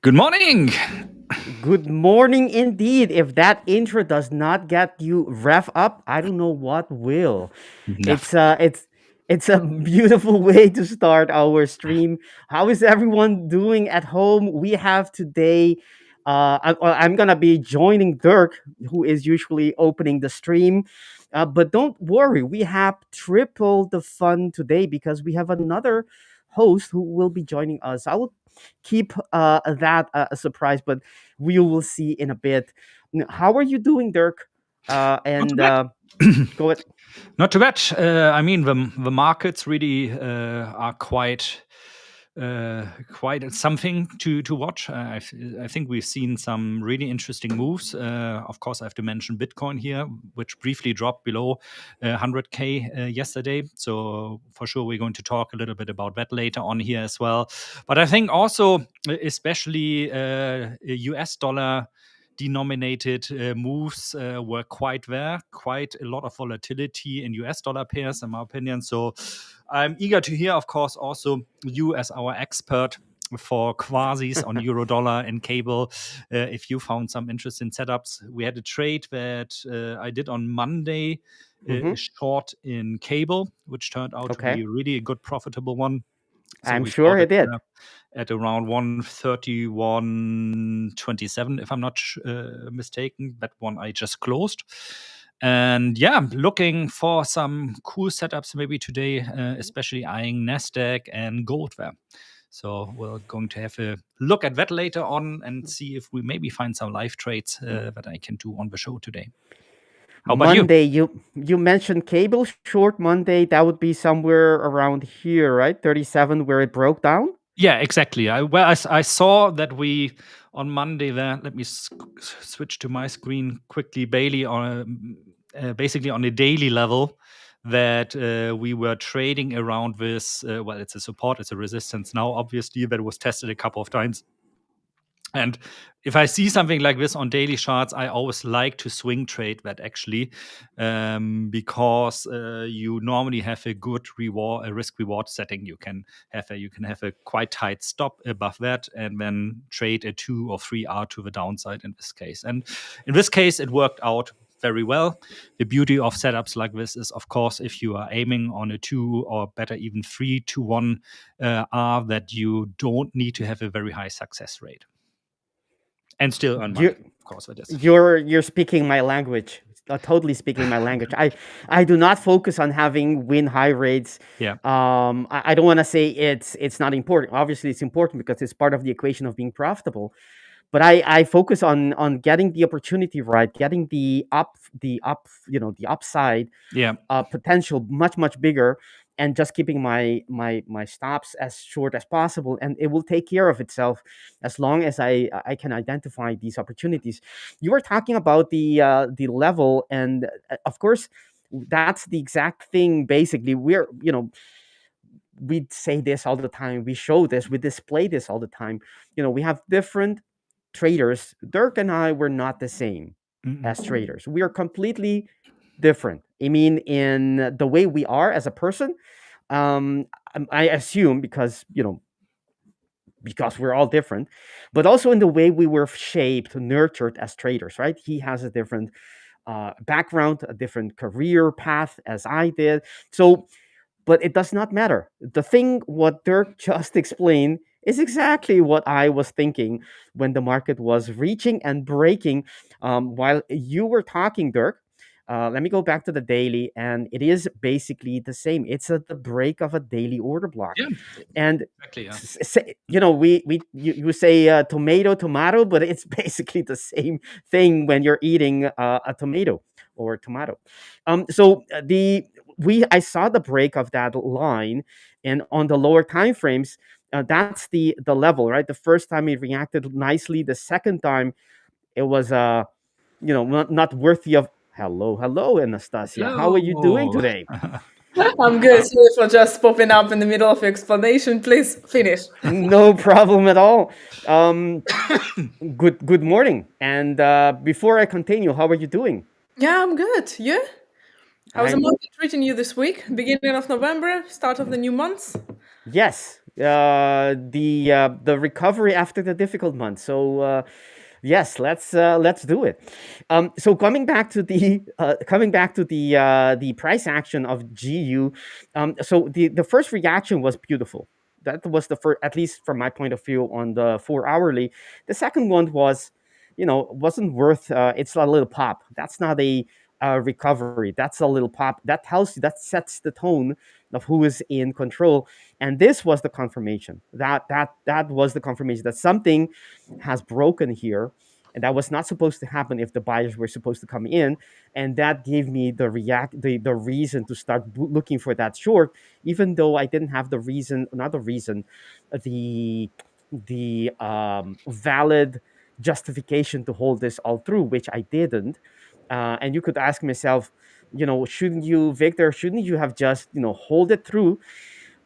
Good morning. Good morning indeed. If that intro does not get you rev up, I don't know what will. Yeah. It's a beautiful way to start our stream. How is everyone doing at home? We have today I'm gonna be joining Dirk, who is usually opening the stream. But don't worry, we have triple the fun today because we have another host who will be joining us. I will keep that a surprise, but we will see in a bit. How are you doing, Dirk? Not too And bad. go ahead. Not too bad. I mean, the markets really are quite something to watch. I think we've seen some really interesting moves. Of course, I have to mention Bitcoin here, which briefly dropped below 100K yesterday. So for sure, we're going to talk a little bit about that later on here as well. But I think also, especially US dollar denominated moves were quite there, quite a lot of volatility in US dollar pairs, in my opinion. So I'm eager to hear, of course, also you as our expert for quasis on euro dollar and cable, if you found some interesting setups. We had a trade that I did on Monday, short in cable, which turned out to Okay. be really a good profitable one. So I'm we saw sure it that did. at around 131.27, if I'm not mistaken. That one I just closed. And yeah, looking for some cool setups maybe today, especially eyeing NASDAQ and gold there. So we're going to have a look at that later on and see if we maybe find some live trades that I can do on the show today. How about you? Monday, you mentioned cable short Monday. That would be somewhere around here, right? 37, where it broke down. Yeah, exactly. I saw that we on Monday there. Let me switch to my screen quickly. Bailey on basically on a daily level that we were trading around this. Well, it's a support, it's a resistance now. Obviously, that was tested a couple of times. And if I see something like this on daily charts, I always like to swing trade that actually, because you normally have a good reward, a risk reward setting. You can have a quite tight stop above that, and then trade a 2 or 3R to the downside in this case. And in this case, it worked out very well. The beauty of setups like this is, of course, if you are aiming on a 2 or better even 3 to 1 R, that you don't need to have a very high success rate. And still earn money, of course, that is. You're speaking my language. Totally speaking my language. I do not focus on having win high rates. Yeah. I don't want to say it's not important. Obviously, it's important because it's part of the equation of being profitable. But I focus on getting the opportunity right, getting the upside potential much bigger, and just keeping my stops as short as possible, and it will take care of itself as long as I can identify these opportunities. You were talking about the level, and of course that's the exact thing. Basically, we say this all the time, we show this, we display this all the time. We have different traders. Dirk and I were not the same as traders. We are completely different. I mean, in the way we are as a person. I assume because we're all different, but also in the way we were shaped, nurtured as traders. Right? He has a different background, a different career path as I did. So, but it does not matter. The thing what Dirk just explained is exactly what I was thinking when the market was reaching and breaking. While you were talking, Dirk, let me go back to the daily, and it is basically the same. It's the break of a daily order block. Yeah, and exactly. you say tomato, but it's basically the same thing when you're eating a tomato or tomato. I saw the break of that line, and on the lower time frames, that's the level, right? The first time it reacted nicely. The second time, it was not worthy of. Hello, Anastasiia. How are you doing Hello. today? I'm good. Sorry for just popping up in the middle of your explanation. Please finish. No problem at all. Good morning. And before I continue, how are you doing? Yeah, I'm good. You? How's the I'm market treating you this week? Beginning of November, start of the new month? Yes, the recovery after the difficult month. So yes, let's do it. So coming back to the price action of GU. So the first reaction was beautiful. That was the first, at least from my point of view, on the 4 hourly. The second one was, wasn't worth. It's a little pop. That's not a recovery. That's a little pop. That sets the tone of who is in control. And this was the confirmation. That was the confirmation that something has broken here, and that was not supposed to happen if the buyers were supposed to come in. And that gave me the reason to start looking for that short, even though I didn't have the reason, not the reason, the valid justification to hold this all through, which I didn't. And you could ask myself, shouldn't you, Victor, shouldn't you have just, hold it through?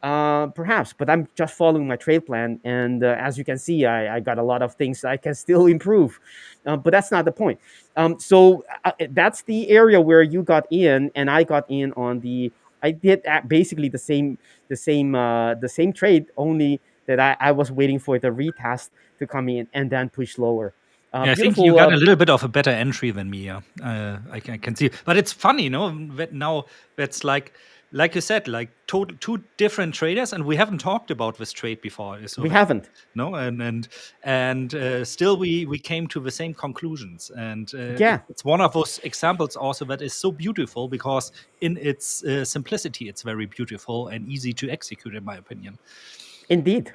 Perhaps, but I'm just following my trade plan, and as you can see, I got a lot of things I can still improve, but that's not the point. So that's the area where you got in, and I got in on the. I did basically the same trade, only that I was waiting for the retest to come in and then push lower. I think you got a little bit of a better entry than me. I can see, but it's funny, that now that's like you said, like two different traders, and we haven't talked about this trade before. So we haven't. No, and still we came to the same conclusions, and it's one of those examples also that is so beautiful because in its simplicity, it's very beautiful and easy to execute, in my opinion. Indeed,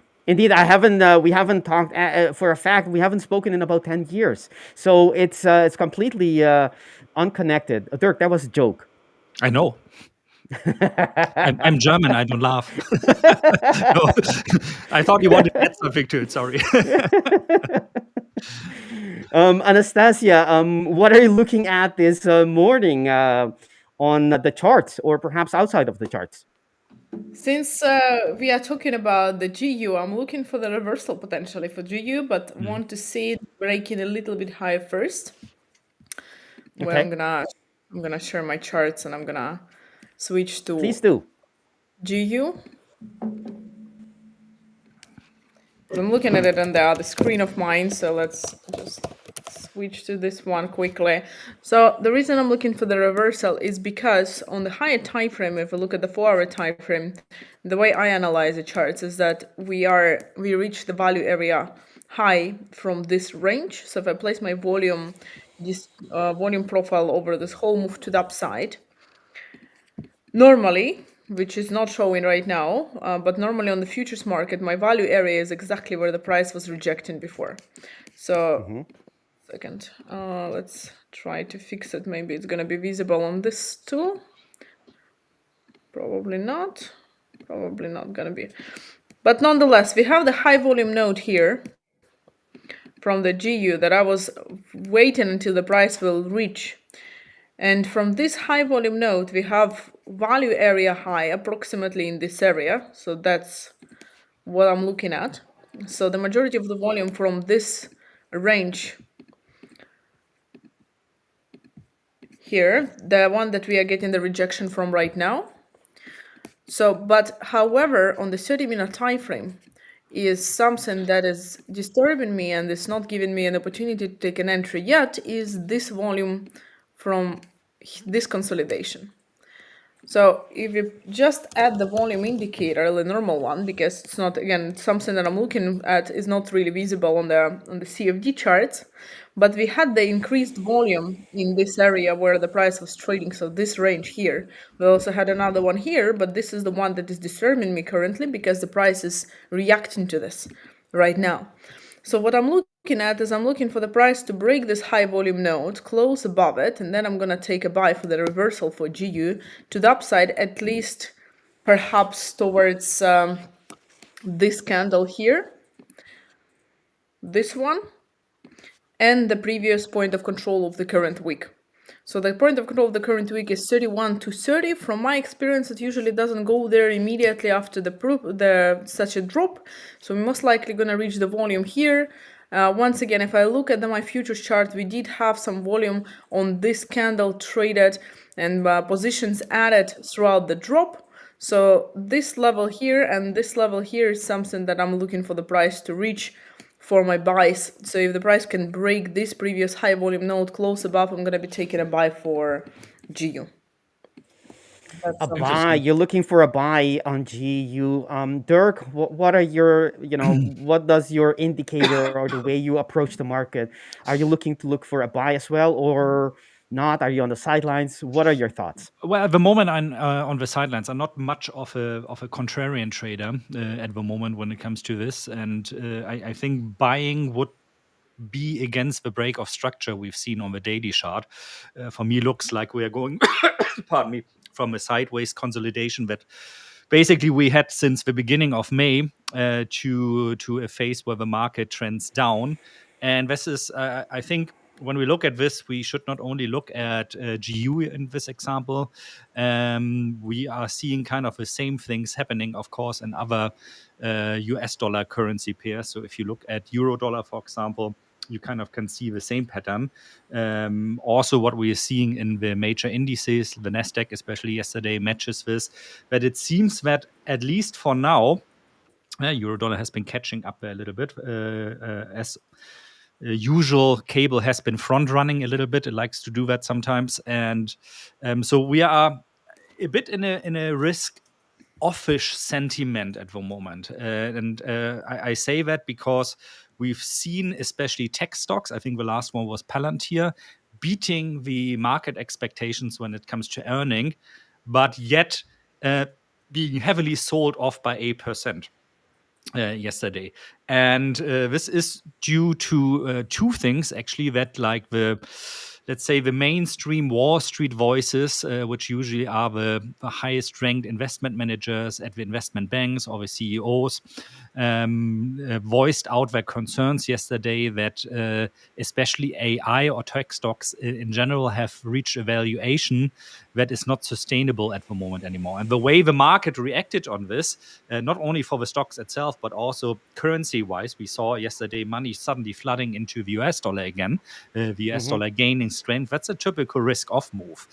I haven't. We haven't talked for a fact. We haven't spoken in about 10 years, so it's completely unconnected. Dirk, that was a joke. I know. I'm German. I don't laugh. No, I thought you wanted to add something to it. Sorry. Anastasiia, what are you looking at this morning on the charts, or perhaps outside of the charts? Since we are talking about the GU, I'm looking for the reversal potentially for GU, but want to see it breaking a little bit higher first. Where I'm gonna share my charts, and I'm gonna switch to Please do. GU. I'm looking at it on the other screen of mine, so let's just switch to this one quickly. So the reason I'm looking for the reversal is because on the higher time frame, if we look at the 4-hour time frame, the way I analyze the charts is that we reach the value area high from this range. So if I place my volume profile over this whole move to the upside, normally, which is not showing right now, but normally on the futures market, my value area is exactly where the price was rejecting before. So, second, let's try to fix it. Maybe it's going to be visible on this tool. Probably not going to be. But nonetheless, we have the high volume node here from the GU that I was waiting until the price will reach. And from this high volume node, we have value area high approximately in this area. So that's what I'm looking at. So the majority of the volume from this range here, the one that we are getting the rejection from right now. So, but however, on the 30-minute time frame is something that is disturbing me and is not giving me an opportunity to take an entry yet, is this volume from this consolidation. So if you just add the volume indicator, the normal one, because it's not, again, something that I'm looking at is not really visible on the CFD charts, but we had the increased volume in this area where the price was trading, so this range here. We also had another one here, but this is the one that is disturbing me currently because the price is reacting to this right now. So what I'm looking at is I'm looking for the price to break this high volume node, close above it, and then I'm going to take a buy for the reversal for GU to the upside, at least perhaps towards this candle here, this one, and the previous point of control of the current week. So the point of control of the current week is 31 to 30. From my experience, it usually doesn't go there immediately after such a drop. So we're most likely going to reach the volume here. Once again, if I look at my futures chart, we did have some volume on this candle traded and positions added throughout the drop. So this level here and this level here is something that I'm looking for the price to reach for my buys. So if the price can break this previous high volume node close above, I'm going to be taking a buy for GU. That's A something. buy. Interesting. You're looking for a buy on GU. Dirk, what are your, what does your indicator or the way you approach the market? Are you looking to look for a buy as well or not? Are you on the sidelines? What are your thoughts? Well, at the moment, I'm on the sidelines. I'm not much of a contrarian trader at the moment when it comes to this, and I think buying would be against the break of structure we've seen on the daily chart. For me, looks like we are going, pardon me, from a sideways consolidation that basically we had since the beginning of May to a phase where the market trends down, and this is, I think. When we look at this, we should not only look at GU in this example. We are seeing kind of the same things happening, of course, in other US dollar currency pairs. So if you look at euro dollar, for example, you kind of can see the same pattern. Also, what we are seeing in the major indices, the NASDAQ, especially yesterday, matches this. But it seems that at least for now, euro dollar has been catching up a little bit as usual. Cable has been front running a little bit. It likes to do that sometimes, and so we are a bit in a risk offish sentiment at the moment. And I say that because we've seen, especially tech stocks, I think the last one was Palantir, beating the market expectations when it comes to earning, but yet being heavily sold off by 8%. Yesterday, and this is due to two things actually, that like let's say the mainstream Wall Street voices, which usually are the highest ranked investment managers at the investment banks or the CEOs, voiced out their concerns yesterday that especially AI or tech stocks in general have reached a valuation that is not sustainable at the moment anymore. And the way the market reacted on this, not only for the stocks itself, but also currency-wise, we saw yesterday money suddenly flooding into the US dollar again, the US dollar gaining strength. That's a typical risk-off move.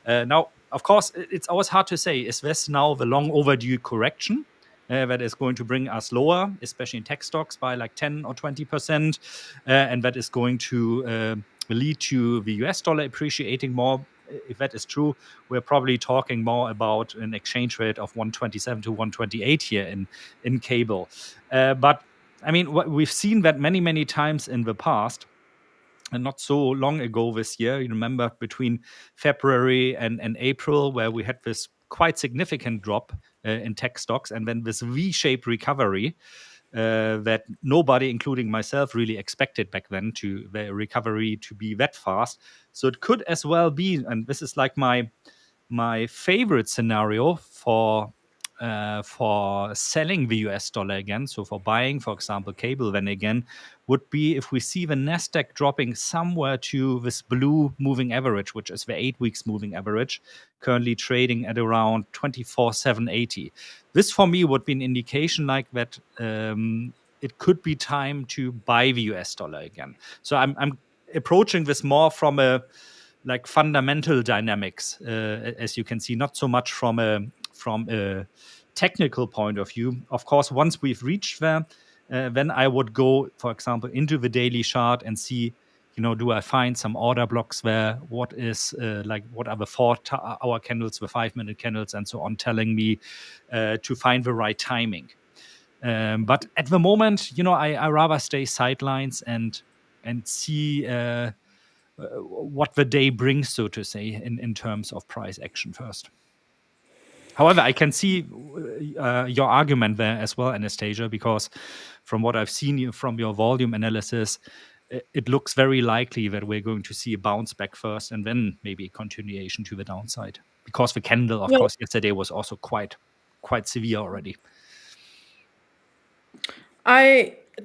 Now, of course, it's always hard to say, is this now the long overdue correction that is going to bring us lower, especially in tech stocks, by like 10 or 20%, and that is going to lead to the US dollar appreciating more? If that is true, we're probably talking more about an exchange rate of 127 to 128 here in cable. But I mean, we've seen that many times in the past, and not so long ago this year. You remember between February and April, where we had this quite significant drop in tech stocks, and then this V-shaped recovery that nobody, including myself, really expected back then, to the recovery to be that fast. So it could as well be, and this is like my favorite scenario for selling the US dollar again, so for buying, for example, cable, then again, would be if we see the NASDAQ dropping somewhere to this blue moving average, which is the 8 weeks moving average, currently trading at around 24,780. This for me would be an indication like that it could be time to buy the US dollar again. So I'm approaching this more from a like fundamental dynamics, as you can see, not so much from a technical point of view. Of course, once we've reached there, then I would go, for example, into the daily chart and see, do I find some order blocks there? What is what are the 4-hour candles, the 5-minute candles, and so on, telling me to find the right timing. But at the moment, I rather stay sidelines and see what the day brings, so to say, in terms of price action first. However, I can see your argument there as well, Anastasiia, because from what I've seen from your volume analysis, it looks very likely that we're going to see a bounce back first and then maybe a continuation to the downside. Because the candle, of course, yesterday was also quite severe already.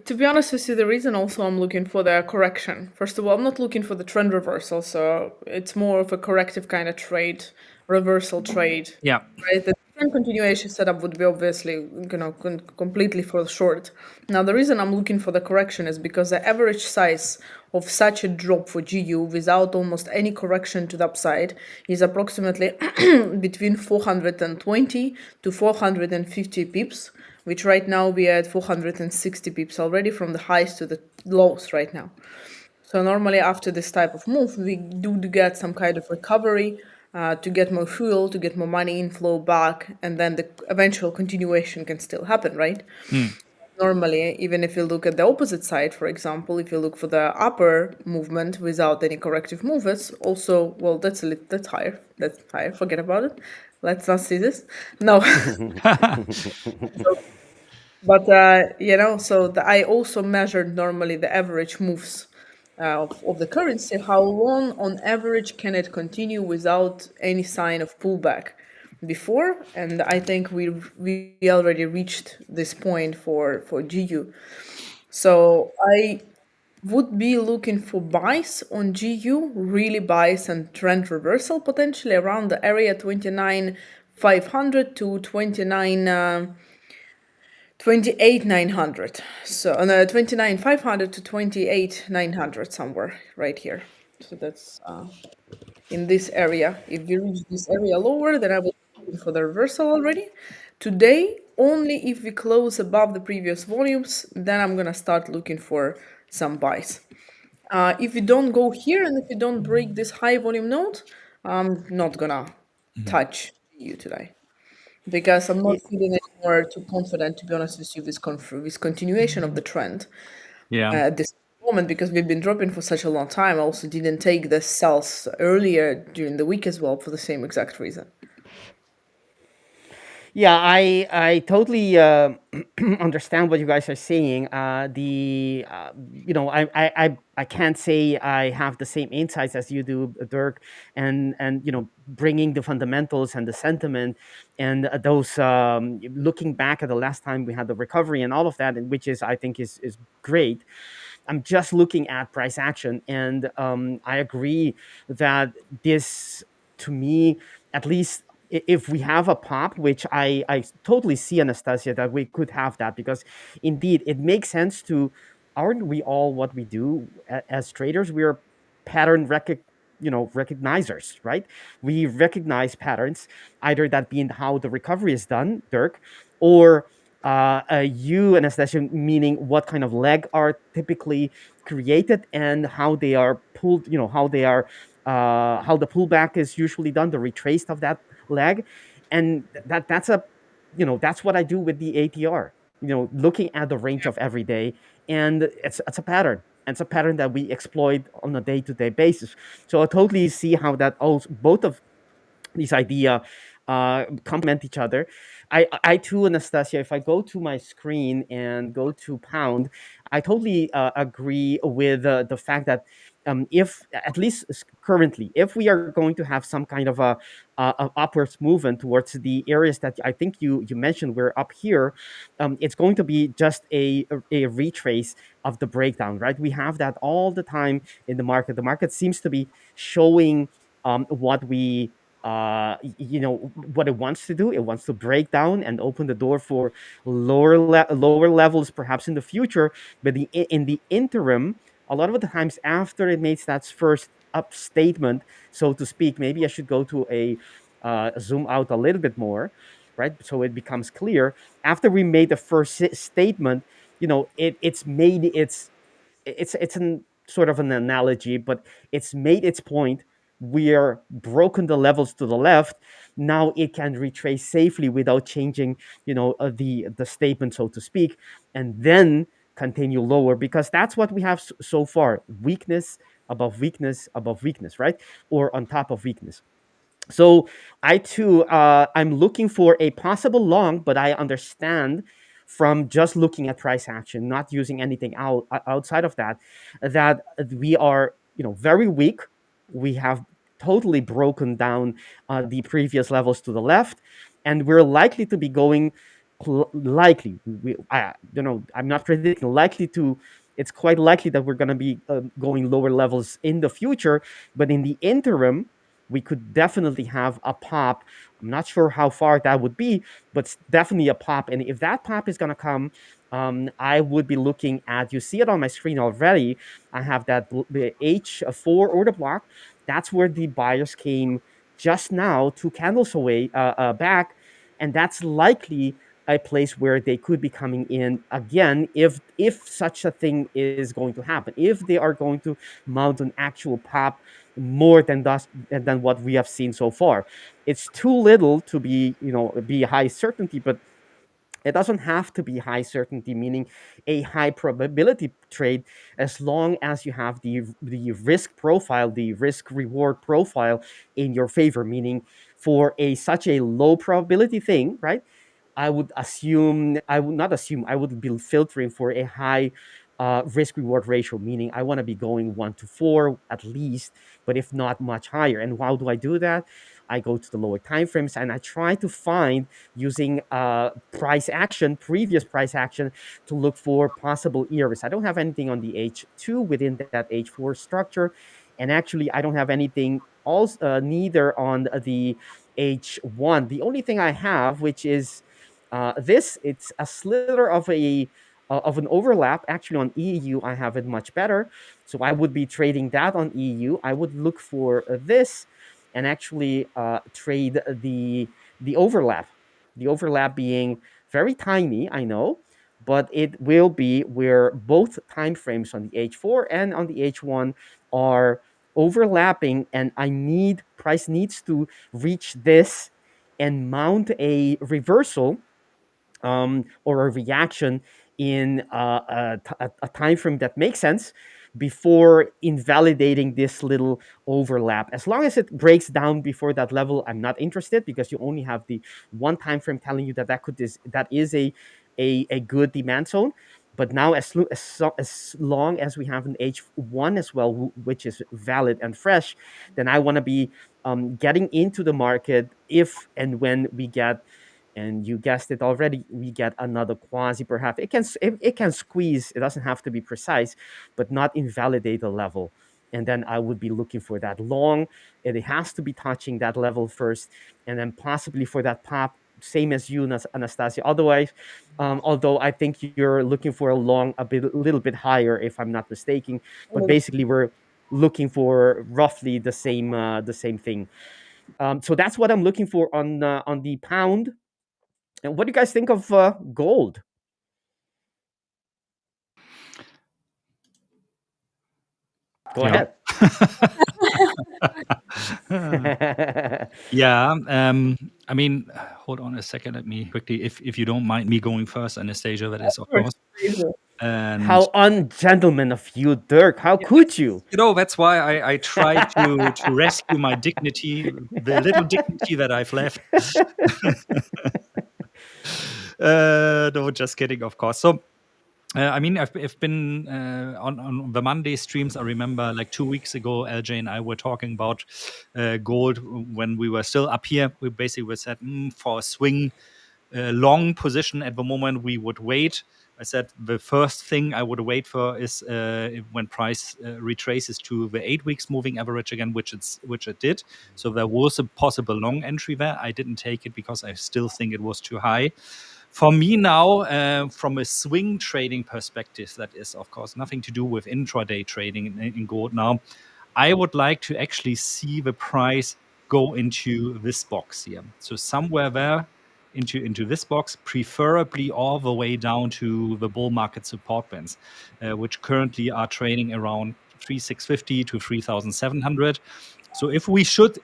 To be honest with you, the reason also I'm looking for the correction. First of all, I'm not looking for the trend reversal, so it's more of a corrective kind of trade, reversal trade. Yeah. Right? The Same continuation setup would be obviously, completely for the short. Now, the reason I'm looking for the correction is because the average size of such a drop for GU without almost any correction to the upside is approximately between 420 to 450 pips, which right now we are at 460 pips already from the highs to the lows right now. So normally after this type of move, we do get some kind of recovery to get more fuel, to get more money inflow back, and then the eventual continuation can still happen, right? Normally, even if you look at the opposite side, for example, if you look for the upper movement without any corrective movements, also, well, that's higher. That's higher. Forget about it. Let's not see this. No. But I also measured normally the average moves of the currency. How long, on average, can it continue without any sign of pullback before? And I think we already reached this point for GU. So I would be looking for buys on GU, really buys and trend reversal potentially around the area 29,500 to 28,900. So 29,500 to 28,900, somewhere right here. So that's in this area. If we reach this area lower, then I will be looking for the reversal already. Today, only if we close above the previous volumes, then I'm gonna start looking for some buys. If we don't go here and if we don't break this high volume node, I'm not gonna touch you today because I'm not feeling anymore too confident, to be honest with you, with continuation of the trend Yeah. at this moment, because we've been dropping for such a long time. I also didn't take the sells earlier during the week as well for the same exact reason. Yeah, I totally understand what you guys are saying. I can't say I have the same insights as you do, Dirk, and bringing the fundamentals and the sentiment and those looking back at the last time we had the recovery and all of that, and which is I think is great. I'm just looking at price action, and I agree that this, to me, at least if we have a pop, which I totally see, Anastasiia, that we could have that, because indeed it makes sense to, aren't we all what we do as traders? We are pattern recognizers, right? We recognize patterns, either that being how the recovery is done, Dirk, or you, Anastasiia, meaning what kind of leg are typically created and how they are pulled, how they are, how the pullback is usually done, the retrace of that leg. And that's what I do with the ATR, looking at the range of every day. And it's a pattern. And it's a pattern that we exploit on a day-to-day basis. So I totally see how that also, both of these idea complement each other. I too, Anastasiia, if I go to my screen and go to pound, I totally agree with the fact that if at least currently, if we are going to have some kind of a upwards movement towards the areas that I think you mentioned, we're up here, it's going to be just a retrace of the breakdown, right? We have that all the time in the market. The market seems to be showing what we what it wants to do. It wants to break down and open the door for lower levels perhaps in the future. But in the interim, a lot of the times after it makes that first up statement, so to speak, maybe I should go to a zoom out a little bit more, right? So it becomes clear. After we made the first statement, it's an sort of an analogy, but it's made its point. We are broken the levels to the left. Now it can retrace safely without changing, the statement, so to speak, and then continue lower, because that's what we have so far: weakness above weakness above weakness, right? Or on top of weakness. So I too, I'm looking for a possible long, but I understand from just looking at price action, not using anything outside of that, that we are, very weak. We have totally broken down the previous levels to the left, and we're likely to be going likely. I'm not predicting likely to. It's quite likely that we're going to be going lower levels in the future, but in the interim, we could definitely have a pop. I'm not sure how far that would be, but definitely a pop. And if that pop is going to come, I would be looking at, you see it on my screen already. I have that H4 order block. That's where the buyers came just now, 2 candles away back. And that's likely a place where they could be coming in again if such a thing is going to happen, if they are going to mount an actual pop more than what we have seen so far. It's too little to be high certainty, but it doesn't have to be high certainty, meaning a high probability trade, as long as you have the risk profile, the risk reward profile in your favor. Meaning, for such a low probability thing, right? I would not assume, I would be filtering for a high risk reward ratio, meaning I want to be going 1 to 4 at least, but if not much higher. And how do I do that? I go to the lower time frames and I try to find, using previous price action, to look for possible EURs. I don't have anything on the H2 within that H4 structure, and actually I don't have anything also neither on the H1. The only thing I have, which is it's a slither of an overlap. Actually, on EU, I have it much better. So I would be trading that on EU. I would look for this and actually trade the overlap. The overlap being very tiny, I know, but it will be where both time frames on the H4 and on the H1 are overlapping, and price needs to reach this and mount a reversal or a reaction in a time frame that makes sense before invalidating this little overlap. As long as it breaks down before that level, I'm not interested, because you only have the one time frame telling you that is a good demand zone. But now, as long as we have an H1 as well, which is valid and fresh, then I want to be getting into the market if and when we get, and you guessed it already, we get another quasi perhaps. It can squeeze. It doesn't have to be precise, but not invalidate the level. And then I would be looking for that long. And it has to be touching that level first, and then possibly for that pop. Same as you, Anastasiia. Otherwise, although I think you're looking for a long, a little bit higher, if I'm not mistaken. But basically, we're looking for roughly the same thing. So that's what I'm looking for on the pound. And what do you guys think of gold? Go ahead. Yeah. I mean, hold on a second. Let me quickly, if you don't mind me going first, Anastasiia, that is, of course. And how ungentleman of you, Dirk. How could you? That's why I try to rescue my dignity, the little dignity that I've left. No, just kidding, of course. So, I mean, I've been on the Monday streams. I remember like 2 weeks ago, LJ and I were talking about gold when we were still up here. We basically were said for a swing long position at the moment, we would wait. I said the first thing I would wait for is when price retraces to the 8 weeks moving average again, which it did. So there was a possible long entry there. I didn't take it because I still think it was too high. For me now, from a swing trading perspective, that is, of course, nothing to do with intraday trading in gold now. I would like to actually see the price go into this box here. So somewhere there into this box, preferably all the way down to the bull market support bands, which currently are trading around 3,650 to 3,700. So if we should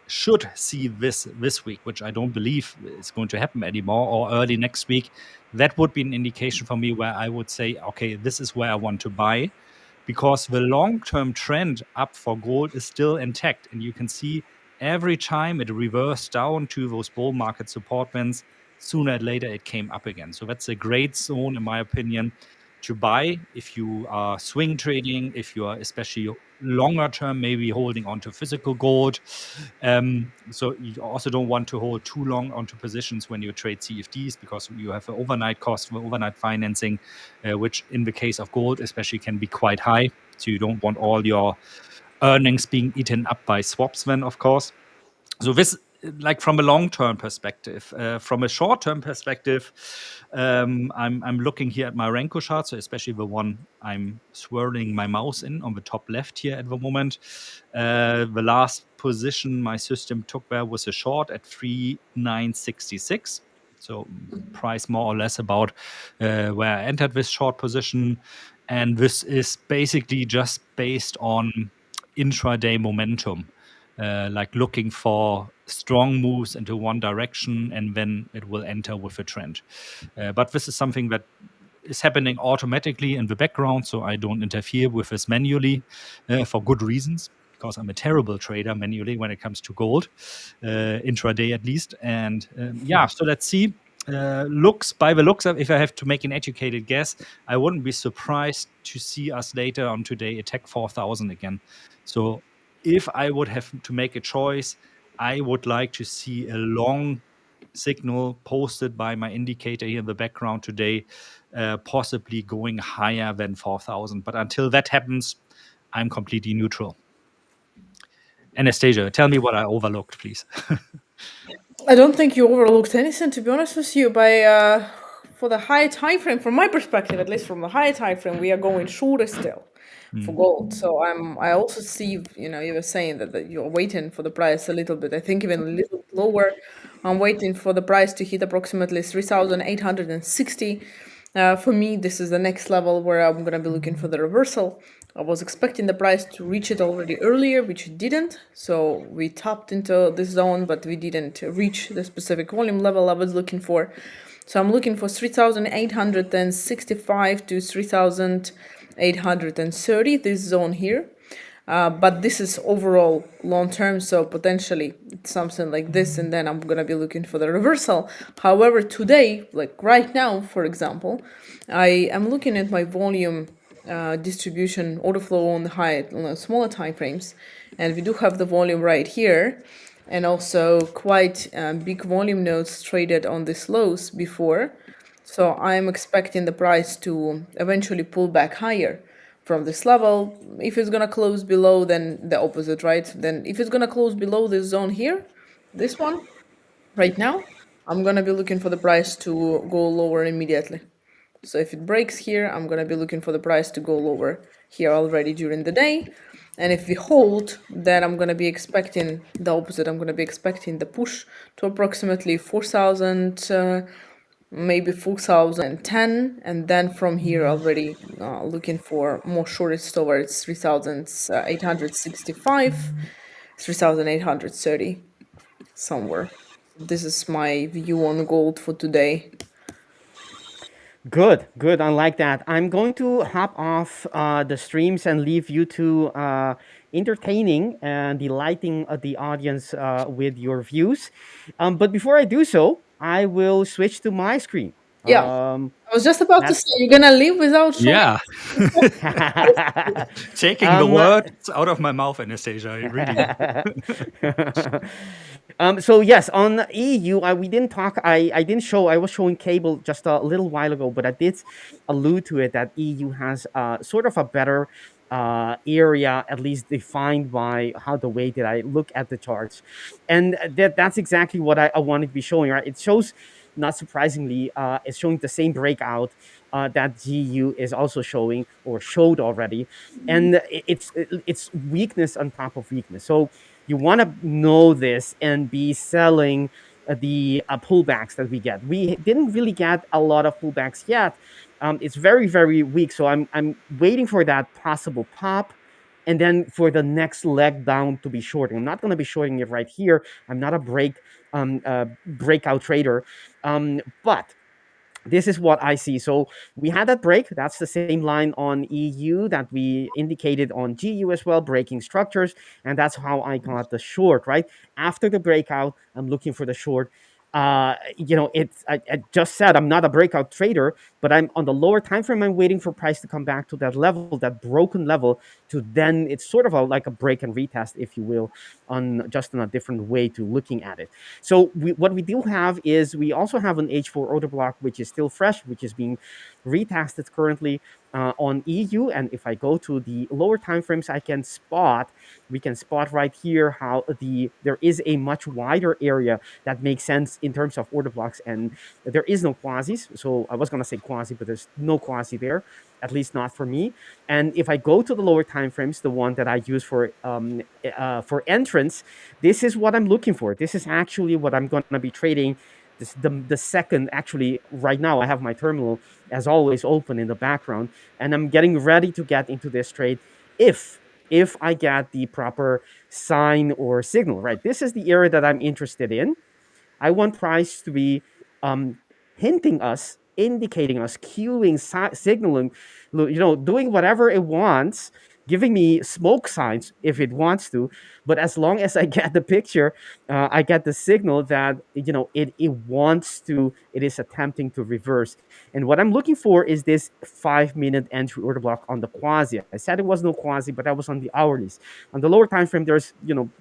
see this week, which I don't believe is going to happen anymore, or early next week, that would be an indication for me where I would say, okay, this is where I want to buy, because the long-term trend up for gold is still intact. And you can see every time it reversed down to those bull market support bands, sooner or later it came up again. So that's a great zone, in my opinion, to buy if you are swing trading, if you are especially longer term, maybe holding onto physical gold. So you also don't want to hold too long onto positions when you trade CFDs, because you have an overnight cost for overnight financing, which in the case of gold especially can be quite high. So you don't want all your earnings being eaten up by swaps then, of course. So this, like from a long-term perspective, from a short-term perspective, I'm looking here at my Renko chart, so especially the one I'm swirling my mouse in on the top left here at the moment. The last position my system took there was a short at 3966. So price more or less about where I entered this short position. And this is basically just based on intraday momentum, like looking for strong moves into one direction, and then it will enter with a trend. But this is something that is happening automatically in the background, so I don't interfere with this manually for good reasons, because I'm a terrible trader manually when it comes to gold, intraday at least. And yeah, so let's see. By the looks of, if I have to make an educated guess, I wouldn't be surprised to see us later on today attack 4,000 again. So if I would have to make a choice, I would like to see a long signal posted by my indicator here in the background today, possibly going higher than 4,000. But until that happens, I'm completely neutral. Anastasiia, tell me what I overlooked, please. I don't think you overlooked anything, to be honest with you. For the high time frame, from my perspective, at least from the high time frame, we are going shorter still for gold. So I also see, you were saying that you're waiting for the price a little bit. I think even a little bit lower. I'm waiting for the price to hit approximately 3,860. For me, this is the next level where I'm going to be looking for the reversal. I was expecting the price to reach it already earlier, which it didn't. So we tapped into this zone, but we didn't reach the specific volume level I was looking for. So I'm looking for 3,865 to 3,830, this zone here. But this is overall long term, so potentially it's something like this, and then I'm gonna be looking for the reversal. However, today, like right now, for example, I am looking at my volume distribution, order flow on the smaller time frames, and we do have the volume right here, and also quite big volume nodes traded on these lows before. So I'm expecting the price to eventually pull back higher from this level. If it's gonna close below, then the opposite, right? Then if it's gonna close below this zone here, this one, right now, I'm gonna be looking for the price to go lower immediately. So if it breaks here, I'm gonna be looking for the price to go lower here already during the day. And if we hold, then I'm gonna be expecting the opposite. I'm gonna be expecting the push to approximately 4,000, maybe 4,010, and then from here already looking for more shortest towards 3,865, 3,830 somewhere. This is my view on gold for today. Good, good. I like that. I'm going to hop off the streams and leave you to entertaining and delighting the audience with your views. But before I do so, I will switch to my screen. Yeah, I was just about to say, you're gonna leave without showing. Yeah. Taking the words out of my mouth, Anastasiia. Really. So yes, on EU, we didn't talk. I didn't show. I was showing cable just a little while ago, but I did allude to it that EU has sort of a better area, at least defined by how the way that I look at the charts, and that's exactly what I wanted to be showing. Right, it shows. Not surprisingly, it's showing the same breakout that GU is also showing or showed already, and it's weakness on top of weakness. So you want to know this and be selling the pullbacks that we get. We didn't really get a lot of pullbacks yet. It's very, very weak. So I'm waiting for that possible pop, and then for the next leg down to be shorting. I'm not going to be shorting it right here. I'm not a breakout trader, but this is what I see. So we had that break. That's the same line on EU that we indicated on GU as well, breaking structures. And that's how I got the short, right? After the breakout, I'm looking for the short. It's I just said I'm not a breakout trader, but I'm on the lower time frame. I'm waiting for price to come back to that level, that broken level, to then it's sort of like a break and retest, if you will, on a different way to looking at it. So what we do have is we also have an H4 order block, which is still fresh, which is being retested currently. on EU. And if I go to the lower time frames, we can spot right here how there is a much wider area that makes sense in terms of order blocks, and there is no quasis. So I was going to say quasi, but there's no quasi there, at least not for me. And if I go to the lower time frames, the one that I use for entrance, this is what I'm looking for. This is actually what I'm going to be trading. The second, actually, right now I have my terminal as always open in the background, and I'm getting ready to get into this trade if I get the proper sign or signal. Right, this is the area that I'm interested in. I want price to be um, hinting us, indicating us, cueing, signaling, doing whatever it wants, giving me smoke signs if it wants to. But as long as I get the picture, I get the signal that it is attempting to reverse. And what I'm looking for is this 5-minute entry order block on the quasi. I said it was no quasi, but that was on the hourlies. On the lower time frame,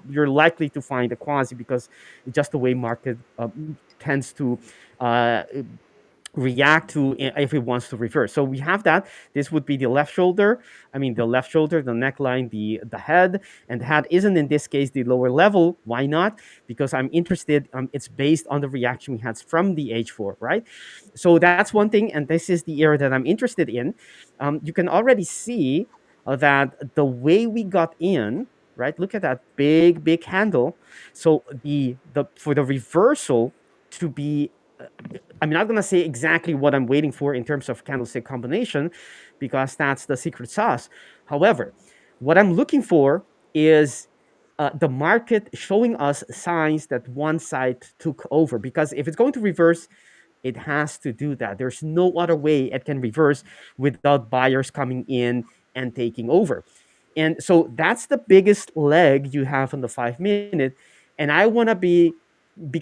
you're likely to find a quasi because it's just the way market tends to react to if it wants to reverse. So we have that. This would be the left shoulder. The left shoulder, the neckline, the head, and the head isn't in this case the lower level. Why not? Because I'm interested. It's based on the reaction we had from the H4, right? So that's one thing, and this is the area that I'm interested in. You can already see that the way we got in, right? Look at that big handle. So for the reversal to be, I'm not going to say exactly what I'm waiting for in terms of candlestick combination, because that's the secret sauce. However, what I'm looking for is the market showing us signs that one side took over. Because if it's going to reverse, it has to do that. There's no other way it can reverse without buyers coming in and taking over. And so that's the biggest leg you have on the 5-minute. And I want to be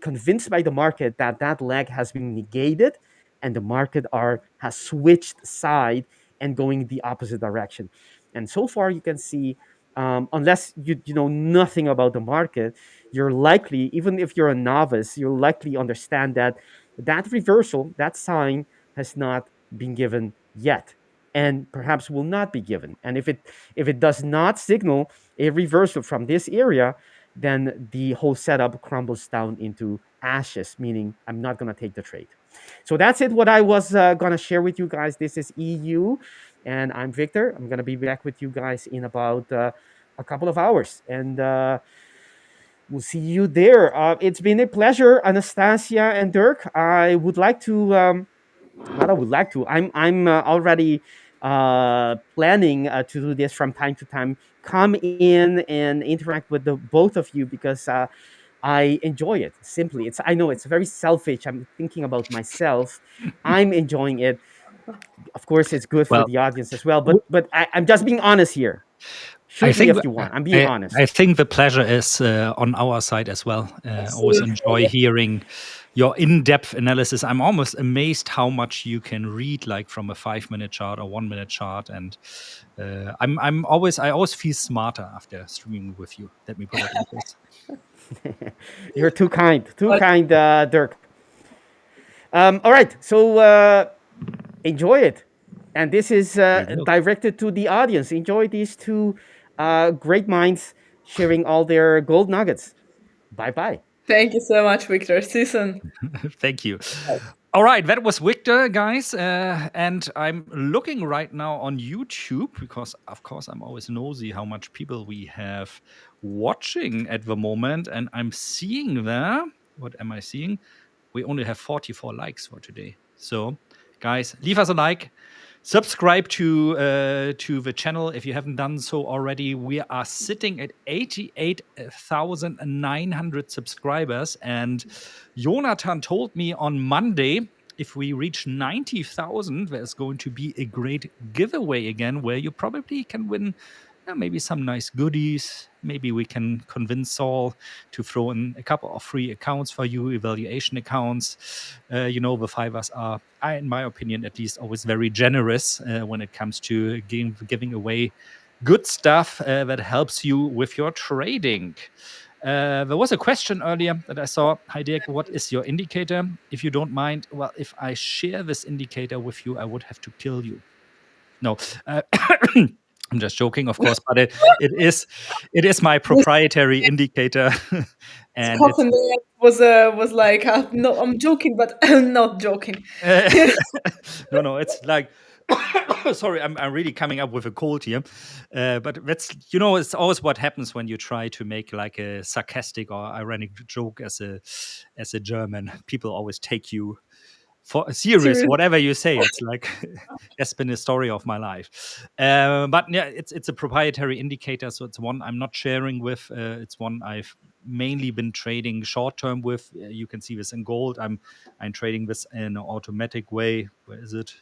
convinced by the market that that leg has been negated and the market has switched side and going the opposite direction. And so far you can see, unless you know nothing about the market, you're likely, even if you're a novice, you'll likely understand that reversal, that sign, has not been given yet, and perhaps will not be given. And if it does not signal a reversal from this area, then the whole setup crumbles down into ashes, meaning I'm not going to take the trade. So that's it, what I was going to share with you guys. This is EU, and I'm Victor. I'm going to be back with you guys in about a couple of hours, and we'll see you there. It's been a pleasure, Anastasiia and Dirk. I would like to, not I would like to, I'm already planning to do this from time to time. Come in and interact with the both of you, because I enjoy it. Simply, I know it's very selfish. I'm thinking about myself. I'm enjoying it. Of course, it's good for Well, the audience as well. But I'm just being honest here. I Shoot me think if you want. I'm being honest. I think the pleasure is on our side as well. Always enjoy hearing your in-depth analysis. I'm almost amazed how much you can read, like from a 5-minute chart or 1-minute chart, and I always feel smarter after streaming with you. Let me put it like this. You're too kind, Dirk. All right, so enjoy it, and this is directed to the audience. Enjoy these two great minds sharing all their gold nuggets. Bye. Thank you so much, Victor. See you soon. Thank you. All right, that was Victor, guys. And I'm looking right now on YouTube because, of course, I'm always nosy how much people we have watching at the moment. And I'm seeing there, what am I seeing? We only have 44 likes for today. So, guys, leave us a like. Subscribe to the channel if you haven't done so already. We are sitting at 88,900 subscribers, and Jonatan told me on Monday if we reach 90,000, there's going to be a great giveaway again, where you probably can win maybe some nice goodies. Maybe we can convince Saul to throw in a couple of free accounts for you, evaluation accounts. The 5ers are, in my opinion at least, always very generous when it comes to giving away good stuff that helps you with your trading. There was a question earlier that I saw. Hi, Dirk, what is your indicator? If you don't mind, well, if I share this indicator with you, I would have to kill you. No, I'm just joking, of course, but it is my proprietary indicator, and Cough in the end was like, no, I'm joking, but I'm not joking. no, it's like. Sorry, I'm really coming up with a cold here, but that's it's always what happens when you try to make like a sarcastic or ironic joke as a German. People always take you for serious, Serious. whatever you say. It's like has been a story of my life. But yeah, it's a proprietary indicator, so it's one I'm not sharing with. It's one I've mainly been trading short term with. You can see this in gold. I'm trading this in an automatic way. Where is it?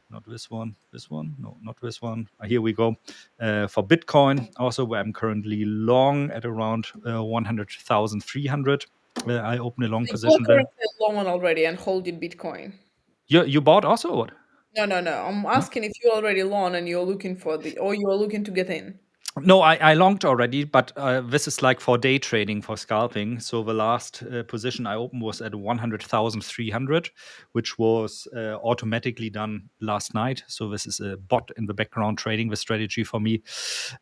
Not this one. This one? No, not this one. Here we go. For Bitcoin, also where I'm currently long at around 100,300. I open a long You're position there. currently long already and holding Bitcoin. You bought also or what? No. I'm asking if you're already long and you're looking or you're looking to get in. No, I longed already, but this is like for day trading, for scalping. So the last position I opened was at 100,300, which was automatically done last night. So this is a bot in the background trading the strategy for me.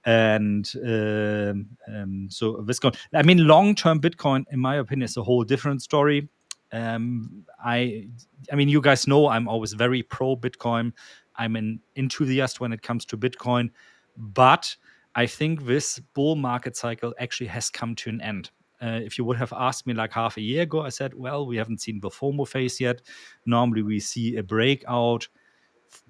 And so this long-term Bitcoin, in my opinion, is a whole different story. I mean, you guys know I'm always very pro Bitcoin. I'm an enthusiast when it comes to Bitcoin, but I think this bull market cycle actually has come to an end. If you would have asked me like half a year ago, I said, well, we haven't seen the FOMO phase yet. Normally we see a breakout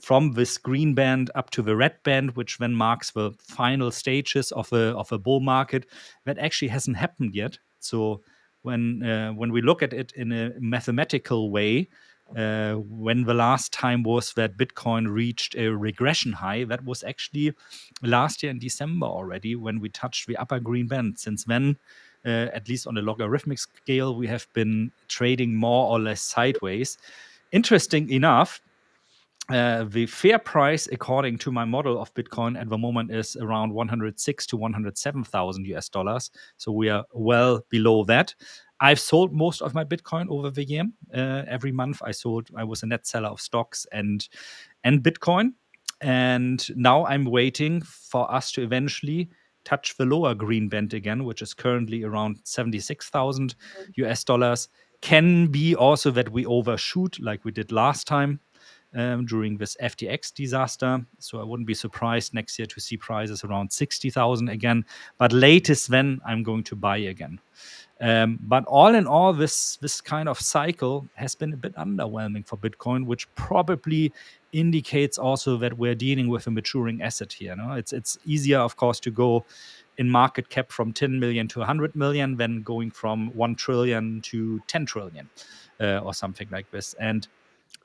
from this green band up to the red band, which then marks the final stages of a bull market. That actually hasn't happened yet. So when we look at it in a mathematical way, when the last time was that Bitcoin reached a regression high, that was actually last year in December already when we touched the upper green band. Since then, at least on a logarithmic scale, we have been trading more or less sideways. Interesting enough, the fair price, according to my model of Bitcoin at the moment, is around 106 to 107,000 US dollars. So we are well below that. I've sold most of my Bitcoin over the year. Every month I was a net seller of stocks and Bitcoin. And now I'm waiting for us to eventually touch the lower green band again, which is currently around 76,000 US dollars. Can be also that we overshoot like we did last time. During this FTX disaster. So I wouldn't be surprised next year to see prices around 60,000 again. But latest then I'm going to buy again. But all in all, this kind of cycle has been a bit underwhelming for Bitcoin, which probably indicates also that we're dealing with a maturing asset here. No? It's easier, of course, to go in market cap from 10 million to 100 million than going from 1 trillion to 10 trillion or something like this. And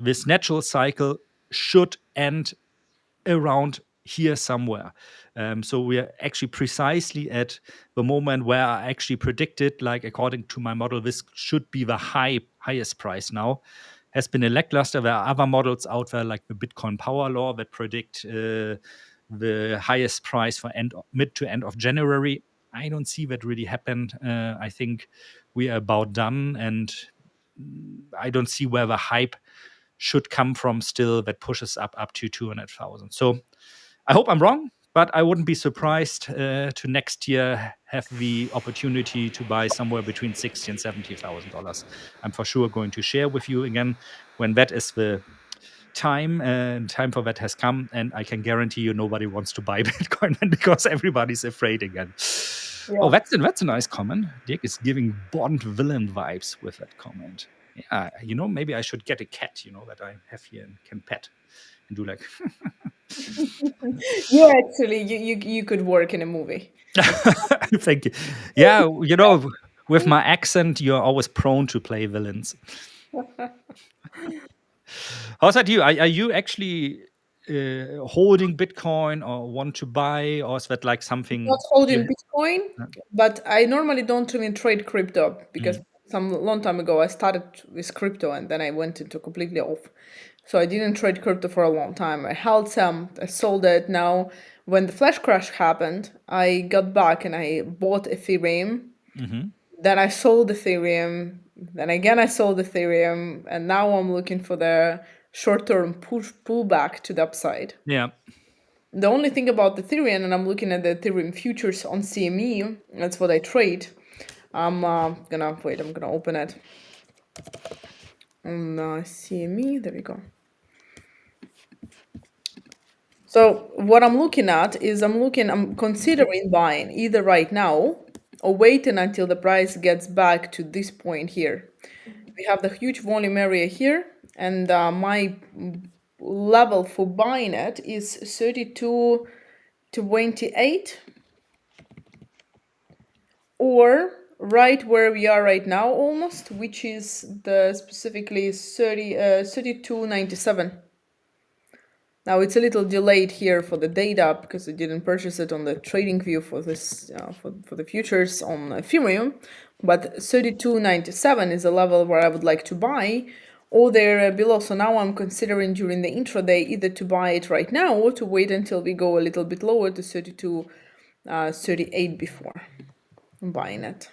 this natural cycle should end around here somewhere. So we are actually precisely at the moment where I actually predicted, like according to my model, this should be the highest price now. Has been a lackluster. There are other models out there like the Bitcoin Power Law that predict the highest price for mid to end of January. I don't see that really happen. I think we are about done, and I don't see where the hype should come from still that pushes up to 200,000. So I hope I'm wrong, but I wouldn't be surprised to next year have the opportunity to buy somewhere between $60,000 and $70,000. I'm for sure going to share with you again when that is the time, and time for that has come. And I can guarantee you nobody wants to buy Bitcoin because everybody's afraid again. Yeah. Oh, that's a nice comment. Dirk is giving Bond villain vibes with that comment. Yeah, maybe I should get a cat, that I have here and can pet and do like. Yeah, actually, you could work in a movie. Thank you. Yeah, with my accent, you're always prone to play villains. How's that you? Are you actually holding Bitcoin or want to buy, or is that like something? Not holding Bitcoin, but I normally don't even trade crypto because some long time ago I started with crypto and then I went into completely off. So I didn't trade crypto for a long time. I held some, I sold it. Now, when the flash crash happened, I got back and I bought Ethereum. Then I sold Ethereum. Then again, I sold Ethereum. And now I'm looking for the short-term pullback to the upside. Yeah. The only thing about Ethereum, and I'm looking at the Ethereum futures on CME, that's what I trade. I'm gonna open it on CME. There we go. So what I'm looking at is I'm considering buying either right now or waiting until the price gets back to this point here. We have the huge volume area here, and my level for buying it is 32.28, or right where we are right now almost, which is the specifically 32.97. Now it's a little delayed here for the data because I didn't purchase it on the trading view for this for the futures on Ethereum, but 32.97 is a level where I would like to buy, or there below. So now I'm considering during the intraday either to buy it right now or to wait until we go a little bit lower to 32.38 before I'm buying it.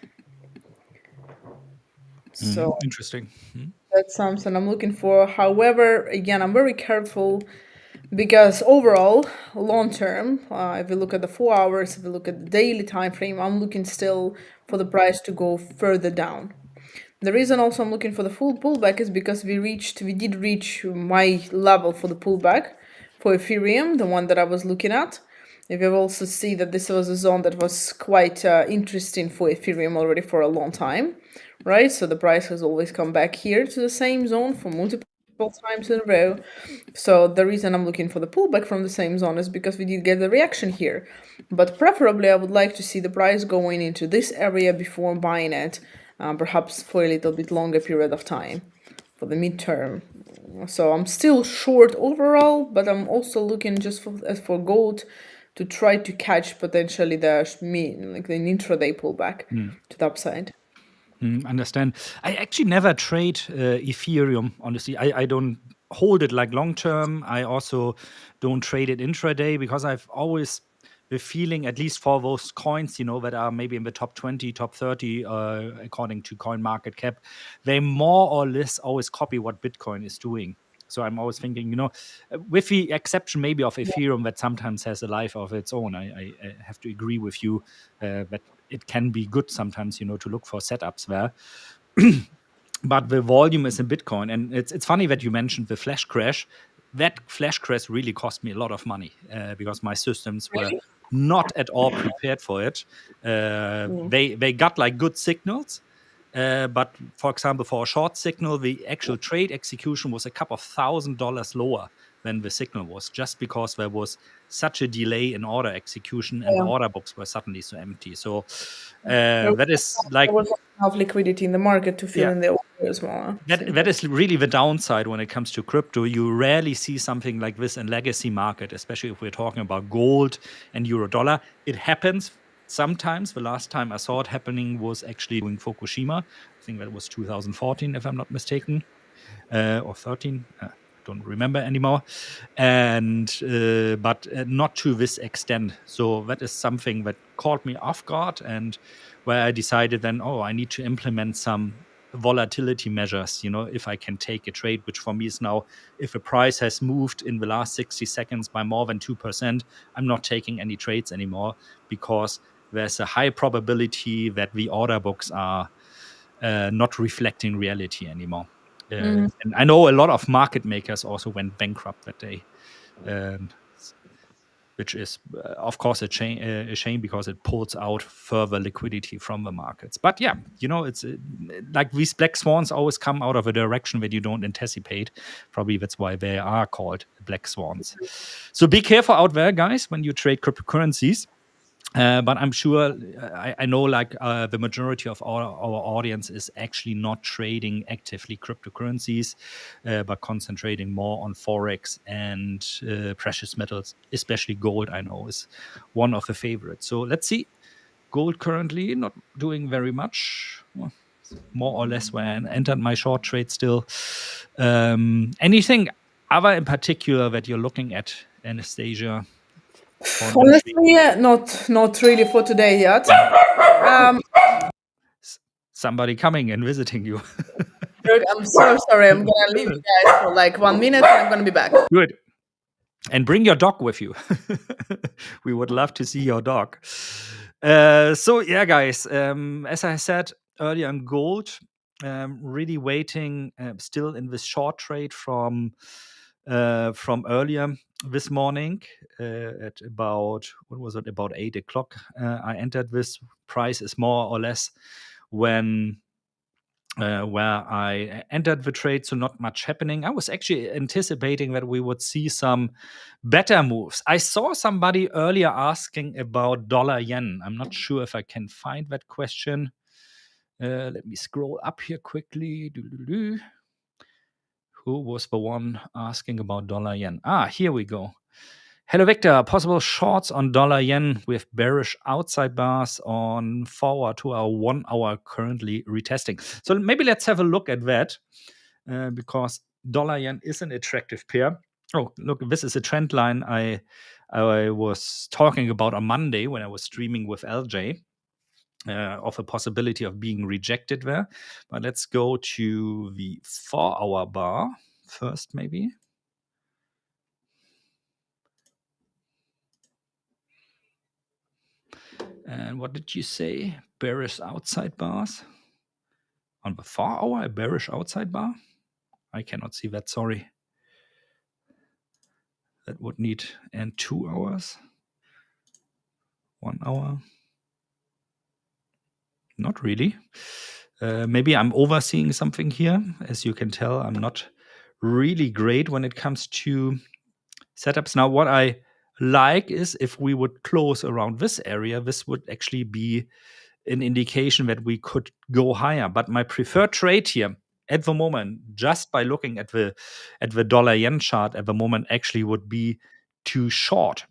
So Interesting. that's something I'm looking for. However, again, I'm very careful because overall, long term, if you look at the 4 hours, if you look at the daily time frame, I'm looking still for the price to go further down. The reason also I'm looking for the full pullback is because we did reach my level for the pullback for Ethereum, the one that I was looking at. If you also see that this was a zone that was quite interesting for Ethereum already for a long time, right? So the price has always come back here to the same zone for multiple times in a row. So the reason I'm looking for the pullback from the same zone is because we did get the reaction here. But preferably, I would like to see the price going into this area before buying it, perhaps for a little bit longer period of time for the midterm. So I'm still short overall, but I'm also looking just for gold to try to catch potentially the intraday pullback to the upside. Understand. I actually never trade Ethereum, honestly. I don't hold it like long term. I also don't trade it intraday because I've always the feeling, at least for those coins, that are maybe in the top 20, top 30, according to coin market cap, they more or less always copy what Bitcoin is doing. So I'm always thinking, with the exception maybe of Ethereum that sometimes has a life of its own, I have to agree with you that it can be good sometimes, to look for setups there. But the volume is in Bitcoin. And it's funny that you mentioned the flash crash. That flash crash really cost me a lot of money because my systems were not at all prepared for it. They got like good signals. But for example, for a short signal, the actual trade execution was a couple of $1,000 lower than the signal was, just because there was such a delay in order execution and the order books were suddenly so empty. So that is like... There was enough liquidity in the market to fill in the order as well. That is really the downside when it comes to crypto. You rarely see something like this in legacy market, especially if we're talking about gold and euro dollar. It happens sometimes. The last time I saw it happening was actually during Fukushima. I think that was 2014, if I'm not mistaken, or 13. Don't remember anymore. And but not to this extent. So that is something that caught me off guard, and where I decided then, I need to implement some volatility measures, if I can take a trade, which for me is now, if a price has moved in the last 60 seconds by more than 2%, I'm not taking any trades anymore, because there's a high probability that the order books are not reflecting reality anymore. And I know a lot of market makers also went bankrupt that day, which is, of course, a shame because it pulls out further liquidity from the markets. But yeah, it's like these black swans always come out of a direction that you don't anticipate. Probably that's why they are called black swans. So be careful out there, guys, when you trade cryptocurrencies. But I'm sure, I know like the majority of our audience is actually not trading actively cryptocurrencies, but concentrating more on Forex and precious metals, especially gold, I know, is one of the favorites. So let's see. Gold currently not doing very much. Well, more or less where I entered my short trade still. Anything other in particular that you're looking at, Anastasiia? Honestly, not really for today yet. Somebody coming and visiting you. Dirk, I'm so sorry. I'm gonna leave you guys for like 1 minute, and I'm gonna be back. Good. And bring your dog with you. We would love to see your dog. So yeah, guys, as I said earlier on gold, really waiting still in this short trade from earlier this morning at about, what was it, about 8 o'clock. I entered this. Price is more or less when where I entered the trade, so not much happening. I was actually anticipating that we would see some better moves. I saw somebody earlier asking about dollar yen. I'm not sure if I can find that question. Let me scroll up here quickly. Doo-doo-doo. Who was the one asking about dollar yen? Here we go. Hello, Victor. Possible shorts on dollar yen with bearish outside bars on forward to our 1 hour currently retesting. So maybe let's have a look at that because dollar yen is an attractive pair. Oh, look, this is a trend line I was talking about on Monday when I was streaming with LJ. Of a possibility of being rejected there. But let's go to the 4 hour bar first, maybe. And what did you say? Bearish outside bars? On the 4 hour, a bearish outside bar? I cannot see that, sorry. That would need, and 2 hours? 1 hour? Not really. Maybe I'm overseeing something here. As you can tell, I'm not really great when it comes to setups. Now, what I like is if we would close around this area, this would actually be an indication that we could go higher. But my preferred trade here at the moment, just by looking at the dollar yen chart at the moment, actually would be too short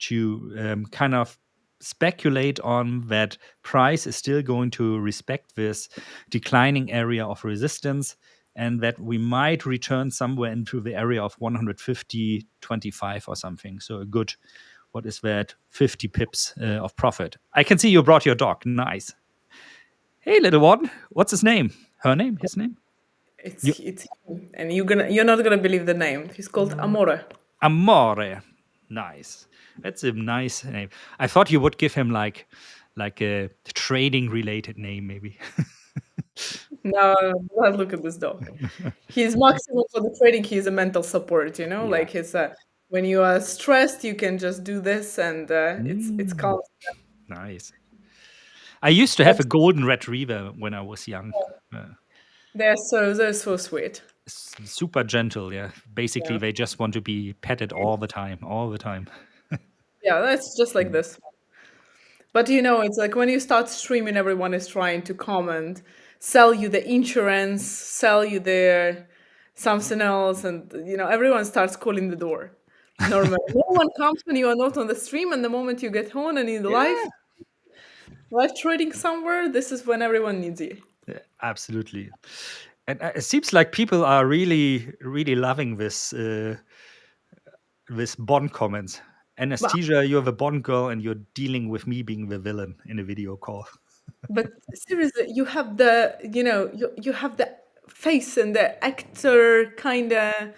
to kind of speculate on that price is still going to respect this declining area of resistance and that we might return somewhere into the area of 150.25 or something. So a good, what is that, 50 pips of profit. I can see you brought your dog. Nice. Hey, little one. What's his name? Her name? His name? It's him, and you're not gonna believe the name. He's called Amore. Amore. Nice. That's a nice name. I thought you would give him like a trading related name, maybe. No, look at this dog. He's maximum for the trading. He's a mental support. You know, Yeah. like it's when you are stressed, you can just do this, and it's calm. Nice. I used to have a golden retriever when I was young. They're so sweet. Super gentle, yeah. Basically, they just want to be petted all the time. Yeah, that's just like this. But you know, it's like when you start streaming, everyone is trying to comment, sell you the insurance, sell you their something else, and you know, everyone starts calling the door. Normally, no one comes when you are not on the stream, and the moment you get home and in live trading somewhere, this is when everyone needs you. Yeah, absolutely. And it seems like people are really, really loving this Bond comments. Anastasiia, you're the Bond girl, and you're dealing with me being the villain in a video call. But seriously, you have the, you know, you have the face and the actor kind of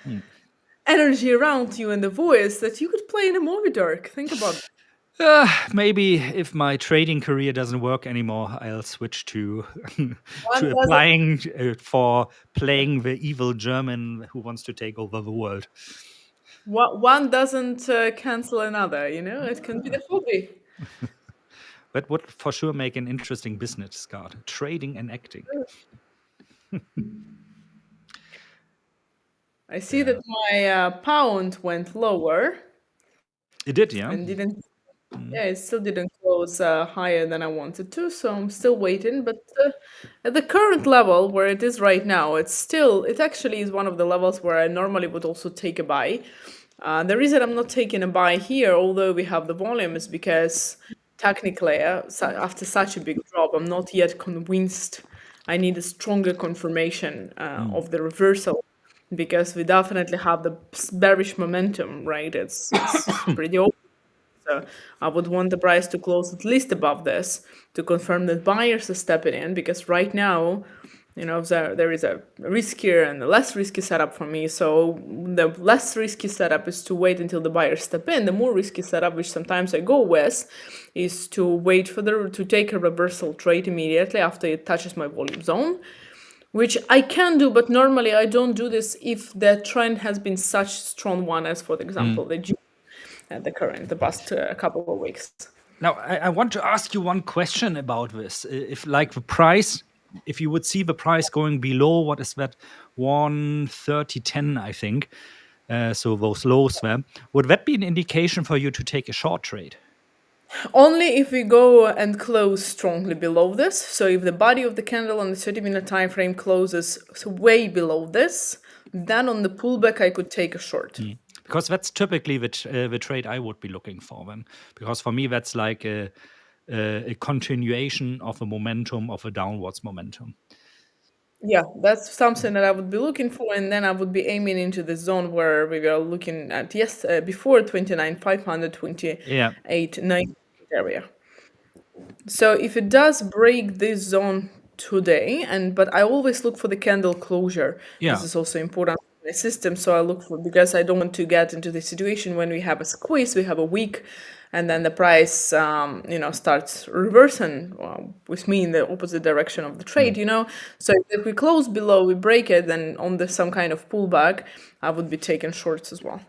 energy around you and the voice that you could play in a movie, Dirk. Think about it. Maybe if my trading career doesn't work anymore, I'll switch to One applying for playing the evil German who wants to take over the world. One doesn't cancel another, you know? It can be the hobby. That would for sure make an interesting business card. Trading and acting. I see that my pound went lower. It did, yeah? And didn't. Yeah, it still didn't close higher than I wanted to, so I'm still waiting. But at the current level where it is right now, it actually is one of the levels where I normally would also take a buy. The reason I'm not taking a buy here, although we have the volume, is because technically, after such a big drop, I'm not yet convinced. I need a stronger confirmation of the reversal because we definitely have the bearish momentum, right? It's pretty open. So I would want the price to close at least above this to confirm that buyers are stepping in, because right now there is a riskier and a less risky setup for me. So the less risky setup is to wait until the buyers step in. The more risky setup, which sometimes I go with, is to wait to take a reversal trade immediately after it touches my volume zone, which I can do, but normally I don't do this if the trend has been such strong one as, for example, the past couple of weeks. Now, I want to ask you one question about this. If like the price, if you would see the price going below, what is that, 130.10, I think, so those lows there, would that be an indication for you to take a short trade? Only if we go and close strongly below this. So if the body of the candle on the 30-minute time frame closes way below this, then on the pullback I could take a short. Because that's typically the trade I would be looking for then. Because for me, that's like a continuation of a momentum, of a downwards momentum. Yeah, that's something that I would be looking for, and then I would be aiming into the zone where we were looking at before 29,500, 28,900 area. So if it does break this zone today, but I always look for the candle closure. Yeah. This is also important in the system. So I look for, because I don't want to get into the situation when we have a squeeze, we have a week, and then the price, starts reversing with me in the opposite direction of the trade. So if we close below, we break it, then on some kind of pullback, I would be taking shorts as well.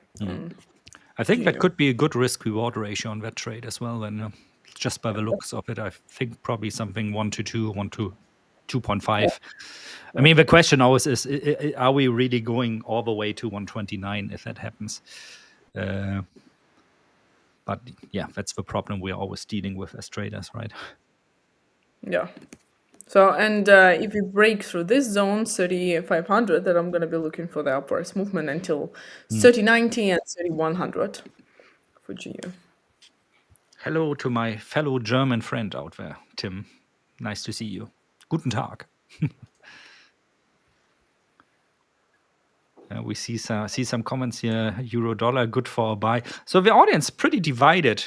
I think that could be a good risk-reward ratio on that trade as well. Then, just by the looks of it, I think probably something 1 to 2, 1 to 2.5. I mean, the question always is, are we really going all the way to 129 if that happens? But yeah, that's the problem we're always dealing with as traders, right? Yeah. So, and if we break through this zone, 3,500, then I'm going to be looking for the upwards movement until 3090 and 3,100 for GU. Hello to my fellow German friend out there, Tim. Nice to see you. Guten Tag. We see some comments here. Euro dollar, good for a buy. So the audience pretty divided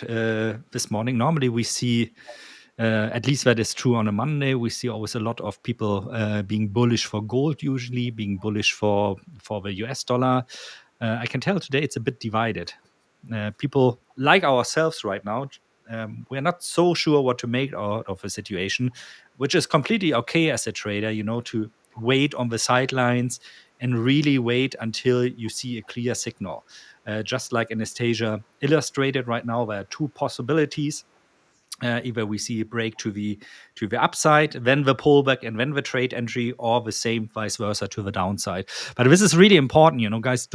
this morning. Normally we see, at least that is true on a Monday, we see always a lot of people being bullish for gold, usually being bullish for the US dollar. I can tell today it's a bit divided. People like ourselves right now, we're not so sure what to make out of a situation, which is completely okay as a trader, to wait on the sidelines and really wait until you see a clear signal. Just like Anastasiia illustrated right now, there are two possibilities. Either we see a break to the upside, then the pullback, and then the trade entry, or the same vice versa to the downside. But this is really important, guys.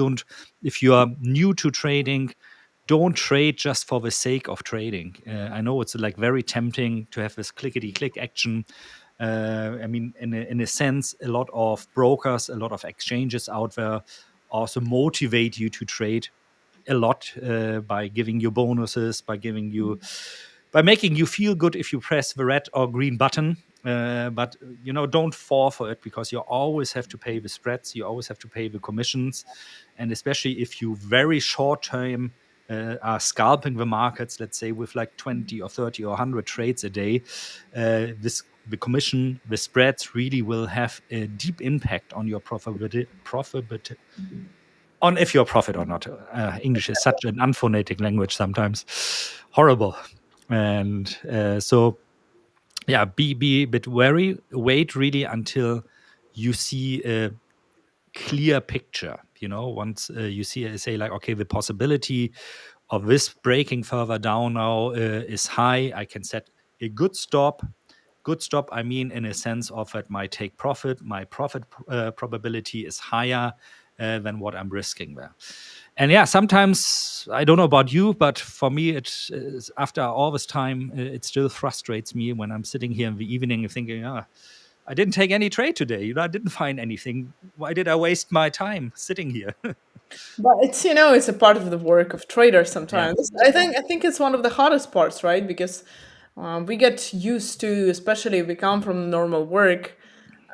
If you are new to trading, don't trade just for the sake of trading. I know it's like very tempting to have this clickety-click action. I mean, in a sense, a lot of brokers, a lot of exchanges out there also motivate you to trade a lot by giving you bonuses, by making you feel good if you press the red or green button. But don't fall for it, because you always have to pay the spreads, you always have to pay the commissions, and especially if you very short term are scalping the markets, let's say with like 20 or 30 or 100 trades a day, the commission, the spreads really will have a deep impact on your profitability, on if you're profit or not. English is such an unphonetic language sometimes. Horrible. And so, yeah, be a bit wary. Wait really until you see a clear picture. Once you say like, okay, the possibility of this breaking further down now is high. I can set a good stop. Good stop, I mean, in a sense of that my take profit, my profit probability is higher than what I'm risking there. And yeah, sometimes, I don't know about you, but for me, it's after all this time, it still frustrates me when I'm sitting here in the evening and thinking, I didn't take any trade today. I didn't find anything. Why did I waste my time sitting here? But it's it's a part of the work of traders sometimes. Yeah. I think it's one of the hardest parts, right? Because we get used to, especially if we come from normal work,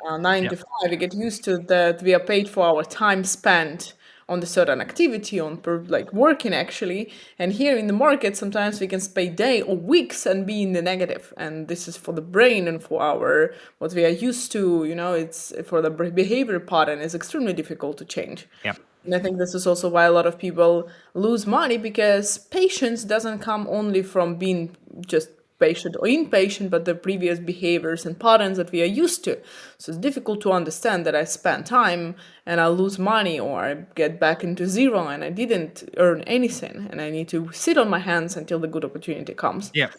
9 to 5, we get used to that we are paid for our time spent on the certain activity, on like working actually. And here in the market, sometimes we can spend day or weeks and be in the negative. And this is for the brain and for our what we are used to. It's for the behavior pattern is extremely difficult to change. Yeah. And I think this is also why a lot of people lose money, because patience doesn't come only from being just patient or impatient, but the previous behaviors and patterns that we are used to. So it's difficult to understand that I spend time and I lose money, or I get back into zero and I didn't earn anything, and I need to sit on my hands until the good opportunity comes. Yeah.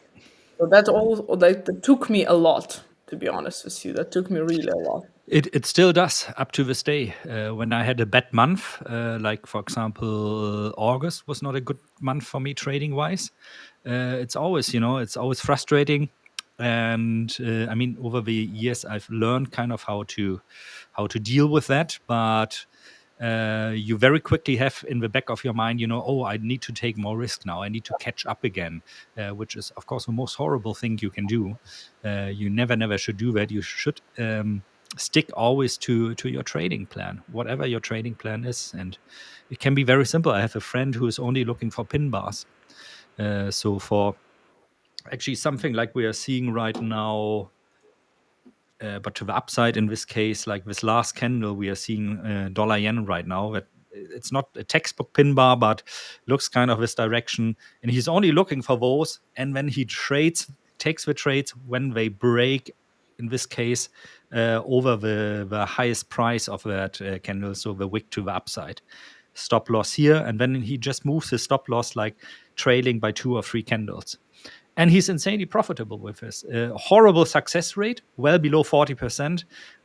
So that took me a lot, to be honest with you. That took me really a lot. It still does up to this day. When I had a bad month, like for example, August was not a good month for me trading wise. It's always, it's always frustrating. And I mean, over the years, I've learned kind of how to deal with that. But you very quickly have in the back of your mind, oh, I need to take more risk now. I need to catch up again, which is, of course, the most horrible thing you can do. You never should do that. You should stick always to your trading plan, whatever your trading plan is. And it can be very simple. I have a friend who is only looking for pin bars. So for actually something like we are seeing right now, but to the upside in this case, like this last candle, we are seeing dollar yen right now. That it's not a textbook pin bar, but looks kind of this direction. And he's only looking for those. And when he takes the trades when they break, in this case, over the highest price of that candle, so the wick to the upside. Stop loss here, and then he just moves his stop loss like trailing by 2 or 3 candles. And he's insanely profitable with this. Horrible success rate, well below 40%.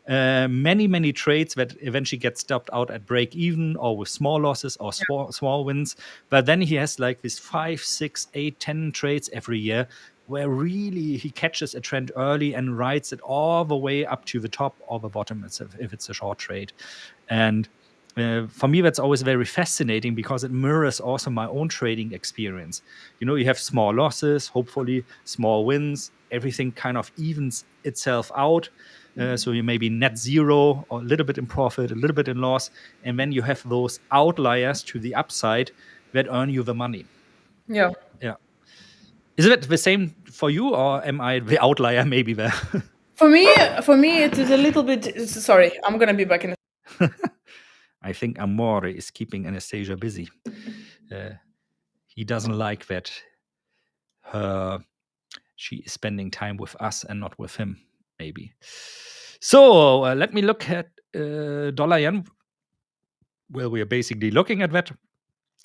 Many trades that eventually get stopped out at break even or with small losses or small wins. But then he has like this 5, 6, 8, 10 trades every year where really he catches a trend early and rides it all the way up to the top or the bottom if it's a short trade. And for me, that's always very fascinating because it mirrors also my own trading experience. You have small losses, hopefully small wins. Everything kind of evens itself out. So you may be net zero or a little bit in profit, a little bit in loss. And then you have those outliers to the upside that earn you the money. Yeah. Yeah. Is it the same for you, or am I the outlier maybe there? For me, it is a little bit. Sorry, I'm gonna be back in a I think Amore is keeping Anastasiia busy. He doesn't like that she is spending time with us and not with him, maybe. So let me look at dollar yen. Well, we are basically looking at that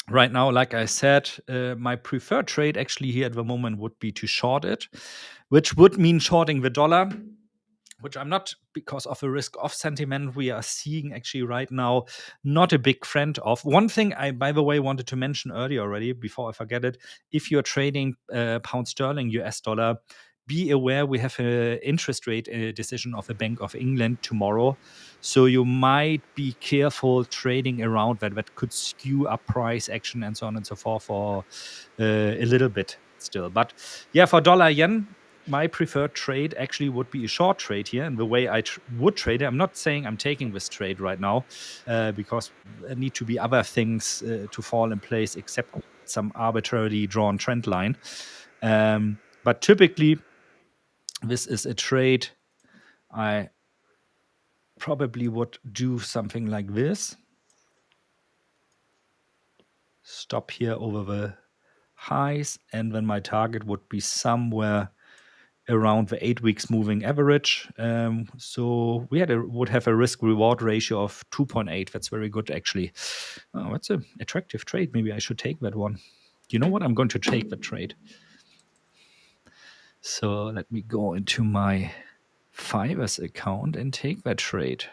right now. Like I said, my preferred trade actually here at the moment would be to short it, which would mean shorting the dollar, which I'm not, because of a risk-off sentiment we are seeing actually right now, not a big friend of. One thing I, by the way, wanted to mention earlier already, before I forget it, if you're trading pound sterling, US dollar, be aware we have an interest rate decision of the Bank of England tomorrow. So you might be careful trading around that. That could skew up price action and so on and so forth for a little bit still. But yeah, for dollar yen, my preferred trade actually would be a short trade here. And the way I would trade it, I'm not saying I'm taking this trade right now because there need to be other things to fall in place except some arbitrarily drawn trend line. But typically, this is a trade I probably would do something like this. Stop here over the highs, and then my target would be somewhere around the 8 weeks moving average. So we would have a risk reward ratio of 2.8. That's very good, actually. Oh, that's an attractive trade. Maybe I should take that one. You know what? I'm going to take the trade. So let me go into my 5ers account and take that trade.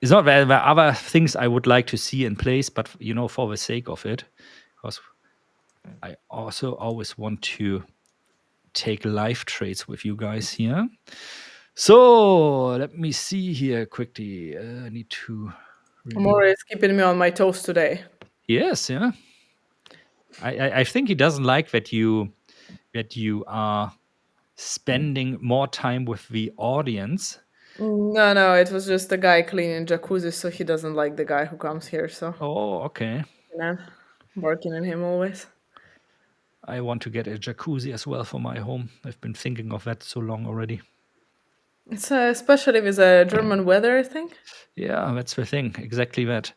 It's not that there are other things I would like to see in place, but for the sake of it, because I also always want to take live trades with you guys here. So let me see here quickly. I need to. Amore is keeping me on my toes today. Yes, yeah. I think he doesn't like that you are spending more time with the audience No, it was just a guy cleaning jacuzzi, so he doesn't like the guy who comes here. So Oh, okay. barking at him always. I want to get a jacuzzi as well for my home. I've been thinking of that so long already. It's especially with the German weather, I think. Yeah, that's the thing. Exactly that.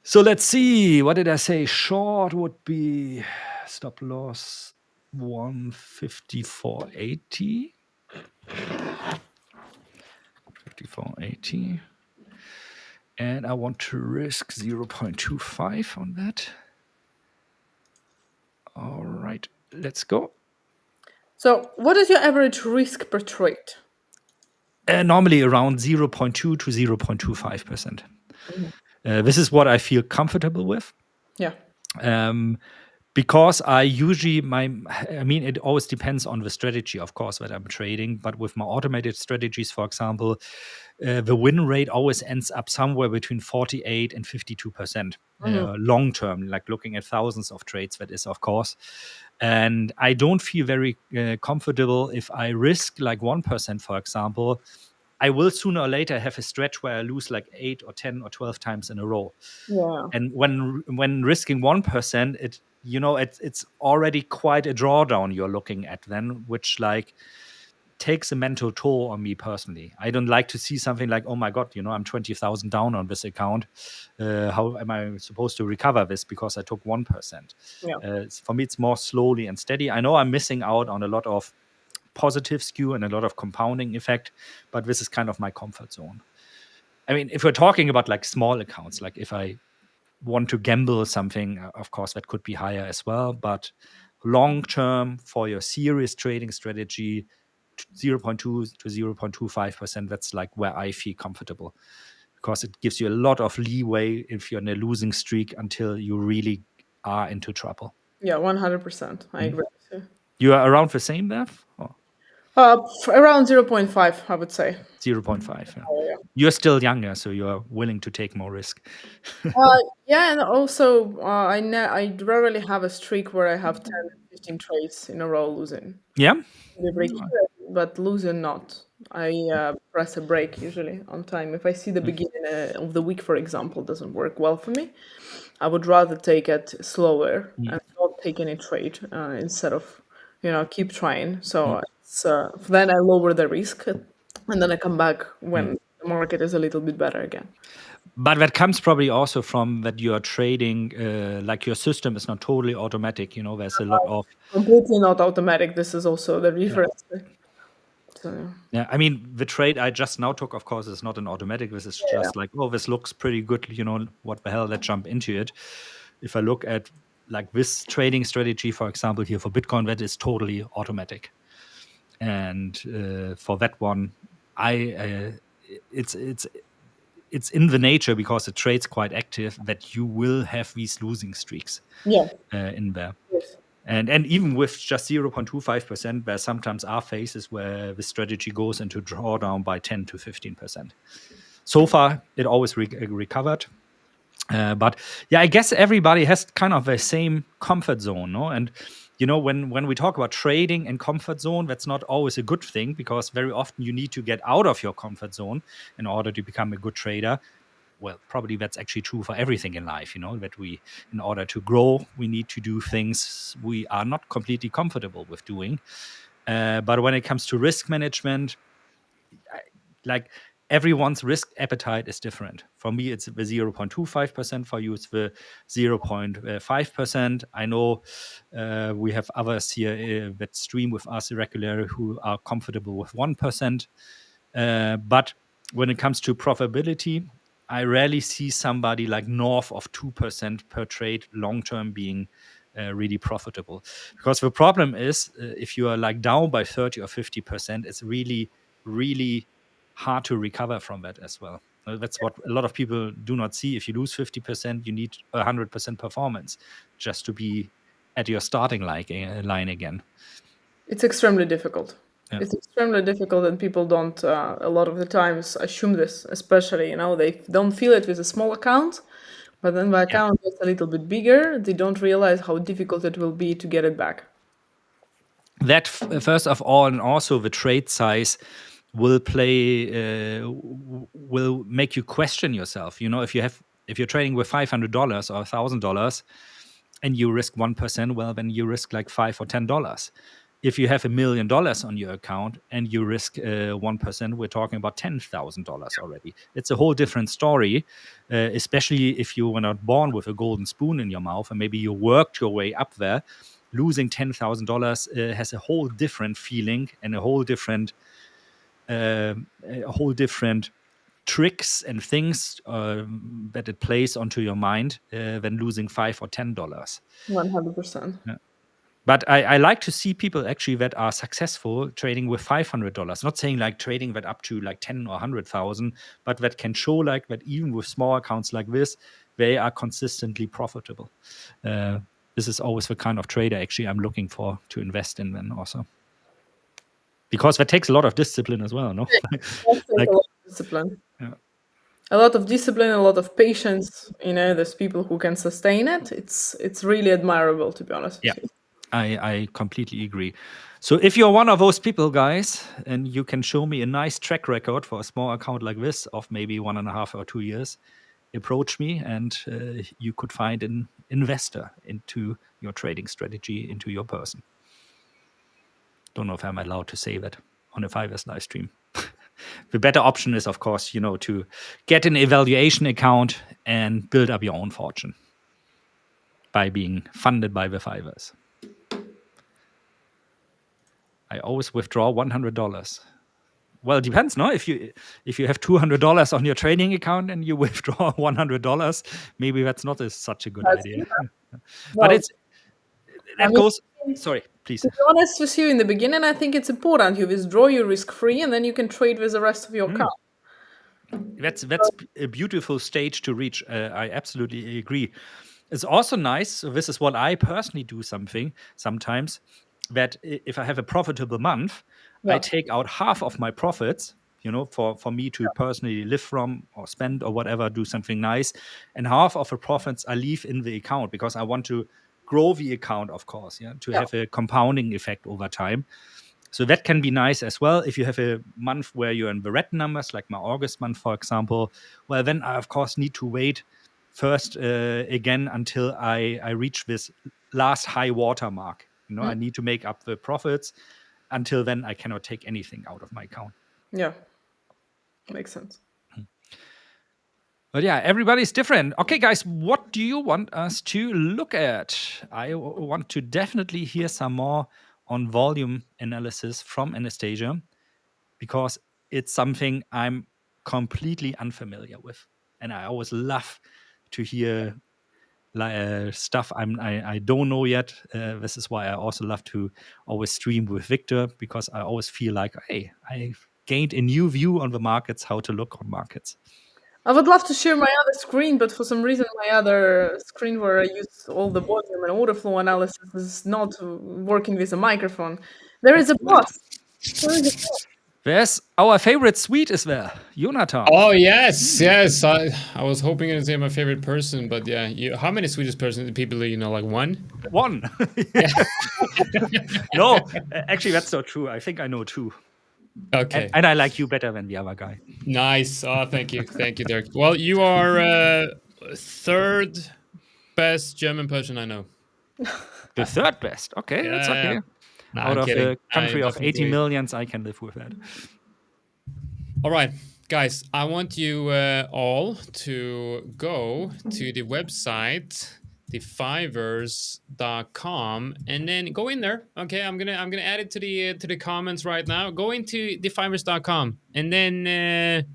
So let's see. What did I say? Short would be stop loss 154.80. 54.80. And I want to risk 0.25 on that. All right, let's go. So, what is your average risk per trade? Normally around 0.2 to 0.25%. This is what I feel comfortable with. Yeah. Because I usually it always depends on the strategy, of course, that I'm trading. But with my automated strategies, for example, the win rate always ends up somewhere between 48 and 52% long term, like looking at thousands of trades, that is, of course. And I don't feel very comfortable if I risk like 1%, for example. I will sooner or later have a stretch where I lose like 8 or 10 or 12 times in a row. Yeah. And when risking 1%, it's already quite a drawdown you're looking at then, which like takes a mental toll on me personally. I don't like to see something like, oh my God, I'm 20,000 down on this account. How am I supposed to recover this because I took 1%? Yeah. For me, it's more slowly and steady. I know I'm missing out on a lot of positive skew and a lot of compounding effect, but this is kind of my comfort zone. I mean, if we're talking about like small accounts, like if I want to gamble something, of course, that could be higher as well. But long term, for your serious trading strategy, 0.2 to 0.25%, that's like where I feel comfortable, because it gives you a lot of leeway if you're in a losing streak until you really are into trouble. Yeah, 100%. I agree. You are around the same there? Or Around 0.5, I would say. 0.5. Yeah. Oh, yeah. You're still younger, so you're willing to take more risk. Yeah, and also I rarely have a streak where I have 10, 15 trades in a row losing. Yeah. They break even, but losing not. I press a break usually on time. If I see the beginning of the week, for example, doesn't work well for me, I would rather take it slower and not take any trade instead of keep trying. So then I lower the risk, and then I come back when the market is a little bit better again. But that comes probably also from that you are trading, like your system is not totally automatic. There's a lot of Completely not automatic. This is also the reference. So, yeah. I mean, the trade I just now took, of course, is not an automatic. This is just like, oh, this looks pretty good. What the hell? Let's jump into it. If I look at like this trading strategy, for example, here for Bitcoin, that is totally automatic. And for that one, it's in the nature, because the trade's quite active, that you will have these losing streaks in there. yes. And even with just 0.25%, there sometimes are phases where the strategy goes into drawdown by 10 to 15%. So far, it always recovered. But yeah, I guess everybody has kind of the same comfort zone, no? And when we talk about trading and comfort zone, that's not always a good thing, because very often you need to get out of your comfort zone in order to become a good trader. Well, probably that's actually true for everything in life, that in order to grow, we need to do things we are not completely comfortable with doing. But when it comes to risk management, like everyone's risk appetite is different. For me, it's the 0.25%. For you, it's the 0.5%. I know we have others here that stream with us regularly who are comfortable with 1%. But when it comes to profitability, I rarely see somebody like north of 2% per trade long-term being really profitable. Because the problem is, if you are like down by 30 or 50%, it's really, really hard to recover from that as well. That's what a lot of people do not see. If you lose 50%, you need 100% performance just to be at your starting line again. It's extremely difficult. Yeah. It's extremely difficult, and people don't a lot of the times assume this, especially, they don't feel it with a small account, but then the account gets a little bit bigger, they don't realize how difficult it will be to get it back. That first of all, and also the trade size will will make you question yourself. If you're trading with $500 or $1,000 and you risk 1%, well, then you risk like $5 or $10. If you have $1 million on your account and you risk 1%, we're talking about $10,000 already. It's a whole different story, especially if you were not born with a golden spoon in your mouth and maybe you worked your way up there. Losing $10,000 has a whole different feeling and a whole different tricks and things that it plays onto your mind than losing $5 or $10. 100%. Yeah. But I like to see people actually that are successful trading with $500. Not saying like trading that up to like 10 or 100,000, but that can show like that even with small accounts like this, they are consistently profitable. This is always the kind of trader actually I'm looking for to invest in then also. Because that takes a lot of discipline as well, no? Like, a lot of discipline. Yeah. A lot of discipline, a lot of patience. There's people who can sustain it. It's really admirable, to be honest with you. I completely agree. So if you're one of those people, guys, and you can show me a nice track record for a small account like this of maybe 1.5 or 2 years, approach me and you could find an investor into your trading strategy, into your person. Don't know if I'm allowed to say that on a 5ers live stream. The better option is, of course, to get an evaluation account and build up your own fortune by being funded by the 5ers. I always withdraw $100. Well, it depends, no? If you have $200 on your trading account and you withdraw $100, maybe that's not such a good idea. But goes. Sorry, please. To be honest with you, in the beginning, I think it's important. You withdraw, you risk free, and then you can trade with the rest of your account. That's a beautiful stage to reach. I absolutely agree. It's also nice. So this is what I personally do sometimes. That if I have a profitable month, I take out half of my profits, for me to personally live from or spend or whatever, do something nice, and half of the profits I leave in the account because I want to grow the account, of course, to have a compounding effect over time. So that can be nice as well. If you have a month where you're in the red numbers, like my August month, for example, well, then I, of course, need to wait first again until I reach this last high water mark. I need to make up the profits. Until then, I cannot take anything out of my account. Yeah, makes sense. But yeah, everybody's different. Okay, guys, what do you want us to look at? I want to definitely hear some more on volume analysis from Anastasiia, because it's something I'm completely unfamiliar with. And I always love to hear stuff I don't know yet. This is why I also love to always stream with Victor, because I always feel like, hey, I gained a new view on the markets, how to look on markets. I would love to share my other screen, but for some reason my other screen where I use all the volume and order flow analysis is not working with a microphone. There is a boss. There's our favorite Swede is there, Jonatan. Oh, yes. I was hoping to say my favorite person, but yeah. How many Swedish people do you know? Like one? One. No, actually, that's not true. I think I know two. Okay. And I like you better than the other guy. Nice. Oh, thank you. Thank you, Dirk. Well, you are third best German person I know. The third best. Okay, that's okay. No, Out I'm of kidding. a country of 80 million, I can live with that. All right, guys, I want you all to go to the website, the5ers.com, and then go in there. Okay, I'm gonna add it to the comments right now. Go into the5ers.com and then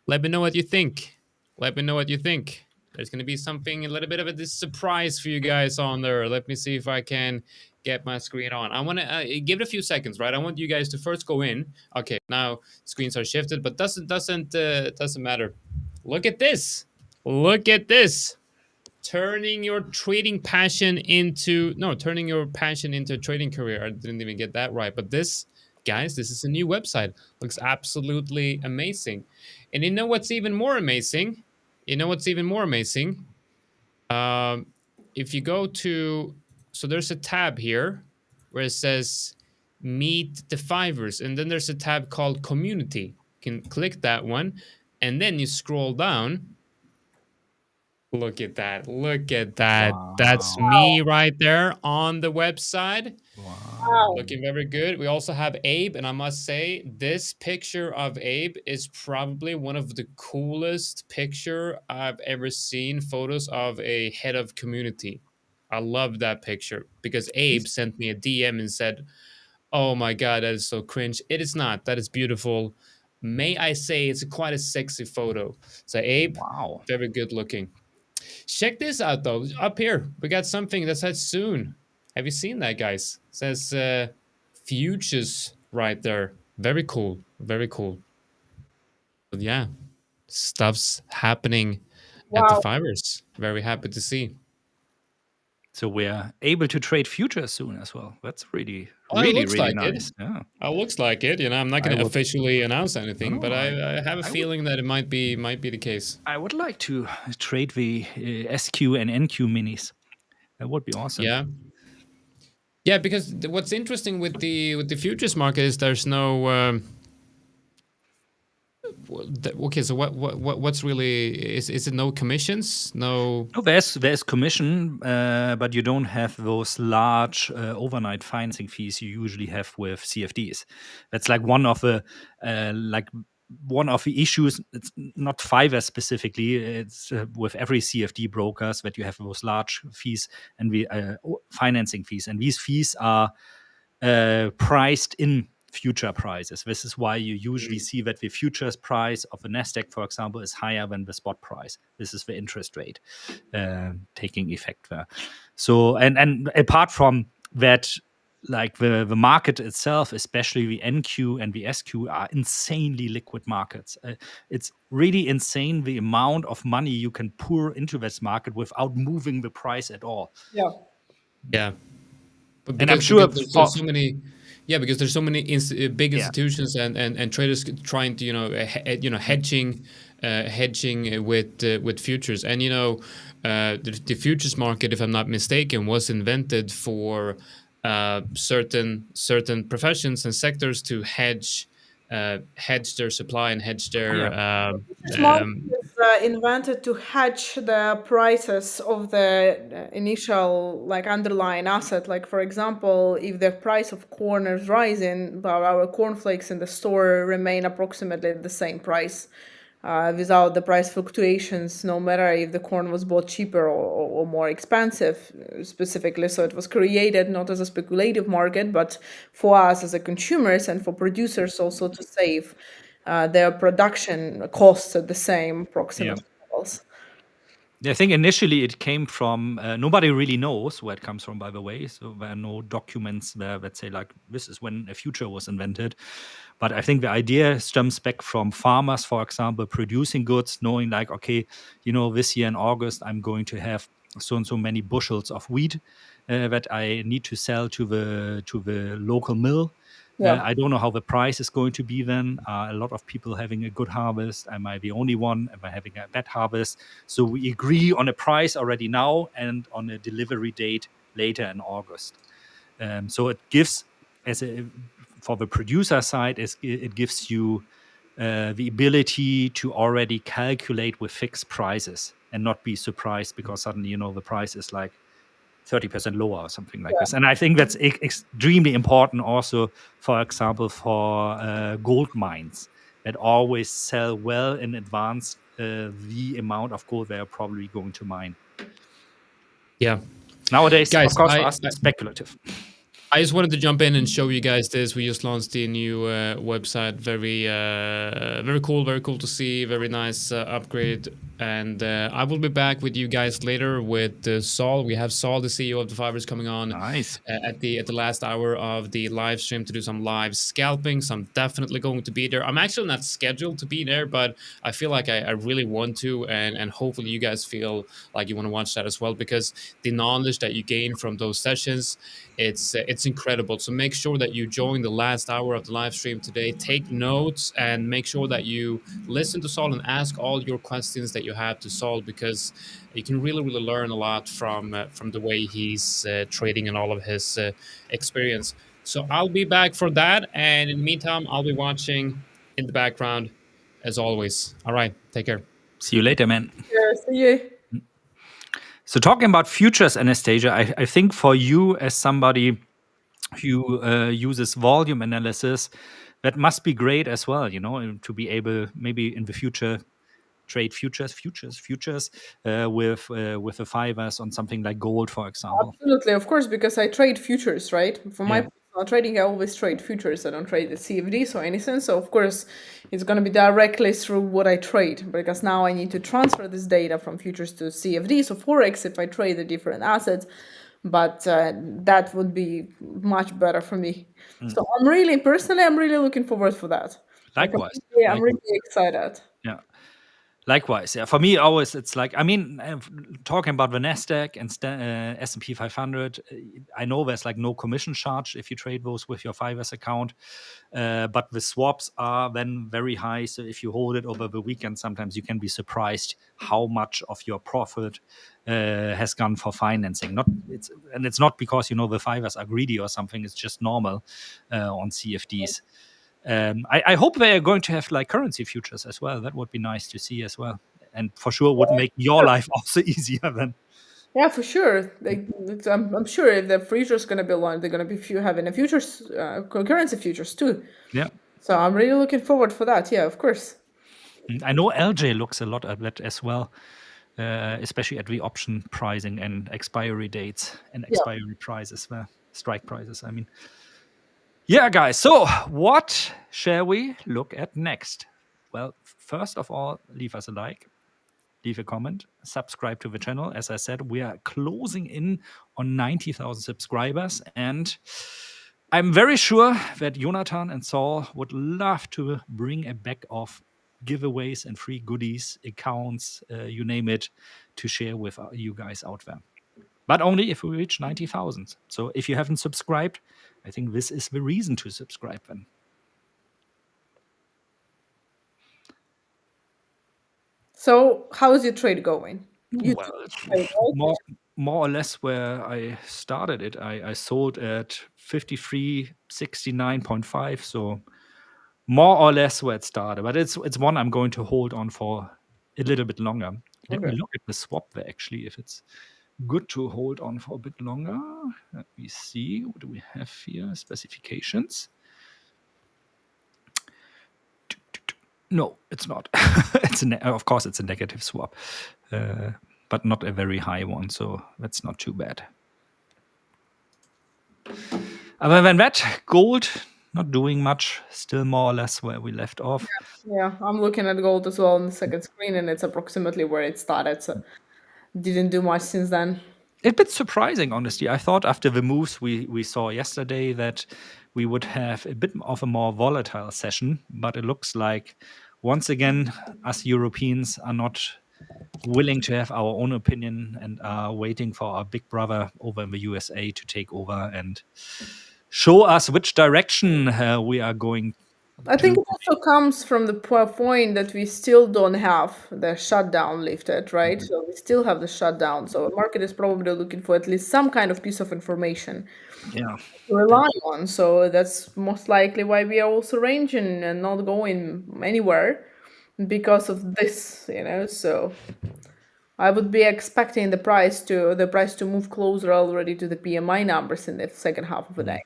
let me know what you think. Let me know what you think. There's gonna be something, a little bit of a surprise for you guys on there. Let me see if I can get my screen on. I want to give it a few seconds, right? I want you guys to first go in. Okay, now screens are shifted, but doesn't matter. Look at this. Look at this. Turning your passion into a trading career. I didn't even get that right, but this, guys, this is a new website. Looks absolutely amazing. And you know what's even more amazing? If you go to, so there's a tab here where it says Meet the Fivers, and then there's a tab called Community. You can click that one, and then you scroll down. Look at that. Look at that. That's Wow. me right there on the website. Wow. Looking very good. We also have Abe, and I must say, this picture of Abe is probably one of the coolest picture I've ever seen. Photos of a head of community. I love that picture because Abe He's- sent me a DM and said, "Oh my god, that is so cringe." It is not. That is beautiful. May I say, it's quite a sexy photo. So Abe, Wow. very good looking. Check this out though. Up here, we got something that says soon. Have you seen that, guys? It says futures right there. Very cool. Very cool. But yeah, stuff's happening at the Wow. Fivers. Very happy to see. So we're able to trade futures soon as well. That's really, Well, it really, looks really like it. nice. Yeah. Looks like it. I'm not I going to would. officially announce anything, No, but I. I have a I would. feeling that it might be the case. I would like to trade the SQ and NQ minis. That would be awesome. Yeah. Yeah, because what's interesting with the futures market is there's no. Okay, so what's really is it no commissions? No. No, there's commission, but you don't have those large overnight financing fees you usually have with CFDs. That's like one of the issues. It's not Fiverr specifically. It's with every CFD brokers that you have those large fees and the financing fees, and these fees are priced in future prices. This is why you usually see that the futures price of the NASDAQ, for example, is higher than the spot price. This is the interest rate taking effect there. So, and apart from that, like the market itself, especially the NQ and the SQ, are insanely liquid markets. It's really insane the amount of money you can pour into this market without moving the price at all. Yeah. Yeah. But And I'm because sure there's so many, yeah, because there's so many big Yeah. institutions and traders trying to hedging with futures, and the futures market, if I'm not mistaken, was invented for certain professions and sectors to hedge their supply and hedge their This market is invented to hedge the prices of the initial like underlying asset. Like for example, if the price of corn is rising, but our cornflakes in the store remain approximately the same price. Without the price fluctuations, no matter if the corn was bought cheaper or more expensive, specifically. So it was created not as a speculative market, but for us as a consumers and for producers also to save their production costs at the same approximate levels. I think initially it came from nobody really knows where it comes from, by the way. So there are no documents there that say like this is when a future was invented. But I think the idea stems back from farmers, for example, producing goods, knowing like, okay, this year in August I'm going to have so and so many bushels of wheat that I need to sell to the local mill. Yeah. I don't know how the price is going to be then. A lot of people having a good harvest. Am I the only one? Am I having a bad harvest? So we agree on a price already now and on a delivery date later in August. So it gives, for the producer side, it gives you the ability to already calculate with fixed prices and not be surprised because suddenly, the price is like 30% lower or something like this. And I think that's extremely important also, for example, for gold mines that always sell well in advance the amount of gold they are probably going to mine. Yeah. Nowadays, Guys, of course, for us, it's speculative. I just wanted to jump in and show you guys this. We just launched the new website. Very cool to see. Very nice upgrade. And I will be back with you guys later with Saul. We have Saul, the CEO of the 5ers, coming on Nice. at the last hour of the live stream to do some live scalping. So I'm definitely going to be there. I'm actually not scheduled to be there, but I feel like I really want to, and hopefully you guys feel like you want to watch that as well, because the knowledge that you gain from those sessions, it's incredible. So make sure that you join the last hour of the live stream today. Take notes and make sure that you listen to Saul and ask all your questions that you have to Saul, because you can really learn a lot from the way he's trading and all of his experience. So I'll be back for that. And in the meantime, I'll be watching in the background as always. All right. Take care. See you later, man. Yeah, see you. So talking about futures, Anastasiia, I think for you as somebody who uses volume analysis, that must be great as well, to be able maybe in the future trade futures with the 5ers on something like gold, for example. Absolutely, of course, because I trade futures, right? For my Yeah. personal trading, I always trade futures. I don't trade the CFDs or anything. So, of course, it's going to be directly through what I trade because now I need to transfer this data from futures to CFDs or Forex if I trade the different assets. But that would be much better for me. So, I'm really looking forward for that. Likewise. I'm really excited. Yeah. Likewise, yeah. For me, always it's like, I mean, talking about the NASDAQ and S&P 500, I know there's like no commission charge if you trade those with your 5S account, but the swaps are then very high. So if you hold it over the weekend, sometimes you can be surprised how much of your profit has gone for financing. It's not because the 5S are greedy or something. It's just normal on CFDs. I hope they are going to have like currency futures as well. That would be nice to see as well, and for sure would make your life also easier then. Yeah, for sure. I'm sure if the futures going to be launched, they're going to be having a futures, currency futures too. Yeah. So I'm really looking forward for that. Yeah, of course. I know LJ looks a lot at that as well, especially at the option pricing and expiry dates and expiry prices, strike prices, I mean. Yeah, guys. So what shall we look at next? Well, first of all, leave us a like, leave a comment, subscribe to the channel. As I said, we are closing in on 90,000 subscribers, and I'm very sure that Jonatan and Saul would love to bring a bag of giveaways and free goodies, accounts, you name it, to share with you guys out there. But only if we reach 90,000. So if you haven't subscribed, I think this is the reason to subscribe then. So how is your trade going? Well, more or less where I started it. I sold at 53.69.5, so more or less where it started. But it's one I'm going to hold on for a little bit longer. Let me look at the swap there, actually, if it's good to hold on for a bit longer. Let me see. What do we have here? Specifications. No, it's not. Of course, it's a negative swap, but not a very high one, so that's not too bad. Other than that, gold not doing much, still more or less where we left off. Yeah, I'm looking at gold as well on the second screen, and it's approximately where it started, so didn't do much since then. A bit surprising, honestly. I thought after the moves we saw yesterday that we would have a bit of a more volatile session, but it looks like once again us Europeans are not willing to have our own opinion and are waiting for our big brother over in the USA to take over and show us which direction we are going. I think it also comes from the point that we still don't have the shutdown lifted, right? So we still have the shutdown. So the market is probably looking for at least some kind of piece of information Yeah. to rely on. So that's most likely why we are also ranging and not going anywhere because of this, So I would be expecting the price to move closer already to the PMI numbers in the second half of the day.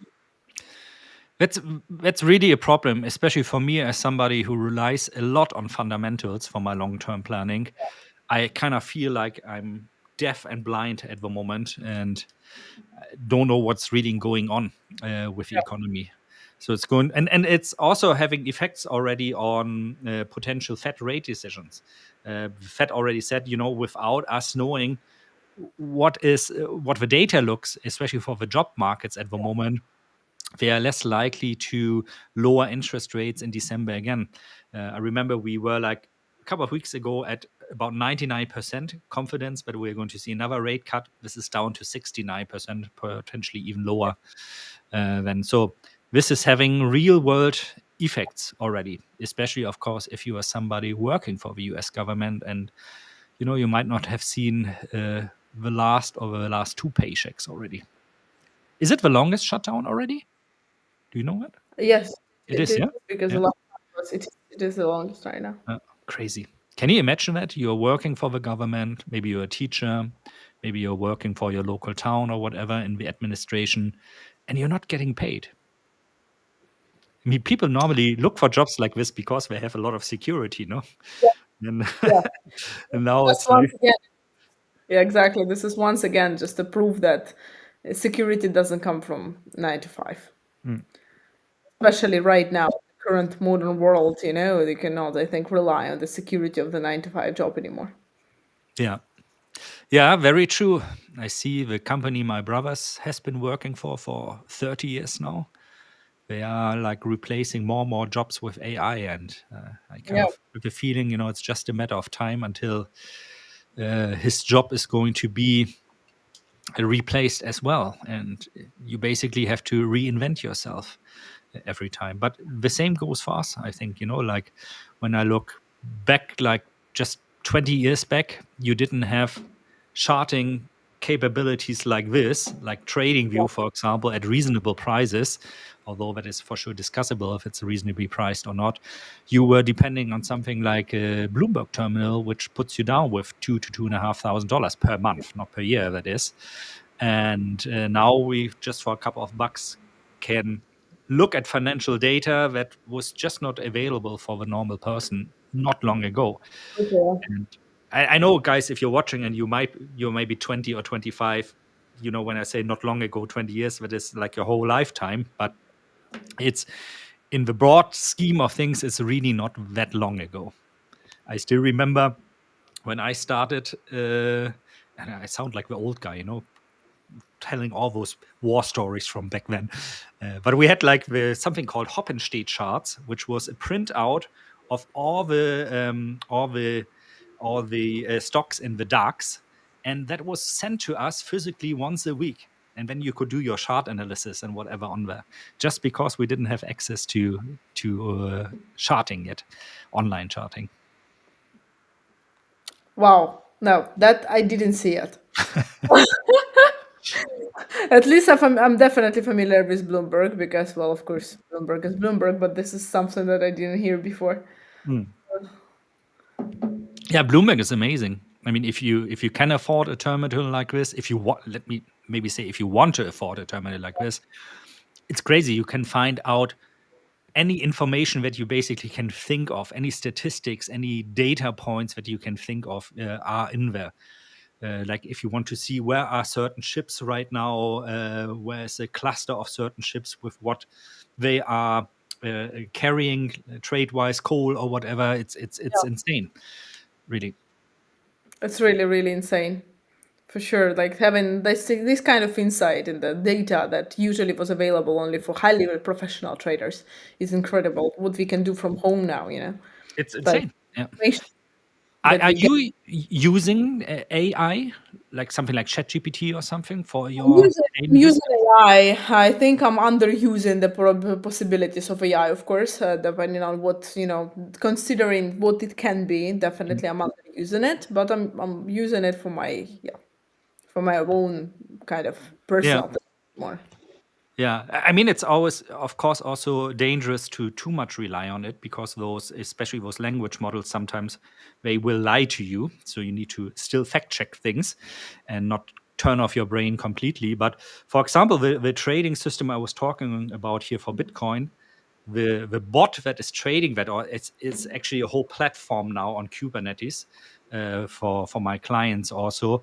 That's really a problem, especially for me as somebody who relies a lot on fundamentals for my long-term planning. I kind of feel like I'm deaf and blind at the moment and don't know what's really going on with the economy. So it's going, and it's also having effects already on potential Fed rate decisions. Fed already said, without us knowing what the data looks, especially for the job markets at the moment, they are less likely to lower interest rates in December again. I remember we were like a couple of weeks ago at about 99% confidence, but we're going to see another rate cut. This is down to 69%, potentially even lower then. So this is having real world effects already, especially, of course, if you are somebody working for the US government and, you might not have seen the last two paychecks already. Is it the longest shutdown already? Do you know that? Yes, It is, yeah? because Yeah. a lot of us, it is the longest right now. Crazy. Can you imagine that? You're working for the government, maybe you're a teacher, maybe you're working for your local town or whatever in the administration, and you're not getting paid. I mean, people normally look for jobs like this because they have a lot of security, no? Yeah. And, Yeah. and now Just it's like, once again, yeah, exactly. This is once again just a proof that security doesn't come from 9 to 5. Especially right now, the current modern world, you cannot, I think, rely on the security of the 9 to 5 job anymore. yeah. Yeah, very true. I see the company my brothers has been working for 30 years now. They are like replacing more and more jobs with AI, and I kind Yeah. of have the feeling, it's just a matter of time until his job is going to be replaced as well, and you basically have to reinvent yourself every time. But the same goes for us, I think. Like when I look back, like just 20 years back, you didn't have charting capabilities like this, like trading view, for example, at reasonable prices, although that is for sure discussable if it's reasonably priced or not. You were depending on something like a Bloomberg terminal, which puts you down with $2,000 to $2,500 per month, not per year, that is. And now we just for a couple of bucks can look at financial data that was just not available for the normal person not long ago. Okay. And I know, guys, if you're watching and you're maybe 20 or 25, when I say not long ago, 20 years, that is like your whole lifetime. But it's in the broad scheme of things, it's really not that long ago. I still remember when I started, and I sound like the old guy, telling all those war stories from back then. But we had like something called Hoppenstedt charts, which was a printout of all the stocks in the DAX, and that was sent to us physically once a week. And then you could do your chart analysis and whatever on there, just because we didn't have access to charting yet, online charting. Wow. No, that I didn't see it. At least I'm definitely familiar with Bloomberg because, well, of course, Bloomberg is Bloomberg, but this is something that I didn't hear before. Yeah, Bloomberg is amazing. I mean, if you can afford a terminal like this, if you want, let me maybe say, if you want to afford a terminal like this, it's crazy. You can find out any information that you basically can think of, any statistics, any data points that you can think of are in there. Like if you want to see where are certain ships right now, where's a cluster of certain ships with what they are carrying trade-wise, coal or whatever, it's insane, really. It's really, really insane. For sure, like having this kind of insight in the data that usually was available only for highly professional traders is incredible. What we can do from home now, It's like insane. Yeah. information Are, that are we get. you using AI, like something like ChatGPT or something for I'm your using, daily I'm using business? AI. I think I'm underusing the possibilities of AI, of course, depending on what, considering what it can be. Definitely, I'm underusing it, but I'm using it for my own kind of Yeah. personal more. Yeah, I mean, it's always, of course, also dangerous to too much rely on it because those, especially those language models, sometimes they will lie to you. So you need to still fact check things and not turn off your brain completely. But for example, the trading system I was talking about here for Bitcoin, the bot that is trading that, or it's actually a whole platform now on Kubernetes for my clients also.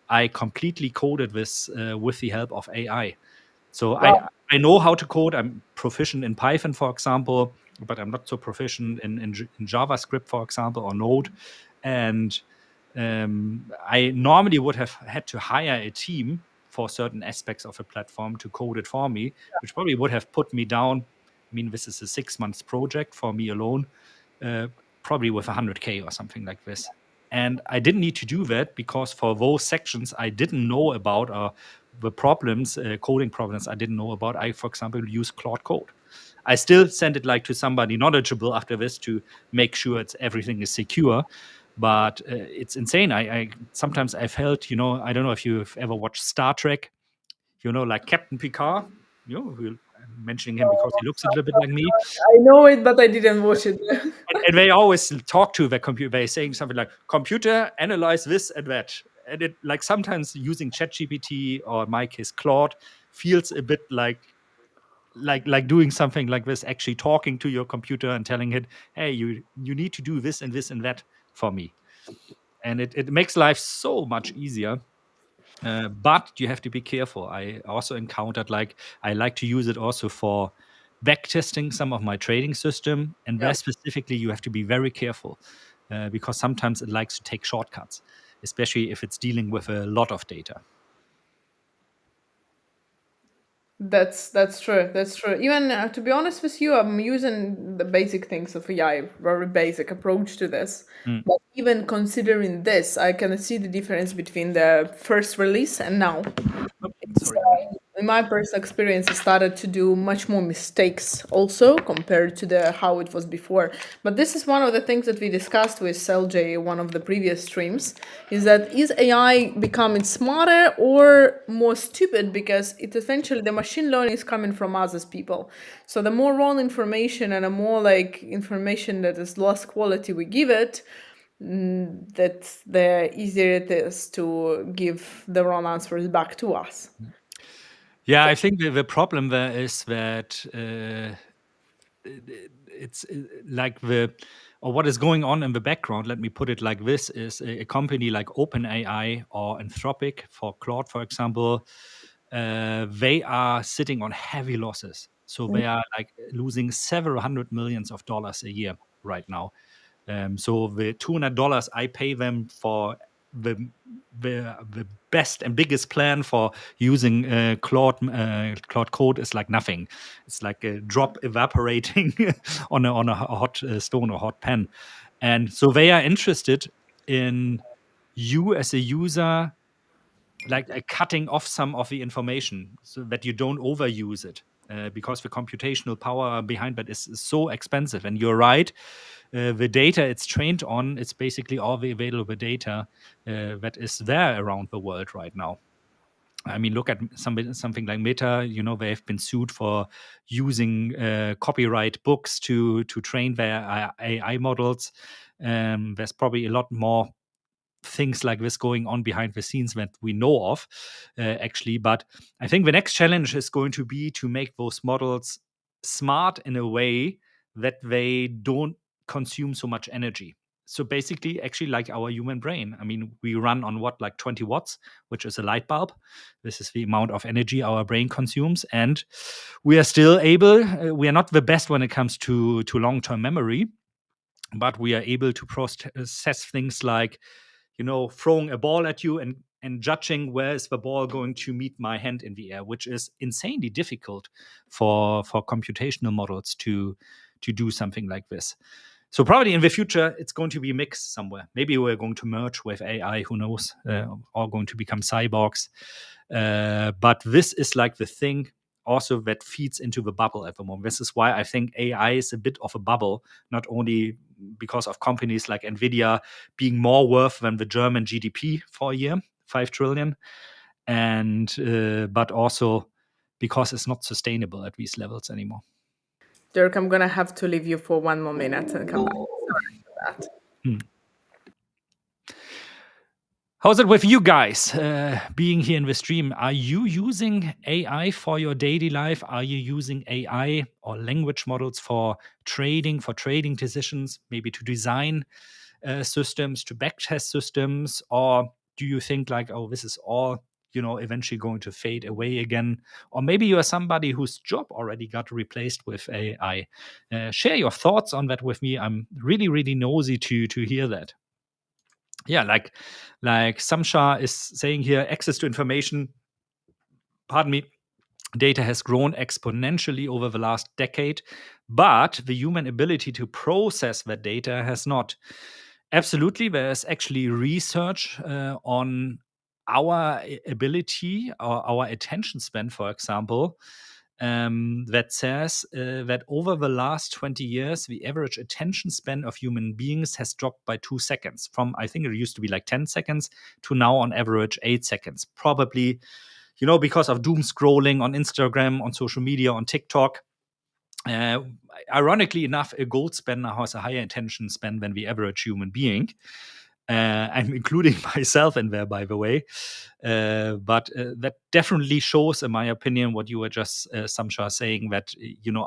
I completely coded this with the help of AI. So Wow. I know how to code. I'm proficient in Python, for example, but I'm not so proficient in JavaScript, for example, or Node. And I normally would have had to hire a team for certain aspects of a platform to code it for me, which probably would have put me down. I mean, this is a 6 months project for me alone, probably with 100K or something like this. And I didn't need to do that because for those sections I didn't know about, or the problems, coding problems I didn't know about, I, for example, use Claude Code. I still send it like to somebody knowledgeable after this to make sure everything is secure. But it's insane. I sometimes I felt, I don't know if you've ever watched Star Trek, like Captain Picard, who mentioning him because he looks a little bit like me. I know it, but I didn't watch it. And they always talk to the computer. They're saying something like, "Computer, analyze this and that." And it, like, sometimes using ChatGPT, or in my case Claude, feels a bit like doing something like this, actually talking to your computer and telling it, "Hey, you need to do this and this and that for me." And it makes life so much easier. But you have to be careful. I also encountered, like, I like to use it also for backtesting some of my trading system. And Yeah. there specifically, you have to be very careful because sometimes it likes to take shortcuts, especially if it's dealing with a lot of data. That's true. That's true. Even to be honest with you, I'm using the basic things of AI, very basic approach to this. Mm. But even considering this, I can see the difference between the first release and now. Sorry. In my personal experience, I started to do much more mistakes also compared to the how it was before. But this is one of the things that we discussed with Selj, one of the previous streams, is that is AI becoming smarter or more stupid, because it essentially the machine learning is coming from us as people. So the more wrong information and the more like information that is less quality we give it, that the easier it is to give the wrong answers back to us. Yeah, I think the problem there is that it's like what is going on in the background, let me put it like this, is a company like OpenAI or Anthropic for Claude, for example, they are sitting on heavy losses. So they are like losing several hundred millions of dollars a year right now. So the $200 I pay them for the best and biggest plan for using Claude Code is like nothing. It's like a drop evaporating on a hot stone or hot pan. And so they are interested in you as a user, like cutting off some of the information so that you don't overuse it, because the computational power behind that is so expensive. And you're right, the data it's trained on, it's basically all the available data that is there around the world right now. I mean, look at something like Meta. You know, they have been sued for using copyright books to train their AI models. There's probably a lot more things like this going on behind the scenes that we know of, actually. But I think the next challenge is going to be to make those models smart in a way that they don't consume so much energy. So basically, actually, like our human brain. I mean, we run on what, like 20 watts, which is a light bulb. This is the amount of energy our brain consumes. And we are still able, we are not the best when it comes to long-term memory, but we are able to process things like, you know, throwing a ball at you and judging where is the ball going to meet my hand in the air, which is insanely difficult for computational models to do something like this. So probably in the future, it's going to be mixed somewhere. Maybe we're going to merge with AI, who knows, or going to become cyborgs. But this is like the thing also that feeds into the bubble at the moment. This is why I think AI is a bit of a bubble, not only because of companies like NVIDIA being more worth than the German GDP for a year, 5 trillion, and but also because it's not sustainable at these levels anymore. Dirk, I'm gonna have to leave you for one more minute and come back. Sorry for that. How's it with you guys being here in the stream? Are you using AI for your daily life? Are you using AI or language models for trading decisions, maybe to design systems, to backtest systems? Or do you think like, oh, this is all, you know, eventually going to fade away again? Or maybe you are somebody whose job already got replaced with AI. Share your thoughts on that with me. I'm really, really nosy to hear that. Yeah, like Samshar is saying here, access to information, pardon me, data has grown exponentially over the last decade, but the human ability to process that data has not. Absolutely, there's actually research on our ability or our attention span, for example, that says that over the last 20 years, the average attention span of human beings has dropped by 2 seconds from, I think it used to be like 10 seconds to now on average 8 seconds. Probably because of doom scrolling on Instagram, on social media, on TikTok. Ironically enough, a gold spender has a higher attention span than the average human being. I'm including myself in there, by the way. But that definitely shows, in my opinion, what you were just, Samshar, saying, that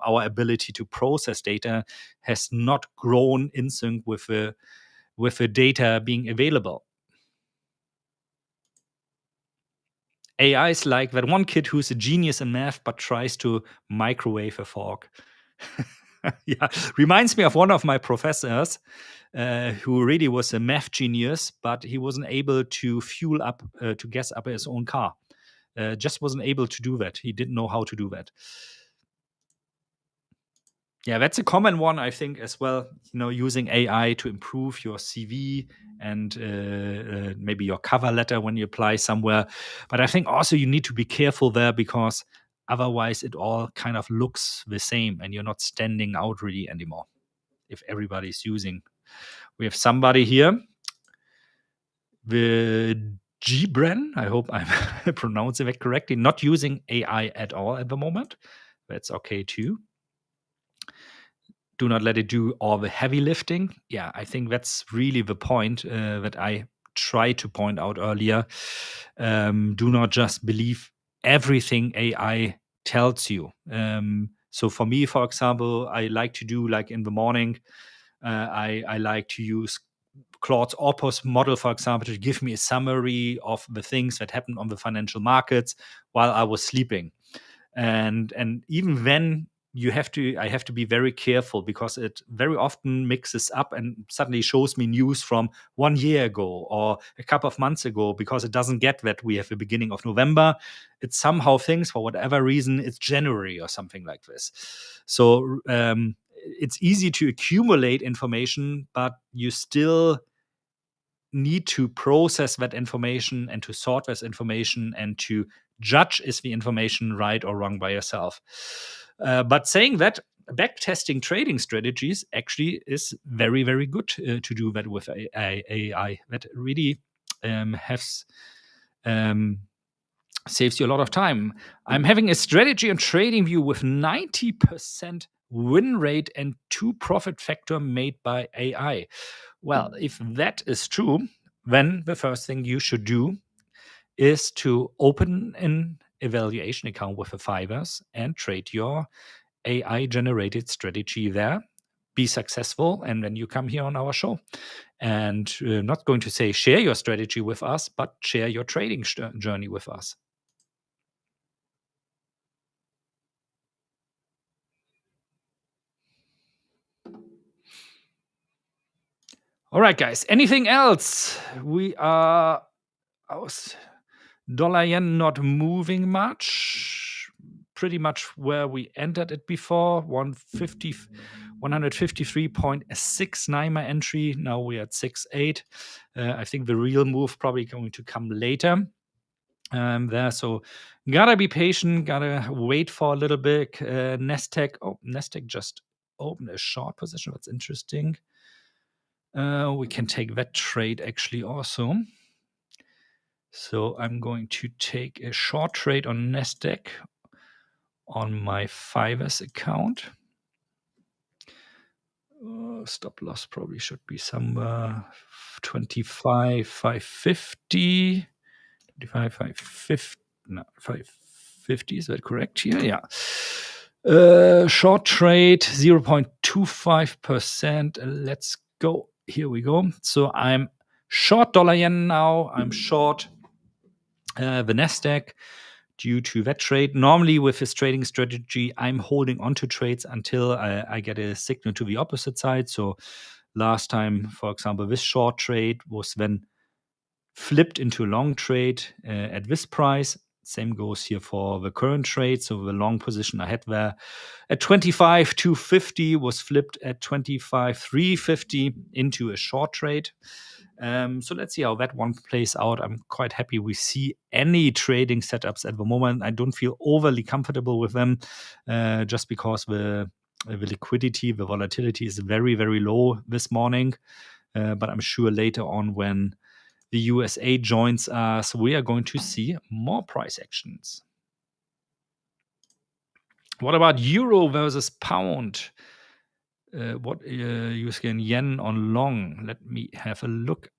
our ability to process data has not grown in sync with the data being available. AI is like that one kid who's a genius in math but tries to microwave a fork. Yeah, reminds me of one of my professors who really was a math genius, but he wasn't able to to gas up his own car. Just wasn't able to do that. He didn't know how to do that. Yeah, that's a common one, I think, as well. Using AI to improve your CV and maybe your cover letter when you apply somewhere. But I think also you need to be careful there, because otherwise it all kind of looks the same and you're not standing out really anymore if everybody's using. We have somebody here, the Gibran, I hope I'm pronouncing it correctly, not using AI at all at the moment. That's okay too. Do not let it do all the heavy lifting. Yeah, I think that's really the point that I tried to point out earlier. Do not just believe everything AI tells you. So for me, for example, I like to do, like in the morning, I like to use Claude's Opus model, for example, to give me a summary of the things that happened on the financial markets while I was sleeping. And even then, I have to be very careful, because it very often mixes up and suddenly shows me news from 1 year ago or a couple of months ago, because it doesn't get that we have the beginning of November. It somehow thinks, for whatever reason, it's January or something like this. So it's easy to accumulate information, but you still need to process that information and to sort this information and to judge, is the information right or wrong by yourself. But saying that, backtesting trading strategies actually is very, very good to do that with AI. That really saves you a lot of time. I'm having a strategy on TradingView with 90% win rate and 2 profit factor made by AI. Well, if that is true, then the first thing you should do is to open an evaluation account with the 5ers and trade your AI-generated strategy there. Be successful, and then you come here on our show. And not going to say share your strategy with us, but share your trading journey with us. All right, guys. Anything else? We are dollar yen not moving much. Pretty much where we entered it before. 153.69 my entry. Now we're at 6.8. I think the real move probably going to come later. There, so gotta be patient. Gotta wait for a little bit. NASDAQ. Oh, NASDAQ just opened a short position. That's interesting. We can take that trade actually also. So I'm going to take a short trade on NASDAQ on my 5ers account. Stop loss probably should be somewhere 25,550. 25,550. No, 550. Is that correct here? Yeah. Short trade 0.25%. Let's go. Here we go. So I'm short dollar yen now. I'm short the NASDAQ due to that trade. Normally with his trading strategy, I'm holding onto trades until I get a signal to the opposite side. So last time, for example, this short trade was then flipped into a long trade at this price. Same goes here for the current trade. So the long position I had there at 25,250 was flipped at 25,350 into a short trade. So let's see how that one plays out. I'm quite happy we see any trading setups at the moment. I don't feel overly comfortable with them just because the liquidity, the volatility is very, very low this morning. But I'm sure later on when the USA joins us, we are going to see more price actions. What about euro versus pound? What USD and yen on long? Let me have a look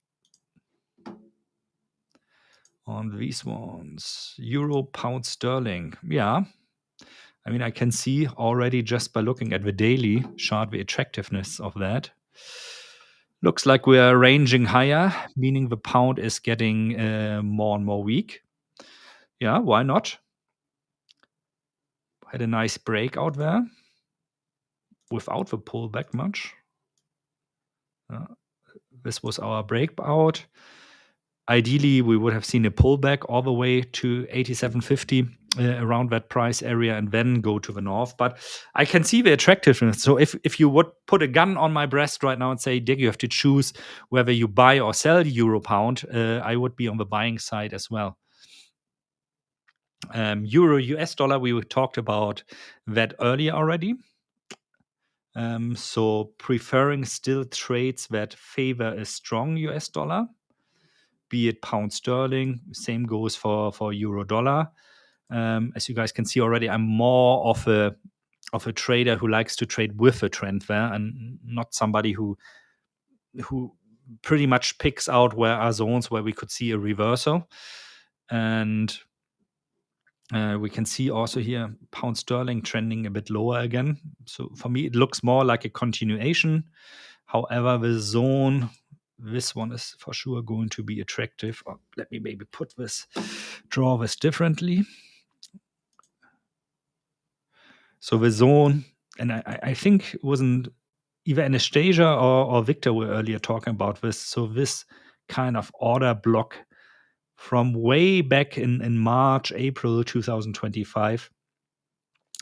on these ones. Euro, pound, sterling. Yeah. I mean, I can see already just by looking at the daily chart the attractiveness of that. Looks like we are ranging higher, meaning the pound is getting more and more weak. Yeah, why not? Had a nice breakout there without the pullback much. This was our breakout. Ideally, we would have seen a pullback all the way to 87.50 around that price area and then go to the north. But I can see the attractiveness. So if you would put a gun on my breast right now and say, Dirk, you have to choose whether you buy or sell euro pound, I would be on the buying side as well. Euro US dollar, we talked about that earlier already. So preferring still trades that favor a strong US dollar, be it pound sterling. Same goes for euro dollar. As you guys can see already, I'm more of a trader who likes to trade with a trend there, and not somebody who pretty much picks out where are zones where we could see a reversal. And we can see also here pound sterling trending a bit lower again. So for me, it looks more like a continuation. However, the zone, this one is for sure going to be attractive. Let me maybe draw this differently. So the zone, and I think it wasn't either Anastasia or Victor were earlier talking about this. So this kind of order block from way back in March, April 2025,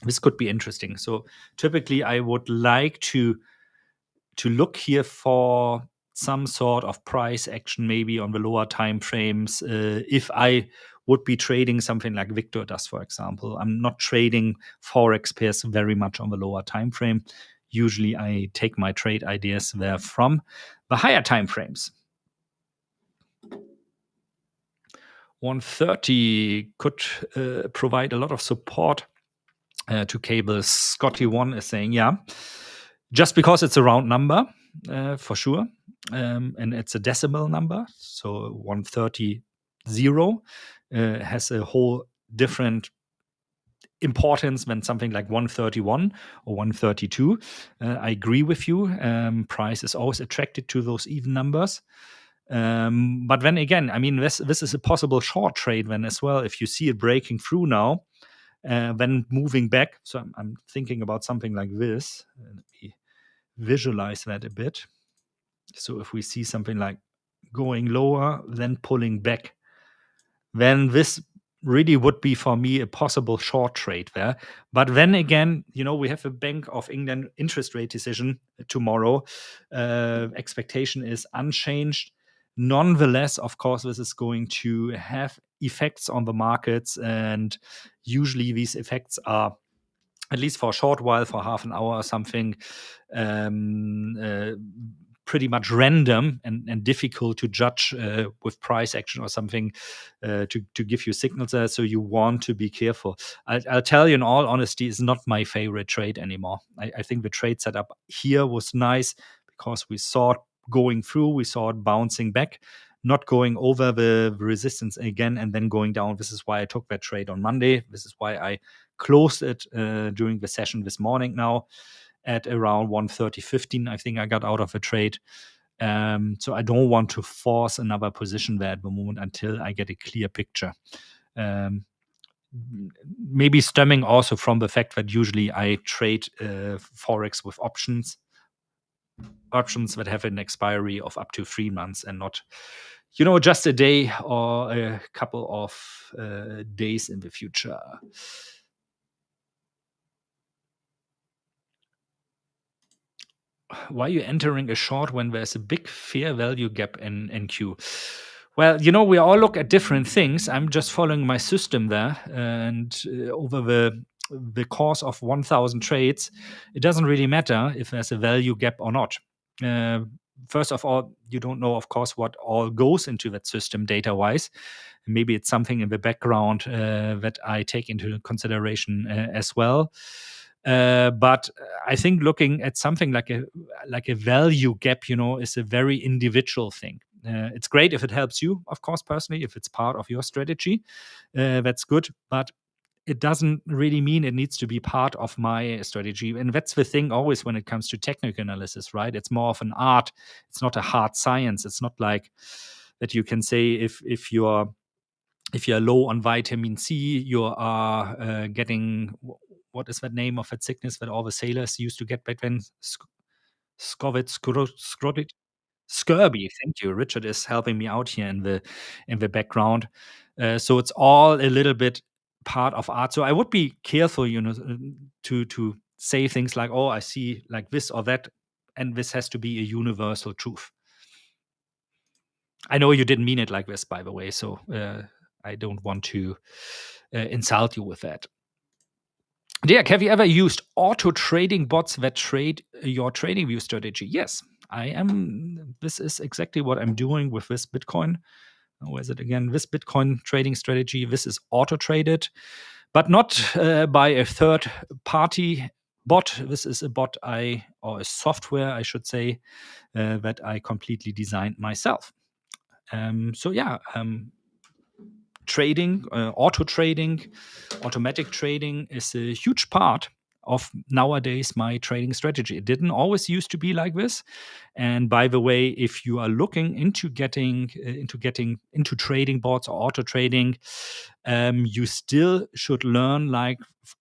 this could be interesting. So typically I would like to look here for some sort of price action, maybe on the lower time frames. If I would be trading something like Victor does, for example, I'm not trading Forex pairs very much on the lower time frame. Usually I take my trade ideas there from the higher time frames. 130 could provide a lot of support to cables. Scotty1 is saying, yeah, just because it's a round number, for sure, and it's a decimal number, so 130 has a whole different importance than something like 131 or 132. I agree with you. Price is always attracted to those even numbers. But then again, I mean, this is a possible short trade then as well. If you see it breaking through now, then moving back. So I'm thinking about something like this. Let me visualize that a bit. So if we see something like going lower, then pulling back, then this really would be for me a possible short trade there. But then again, we have a Bank of England interest rate decision tomorrow. Expectation is unchanged. Nonetheless, of course, this is going to have effects on the markets, and usually these effects are, at least for a short while, for half an hour or something, pretty much random and difficult to judge with price action or something to give you signals there. So you want to be careful. I'll tell you, in all honesty, it's not my favorite trade anymore. I think the trade setup here was nice because we saw it going through, we saw it bouncing back, not going over the resistance again and then going down. This is why I took that trade on Monday. This is why I closed it during the session this morning now at around 130.15. I think I got out of a trade. So I don't want to force another position there at the moment until I get a clear picture. Maybe stemming also from the fact that usually I trade Forex with options that have an expiry of up to 3 months and not, just a day or a couple of days in the future. Why are you entering a short when there's a big fair value gap in NQ? Well, we all look at different things. I'm just following my system there, and over the course of 1,000 trades, it doesn't really matter if there's a value gap or not. first of all, you don't know, of course, what all goes into that system data-wise. Maybe it's something in the background that I take into consideration as well. But I think looking at something like a value gap, is a very individual thing. It's great if it helps you, of course, personally, if it's part of your strategy. That's good, but it doesn't really mean it needs to be part of my strategy. And that's the thing always when it comes to technical analysis, right? It's more of an art. It's not a hard science. It's not like that you can say if you're low on vitamin C, you are getting, what is that name of that sickness that all the sailors used to get back then? Scurvy. Thank you. Richard is helping me out here in the background. So it's all a little bit part of art. So I would be careful, to say things like, "Oh, I see like this or that," and this has to be a universal truth. I know you didn't mean it like this, by the way. So I don't want to insult you with that. Dirk, have you ever used auto trading bots that trade your trading view strategy? Yes, I am. This is exactly what I'm doing with this Bitcoin. Where is it again? This Bitcoin trading strategy. This is auto traded, but not by a third party bot. This is a bot or a software, I should say, that I completely designed myself. Trading, auto trading, automatic trading is a huge part of nowadays my trading strategy. It didn't always used to be like this. And by the way, if you are looking into getting into trading bots or auto trading, you still should learn like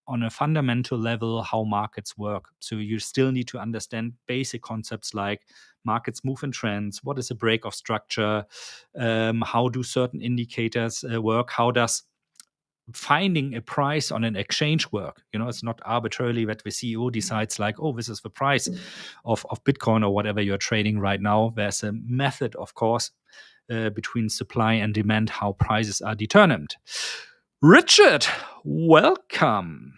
on a fundamental level how markets work. So you still need to understand basic concepts like markets move in trends, what is a break of structure, how do certain indicators work, how does finding a price on an exchange work. It's not arbitrarily that the CEO decides like, oh, this is the price of Bitcoin or whatever you're trading right now. There's a method, of course, between supply and demand, how prices are determined. Richard, welcome.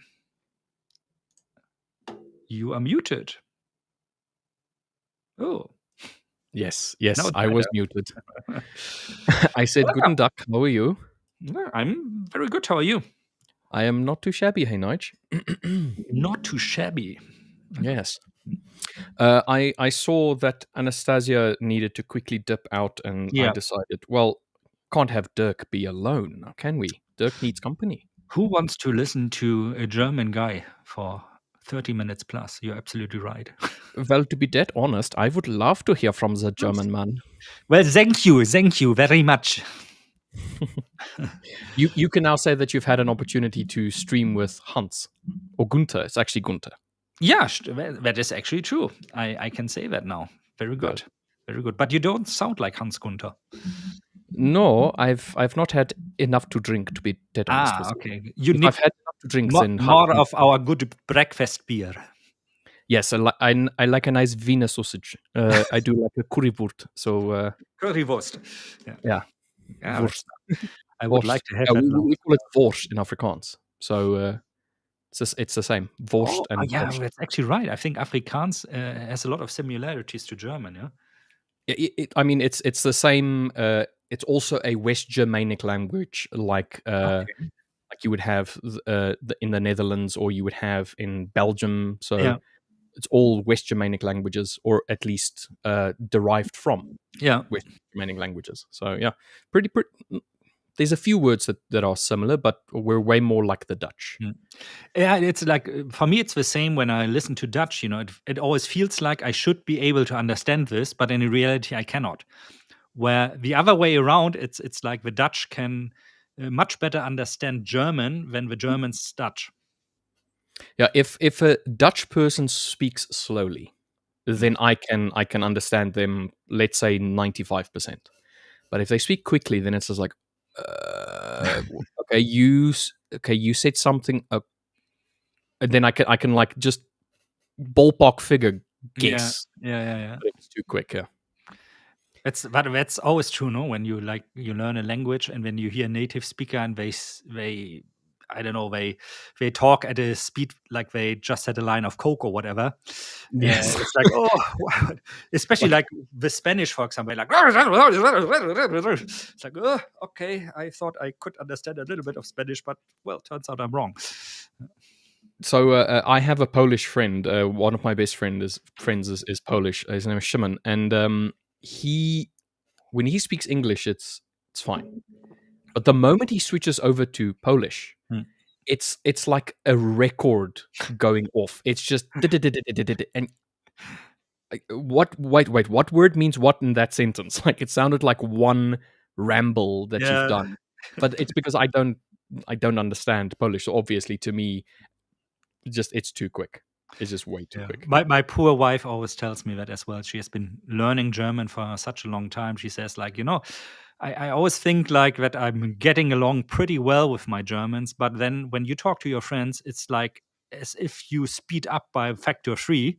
You are muted. Oh. Yes, Now I was muted. I said, Guten Tag, how are you? Yeah, I'm very good. How are you? I am not too shabby, hey, Nige. Not too shabby. Yes. I saw that Anastasiia needed to quickly dip out, and I decided, well, can't have Dirk be alone, now, can we? Dirk needs company. Who wants to listen to a German guy for 30 minutes plus? You're absolutely right. Well, to be dead honest, I would love to hear from the German man. Well, thank you very much. You can now say that you've had an opportunity to stream with Hans or Gunther. It's actually Gunther. Yeah, that is actually true. I can say that now. Very good. Very good. But you don't sound like Hans Gunther. No, I've not had enough to drink, to be dead honest with okay. you. I've had enough to drink more of our good breakfast beer. Yes, I like a nice Wiener sausage. I do like a currywurst. So currywurst. Yeah. Wurst. I would like to have that. We call it Wurst in Afrikaans. So it's the same. Wurst and Wurst. That's actually right. I think Afrikaans has a lot of similarities to German. Yeah. I mean, it's the same. It's also a West Germanic language, like you would have in the Netherlands, or you would have in Belgium. So it's all West Germanic languages, or at least derived from West Germanic languages. So yeah, pretty. There's a few words that are similar, but we're way more like the Dutch. Yeah, it's like, for me, it's the same when I listen to Dutch. It always feels like I should be able to understand this, but in reality, I cannot. Where the other way around, it's like the Dutch can much better understand German than the Germans Dutch. Yeah, if a Dutch person speaks slowly, then I can understand them. Let's say 95%. But if they speak quickly, then it's just like, okay, you said something, and then I can like just ballpark figure guess. Yeah. But it's too quick. Yeah. That's always true, no? When you learn a language and when you hear a native speaker and they I don't know, they talk at a speed like they just had a line of coke or whatever. Yes. It's like, oh, wow. Especially like the Spanish, for example, like it's like, oh, okay, I thought I could understand a little bit of Spanish, but well, turns out I'm wrong. So I have a Polish friend. One of my best friends is Polish. His name is Shimon, and when he speaks English, it's fine. But the moment he switches over to Polish, it's like a record going off. It's just and what? Wait, what word means what in that sentence? Like it sounded like one ramble that you've done, but it's because I don't understand Polish. So obviously, to me, it's too quick. It's just way too quick. My poor wife always tells me that as well. She has been learning German for such a long time. She says, like, I always think like that I'm getting along pretty well with my Germans, but then when you talk to your friends, it's like as if you speed up by a factor 3,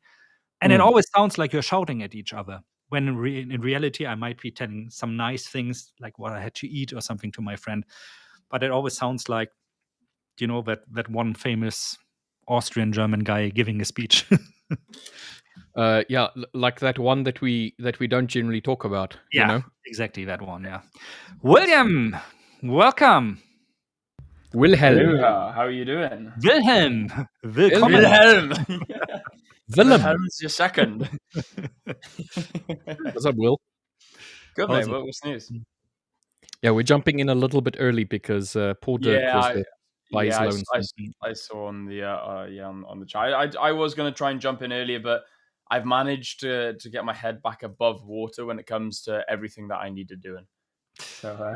and it always sounds like you're shouting at each other. When in reality, I might be telling some nice things like what I had to eat or something to my friend, but it always sounds like, that one famous Austrian German guy giving a speech. Like that one that we don't generally talk about. Exactly that one. Yeah, William, welcome. Wilhelm. Hello, how are you doing? Wilhelm. Willkommen. Wilhelm. Willem. Wilhelm's your second. What's up, Will? Good, mate. What's news? Yeah, we're jumping in a little bit early because poor Dirk was by his lonesome. I saw on the on the chat. I was going to try and jump in earlier, but I've managed to get my head back above water when it comes to everything that I needed doing. So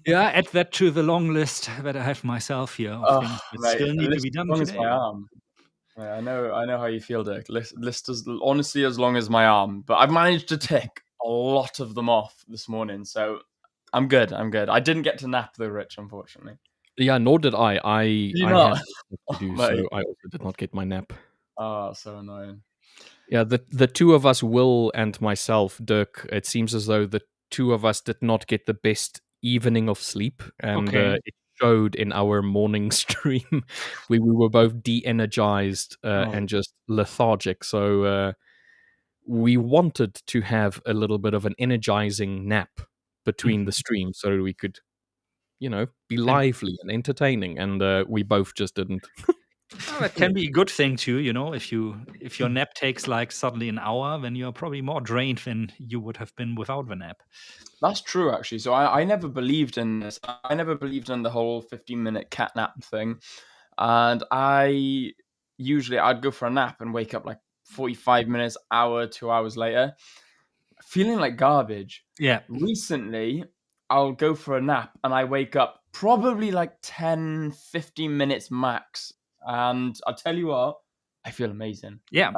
add that to the long list that I have myself here of things that still need to be done today. My arm. Yeah, I know how you feel, Dirk. List is honestly as long as my arm, but I've managed to tick a lot of them off this morning, so I'm good. I didn't get to nap though, Rich, unfortunately. Yeah, nor did I. I had stuff to do, so I also did not get my nap. Oh, so annoying. Yeah, the two of us, Will and myself, Dirk, it seems as though the two of us did not get the best evening of sleep, and it showed in our morning stream. we were both de-energized and just lethargic, so we wanted to have a little bit of an energizing nap between the streams so that we could, be lively and entertaining, and we both just didn't. That can be a good thing too, if your nap takes like suddenly an hour, then you're probably more drained than you would have been without the nap. That's true, actually. So I never believed in this. I never believed in the whole 15-minute cat nap thing, and I'd go for a nap and wake up like 45 minutes, hour, 2 hours later, feeling like garbage. Yeah. Recently, I'll go for a nap and I wake up probably like 10, 15 minutes max. And I'll tell you what, I feel amazing. Yeah.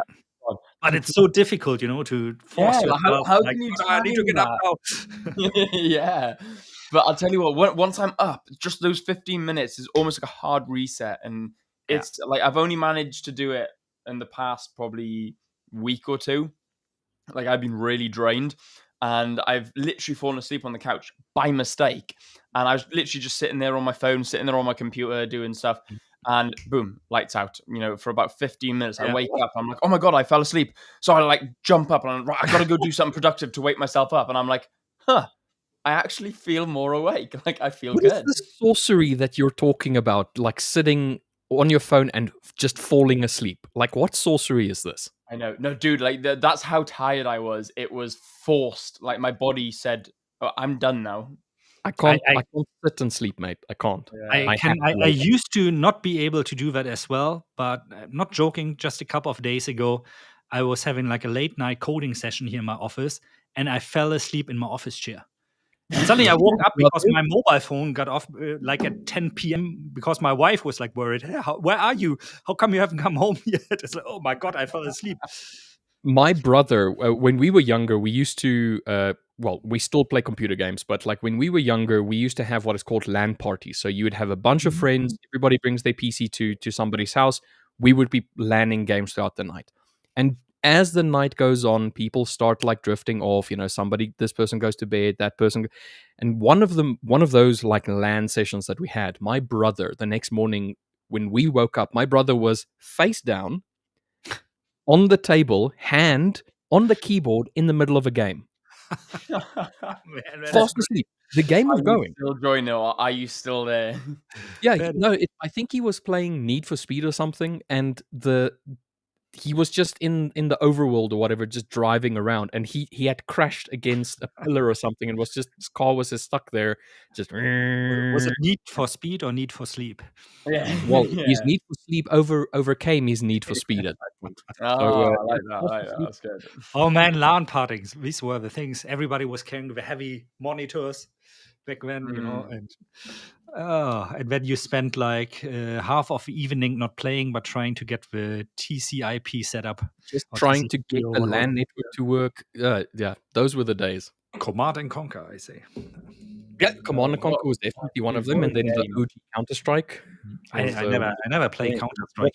But it's so difficult, to force yourself. How can you I need to get up now. Yeah. But I'll tell you what, once I'm up, just those 15 minutes is almost like a hard reset. And it's like I've only managed to do it in the past probably week or two. Like I've been really drained. And I've literally fallen asleep on the couch by mistake. And I was literally just sitting there on my phone, sitting there on my computer, doing stuff. And boom, lights out, for about 15 minutes. I wake up, I'm like, oh my God, I fell asleep. So I like jump up and I'm right, I got to go do something productive to wake myself up. And I'm like, I actually feel more awake. Like I feel good. What is this sorcery that you're talking about? Like sitting on your phone and just falling asleep. Like what sorcery is this? I know. No, dude, like that's how tired I was. It was forced. Like my body said, oh, I'm done now. I can't sit and sleep, mate. I can't. Yeah. I used to not be able to do that as well, but I'm not joking. Just a couple of days ago, I was having like a late night coding session here in my office, and I fell asleep in my office chair. And suddenly I woke up because my mobile phone got off like at 10 p.m. because my wife was like worried. Hey, where are you? How come you haven't come home yet? It's like, oh my God, I fell asleep. My brother, when we were younger, we used to, we still play computer games, but like when we were younger, we used to have what is called LAN parties. So you would have a bunch of friends, everybody brings their PC to somebody's house. We would be LANing games throughout the night. And as the night goes on, people start like drifting off, this person goes to bed, that person. And one of those like LAN sessions that we had, my brother, the next morning, When we woke up, my brother was face down on the table, hand on the keyboard in the middle of a game. Man, Fast asleep. The game was Are you going. still joining or are you still there? Yeah, That- no, I think he was playing Need for Speed or something, and he was just in the overworld or whatever, just driving around, and he had crashed against a pillar or something, and was just his car was just stuck there, just. Was it Need for Speed or Need for Sleep? Yeah. Well, his Yeah. Need for Sleep overcame his Need for Speed at that point. Oh, So, I like that. I like that. That's good. Oh man, LAN partings. These were the things. Everybody was carrying the heavy monitors back then, you know, and then you spent like half of the evening not playing, but trying to get the TCP set up. just or trying to TCP get or the whatever. LAN network to work. Yeah, those were the days. Command and Conquer, I say. Yeah, Command and Conquer was definitely one of them, and then the OG Counter Strike. I never played Yeah, Counter Strike.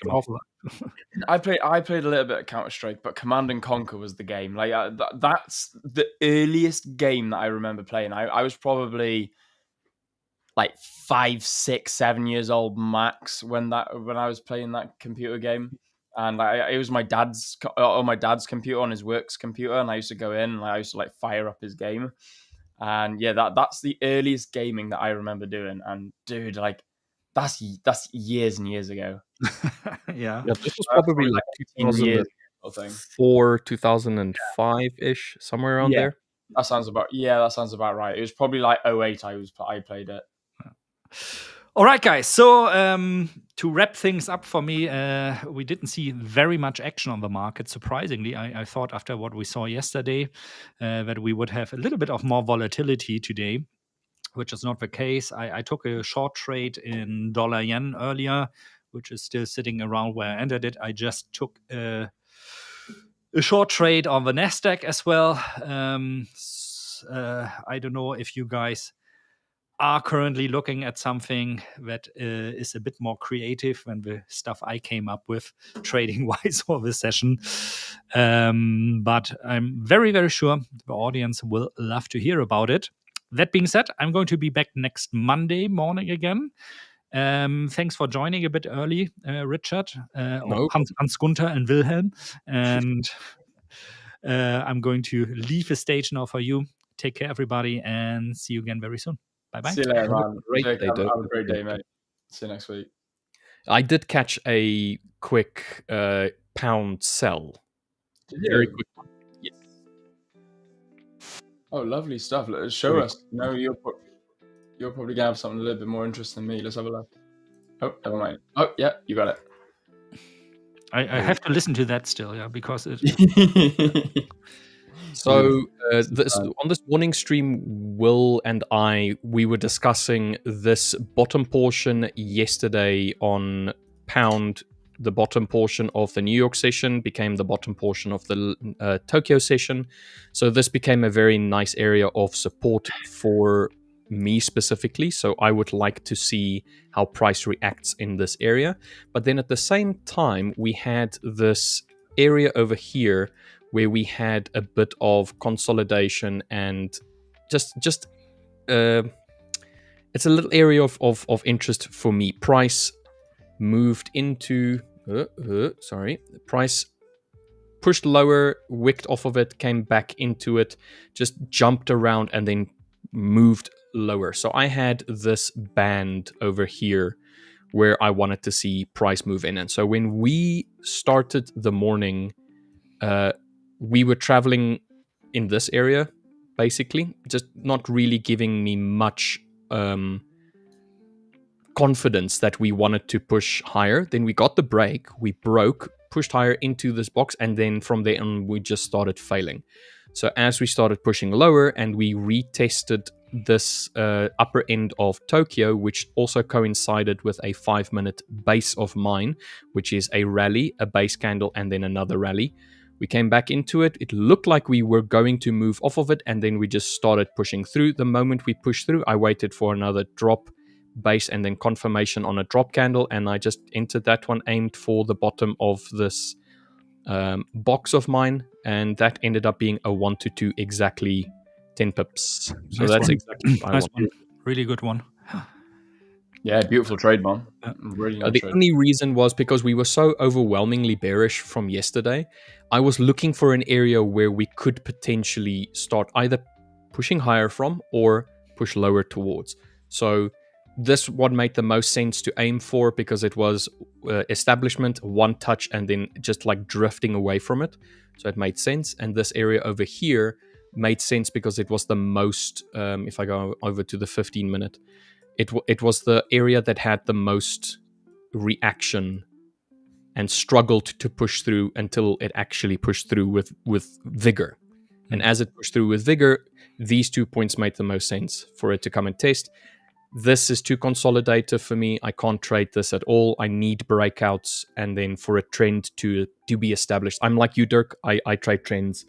I played a little bit of Counter Strike, but Command and Conquer was the game. Like that's the earliest game that I remember playing. I was probably like 5, 6, 7 years old max when I was playing that computer game, and it was my dad's on my dad's computer, on his work's computer, and I used to go in and I used to like fire up his game, and yeah, that's the earliest gaming that I remember doing. And dude, like that's years and years ago. Yeah. Yeah, this was probably like years or thing. 2004, 2005 ish, somewhere around there. That sounds about right. It was probably like 08 I played it. All right, guys. So to wrap things up for me, we didn't see very much action on the market. Surprisingly, I thought after what we saw yesterday that we would have a little bit of more volatility today, which is not the case. I took a short trade in dollar yen earlier, which is still sitting around where I entered it. I just took a short trade on the NASDAQ as well. I don't know if you guys are currently looking at something that is a bit more creative than the stuff I came up with trading wise for this session. But I'm very, very sure the audience will love to hear about it. That being said, I'm going to be back next Monday morning again. Thanks for joining a bit early, Richard, Hans Gunther, and Wilhelm. And I'm going to leave the stage now for you. Take care, everybody, and see you again very soon. Bye-bye. See you later, man. Have Have a great day, mate. See you next week. I did catch a quick pound sell. Very quick. Yes. Oh, lovely stuff. Show us. No, you're probably gonna have something a little bit more interesting than me. Let's have a look. Oh, never mind. Oh, yeah, you got it. I have to listen to that still, yeah, because it. So on this morning stream, Will and we were discussing this bottom portion yesterday on pound. The bottom portion of the New York session became the bottom portion of the Tokyo session. So this became a very nice area of support for me specifically. So I would like to see how price reacts in this area. But then at the same time, we had this area over here where we had a bit of consolidation and just it's a little area of interest for me. Price moved into price pushed lower, wicked off of it, came back into it, just jumped around and then moved lower. So I had this band over here where I wanted to see price move in. And so when we started the morning, we were traveling in this area, basically, just not really giving me much confidence that we wanted to push higher. Then we got the break, we broke, pushed higher into this box, and then from there on, we just started failing. So as we started pushing lower and we retested this upper end of Tokyo, which also coincided with a 5-minute base of mine, which is a rally, a base candle, and then another rally. We came back into it. It looked like we were going to move off of it, and then we just started pushing through. The moment we pushed through, I waited for another drop, base, and then confirmation on a drop candle, and I just entered that one, aimed for the bottom of this box of mine, and that ended up being a 1-2 exactly 10 pips. So Nice that's one. exactly what I Nice wanted. one. Really good one. Yeah, beautiful trade, man. Really nice The trade. only reason was because we were so overwhelmingly bearish from yesterday. I was looking for an area where we could potentially start either pushing higher from or push lower towards. So this what made the most sense to aim for, because it was establishment, one touch, and then just like drifting away from it. So it made sense. And this area over here made sense because it was the most, if I go over to the 15-minute, it was the area that had the most reaction and struggled to push through until it actually pushed through with vigor. And as it pushed through with vigor, these 2 points made the most sense for it to come and test. This is too consolidative for me. I can't trade this at all. I need breakouts and then for a trend to be established. I'm like you, Dirk. I trade trends.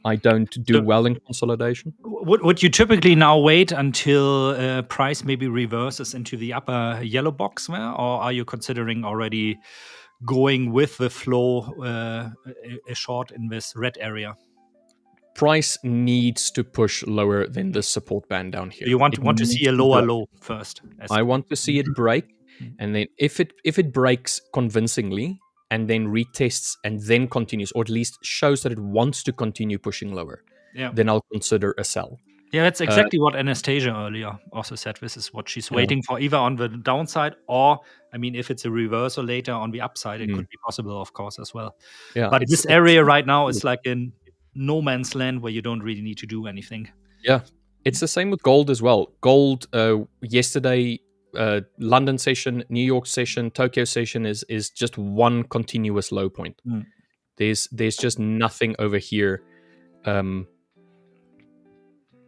I don't do well in consolidation. Would you typically now wait until price maybe reverses into the upper yellow box there, or are you considering already going with the flow a short in this red area? Price needs to push lower than the support band down here. You want to see a lower low first. I want to see it break, and then if it breaks convincingly and then retests and then continues, or at least shows that it wants to continue pushing lower, then I'll consider a sell. Yeah, that's exactly what Anastasiia earlier also said. This is what she's waiting for, either on the downside or, I mean, if it's a reversal later on the upside, it could be possible, of course, as well. Yeah, but this area right now is like in no man's land where you don't really need to do anything. Yeah, it's the same with gold as well. Gold yesterday, London session, New York session, Tokyo session is just one continuous low point. There's just nothing over here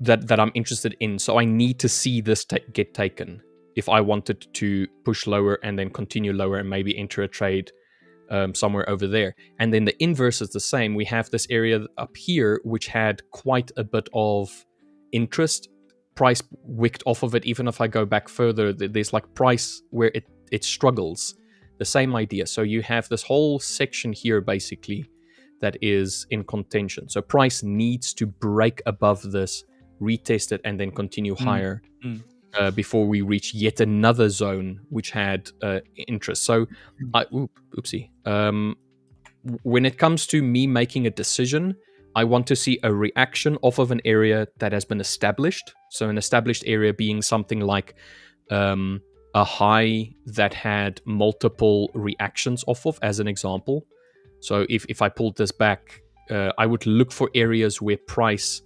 that I'm interested in. So I need to see this get taken if I wanted to push lower and then continue lower and maybe enter a trade somewhere over there. And then the inverse is the same. We have this area up here which had quite a bit of interest. Price wicked off of it. Even if I go back further, there's like price where it struggles. The same idea. So you have this whole section here basically that is in contention. So price needs to break above this, retest it, and then continue higher before we reach yet another zone which had interest. So, oopsie. When it comes to me making a decision, I want to see a reaction off of an area that has been established. So an established area being something like a high that had multiple reactions off of, as an example. So if I pulled this back, I would look for areas where price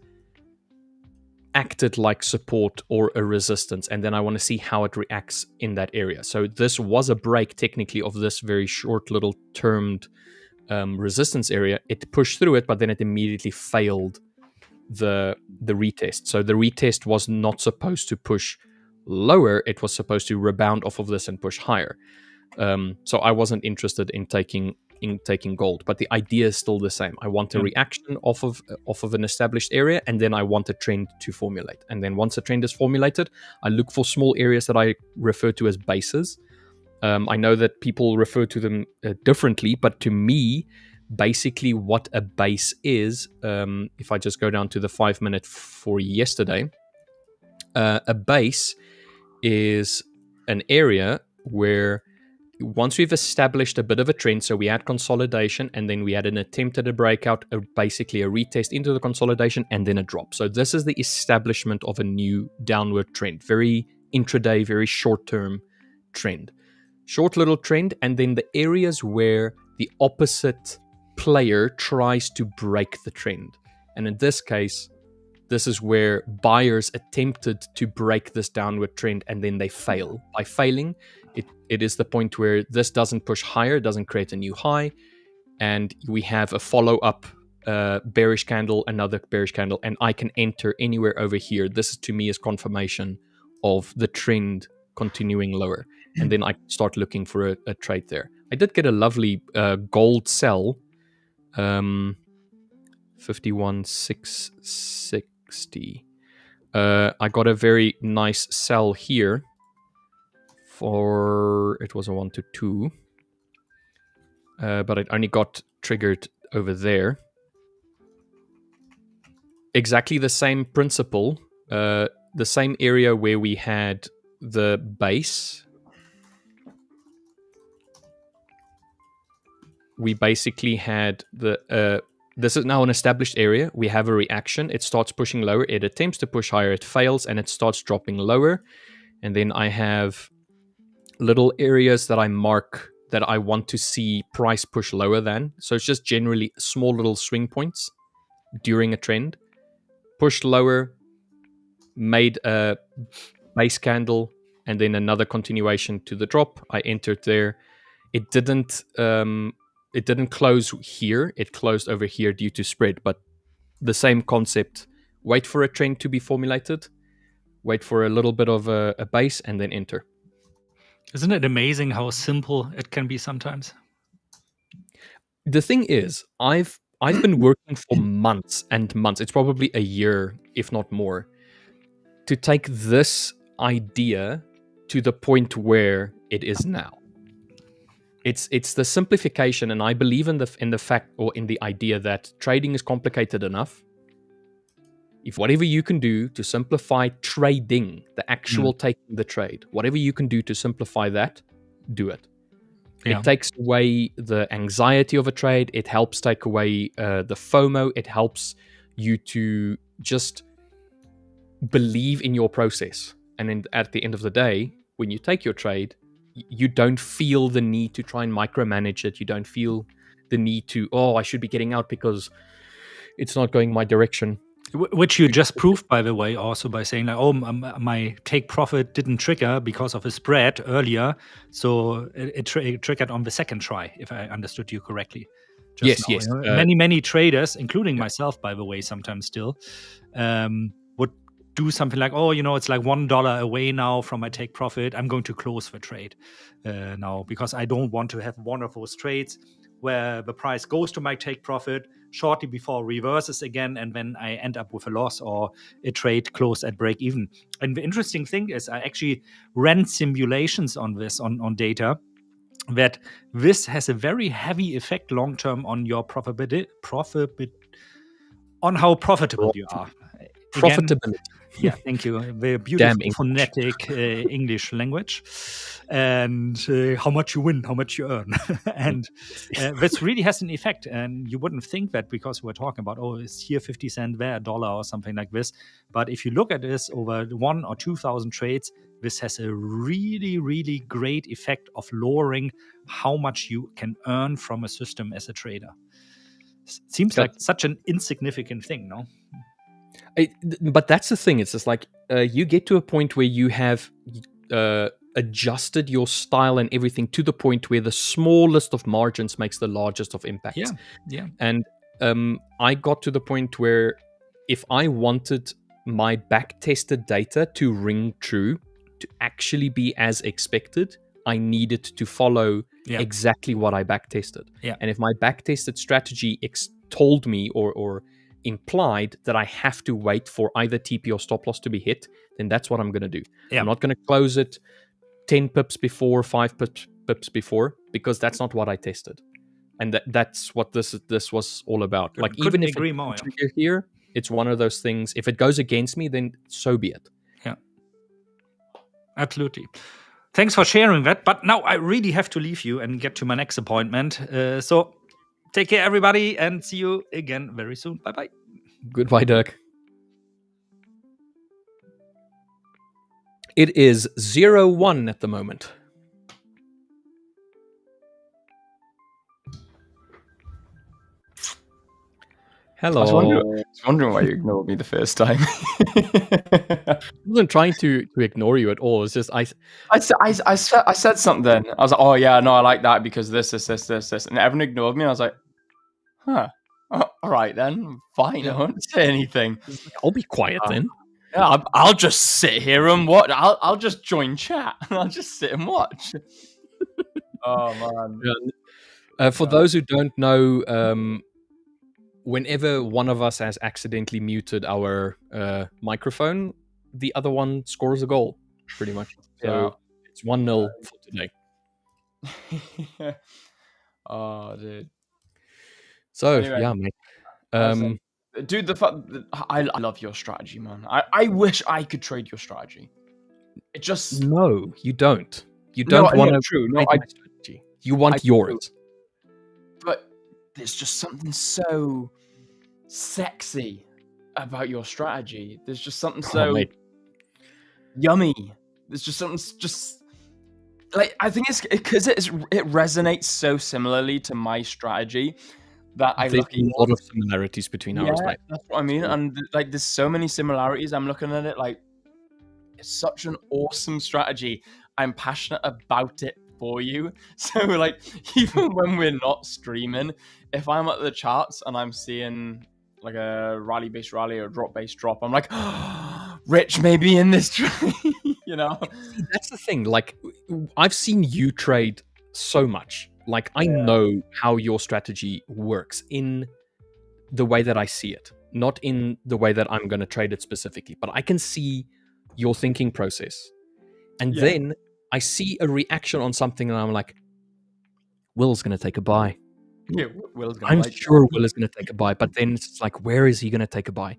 acted like support or a resistance, and then I want to see how it reacts in that area. So this was a break technically of this very short little termed resistance area. It pushed through it, but then it immediately failed the retest. So the retest was not supposed to push lower, it was supposed to rebound off of this and push higher. So I wasn't interested in taking gold, but the idea is still the same. I want a reaction off of an established area, and then I want a trend to formulate. And then once a trend is formulated, I look for small areas that I refer to as bases. I know that people refer to them differently, but to me, basically what a base is, if I just go down to the 5-minute for yesterday, a base is an area where once we've established a bit of a trend, so we had consolidation and then we had an attempt at a breakout, basically a retest into the consolidation and then a drop. So this is the establishment of a new downward trend, very intraday, very short-term trend. Short little trend, and then the areas where the opposite player tries to break the trend. And in this case, this is where buyers attempted to break this downward trend and then they fail. By failing, it is the point where this doesn't push higher, doesn't create a new high, and we have a follow-up bearish candle, another bearish candle, and I can enter anywhere over here. This to me is confirmation of the trend continuing lower. And then I start looking for a trade there. I did get a lovely gold sell, 51,660. I got a very nice sell here for, it was a 1 to 2, but it only got triggered over there. Exactly the same principle, the same area where we had the base we basically had this is now an established area. We have a reaction. It starts pushing lower. It attempts to push higher. It fails, and it starts dropping lower. And then I have little areas that I mark that I want to see price push lower than. So it's just generally small little swing points during a trend. Pushed lower, made a base candle, and then another continuation to the drop. I entered there. It didn't close here. It closed over here due to spread, but the same concept. Wait for a trend to be formulated. Wait for a little bit of a base, and then enter. Isn't it amazing how simple it can be sometimes? The thing is, I've been working for months and months. It's probably a year, if not more, to take this idea to the point where it is now. It's the simplification, and I believe in the fact, or in the idea, that trading is complicated enough. If whatever you can do to simplify trading, the actual taking the trade, whatever you can do to simplify that, do it. Yeah. It takes away the anxiety of a trade. It helps take away the FOMO. It helps you to just believe in your process. And then at the end of the day, when you take your trade, you don't feel the need to try and micromanage it. You don't feel the need to, I should be getting out because it's not going my direction. Which you just proved, by the way, also by saying like, my take profit didn't trigger because of a spread earlier, so it triggered on the second try, if I understood you correctly. Yes. Many traders, including myself, by the way, sometimes still, would do something like, it's like $1 away now from my take profit. I'm going to close the trade now because I don't want to have one of those trades where the price goes to my take profit shortly before reverses again, and then I end up with a loss or a trade closed at break even. And the interesting thing is I actually ran simulations on this on data that this has a very heavy effect long term on your on how profitable you are. Profitability. Yeah, thank you. The beautiful phonetic English language, and how much you win, how much you earn, and this really has an effect. And you wouldn't think that because we're talking about it's here 50 cents, there $1 or something like this. But if you look at this over 1,000 or 2,000 trades, this has a really, really great effect of lowering how much you can earn from a system as a trader. Seems like such an insignificant thing, no? But that's the thing. It's just like you get to a point where you have adjusted your style and everything to the point where the smallest of margins makes the largest of impacts. Yeah. And I got to the point where if I wanted my back-tested data to ring true, to actually be as expected, I needed to follow exactly what I back-tested. Yeah. And if my back-tested strategy told me or implied that I have to wait for either TP or stop loss to be hit, then that's what I'm going to do. I'm not going to close it 10 pips before, 5 pips before, because that's not what I tested. And that's what this was all about. Like, even if it's trigger here, it's one of those things. If it goes against me, then so be it. Yeah, absolutely. Thanks for sharing that. But now I really have to leave you and get to my next appointment. So take care, everybody, and see you again very soon. Bye-bye. Goodbye, Dirk. It is 0-1 at the moment. Hello. I was wondering why you ignored me the first time. I wasn't trying to ignore you at all. It's just I said something. I was like, oh yeah, no, I like that because this, and everyone ignored me. I was like, huh. All right then, fine. I won't say anything. I'll be quiet then. Yeah, I'll just sit here and watch. I'll just join chat. I'll just sit and watch. Oh man. Yeah. For those who don't know, whenever one of us has accidentally muted our microphone, the other one scores a goal, pretty much. So it's 1-0 for today. Oh, dude. So, anyway, yeah, mate. Dude, I love your strategy, man. I wish I could trade your strategy. It just... No, you don't. You don't want to true. trade my strategy. You want yours. But there's just something so sexy about your strategy. There's just something so yummy. There's just something just like, I think it's because it resonates so similarly to my strategy that I There's look at a lot of similarities between ours, mate. that's what I mean. And like, there's so many similarities. I'm looking at it like, it's such an awesome strategy. I'm passionate about it for you. So like, even when we're not streaming, if I'm at the charts and I'm seeing like a rally-based rally or drop-based drop, I'm like, oh, Rich may be in this trade, you know? That's the thing. Like, I've seen you trade so much. Like, I know how your strategy works in the way that I see it, not in the way that I'm going to trade it specifically, but I can see your thinking process. And then I see a reaction on something and I'm like, Will's going to take a buy. Yeah, Will's gonna I'm like sure Will is going to take a buy, but then it's like, where is he going to take a buy?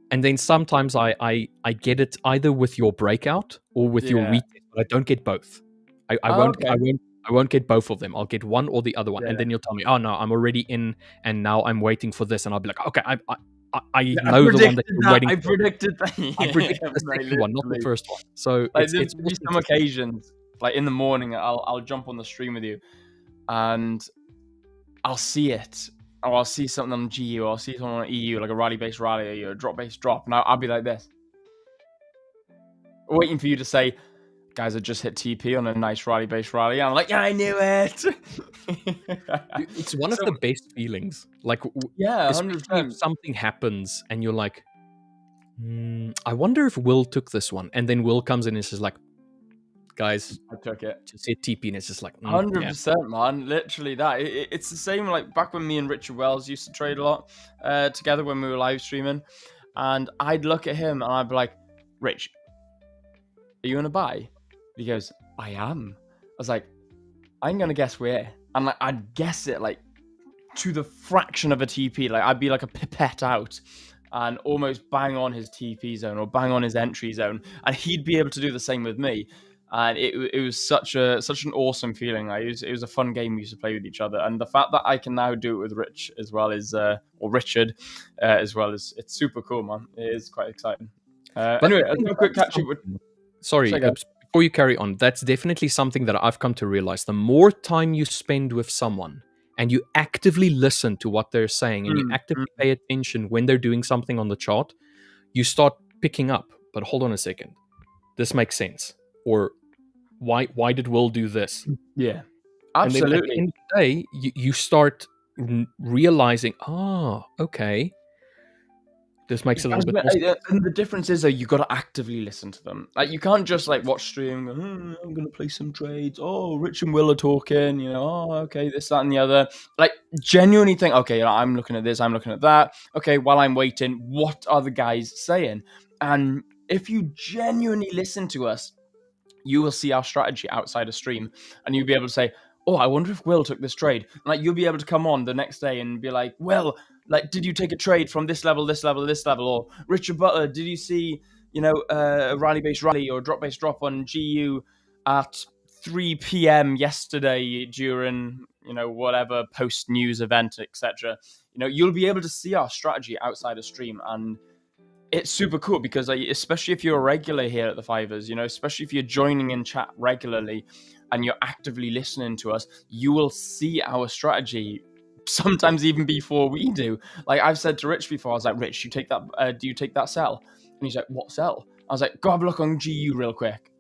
And then sometimes I get it either with your breakout or with your retest, but I don't get both. I won't get both of them. I'll get one or the other one, and then you'll tell me, "Oh no, I'm already in, and now I'm waiting for this," and I'll be like, "Okay, I know the one that you're waiting I for." predicted that. I predicted the second one, not the first one. So like, it's there's be some occasions, like in the morning, I'll jump on the stream with you, and I'll see it. Or I'll see something on GU, or I'll see something on EU, like a rally-based rally, or a drop-based drop, and I'll be like this, waiting for you to say, guys, I just hit TP on a nice rally-based rally. And I'm like, yeah, I knew it. It's one of the best feelings. Like, especially 100%. if something happens and you're like, I wonder if Will took this one, and then Will comes in and says like, guys, I took it. Just hit TP, and it's just like 100%, man. Literally that. It's the same like back when me and Richard Wells used to trade a lot together when we were live streaming, and I'd look at him and I'd be like, Rich, are you gonna buy? He goes, I am. I was like, I'm gonna guess where, and like I'd guess it like to the fraction of a TP. Like I'd be like a pipette out and almost bang on his TP zone or bang on his entry zone, and he'd be able to do the same with me. And it was such an awesome feeling. Like, it was a fun game we used to play with each other, and the fact that I can now do it with Rich as well is, or Richard as well, is it's super cool, man. It is quite exciting. Anyway, a quick catch up with. Sorry, before you carry on, that's definitely something that I've come to realize. The more time you spend with someone and you actively listen to what they're saying and you actively pay attention when they're doing something on the chart, you start picking up. But hold on a second, this makes sense. Or why did Will do this? Yeah, absolutely. And then at the end of the day, you start realizing, okay, this makes a little bit more sense. And the difference is, though, you got to actively listen to them. Like, you can't just like watch stream. And go, I'm gonna play some trades. Oh, Rich and Will are talking. You know, oh, okay, this, that, and the other. Like, genuinely think, okay, I'm looking at this. I'm looking at that. Okay, while I'm waiting, what are the guys saying? And if you genuinely listen to us, you will see our strategy outside of stream, and you'll be able to say, oh, I wonder if Will took this trade. And, like, you'll be able to come on the next day and be like, Will, like, did you take a trade from this level, this level, this level? Or Richard Butler, did you see, you know, a rally-based rally or a drop-based drop on GU at 3 p.m. yesterday during, you know, whatever post-news event, etc. You know, you'll be able to see our strategy outside of stream, and it's super cool because, like, especially if you're a regular here at the 5ers, you know, especially if you're joining in chat regularly and you're actively listening to us, you will see our strategy sometimes even before we do. Like, I've said to Rich before, I was like, Rich, do you take that sell? And he's like, what sell? I was like, go have a look on GU real quick.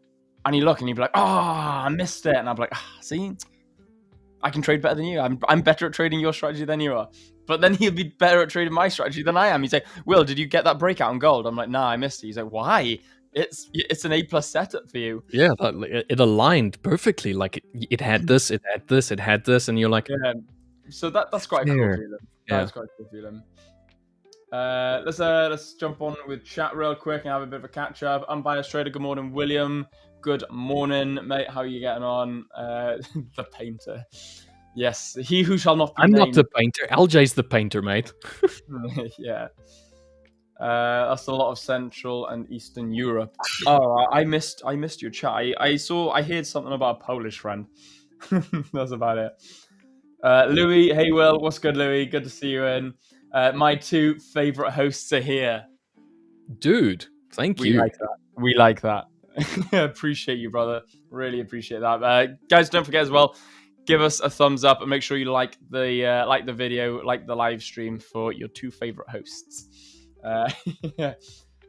And he'd look and he'd be like, I missed it. And I'd be like, see, I can trade better than you. I'm better at trading your strategy than you are. But then he'll be better at trading my strategy than I am. He's like, Will, did you get that breakout on gold? I'm like, nah, I missed it. He's like, why? It's an A+ setup for you. Yeah, it aligned perfectly. Like, it had this, it had this, it had this, and you're like, yeah. So that's quite a cool feeling. That's quite a cool feeling. Let's jump on with chat real quick and have a bit of a catch up. Unbiased trader, good morning, William. Good morning, mate. How are you getting on? The painter. Yes, he who shall not be I'm named. not the painter. LJ's the painter, mate. Yeah. That's a lot of Central and Eastern Europe. Oh, I missed your chat. I heard something about a Polish friend. That's about it. Louis, hey Will, what's good, Louis? Good to see you in. My 2 favorite hosts are here. Dude, thank you. We like that. Appreciate you, brother. Really appreciate that. Guys, don't forget as well, give us a thumbs up and make sure you like the video, like the live stream for your 2 favorite hosts.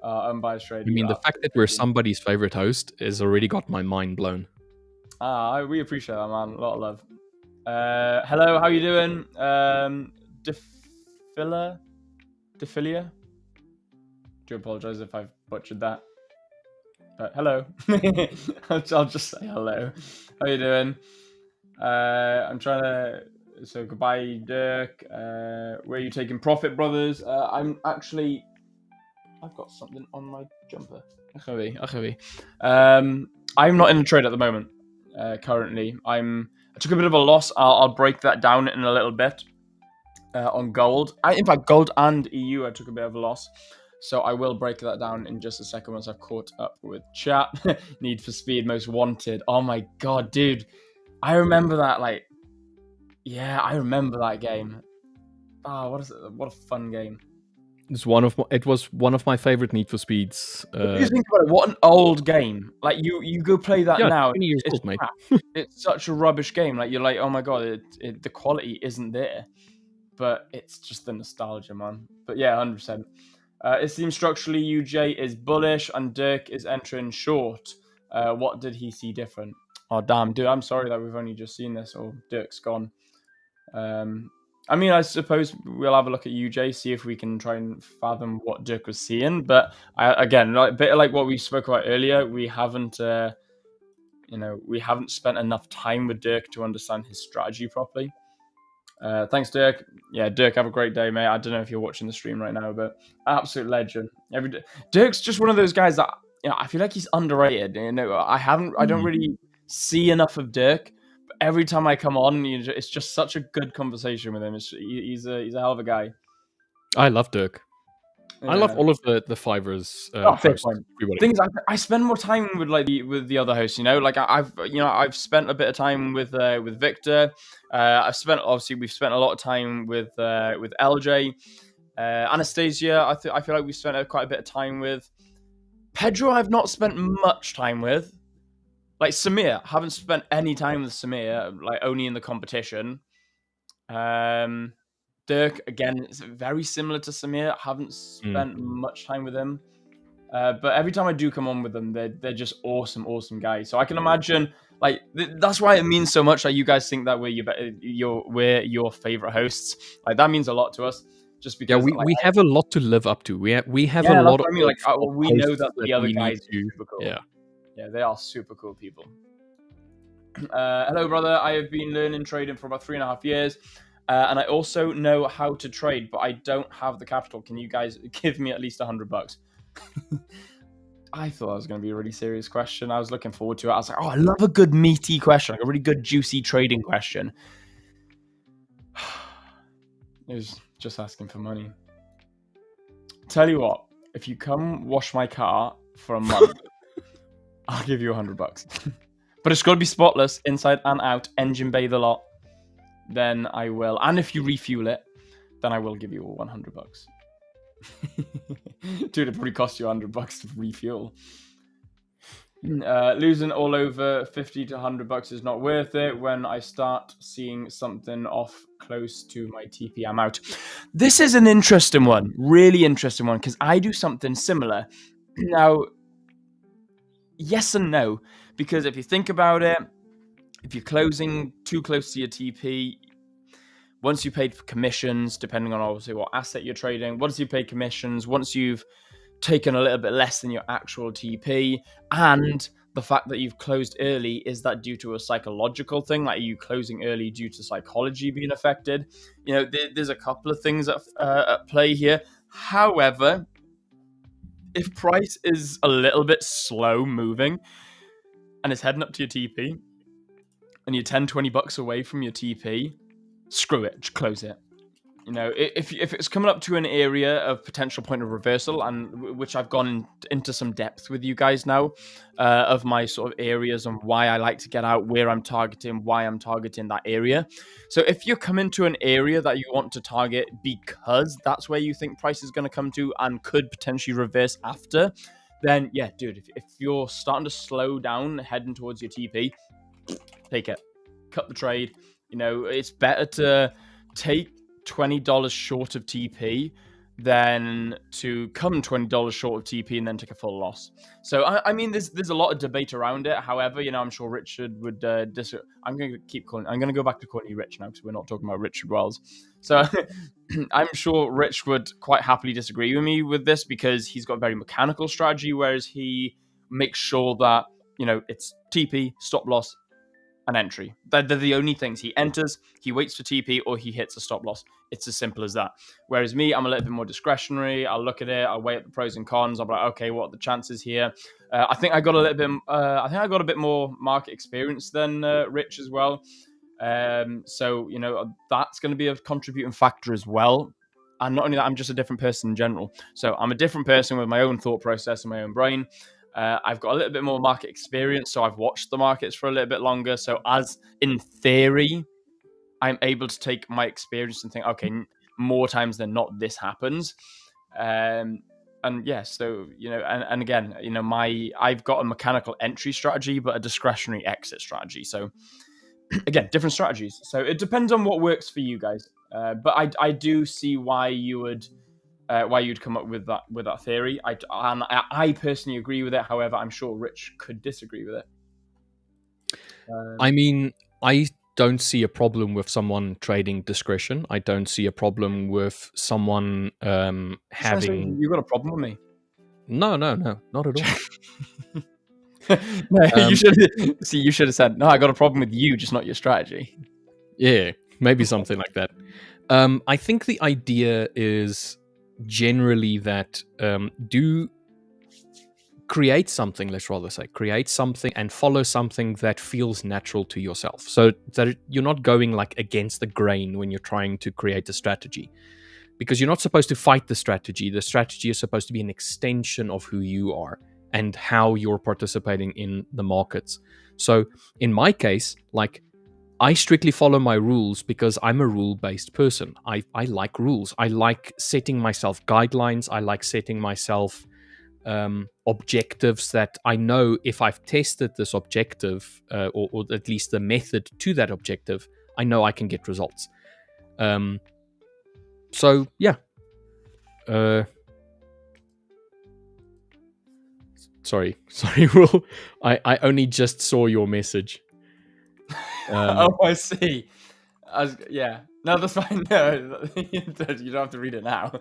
Unbiased trading. I mean, the fact that we're somebody's favorite host has already got my mind blown. We appreciate that, man. A lot of love. Hello, how you doing? Defilia? Do apologize if I've butchered that. But hello. I'll just say hello. How you doing? I'm trying to... So goodbye, Dirk. Where are you taking profit, brothers? I'm actually... I've got something on my jumper. I'm not in a trade at the moment. Currently, I took a bit of a loss. I'll break that down in a little bit. On gold, in fact, gold and EU, I took a bit of a loss. So I will break that down in just a second once I've caught up with chat. Need for Speed Most Wanted. Oh my god, dude. I remember that, I remember that game. What a fun game. It was one of my favorite Need for Speeds. If you think about it, what an old game. Like, you go play that now. 20 years old, mate. It's such a rubbish game. Like, you're like, oh my god, the quality isn't there. But it's just the nostalgia, man. But yeah, 100%. It seems structurally UJ is bullish and Dirk is entering short. What did he see different? Oh, damn, dude, I'm sorry that we've only just seen this, or Dirk's gone. I mean, I suppose we'll have a look at UJ, see if we can try and fathom what Dirk was seeing. But again, a bit like what we spoke about earlier, we haven't spent enough time with Dirk to understand his strategy properly. Thanks, Dirk. Yeah, Dirk, have a great day, mate. I don't know if you're watching the stream right now, but absolute legend. Dirk's just one of those guys that, I feel like he's underrated. I don't really see enough of Dirk, but every time I come on, it's just such a good conversation with him. He's a hell of a guy. I love Dirk. Yeah. I love all of the 5ers. Hosts. Things I spend more time with the other hosts. I've spent a bit of time with Victor. We've spent a lot of time with LJ, Anastasiia. I feel like we've spent quite a bit of time with Pedro. I've not spent much time with. Like Samir, haven't spent any time with Samir. Like only in the competition. Dirk, again, it's very similar to Samir. Haven't spent much time with him. But every time I do come on with them, they're just awesome guys. So I can imagine, that's why it means so much that you guys think that we're your favorite hosts. Like, that means a lot to us. Just because we have a lot to live up to. We have a lot of... I mean, we know that the other guys are super cool. Yeah, they are super cool people. Hello, brother. I have been learning trading for about 3.5 years. And I also know how to trade, but I don't have the capital. Can you guys give me at least $100? I thought that was going to be a really serious question. I was looking forward to it. I was like, I love a good meaty question, like a really good juicy trading question. It was just asking for money. Tell you what, if you come wash my car for a month, I'll give you $100. But it's got to be spotless, inside and out, engine bay the lot. Then I will. And if you refuel it, then I will give you $100. Dude, it probably cost you $100 to refuel. Losing all over $50 to $100 is not worth it. When I start seeing something off close to my TP, I'm out. This is an interesting one. Really interesting one, because I do something similar. Now, yes and no. Because if you think about it, if you're closing too close to your TP, once you paid for commissions, depending on obviously what asset you're trading, once you pay commissions, once you've taken a little bit less than your actual TP, and the fact that you've closed early, is that due to a psychological thing? Like, are you closing early due to psychology being affected? There's a couple of things at play here. However, if price is a little bit slow moving and it's heading up to your TP, and you're $10-20 away from your TP, screw it, just close it. you know, if it's coming up to an area of potential point of reversal, and which I've gone into some depth with you guys now, of my sort of areas and why I like to get out, where I'm targeting, why I'm targeting that area. So if you're coming to an area that you want to target because that's where you think price is going to come to and could potentially reverse after, then yeah, dude, if you're starting to slow down heading towards your TP, take it, cut the trade. You know, it's better to take $20 short of TP than to come $20 short of TP and then take a full loss. So I mean, there's a lot of debate around it. However, you know, I'm sure Richard would I'm going to go back to calling you Rich now because we're not talking about Richard Wells. So I'm sure Rich would quite happily disagree with me with this because he's got a very mechanical strategy, whereas he makes sure that, you know, it's TP, stop loss, an entry. They're the only things. He enters, he waits for TP, or he hits a stop loss. It's as simple as that. Whereas me, I'm a little bit more discretionary. I'll look at it, I'll weigh up the pros and cons. I'll be like, okay, what are the chances here? I think I got a little bit. I think I got a bit more market experience than Rich as well. So you know, that's going to be a contributing factor as well. And not only that, I'm just a different person in general. So I'm a different person with my own thought process and my own brain. I've got a little bit more market experience, so I've watched the markets for a little bit longer. So as in theory, I'm able to take my experience and think, okay, more times than not, this happens. And yeah, so, you know, and again, you know, I've got a mechanical entry strategy, but a discretionary exit strategy. So again, different strategies. So it depends on what works for you guys. But I do see why you'd come up with that theory. I personally agree with it. However, I'm sure Rich could disagree with it. I mean, I don't see a problem with someone trading discretion. I don't see a problem with someone having. You got a problem with me? No, not at all. No, you should have said, no, I got a problem with you, just not your strategy. Yeah, maybe something like that. I think the idea is generally that do create something, let's rather say, create something and follow something that feels natural to yourself. So that you're not going like against the grain when you're trying to create a strategy. Because you're not supposed to fight the strategy. The strategy is supposed to be an extension of who you are and how you're participating in the markets. So in my case, like, I strictly follow my rules because I'm a rule-based person. I like rules. I like setting myself guidelines. I like setting myself objectives that I know if I've tested this objective or at least the method to that objective, I know I can get results. So, yeah. Sorry, Will. I only just saw your message. Oh, I see. Yeah. No, that's fine. No, you don't have to read it now.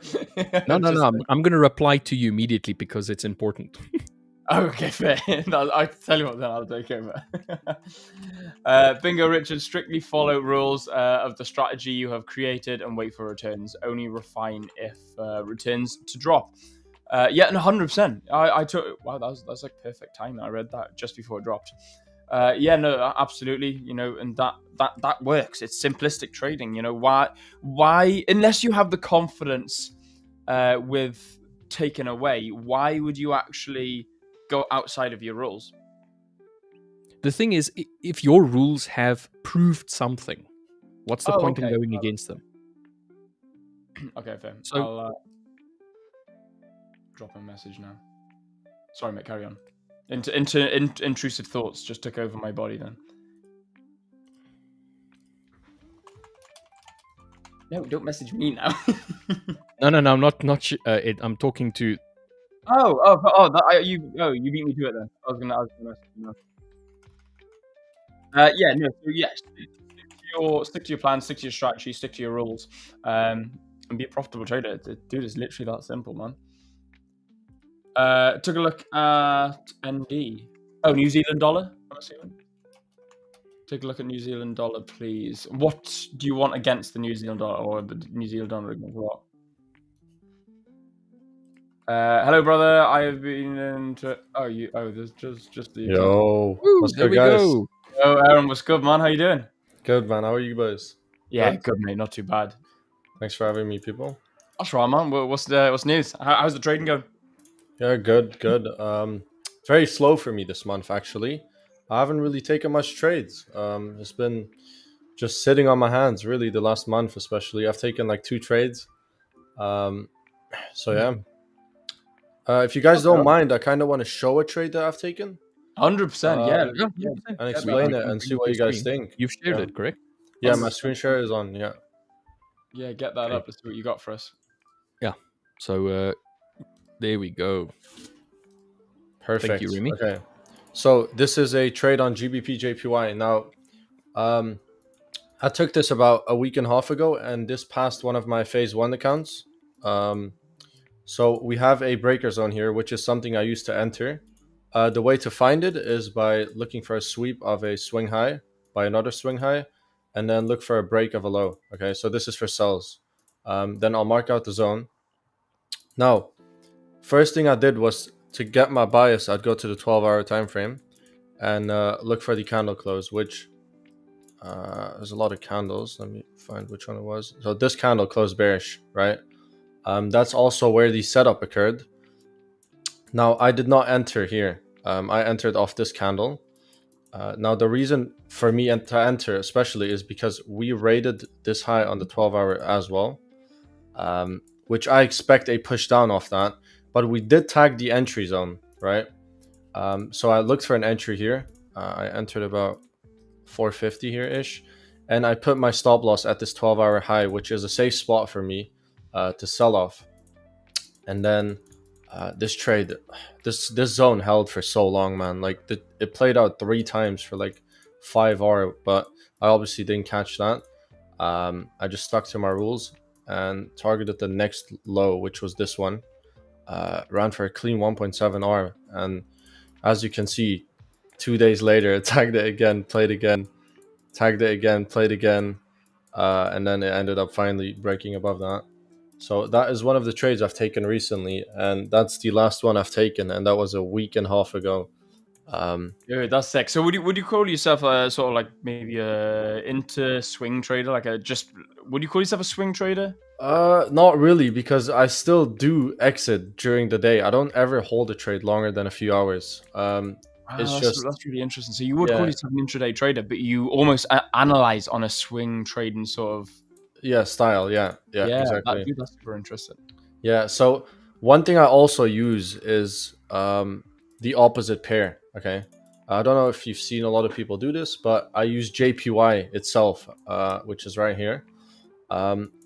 No. I'm going to reply to you immediately because it's important. Okay, fair. I'll tell you what, then I'll take over. Bingo, Richard. Strictly follow rules of the strategy you have created and wait for returns. Only refine if returns to drop. Yeah, and 100%. I took. Wow, that's like perfect timing. I read that just before it dropped. Yeah, no, absolutely. You know, and that works. It's simplistic trading. You know, why unless you have the confidence with taken away, why would you actually go outside of your rules? The thing is, if your rules have proved something, what's the point in going against them? Okay, fair. So, I'll drop a message now. Sorry, mate, carry on. Intrusive thoughts just took over my body then. No, don't message me now. No, I'm not. I'm talking to. You beat me to it then. I was gonna message you now. Yeah, no. So yes, stick to your plan, stick to your strategy, stick to your rules, and be a profitable trader. Dude, it's literally that simple, man. Took a look at ND. Oh, New Zealand dollar, I'm assuming. Take a look at New Zealand dollar, please. What do you want against the New Zealand dollar, or the New Zealand dollar against what? Hello, brother. I have been into. There's just the. Yo, what's there good, we guys? go. Oh, Aaron, what's good, man? How you doing? Good, man. How are you guys? Yeah, good, mate. Not too bad. Thanks for having me, people. That's right, man. What's news? How's the trading going? Yeah, good. Very slow for me this month, actually. I haven't really taken much trades. It's been just sitting on my hands, really, the last month, especially. I've taken like 2 trades. So yeah. If you guys don't mind, I kind of want to show a trade that I've taken 100%. Yeah. Yeah, and explain it and see what you guys think. You've shared Yeah. it, correct? Yeah, my screen share is on. Yeah. Yeah, get that up. Let's see what you got for us. Yeah. So there we go. Perfect. Thank you, Remy. Okay. So this is a trade on GBP JPY. Now, I took this about a week and a half ago, and this passed one of my phase 1 accounts. So we have a breaker zone here, which is something I used to enter. The way to find it is by looking for a sweep of a swing high by another swing high, and then look for a break of a low. Okay, so this is for sells. Then I'll mark out the zone. Now, first thing I did was to get my bias, I'd go to the 12-hour time frame and look for the candle close, which there's a lot of candles. Let me find which one it was. So this candle closed bearish, right? That's also where the setup occurred. Now, I did not enter here. I entered off this candle. Now, the reason for me to enter especially is because we rated this high on the 12-hour as well, which I expect a push down off that. But we did tag the entry zone, right? So I looked for an entry here. I entered about 450 here-ish. And I put my stop loss at this 12-hour high, which is a safe spot for me to sell off. And then this trade, this zone held for so long, man. Like it played out 3 times for like 5R, but I obviously didn't catch that. I just stuck to my rules and targeted the next low, which was this one. Ran for a clean 1.7R, and as you can see, 2 days later, it tagged it again, played again, tagged it again, played again, and then it ended up finally breaking above that. So that is one of the trades I've taken recently, and that's the last one I've taken, and that was a week and a half ago. Yeah, that's sick. So would you call yourself a sort of like maybe a into swing trader, would you call yourself a swing trader? Not really, because I still do exit during the day. I don't ever hold a trade longer than a few hours. That's really interesting. So you would call yourself an intraday trader, but you almost analyze on a swing trading sort of style. Yeah, exactly. That's super interesting. Yeah. So one thing I also use is the opposite pair. Okay. I don't know if you've seen a lot of people do this, but I use JPY itself, which is right here.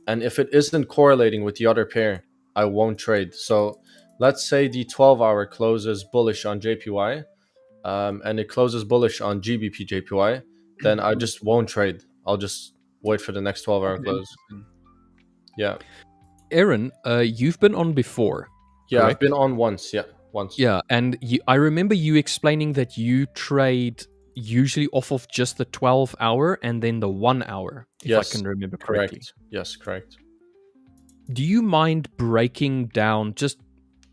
And if it isn't correlating with the other pair, I won't trade. So let's say the 12-hour closes bullish on JPY, and it closes bullish on GBP JPY, then I just won't trade. I'll just wait for the next 12-hour close. Yeah. Aaron, you've been on before. Yeah, correct? I've been on once. Yeah, once. Yeah, and I remember you explaining that you trade usually off of just the 12-hour and then the 1 hour, if I can remember correctly. Correct. Yes, correct. Do you mind breaking down, just,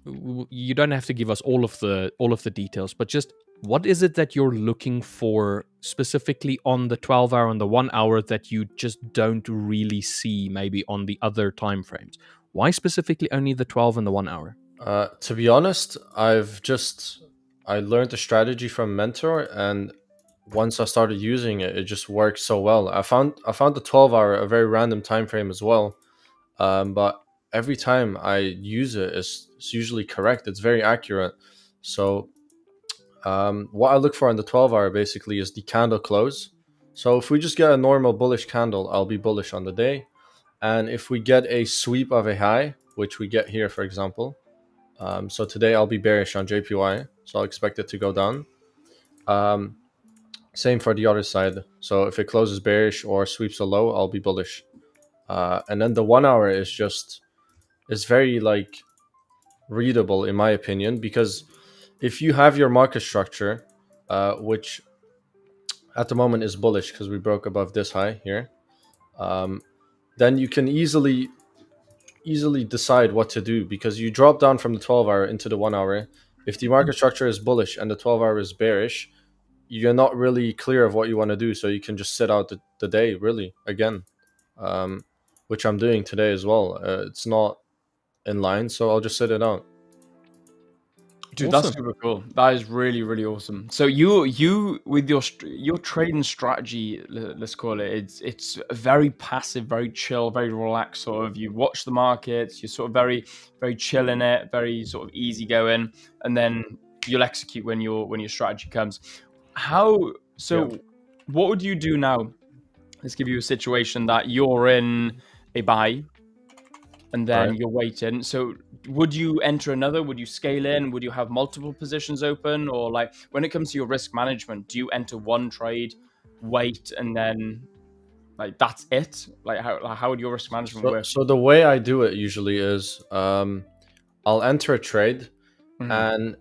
you don't have to give us all of the details, but just what is it that you're looking for specifically on the 12-hour and the 1 hour that you just don't really see maybe on the other time frames? Why specifically only the 12 and the 1 hour? To be honest, I learned the strategy from mentor, and once I started using it, it just works so well. I found the 12-hour a very random time frame as well, but every time I use it, it's usually correct. It's very accurate. So what I look for on the 12-hour basically is the candle close. So if we just get a normal bullish candle, I'll be bullish on the day. And if we get a sweep of a high, which we get here, for example, so today I'll be bearish on JPY, so I'll expect it to go down. Same for the other side. So if it closes bearish or sweeps a low, I'll be bullish. And then the 1 hour is very like readable in my opinion, because if you have your market structure, which at the moment is bullish because we broke above this high here, then you can easily decide what to do, because you drop down from the 12-hour into the 1 hour. If the market structure is bullish and the 12-hour is bearish, you're not really clear of what you want to do, so you can just sit out the day really again. which I'm doing today as well. It's not in line, so I'll just sit it out. Dude, Awesome. that's super cool. That is really, really awesome. So you with your trading strategy, let's call it, it's very passive, very chill, very relaxed. Sort of, you watch the markets, you're sort of very, very chill in it, very sort of easy going, and then you'll execute when your strategy comes. What would you do now? Let's give you a situation that you're in a buy, and then Right. you're waiting. So would you enter another? Would you scale in? Would you have multiple positions open? Or like when it comes to your risk management, do you enter one trade, wait, and then like that's it? Like how would your risk management work? So the way I do it usually is I'll enter a trade, Mhm. and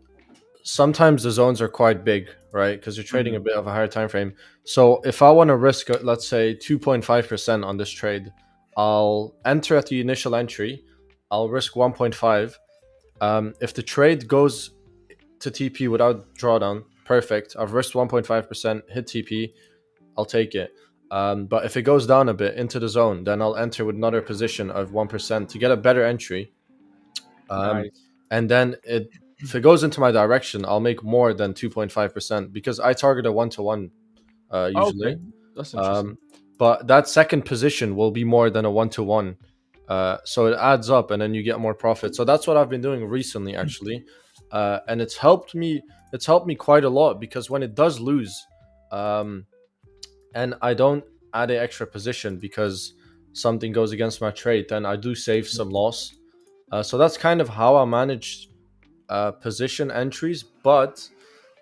sometimes the zones are quite big, right? Because you're trading a bit of a higher time frame. So if I want to risk, let's say 2.5% on this trade, I'll enter at the initial entry. I'll risk 1.5. If the trade goes to TP without drawdown, perfect. I've risked 1.5%, hit TP, I'll take it. But if it goes down a bit into the zone, then I'll enter with another position of 1% to get a better entry. Nice. And then if it goes into my direction, I'll make more than 2.5% because I target a 1-to-1 usually. Okay, that's interesting. But that second position will be more than a 1-to-1. So it adds up and then you get more profit. So that's what I've been doing recently, actually. And it's helped me quite a lot because when it does lose, and I don't add an extra position because something goes against my trade, then I do save some loss. So that's kind of how I manage position entries, but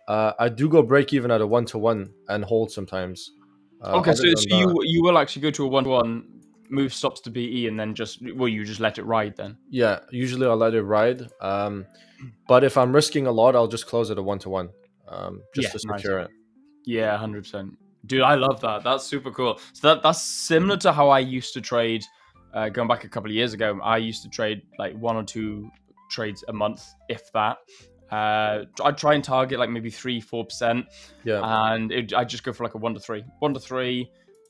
I do go break even at a 1-to-1 and hold sometimes. Okay, so other than that- you will actually go to a 1-to-1, move stops to BE, and then you just let it ride then? Yeah, usually I'll let it ride. But if I'm risking a lot, I'll just close it a 1-to-1, just to nice. secure it. Yeah, 100%. Dude, I love that. That's super cool. So that's similar to how I used to trade going back a couple of years ago. I used to trade like 1 or 2 trades a month, if that. I'd try and target like maybe 3-4%. Yeah. And I'd just go for like a 1-to-3. 1-to-3,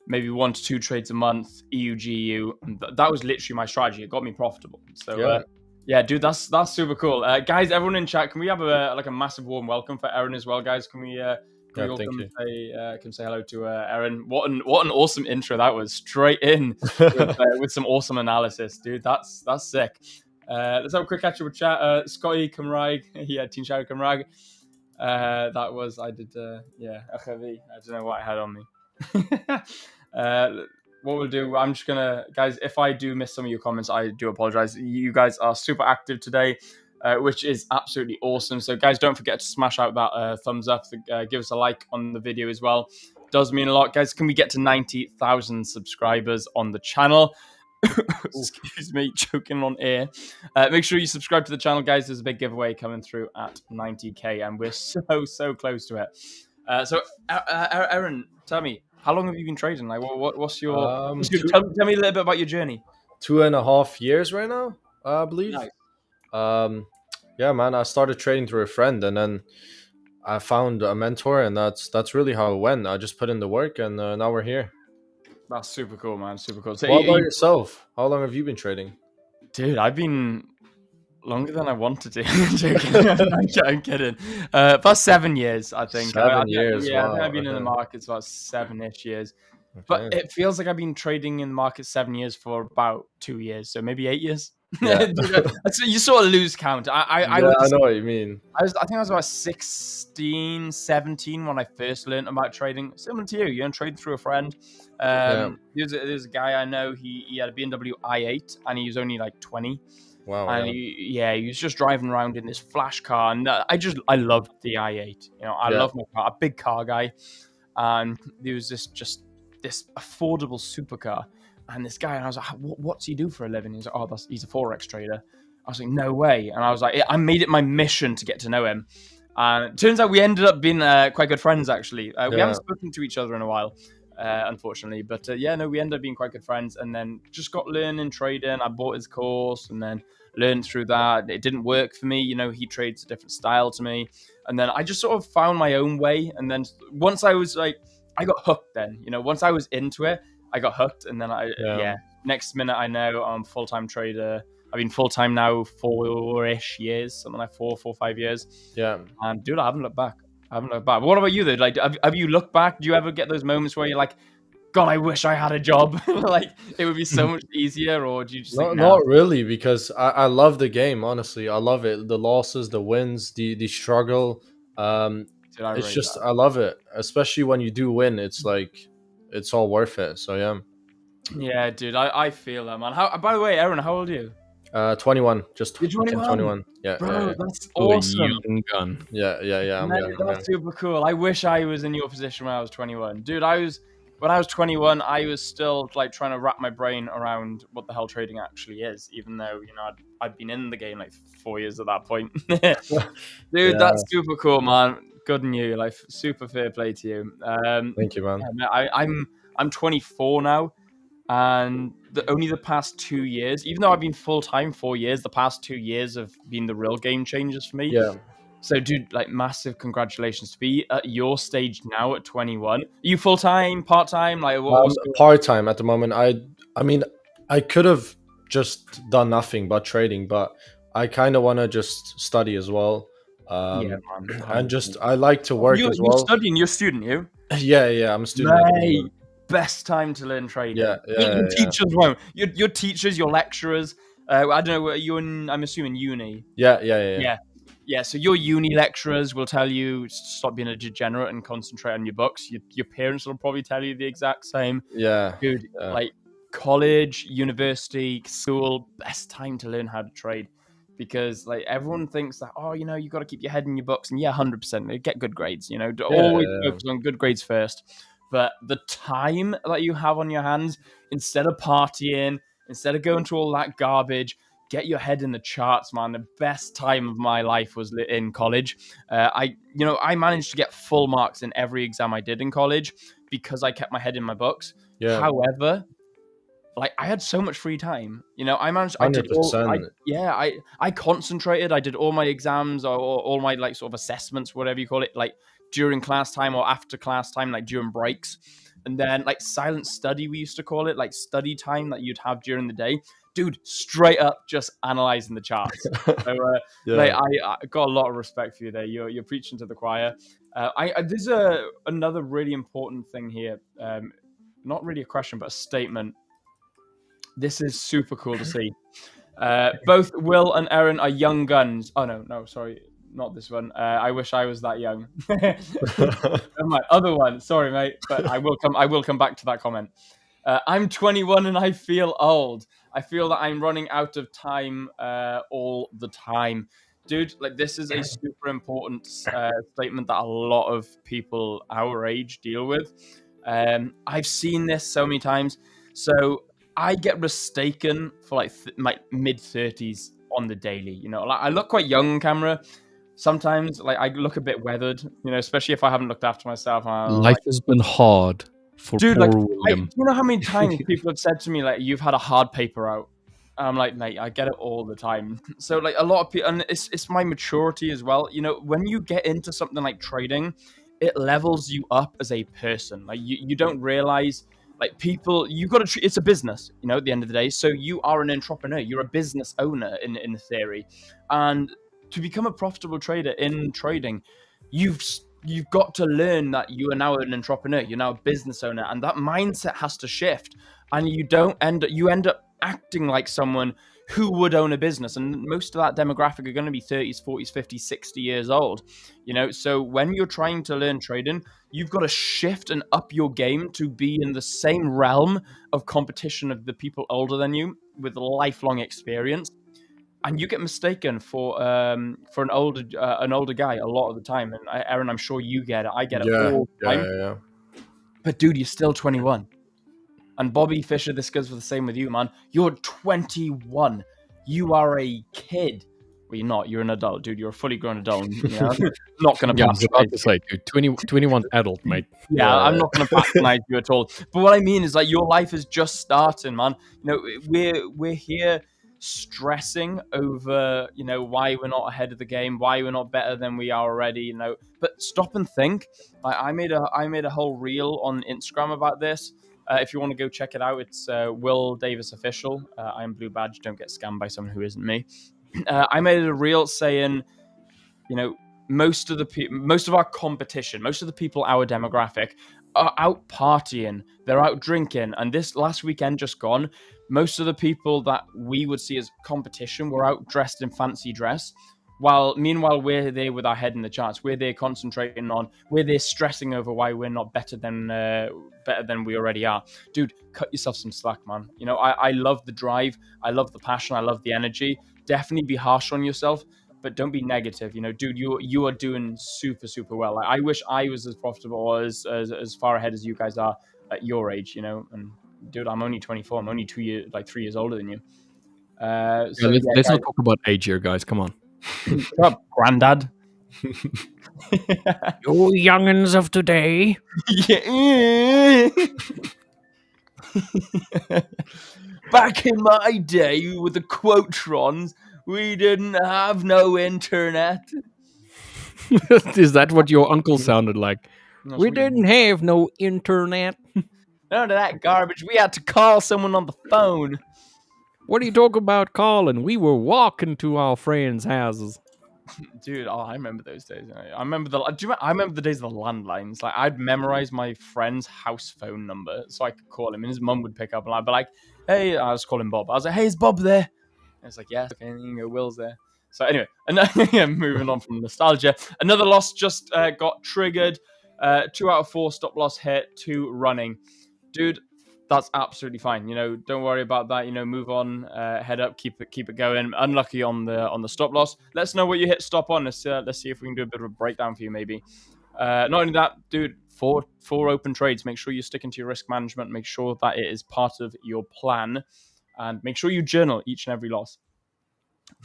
maybe 1 to 2 trades a month, EU, GU. And that was literally my strategy. It got me profitable. So, yeah, dude, that's super cool. Guys, everyone in chat, can we have a massive warm welcome for Aaron as well, guys? Can we all come say hello to Aaron? What an awesome intro that was. Straight in with some awesome analysis, dude. That's sick. Let's have a quick catch up with chat. Scotty Cymraeg, yeah, Team Shout Cymraeg. That was I did. I don't know what I had on me. What we'll do, I'm just gonna, guys, if I do miss some of your comments, I do apologize. You guys are super active today, which is absolutely awesome. So guys, don't forget to smash out that thumbs up, give us a like on the video as well. Does mean a lot. Guys, can we get to 90,000 subscribers on the channel? Excuse me, choking on air. Make sure you subscribe to the channel, guys. There's a big giveaway coming through at 90k, and we're so close to it. So Aaron, tell me, how long have you been trading? Like, what's your? Tell me a little bit about your journey. 2.5 years right now, I believe. Nice. Yeah, man. I started trading through a friend, and then I found a mentor, and that's really how it went. I just put in the work, and now we're here. That's super cool, man. Super cool. So what about yourself? How long have you been trading? Dude, I've been longer than I wanted to. I'm kidding. About 7 years, I think. 7 years. Yeah, wow. I think I've been in the markets about 7-ish years. Okay. But it feels like I've been trading in the market 7 years for about 2 years, so maybe 8 years. Yeah. You sort of lose count. I know what you mean. I think I was about 16, 17 when I first learned about trading. Similar to you, trading through a friend. There's a guy I know. He had a BMW i8 and he was only like 20. Wow. And he was just driving around in this flash car, and I loved the i8. I love my car, a big car guy, and there was this affordable supercar, and this guy, and I was like, what's he do for a living? He's like, he's a forex trader. I was like, no way, and I was like, I made it my mission to get to know him, and it turns out we ended up being quite good friends actually. We haven't spoken to each other in a while. Unfortunately, but we ended up being quite good friends, and then just got learning trading. I bought his course and then learned through that. It didn't work for me, he trades a different style to me, and then I just sort of found my own way. And then once I was like, I got hooked then, once I was into it, I got hooked, and then next minute I know I'm a full-time trader. I've been full-time now 4-ish years, something like 4 or 5 years. Yeah. And dude, I haven't looked back. But what about you though? Like, have you looked back? Do you ever get those moments where you're like, God, I wish I had a job. Like, it would be so much easier, or do you just think, Not really, because I love the game, honestly. I love it. The losses, the wins, the struggle. It's just, I love it. Especially when you do win, it's like, it's all worth it. So yeah. Yeah, dude, I feel that, man. By the way, Aaron, how old are you? 21. Just You're 21. Yeah, bro, yeah. That's awesome. Young gun. Yeah. I'm young, that's super cool. I wish I was in your position when I was 21, dude. When I was 21, I was still like trying to wrap my brain around what the hell trading actually is, even though, you know, I'd been in the game like 4 years at that point. Dude, that's super cool, man. Good on you. Like, super fair play to you. Thank you, man. I'm 24 now, and only the past 2 years, even though I've been full-time 4 years, the past 2 years have been the real game changers for me. Yeah. So, dude, like, massive congratulations to be at your stage now at 21. Are you full-time, part-time? Like, part-time at the moment. I mean, I could have just done nothing but trading, but I kind of want to just study as well. Man. And just, I like to work as well. You're studying, you're a student, you? Yeah, I'm a student. Mate, best time to learn trading. Yeah. Your teachers won't. Your teachers, your lecturers. I don't know. You're in, I'm assuming, uni. Yeah. So your uni lecturers will tell you stop being a degenerate and concentrate on your books. Your parents will probably tell you the exact same. Yeah. Dude, like college, university, school, best time to learn how to trade. Because like everyone thinks that, oh, you know, you got to keep your head in your books, and 100%, get good grades. You know, always focus on good grades first. But the time that you have on your hands, instead of partying, instead of going through all that garbage, get your head in the charts, man. The best time of my life was in college. I managed to get full marks in every exam I did in college because I kept my head in my books. Yeah. However, like, I had so much free time. You know, I managed. 100%. I concentrated. I did all my exams or all my like sort of assessments, whatever you call it, like during class time or after class time, like during breaks. And then like silent study, we used to call it, like study time that you'd have during the day. Dude, straight up just analyzing the charts. So like, I got a lot of respect for you there. You're preaching to the choir. There's another really important thing here. Not really a question, but a statement. This is super cool to see. Both Will and Aaron are young guns. Oh, no, sorry. Not this one. I wish I was that young. My other one. Sorry, mate. But I will come back to that comment. I'm 21 and I feel old. I feel that I'm running out of time all the time. Dude, like, this is a super important statement that a lot of people our age deal with. I've seen this so many times. So I get mistaken for like my mid-30s on the daily. You know, like, I look quite young on camera. Sometimes, like, I look a bit weathered, you know, especially if I haven't looked after myself. Life has been hard for dude, poor like, William. You know how many times people have said to me, like, you've had a hard paper out? I'm like, mate, I get it all the time. So, like, a lot of people, and it's my maturity as well. You know, when you get into something like trading, it levels you up as a person. Like, you don't realize, like, people, you got to treat, it's a business, you know, at the end of the day. So you are an entrepreneur. You're a business owner in theory. And to become a profitable trader in trading, you've got to learn that you are now an entrepreneur. You're now a business owner, and that mindset has to shift. And you end up acting like someone who would own a business. And most of that demographic are going to be 30s, 40s, 50s, 60 years old. You know, so when you're trying to learn trading, you've got to shift and up your game to be in the same realm of competition of the people older than you with lifelong experience. And you get mistaken for an older guy a lot of the time. And Aaron, I'm sure you get it. I get it all the time. Yeah. But dude, you're still 21. And Bobby Fischer, this goes for the same with you, man. You're 21. You are a kid. Well, you're not. You're an adult, dude. You're a fully grown adult. You know? Not going to pass. I was about to say, dude, 21's adult, mate. Yeah, I'm not going to patronize you at all. But what I mean is, like, your life is just starting, man. You know, we're here stressing over, you know, why we're not ahead of the game, why we're not better than we are already, you know. But stop and think. I made a whole reel on Instagram about this. If you want to go check it out, it's Will Davis Official. I'm Blue Badge. Don't get scammed by someone who isn't me. I made a reel saying, most of our competition, most of the people our demographic are out partying, they're out drinking, and this last weekend just gone, most of the people that we would see as competition were out dressed in fancy dress, meanwhile we're there with our head in the charts, we're there concentrating on, we're there stressing over why we're not better than we already are. Dude, cut yourself some slack, man. I love the drive, I love the passion, I love the energy. Definitely be harsh on yourself, but don't be negative. Dude, you are doing super, super well. I wish I was as profitable or as far ahead as you guys are at your age, and dude, I'm only 24. I'm only 3 years older than you. Let's not talk about age here, guys. Come on. Shut up, granddad. You youngins of today. Yeah. Back in my day with the Quotrons, we didn't have no internet. Is that what your uncle sounded like? We didn't have no internet. None of that garbage. We had to call someone on the phone. What are you talking about calling? We were walking to our friends' houses. Dude, I remember those days. I remember the days of the landlines. Like, I'd memorize my friend's house phone number so I could call him, and his mum would pick up, and I'd be like, "Hey," I was calling Bob. I was like, "Hey, is Bob there?" And it's like, "Yeah, okay." And Will's there. So anyway, and moving on from nostalgia, another loss just got triggered. 2 out of 4 stop loss hit, 2 running. Dude, that's absolutely fine. Don't worry about that. Move on, head up, keep it going. Unlucky on the stop loss. Let's know what you hit stop on. Let's see if we can do a bit of a breakdown for you, maybe. Not only that, dude, 4 open trades. Make sure you're sticking to your risk management. Make sure that it is part of your plan, and make sure you journal each and every loss.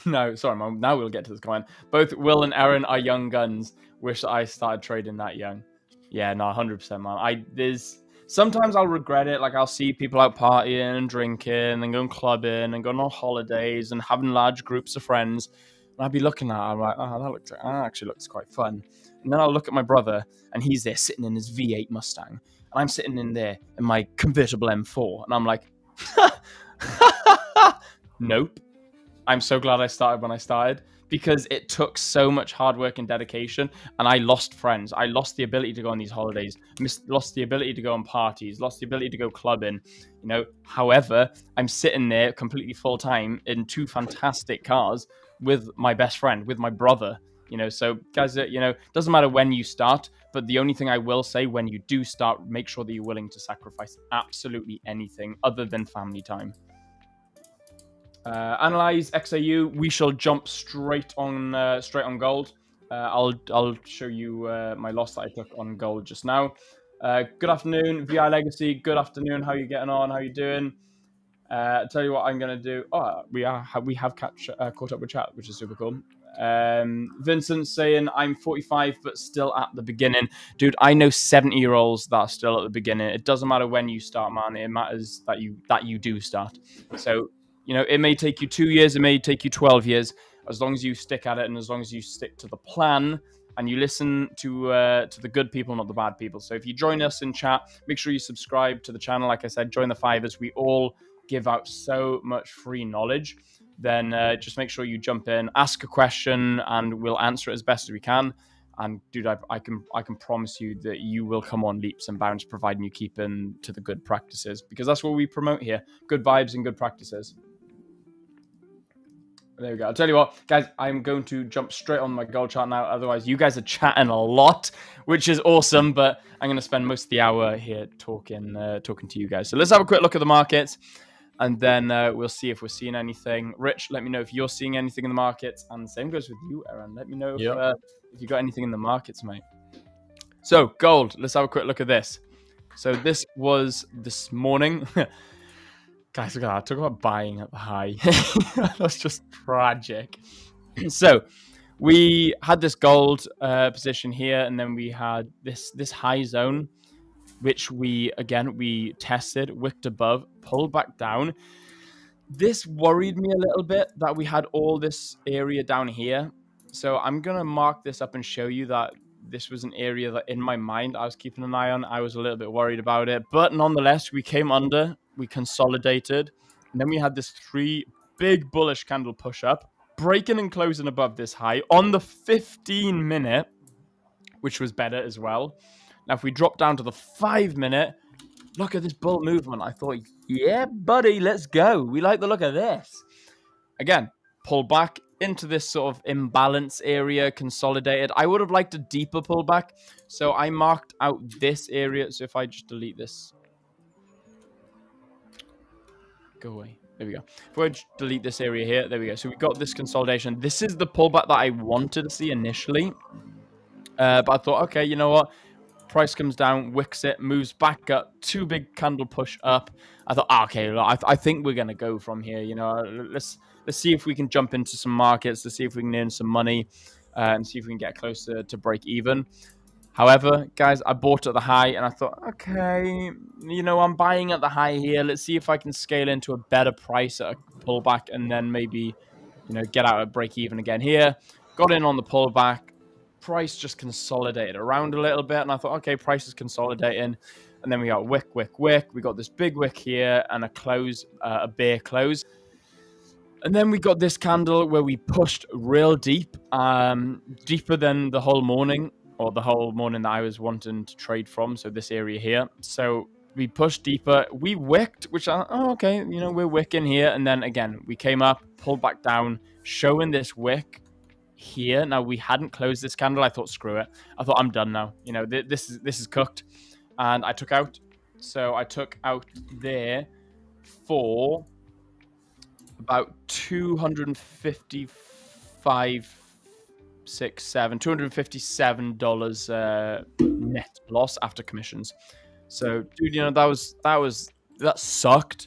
No, sorry, Mom. Now we'll get to this comment. Both Will and Aaron are young guns. Wish I started trading that young. Yeah, no, 100%, man. Sometimes I'll regret it. Like, I'll see people out partying and drinking and going clubbing and going on holidays and having large groups of friends. And I'll be looking at it, I'm like, that actually looks quite fun. And then I'll look at my brother, and he's there sitting in his V8 Mustang. And I'm sitting in there in my convertible M4. And I'm like, nope. I'm so glad I started when I started, because it took so much hard work and dedication, and I lost friends. I lost the ability to go on these holidays, lost the ability to go on parties, lost the ability to go clubbing. However, I'm sitting there completely full time in 2 fantastic cars with my best friend, with my brother. So guys, doesn't matter when you start, but the only thing I will say, when you do start, make sure that you're willing to sacrifice absolutely anything other than family time. Analyze XAU. We shall jump straight on gold. I'll show you my loss that I took on gold just now. Good afternoon, VI Legacy. Good afternoon. How are you getting on? How are you doing? I'll tell you what I'm gonna do. We have caught up with chat, which is super cool. Vincent saying, I'm 45 but still at the beginning. Dude, I know 70-year-olds that are still at the beginning. It doesn't matter when you start, man. It matters that you do start. So it may take you 2 years, it may take you 12 years. As long as you stick at it, and as long as you stick to the plan, and you listen to the good people, not the bad people. So if you join us in chat, make sure you subscribe to the channel. Like I said, join the 5ers. We all give out so much free knowledge. Then just make sure you jump in, ask a question, and we'll answer it as best as we can. And dude, I can promise you that you will come on leaps and bounds, providing you keep in to the good practices, because that's what we promote here: good vibes and good practices. There we go. I'll tell you what, guys, I'm going to jump straight on my gold chart now. Otherwise, you guys are chatting a lot, which is awesome, but I'm going to spend most of the hour here talking to you guys. So let's have a quick look at the markets, and then we'll see if we're seeing anything. Rich, let me know if you're seeing anything in the markets, and the same goes with you, Aaron. Let me know if you got anything in the markets, mate. So gold, let's have a quick look at this. So this was this morning. Guys, look at that. Talk about buying at the high. That's just tragic. So we had this gold position here, and then we had this high zone, which we tested, wicked above, pulled back down. This worried me a little bit that we had all this area down here. So I'm going to mark this up and show you that this was an area that in my mind I was keeping an eye on. I was a little bit worried about it, but nonetheless, we came under, we consolidated, and then we had this 3 big bullish candle push up, breaking and closing above this high on the 15-minute, which was better as well. Now, if we drop down to the 5-minute, look at this bull movement. I thought, yeah, buddy, let's go. We like the look of this. Again, pull back into this sort of imbalance area, consolidated. I would have liked a deeper pullback, so I marked out this area. So if I just delete this, go away. There we go. If I just delete this area here, there we go. So we got this consolidation. This is the pullback that I wanted to see initially, but I thought, okay, you know what? Price comes down, wicks it, moves back up, 2 big candle push up. I thought, okay, I think we're gonna go from here. You know, let's see if we can jump into some markets, to see if we can earn some money, and see if we can get closer to break even. However, guys, I bought at the high, and I thought, okay, you know, I'm buying at the high here. Let's see if I can scale into a better price at a pullback, and then maybe, you know, get out at break even again here. Got in on the pullback. Price just consolidated around a little bit, and I thought, okay, price is consolidating, and then we got wick. We got this big wick here and a close, a bear close, and then we got this candle where we pushed real deep, deeper than the whole morning, or the whole morning that I was wanting to trade from. So this area here. So we pushed deeper. We wicked, which okay, you know, we're wicking here, and then again we came up, pulled back down, showing this wick here. Now, we hadn't closed this candle. I thought, screw it. I thought, I'm done now. You know, this is cooked. And I took out. So I took out there for about $257 net loss after commissions. So, dude, you know, that sucked.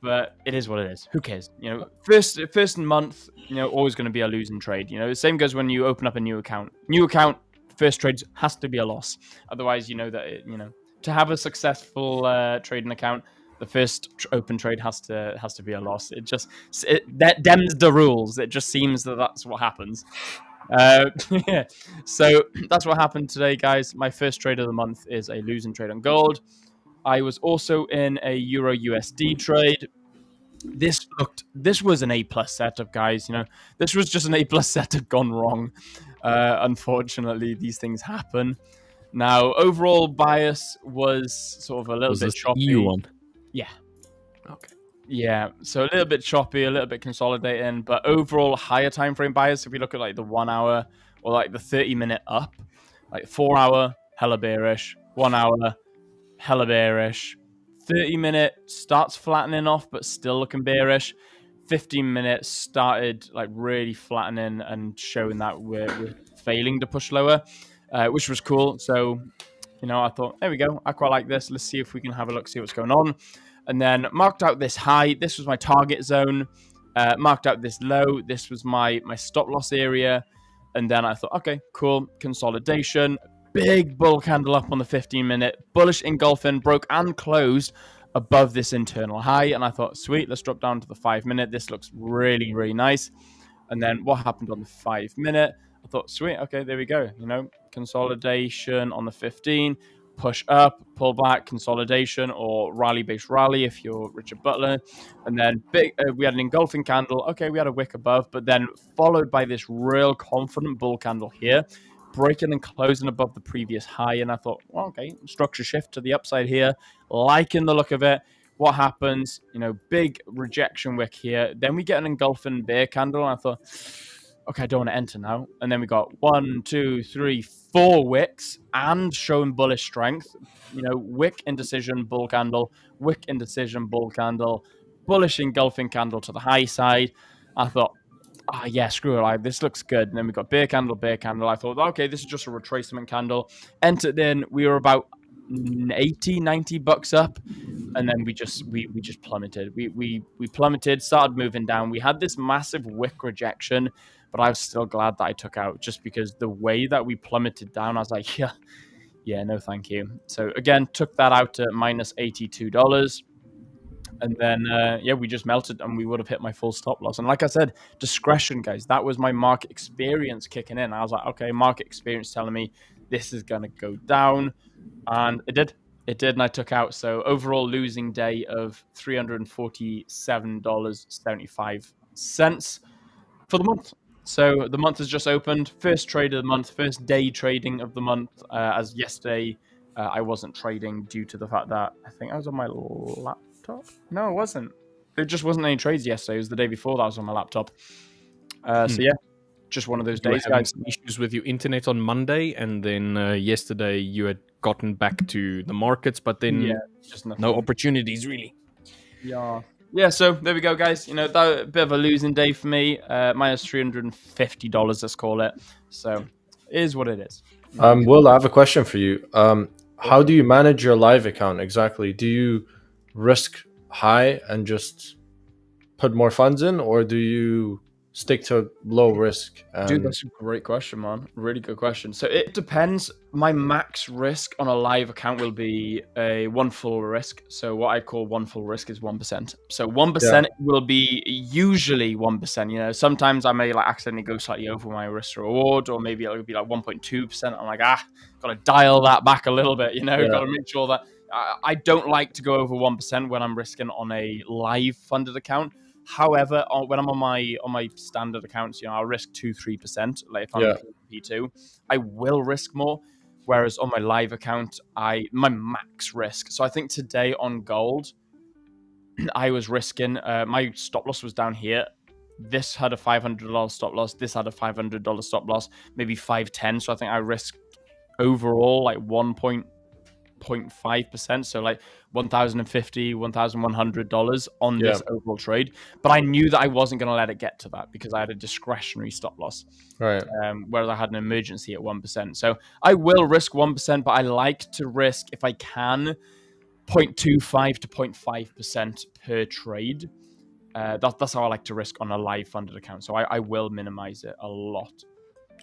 But it is what it is. Who cares? You know, first month, you know, always going to be a losing trade. You know, the same goes when you open up a new account. New account, first trade has to be a loss. Otherwise, you know that you know, to have a successful trading account, the first open trade has to be a loss. That dems the rules. It just seems that that's what happens. Yeah. So that's what happened today, guys. My first trade of the month is a losing trade on gold. I was also in a Euro USD trade. This was an A+ setup, guys. You know, this was just an A+ setup gone wrong. Unfortunately, these things happen. Now, overall bias was sort of a little bit choppy. EU one? Yeah. Okay. Yeah, so a little bit choppy, a little bit consolidating, but overall higher time frame bias. If we look at like the 1 hour or like the 30-minute up, like 4 hour, hella bearish, 1 hour, hella bearish, 30-minute starts flattening off but still looking bearish, 15 minutes started like really flattening and showing that we're failing to push lower, which was cool. So, you know, I thought, there we go, I quite like this. Let's see if we can have a look, see what's going on. And then marked out this high. This was my target zone. Marked out this low. This was my stop loss area. And then I thought, okay, cool, consolidation. Big bull candle up on the 15-minute. Bullish engulfing, broke and closed above this internal high. And I thought, sweet, let's drop down to the 5-minute. This looks really, really nice. And then what happened on the 5-minute? I thought, sweet, okay, there we go. You know, consolidation on the 15, push up, pull back, consolidation, or rally-based rally if you're Richard Butler. And then we had an engulfing candle. Okay, we had a wick above, but then followed by this real confident bull candle here, breaking and closing above the previous high. And I thought, well, okay, structure shift to the upside here, liking the look of it. What happens? You know, big rejection wick here. Then we get an engulfing bear candle. And I thought, okay, I don't want to enter now. And then we got 1, 2, 3, 4 wicks and showing bullish strength. You know, wick indecision, bull candle, wick indecision, bull candle, bullish engulfing candle to the high side. I thought, yeah, screw it. Like, this looks good. And then we got bear candle, bear candle. I thought, okay, this is just a retracement candle. Entered in. We were about 80, 90 bucks up. And then we just plummeted. We plummeted, started moving down. We had this massive wick rejection, but I was still glad that I took out, just because the way that we plummeted down, I was like, yeah, no, thank you. So again, took that out at minus $82. And then, we just melted and we would have hit my full stop loss. And like I said, discretion, guys, that was my market experience kicking in. I was like, okay, market experience telling me this is going to go down. And it did. It did, and I took out. So overall losing day of $347.75 for the month. So the month has just opened. First trade of the month, first day trading of the month. As yesterday, I wasn't trading due to the fact that I think I was on my laptop. No, it wasn't. There just wasn't any trades yesterday. It was the day before that I was on my laptop. So yeah, just one of those days, guys. Some issues with your internet on Monday, and then yesterday you had gotten back to the markets, but then just nothing. No opportunities really. Yeah, so there we go, guys. You know, that a bit of a losing day for me. Minus $350, let's call it. So it is what it is. Will, I have a question for you. How do you manage your live account exactly? Do you risk high and just put more funds in, or do you stick to low risk? Dude, that's a great question, man. Really good question. So it depends. My max risk on a live account will be a one full risk. So what I call one full risk is 1%. So 1% will be usually 1%. You know, sometimes I may like accidentally go slightly over my risk to reward, or maybe it'll be like 1.2%. I'm like, gotta dial that back a little bit. You know, gotta make sure that I don't like to go over 1% when I'm risking on a live funded account. However, when I'm on my standard accounts, you know, I'll risk 2-3%. Like if I'm P2, I will risk more. Whereas on my live account, my max risk. So I think today on gold, I was risking. My stop loss was down here. This had a $500 stop loss. This had a $500 stop loss. Maybe 510. So I think I risked overall like 1.5%, so like $1,050, $1,100 on this overall trade. But I knew that I wasn't going to let it get to that because I had a discretionary stop loss, right? Whereas I had an emergency at 1%. So I will risk 1%, but I like to risk, if I can, 0.25 to 0.5% per trade. That's how I like to risk on a live funded account. So I will minimize it a lot.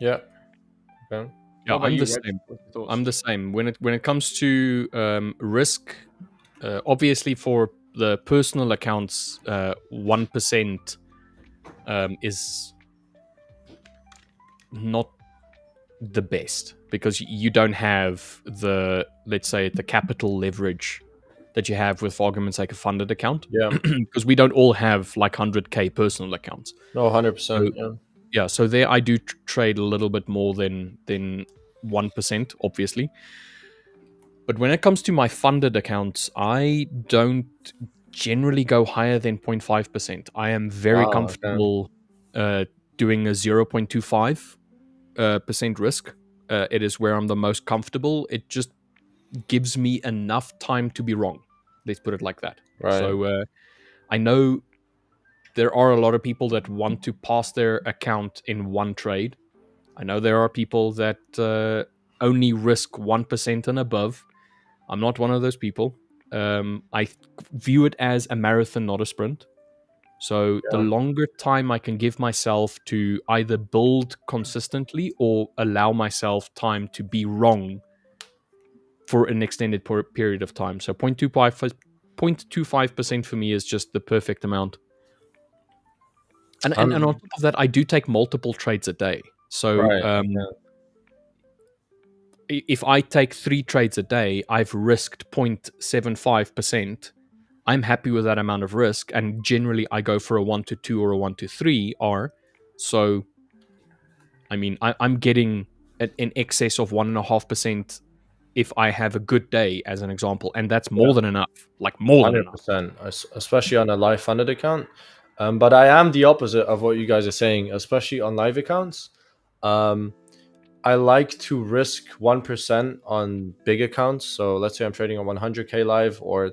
Yeah. Okay. Yeah, I'm the same. When it comes to risk, obviously for the personal accounts, 1% is not the best because you don't have the, let's say, the capital leverage that you have with, for argument's sake, a funded account. Yeah. Because we don't all have like 100K personal accounts. No, 100%. Yeah, so there I do trade a little bit more than 1%, obviously. But when it comes to my funded accounts, I don't generally go higher than 0.5%. I am very comfortable doing a 0.25% risk. It is where I'm the most comfortable. It just gives me enough time to be wrong. Let's put it like that. Right. So I know there are a lot of people that want to pass their account in one trade. I know there are people that only risk 1% and above. I'm not one of those people. I view it as a marathon, not a sprint. So the longer time I can give myself to either build consistently or allow myself time to be wrong for an extended period of time. So 0.25% for me is just the perfect amount. And on top of that, I do take multiple trades a day. So if I take 3 trades a day, I've risked 0.75%. I'm happy with that amount of risk. And generally, I go for a 1 to 2 or a 1 to 3 R. So, I mean, I'm getting in excess of 1.5% if I have a good day, as an example. And that's more than enough. Like more than 100%, enough. Especially on a live funded account. But I am the opposite of what you guys are saying, especially on live accounts. I like to risk 1% on big accounts. So let's say I'm trading on 100K live or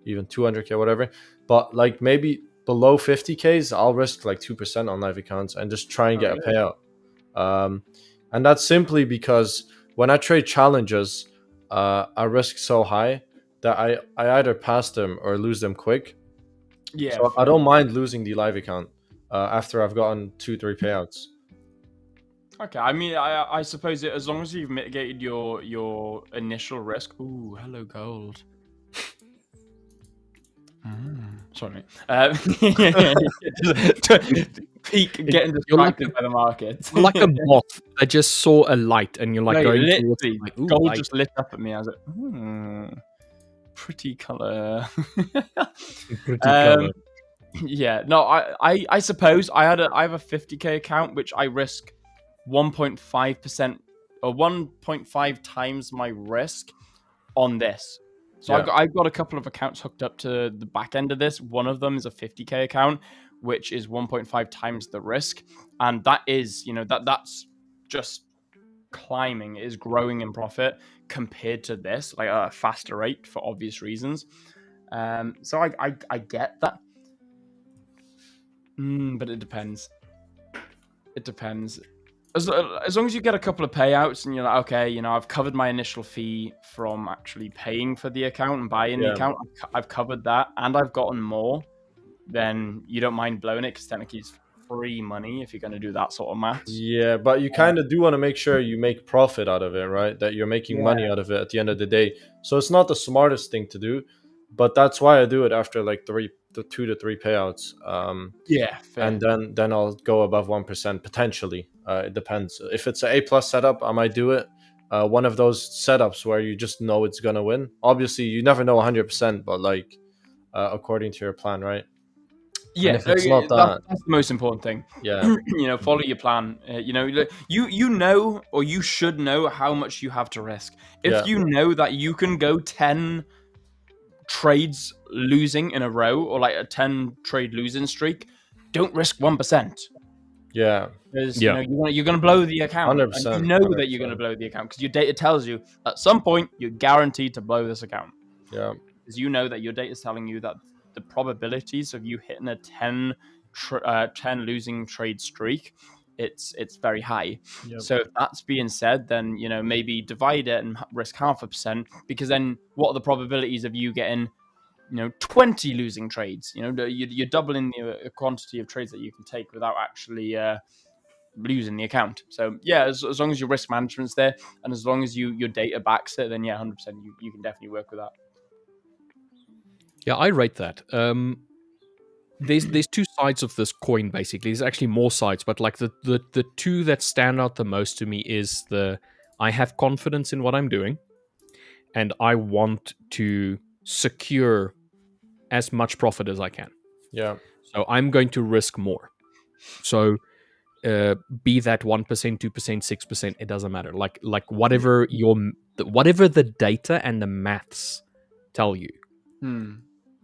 even 200K, whatever. But like maybe below 50Ks, I'll risk like 2% on live accounts and just try and get a payout. And that's simply because when I trade challenges, I risk so high that I either pass them or lose them quick. Yeah. So I don't mind losing the live account after I've gotten 2-3 payouts. Okay, I mean, I suppose as long as you've mitigated your initial risk. Ooh, hello gold. Sorry. Peak getting distracted by the market. You're like a moth that just saw a light and you're like Mate, going towards literally, it, like, ooh, gold light. just lit up at me. I was like, pretty color. Pretty clever. Yeah, no, I suppose I have a 50k account which I risk 1.5% or 1.5 times my risk on this. So Yeah. I've got a couple of accounts hooked up to the back end of this. One of them is a 50k account, which is 1.5 times the risk, and that is, that's just climbing. It is growing in profit compared to this, like at a faster rate for obvious reasons. So I get that. But it depends. It depends. As long as you get a couple of payouts and you're like, okay, I've covered my initial fee from actually paying for the account and buying the account. I've covered that and I've gotten more, then you don't mind blowing it because technically it's free money if you're going to do that sort of maths. Yeah, but you kind of do want to make sure you make profit out of it, right? That you're making money out of it at the end of the day. So it's not the smartest thing to do, but that's why I do it after like 2 to 3 payouts. Fair. And then I'll go above 1% potentially. It depends. If it's an A+ setup, I might do it. One of those setups where you just know it's gonna win. Obviously, you never know 100%, but like according to your plan, right? Yeah, and if it's not that, that's the most important thing. Yeah, Follow your plan. You know, or you should know how much you have to risk. If you know that you can go 10 trades losing in a row, or like a 10 trade losing streak, don't risk 1%. Yeah, because you're going to blow the account. 100%, And you know 100%. that you're going to blow the account because your data tells you at some point you're guaranteed to blow this account. Yeah, because you know that your data is telling you that the probabilities of you hitting a 10 losing trade streak, it's very high. Yep. So if that's being said, then maybe divide it and risk 0.5%, because then what are the probabilities of you getting 20 losing trades? You're doubling the quantity of trades that you can take without actually losing the account. So as long as your risk management's there and as long as your data backs it, then 100% you can definitely work with that. Yeah, I rate that. There's two sides of this coin, basically. There's actually more sides, but like the two that stand out the most to me is I have confidence in what I'm doing, and I want to secure as much profit as I can. Yeah. So I'm going to risk more. So be that 1%, 2%, 6%, it doesn't matter. Like whatever the data and the maths tell you.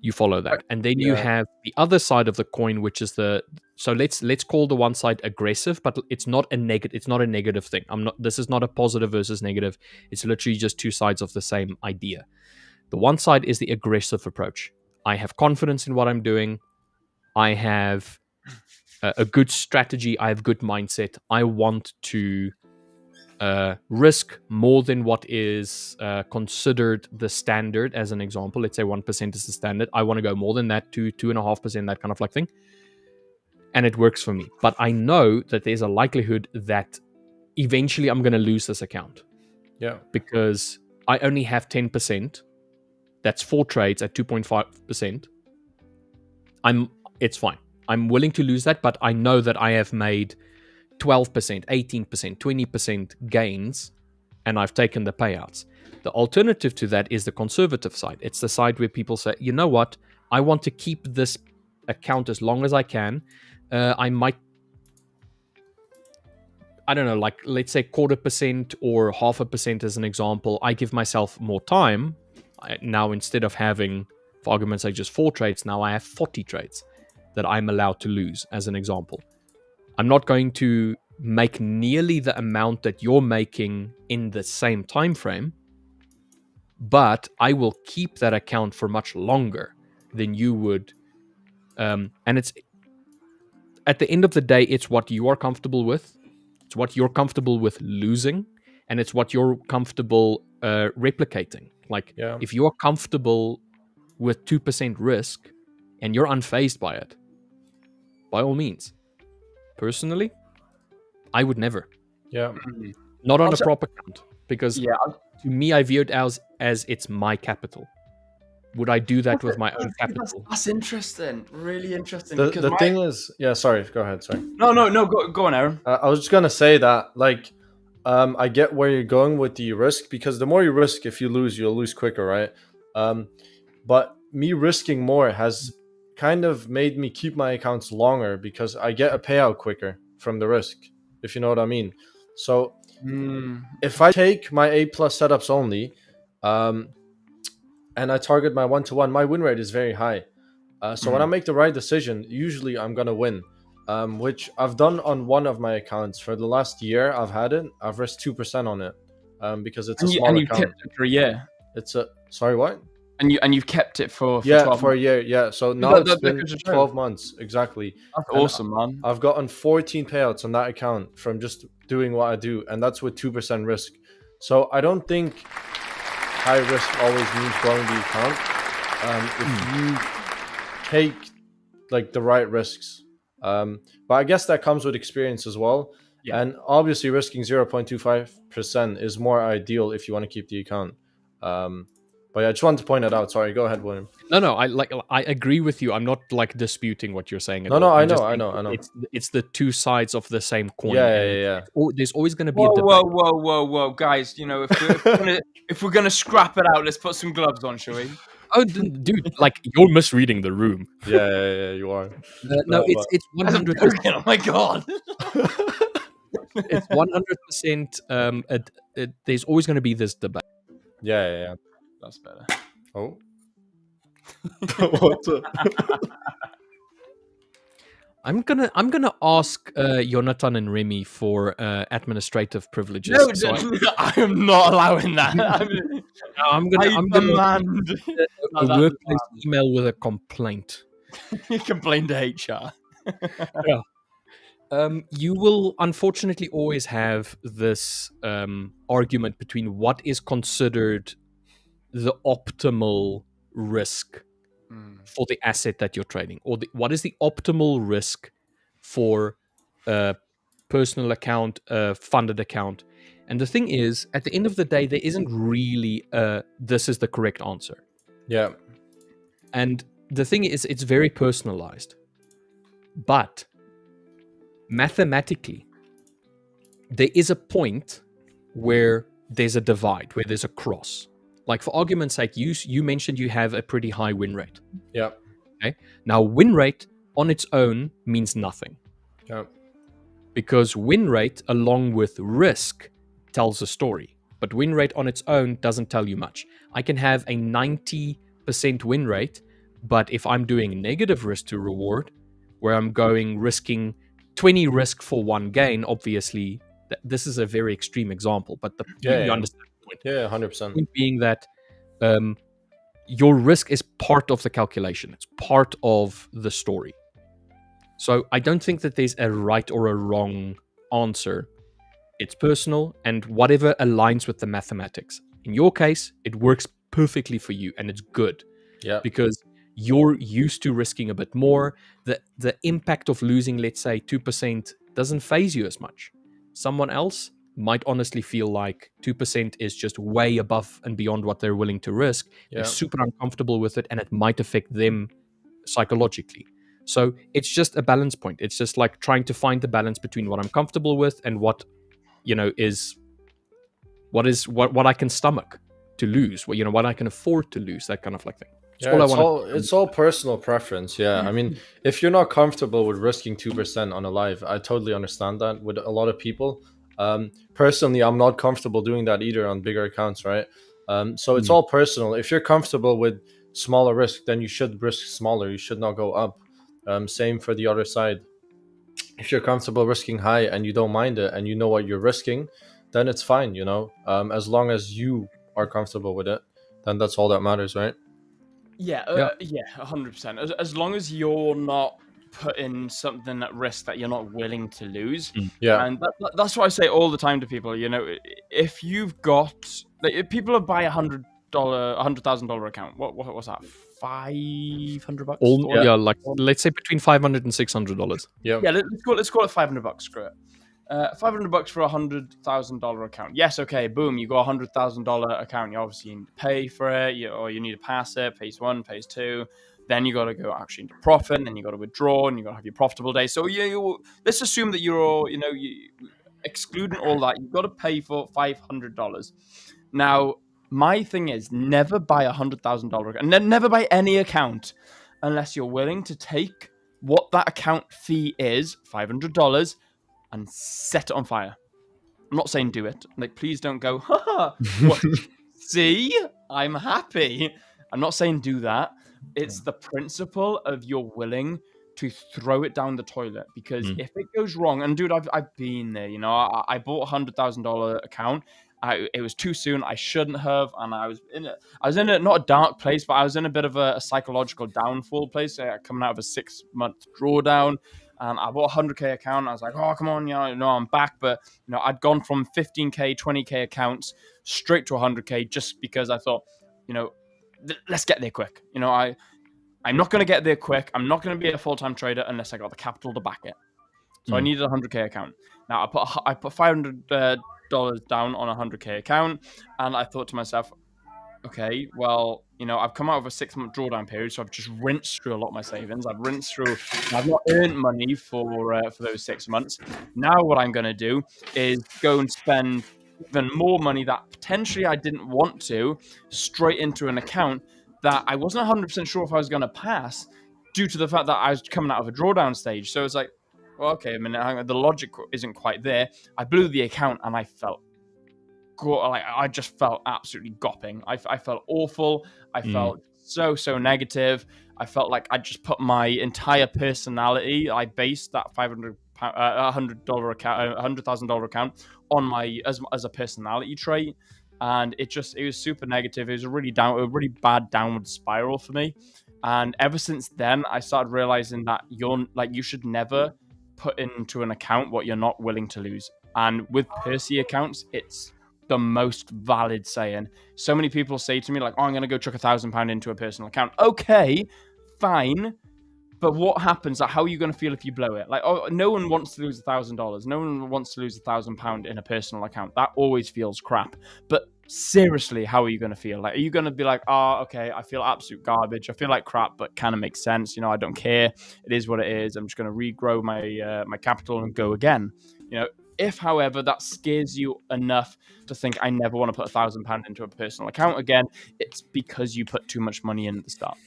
You follow that, and then you have the other side of the coin, which is so let's call the one side aggressive, but it's not a negative. It's not a negative thing. This is not a positive versus negative. It's literally just two sides of the same idea. The one side is the aggressive approach. I have confidence in what I'm doing. I have a good strategy. I have good mindset. I want to risk more than what is considered the standard. As an example, let's say 1% is the standard. I want to go more than that, 2.5%, that kind of like thing. And it works for me. But I know that there's a likelihood that eventually I'm going to lose this account. Yeah. Because I only have 10%. That's 4 trades at 2.5%. It's fine. I'm willing to lose that, but I know that I have made 12%, 18%, 20% gains, and I've taken the payouts. The alternative to that is the conservative side. It's the side where people say, you know what, I want to keep this account as long as I can. I might, I don't know, like let's say 0.25% or 0.5% as an example. I give myself more time. Now instead of having, for argument's sake, just 4 trades, now I have 40 trades that I'm allowed to lose, as an example. I'm not going to make nearly the amount that you're making in the same time frame, but I will keep that account for much longer than you would. And it's at the end of the day, it's what you are comfortable with. It's what you're comfortable with losing, and it's what you're comfortable replicating. Like, if you're comfortable with 2% risk and you're unfazed by it, by all means. Personally, I would never. Yeah. Not on a prop account, because to me, I view it as it's my capital. Would I do that with my own capital? That's interesting. Really interesting. The thing is, sorry, go ahead. Sorry. No, go on, Aaron. I was just gonna say that, like, I get where you're going with the risk, because the more you risk, if you lose, you'll lose quicker, right? But me risking more has kind of made me keep my accounts longer, because I get a payout quicker from the risk, if you know what I mean. So if I take my A+ setups only, and I target my 1-to-1, my win rate is very high. So when I make the right decision, usually I'm gonna win. Which I've done on one of my accounts for the last year. I've risked 2% on it, because it's a small account. And you've kept it for a year. It's a sorry, what? And you've kept it for 12 for a year. Yeah, so now it's been 12 months exactly. That's awesome, man. I've gotten 14 payouts on that account from just doing what I do, and that's with 2% risk. So I don't think high risk always means growing the account. If you take like the right risks. But I guess that comes with experience as well. Yeah. And obviously risking 0.25% is more ideal if you want to keep the account. But yeah, I just wanted to point that out. Sorry, go ahead, William. No, I agree with you. I'm not like disputing what you're saying. No, I know. It's the two sides of the same coin. Yeah. There's always going to be a debate. Whoa, guys! You know, if we're gonna scrap it out, let's put some gloves on, shall we? Oh, dude, like you're misreading the room. Yeah, you are. No, it's 100%. Oh my god! It's 100%. There's always going to be this debate. Yeah. That's better. Oh. What? I'm gonna ask Jonatan and Remy for administrative privileges. No, I am not allowing that. I'm gonna demand a workplace email with a complaint. You complain to HR. Yeah. You will unfortunately always have this argument between what is considered the optimal risk for the asset that you're trading, or what is the optimal risk for a personal account, a funded account. And the thing is, at the end of the day, there isn't really this is the correct answer. Yeah. And the thing is, it's very personalized. But mathematically, there is a point where there's a divide, where there's a cross. Like for argument's sake, you mentioned you have a pretty high win rate. Yeah. Okay. Now, win rate on its own means nothing. Yeah. Because win rate, along with risk, tells a story. But win rate on its own doesn't tell you much. I can have a 90% win rate, but if I'm doing negative risk to reward, where I'm risking 20 risk for one gain, obviously, this is a very extreme example, but you understand. Yeah, 100%. Point being that your risk is part of the calculation. It's part of the story. So I don't think that there's a right or a wrong answer. It's personal and whatever aligns with the mathematics. In your case, it works perfectly for you and it's good. Yeah. Because you're used to risking a bit more. The impact of losing, let's say, 2% doesn't faze you as much. Someone else might honestly feel like 2% is just way above and beyond what they're willing to risk. Yeah. They're super uncomfortable with it, and it might affect them psychologically. So it's just a balance point. It's just like trying to find the balance between what I'm comfortable with and what is what I can stomach to lose, what I can afford to lose, that kind of like thing. It's all personal preference. Yeah, I mean, if you're not comfortable with risking 2% on a live, I totally understand that with a lot of people. Personally, I'm not comfortable doing that either on bigger accounts, right? So it's all personal. If you're comfortable with smaller risk, then you should risk smaller. You should not go up. Same for the other side. If you're comfortable risking high and you don't mind it and you know what you're risking, then it's fine, as long as you are comfortable with it, then that's all that matters, right? Yeah, 100%. As long as you're not putting something at risk that you're not willing to lose. Yeah. And that's what I say all the time to people, if you've got, if people buy $100,000 account, what was that? $500? Like let's say between $500 and $600. Yeah. Yeah, let's call it $500. Screw it. $500 for $100,000 account. Yes, okay, boom, you got $100,000 account. You obviously need to pay for it, or you need to pass it, phase 1, phase 2. Then you got to go actually into profit, and then you got to withdraw, and you got to have your profitable day. So let's assume that you're, excluding all that, you've got to pay for $500. Now, my thing is never buy $100,000, and then never buy any account unless you're willing to take what that account fee is, $500, and set it on fire. I'm not saying do it. Like, please don't go, haha, what? See, I'm happy. I'm not saying do that. It's the principle of you're willing to throw it down the toilet, because if it goes wrong, and dude, I've been there, I bought $100,000 account. It was too soon. I shouldn't have, and I was in a not a dark place, but I was in a bit of a psychological downfall place, coming out of a 6-month drawdown. And I bought a 100K account. I was like, oh, come on, I'm back. But I'd gone from 15K, 20K accounts straight to 100K just because I thought, let's get there quick. I'm not going to get there quick. I'm not going to be a full-time trader unless I got the capital to back it. So I needed a 100K account. Now I put $500 down on a 100K account, and I thought to myself, okay, well, I've come out of a 6-month drawdown period, so I've just rinsed through a lot of my savings. I've not earned money for those 6 months. Now what I'm going to do is go and spend even more money that potentially I didn't want to straight into an account that I wasn't 100% sure if I was going to pass due to the fact that I was coming out of a drawdown stage. So it's like, well, okay, the logic isn't quite there. I blew the account and I felt I just felt absolutely gopping. I felt awful. I felt so negative. I felt like I just put my entire personality. I based that $100,000 account, $100,000 account on my as a personality trait, and it was super negative. It was a really bad downward spiral for me. And ever since then, I started realizing that you should never put into an account what you're not willing to lose. And with Percy accounts, it's the most valid saying. So many people say to me, like, oh, I'm going to go chuck £1,000 into a personal account. Okay, fine. But what happens? Like, how are you going to feel if you blow it? Like, oh, no one wants to lose $1,000. No one wants to lose £1,000 in a personal account. That always feels crap. But seriously, how are you going to feel? Like, are you going to be like, oh, okay, I feel absolute garbage. I feel like crap, but kind of makes sense. I don't care. It is what it is. I'm just going to regrow my capital and go again. If, however, that scares you enough to think I never want to put £1,000 into a personal account again, it's because you put too much money in at the start.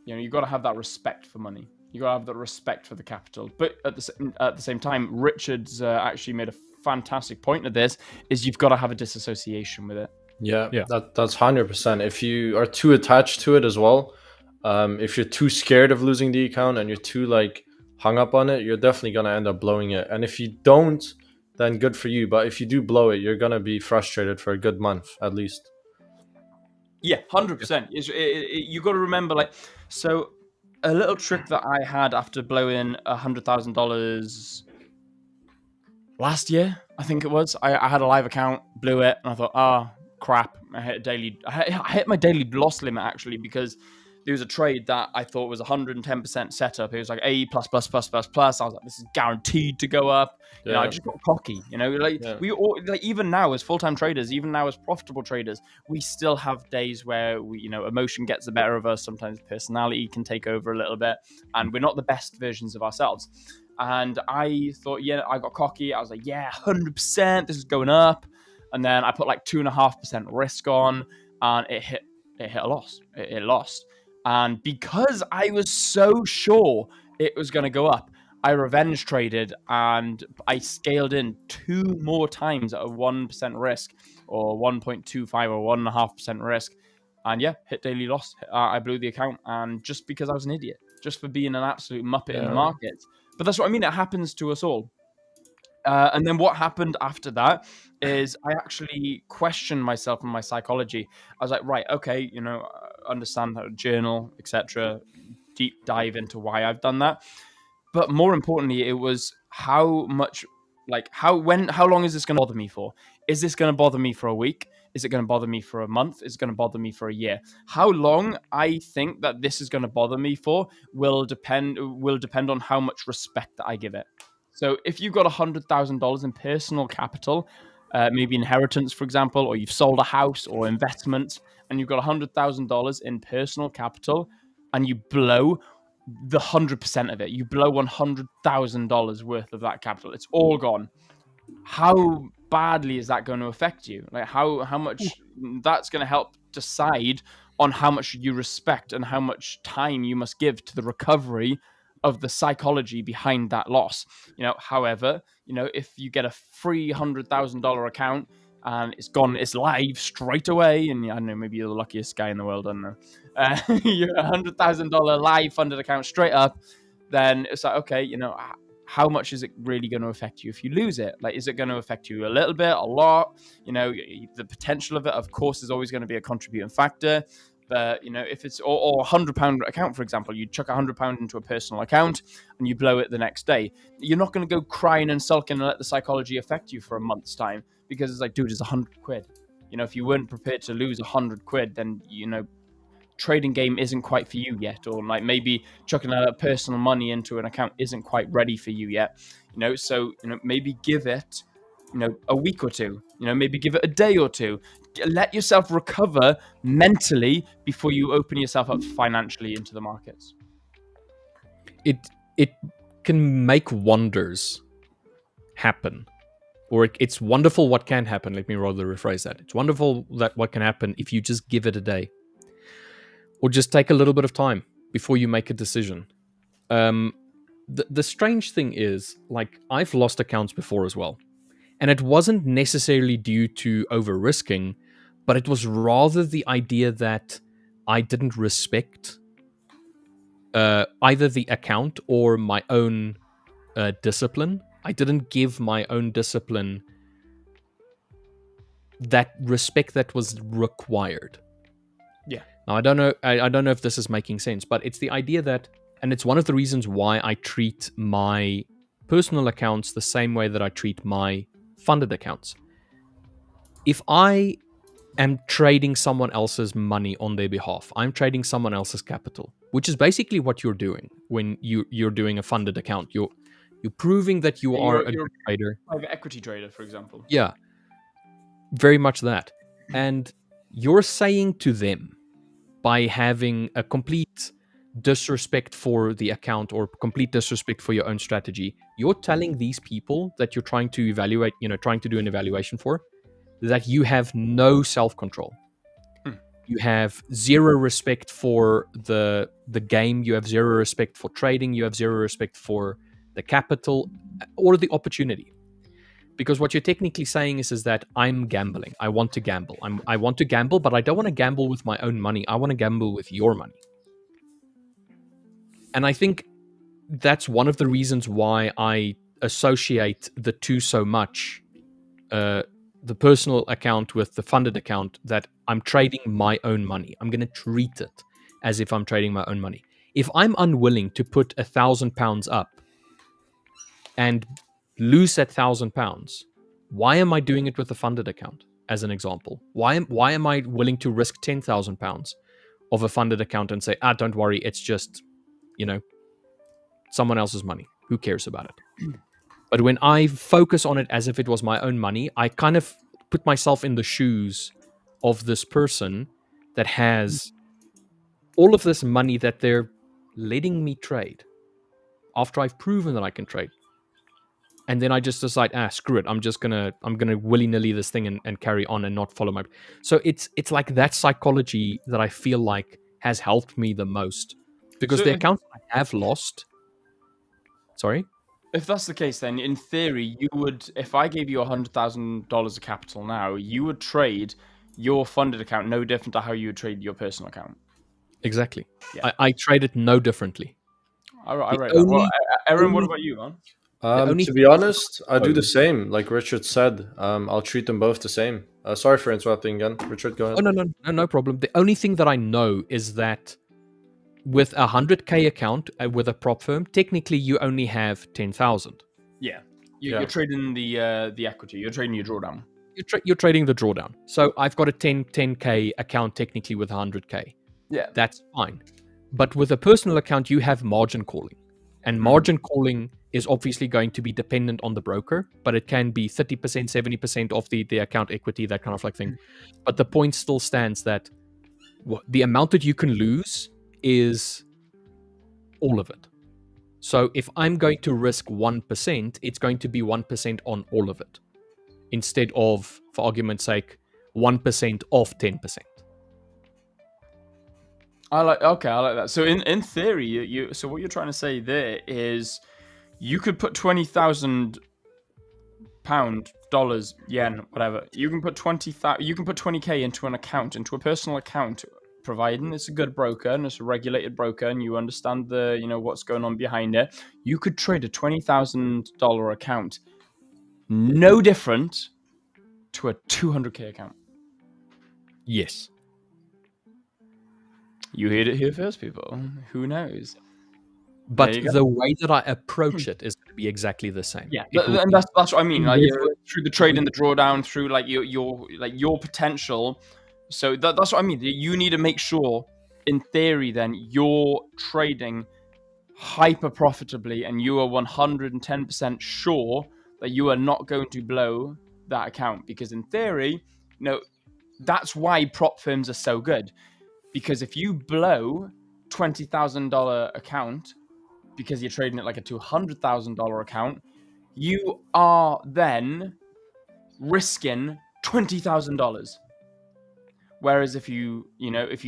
You've got to have that respect for money. You got to have that respect for the capital. But at the same time, Richard's actually made a fantastic point of this: is you've got to have a disassociation with it. Yeah. That's 100%. If you are too attached to it as well, if you're too scared of losing the account and you're too hung up on it, you're definitely going to end up blowing it. And if you don't, then good for you. But if you do blow it, you're going to be frustrated for a good month at least. Yeah, 100%. You got to remember, so a little trick that I had after blowing $100,000 last year, I think it was. I had a live account, blew it, and I thought, crap. I hit my daily loss limit, actually, because there was a trade that I thought was 110% setup. It was like A++++++. I was like, this is guaranteed to go up. I just got cocky. We all, even now as full-time traders, even now as profitable traders, we still have days where emotion gets the better of us. Sometimes personality can take over a little bit, and we're not the best versions of ourselves. And I thought, I got cocky. I was like, 100%, this is going up. And then I put 2.5% risk on, and it hit a loss. It lost. And because I was so sure it was going to go up, I revenge traded and I scaled in 2 more times at a 1% risk, or 1.25 or 1.5% risk. And hit daily loss. I blew the account, and just because I was an idiot, just for being an absolute muppet in the market. But that's what I mean. It happens to us all. And then what happened after that is I actually questioned myself and my psychology. I was like, right, okay, understand how to journal, etc. Deep dive into why I've done that. But more importantly, it was how much, how long is this going to bother me for? Is this going to bother me for a week? Is it going to bother me for a month? Is it going to bother me for a year? How long I think that this is going to bother me for will depend on how much respect that I give it. So if you've got $100,000 in personal capital, maybe inheritance, for example, or you've sold a house or investment, and you've got $100,000 in personal capital, and you blow the 100% of it, you blow $100,000 worth of that capital, it's all gone. How badly is that going to affect you? Like how much that's going to help decide on how much you respect and how much time you must give to the recovery of the psychology behind that loss. However, if you get a $300,000 account and it's gone, it's live straight away, and I don't know, maybe you're the luckiest guy in the world, I don't know. You're $100,000 live funded account straight up, then it's like, okay, how much is it really going to affect you if you lose it? Like, is it going to affect you a little bit, a lot? The potential of it, of course, is always going to be a contributing factor. But, if it's or a £100 account, for example, you chuck £100 into a personal account and you blow it the next day, you're not going to go crying and sulking and let the psychology affect you for a month's time, because it's like, dude, it's £100. If you weren't prepared to lose £100, then, trading game isn't quite for you yet, or like maybe chucking a personal money into an account isn't quite ready for you yet. So maybe give it a week or two, maybe give it a day or two. Let yourself recover mentally before you open yourself up financially into the markets. It can make wonders happen, or it's wonderful what can happen. Let me rather rephrase that. It's wonderful that what can happen if you just give it a day, or just take a little bit of time before you make a decision. The strange thing is, like, I've lost accounts before as well. And it wasn't necessarily due to over-risking, but it was rather the idea that I didn't respect either the account or my own discipline. I didn't give my own discipline that respect that was required. Yeah. Now, I don't know if this is making sense, but it's the idea that, and it's one of the reasons why I treat my personal accounts the same way that I treat my funded accounts. If I am trading someone else's money on their behalf, I'm trading someone else's capital, which is basically what you're doing when you're doing a funded account. You're proving that you're a trader. Private equity trader, for example. Yeah, very much that. And you're saying to them, by having a complete disrespect for the account or complete disrespect for your own strategy, you're telling these people that you're trying to evaluate, trying to do an evaluation for, that you have no self-control. You have zero respect for the game. You have zero respect for trading. You have zero respect for the capital or the opportunity. Because what you're technically saying is that I'm gambling. I want to gamble. I want to gamble, but I don't want to gamble with my own money. I want to gamble with your money. And I think that's one of the reasons why I associate the two so much, the personal account with the funded account, that I'm trading my own money. I'm going to treat it as if I'm trading my own money. If I'm unwilling to put £1,000 up and lose that £1,000, why am I doing it with a funded account, as an example? Why am I willing to risk £10,000 of a funded account and say, don't worry, it's just, someone else's money. Who cares about it? But when I focus on it as if it was my own money, I kind of put myself in the shoes of this person that has all of this money that they're letting me trade after I've proven that I can trade. And then I just decide, screw it. I'm gonna willy-nilly this thing and carry on and not follow my. So it's like that psychology that I feel like has helped me the most, because the accounts I have lost. Sorry. If that's the case, then in theory, you would, if I gave you $100,000 of capital now, you would trade your funded account no different to how you would trade your personal account. Exactly. Yeah. I trade it no differently. All right. Well, Aaron, what about you, man? To be honest, I do the same. Like Richard said, I'll treat them both the same. Sorry for interrupting again. Richard, go ahead. Oh, no problem. The only thing that I know is that with a 100K account with a prop firm, technically you only have 10,000. Yeah. You're trading the equity. You're trading your drawdown. You're trading the drawdown. So I've got a 10K account technically with 100K. Yeah. That's fine. But with a personal account, you have margin calling. And margin calling is obviously going to be dependent on the broker, but it can be 30%, 70% of the account equity, that kind of like thing. But the point still stands that the amount that you can lose is all of it. So if I'm going to risk 1%, it's going to be 1% on all of it, instead of, for argument's sake, 1% of 10%. I like that. So in theory, you so what you're trying to say there is you could put £20,000, dollars, yen, whatever. You can put 20K into an account, into a personal account, providing it's a good broker and it's a regulated broker and you understand the, what's going on behind it. You could trade a $20,000 account no different to a 200K account. Yes. You heard it here first, people. Who knows? But the way that I approach it is going to be exactly the same. Yeah, and that's what I mean. Like through the trade and the drawdown, through like your potential. So that's what I mean. You need to make sure, in theory, then you're trading hyper profitably, and you are 110% sure that you are not going to blow that account. Because in theory, that's why prop firms are so good. Because if you blow $20,000 account because you're trading it like a $200,000 account, you are then risking $20,000. Whereas if you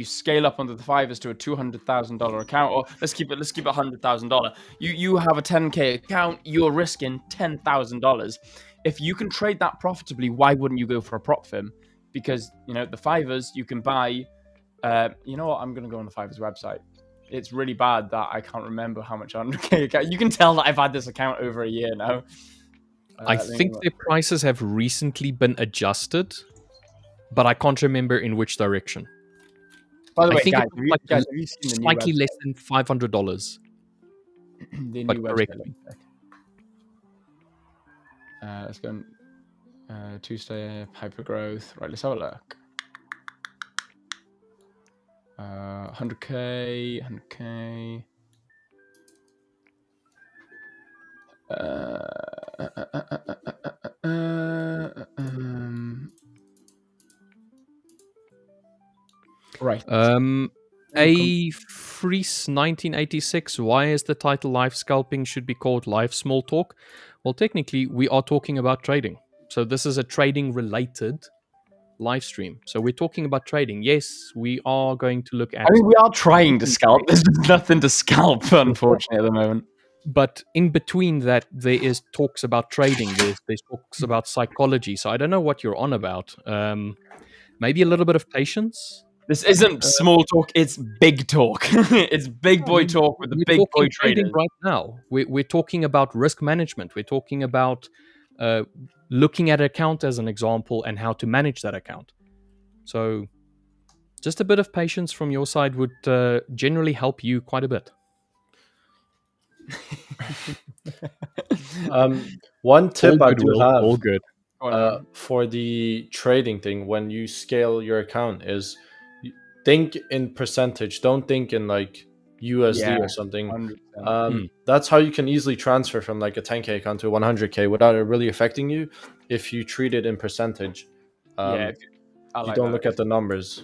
scale up under the 5ers to a $200,000 account, or let's keep it $100,000, you have a 10K account, you're risking $10,000. If you can trade that profitably, why wouldn't you go for a prop firm? Because the 5ers you can buy. You know what? I'm gonna go on the 5ers website. It's really bad that I can't remember how much 100K account. You can tell that I've had this account over a year now. I think their prices have recently been adjusted, but I can't remember in which direction. By the way, think guys, it's have you seen the slightly new less than $500. the but new correct website? Let's go on Tuesday hypergrowth. Right, let's have a look. 100K. Right. A Fries 1986. Why is the title Live Scalping should be called Live Small Talk? Well, technically, we are talking about trading. So this is a trading related live stream. So we're talking about trading. Yes, we are going to look at... I mean, we are trying to scalp. There's nothing to scalp, unfortunately, at the moment. But in between that, there is talks about trading. There's talks about psychology. So I don't know what you're on about. Maybe a little bit of patience. This isn't small talk, it's big talk. It's big boy talk with the big boy traders. Right now, we're talking about risk management. We're talking about looking at an account as an example and how to manage that account. So just a bit of patience from your side would generally help you quite a bit. One tip I do have all good. For the trading thing, when you scale your account, is think in percentage. Don't think in like USD or something. That's how you can easily transfer from like a 10K account to a 100K without it really affecting you if you treat it in percentage. You don't look at the numbers.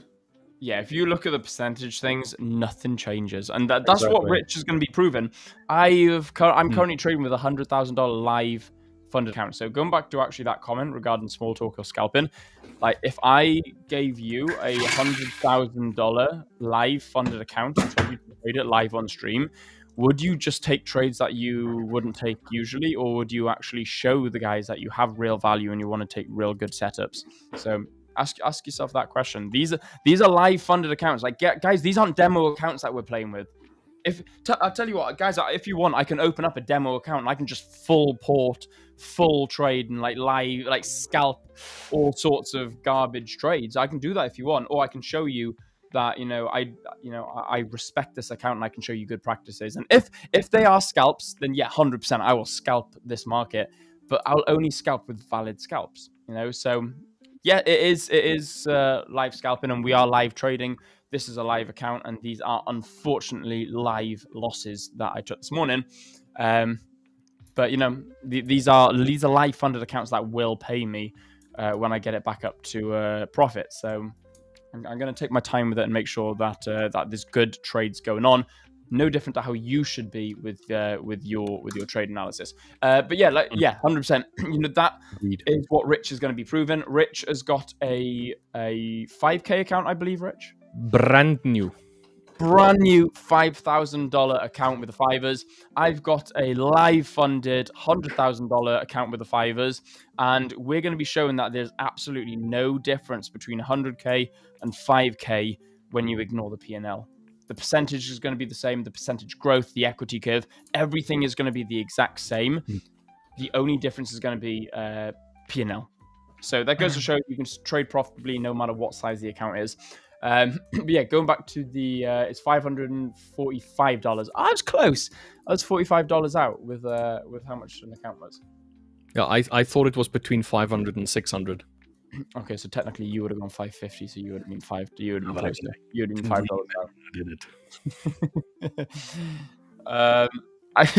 Yeah, if you look at the percentage things, nothing changes, and that's what Rich is going to be proven. I'm currently trading with $100,000 live funded account. So going back to actually that comment regarding small talk or scalping, like if I gave you a $100,000 live funded account and told you to trade it live on stream, would you just take trades that you wouldn't take usually, or would you actually show the guys that you have real value and you want to take real good setups? So ask yourself that question. These are live funded accounts. Like, guys, these aren't demo accounts that we're playing with. I'll tell you what, guys, if you want, I can open up a demo account and I can just full port, full trade and like live, like scalp all sorts of garbage trades. I can do that if you want, or I can show you that I respect this account and I can show you good practices. And if they are scalps, then yeah, 100% I will scalp this market, but I'll only scalp with valid scalps. So yeah, it is live scalping, and we are live trading. This is a live account, and these are unfortunately live losses that I took this morning. But these are live funded accounts that will pay me when I get it back up to profit. So I'm going to take my time with it and make sure that that there's good trades going on. No different to how you should be with your trade analysis. But yeah, 100%. That is what Rich is going to be proven. Rich has got a 5K account, I believe. Rich, brand new $5,000 account with the 5ers. I've got a live funded $100,000 account with the 5ers, and we're going to be showing that there's absolutely no difference between 100K and 5K when you ignore the P&L. The percentage is going to be the same, the percentage growth, the equity curve, everything is going to be the exact same. The only difference is going to be P&L. So that goes to show you can trade profitably no matter what size the account is. But yeah, going back to the, it's $545. I was close. I was $45 out with how much an account was. Yeah, I thought it was between 500 and 600. Okay, so technically you would have gone 550, so you would have been You would have been close. You would have been $5 out. I did it.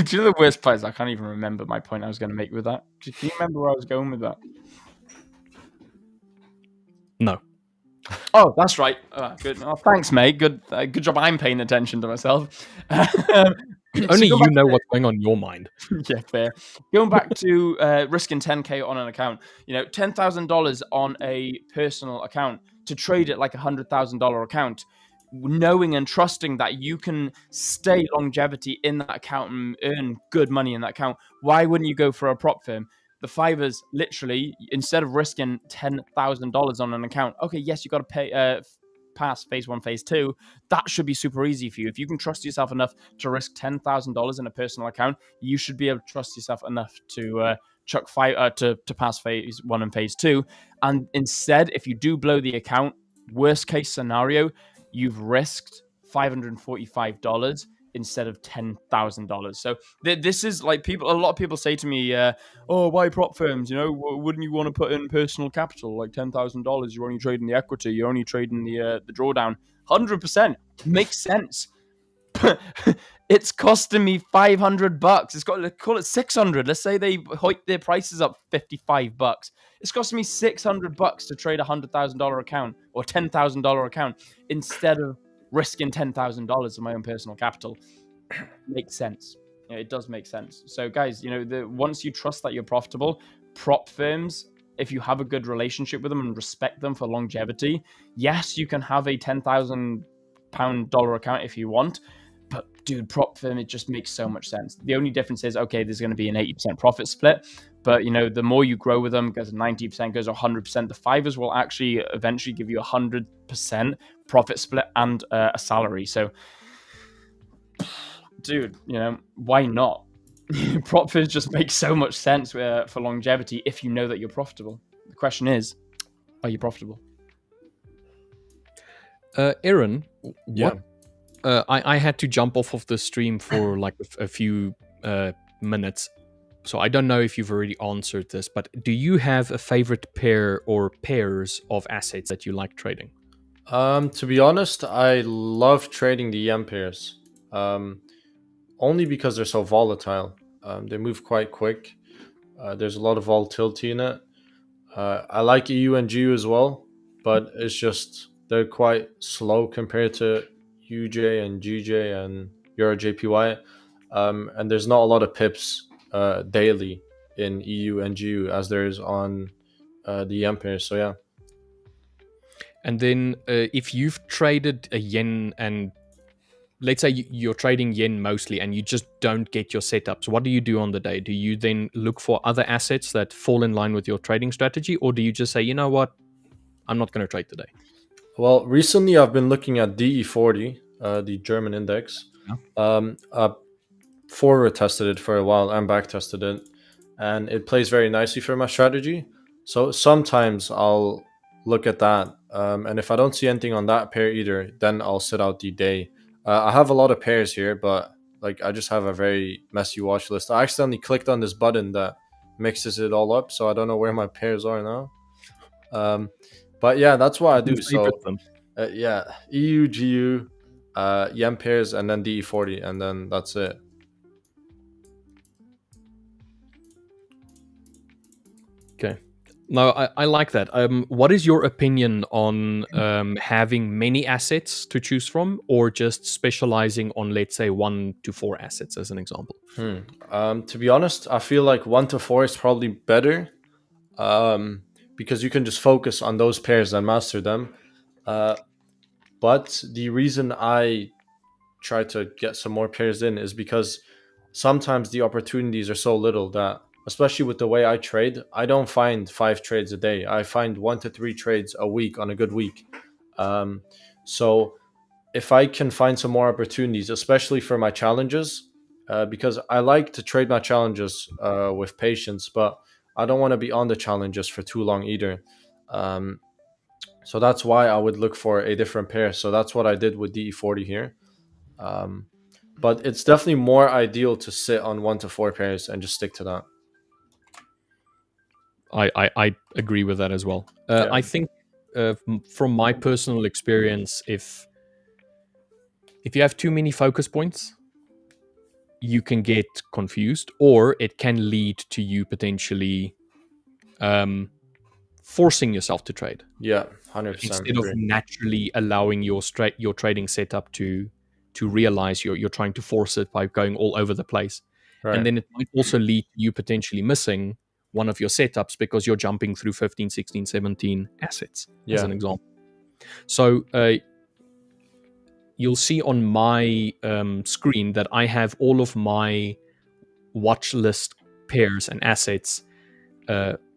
Do you know the worst part is I can't even remember my point I was going to make with that. Can you remember where I was going with that? No. Oh, that's right. Good. Oh, thanks, mate. Good job. I'm paying attention to myself. Only you know what's going on in your mind. Yeah, fair. Going back to risking 10K on an account, $10,000 on a personal account to trade it like $100,000 account, knowing and trusting that you can stay longevity in that account and earn good money in that account. Why wouldn't you go for a prop firm? The 5ers, literally, instead of risking $10,000 on an account, okay, yes, you got to pay pass phase 1, phase 2. That should be super easy for you. If you can trust yourself enough to risk $10,000 in a personal account, you should be able to trust yourself enough to to pass phase 1 and phase 2. And instead, if you do blow the account, worst case scenario, you've risked $545 instead of $10,000. So this is like a lot of people say to me, oh, why prop firms? Wouldn't you want to put in personal capital like $10,000? You're only trading the equity. You're only trading the drawdown. 100% makes sense. It's costing me $500. It's got to call it 600. Let's say they hike their prices up $55. It's costing me $600 to trade $100,000 account or $10,000 account instead of risking $10,000 of my own personal capital. Makes sense. It does make sense. So guys, once you trust that you're profitable, prop firms, if you have a good relationship with them and respect them for longevity, yes, you can have a $10,000 account if you want. But dude, prop firm, it just makes so much sense. The only difference is, okay, there's going to be an 80% profit split. But, the more you grow with them, goes to 90%, goes to 100%. The 5ers will actually eventually give you 100% profit split and a salary. So, dude, why not? Prop firms just make so much sense for longevity if you know that you're profitable. The question is, are you profitable? Aaron, Yeah. I had to jump off of the stream for like a few minutes. So I don't know if you've already answered this, but do you have a favorite pair or pairs of assets that you like trading? To be honest, I love trading the yen pairs. Only because they're so volatile. They move quite quick. There's a lot of volatility in it. I like EU and GU as well, but it's just they're quite slow compared to UJ and GJ and Euro JPY. And there's not a lot of pips daily in EU and GU as there is on the yen pairs. So yeah. And then if you've traded a yen and let's say you're trading yen mostly and you just don't get your setups, what do you do on the day? Do you then look for other assets that fall in line with your trading strategy? Or do you just say, you know what, I'm not going to trade today? Well, recently I've been looking at DE40, the German index. Forward tested it for a while and back tested it, and it plays very nicely for my strategy. So sometimes I'll look at that, and if I don't see anything on that pair either, then I'll sit out the day. I have a lot of pairs here, but I just have a very messy watch list. I accidentally clicked on this button that mixes it all up, so I don't know where my pairs are now. But yeah, that's what I do. So yeah, EU, GU, yen pairs, and then DE40, and then that's it. No, I like that. What is your opinion on having many assets to choose from, or just specializing on, let's say, 1 to 4 assets, as an example? To be honest, I feel like 1 to 4 is probably better, because you can just focus on those pairs and master them. But the reason I try to get some more pairs in is because sometimes the opportunities are so little that, especially with the way I trade, I don't find 5 trades a day. I find 1 to 3 trades a week on a good week. So if I can find some more opportunities, especially for my challenges, because I like to trade my challenges with patience, but I don't want to be on the challenges for too long either. So that's why I would look for a different pair. So that's what I did with DE40 here. But it's definitely more ideal to sit on 1 to 4 pairs and just stick to that. I agree with that as well. I think from my personal experience, if you have too many focus points, you can get confused, or it can lead to you potentially forcing yourself to trade. Yeah, 100%. Instead of naturally allowing your trading setup to realize you're trying to force it by going all over the place. Right. And then it might also lead to you potentially missing one of your setups because you're jumping through 15, 16, 17 assets, as an example. So you'll see on my screen that I have all of my watch list pairs and assets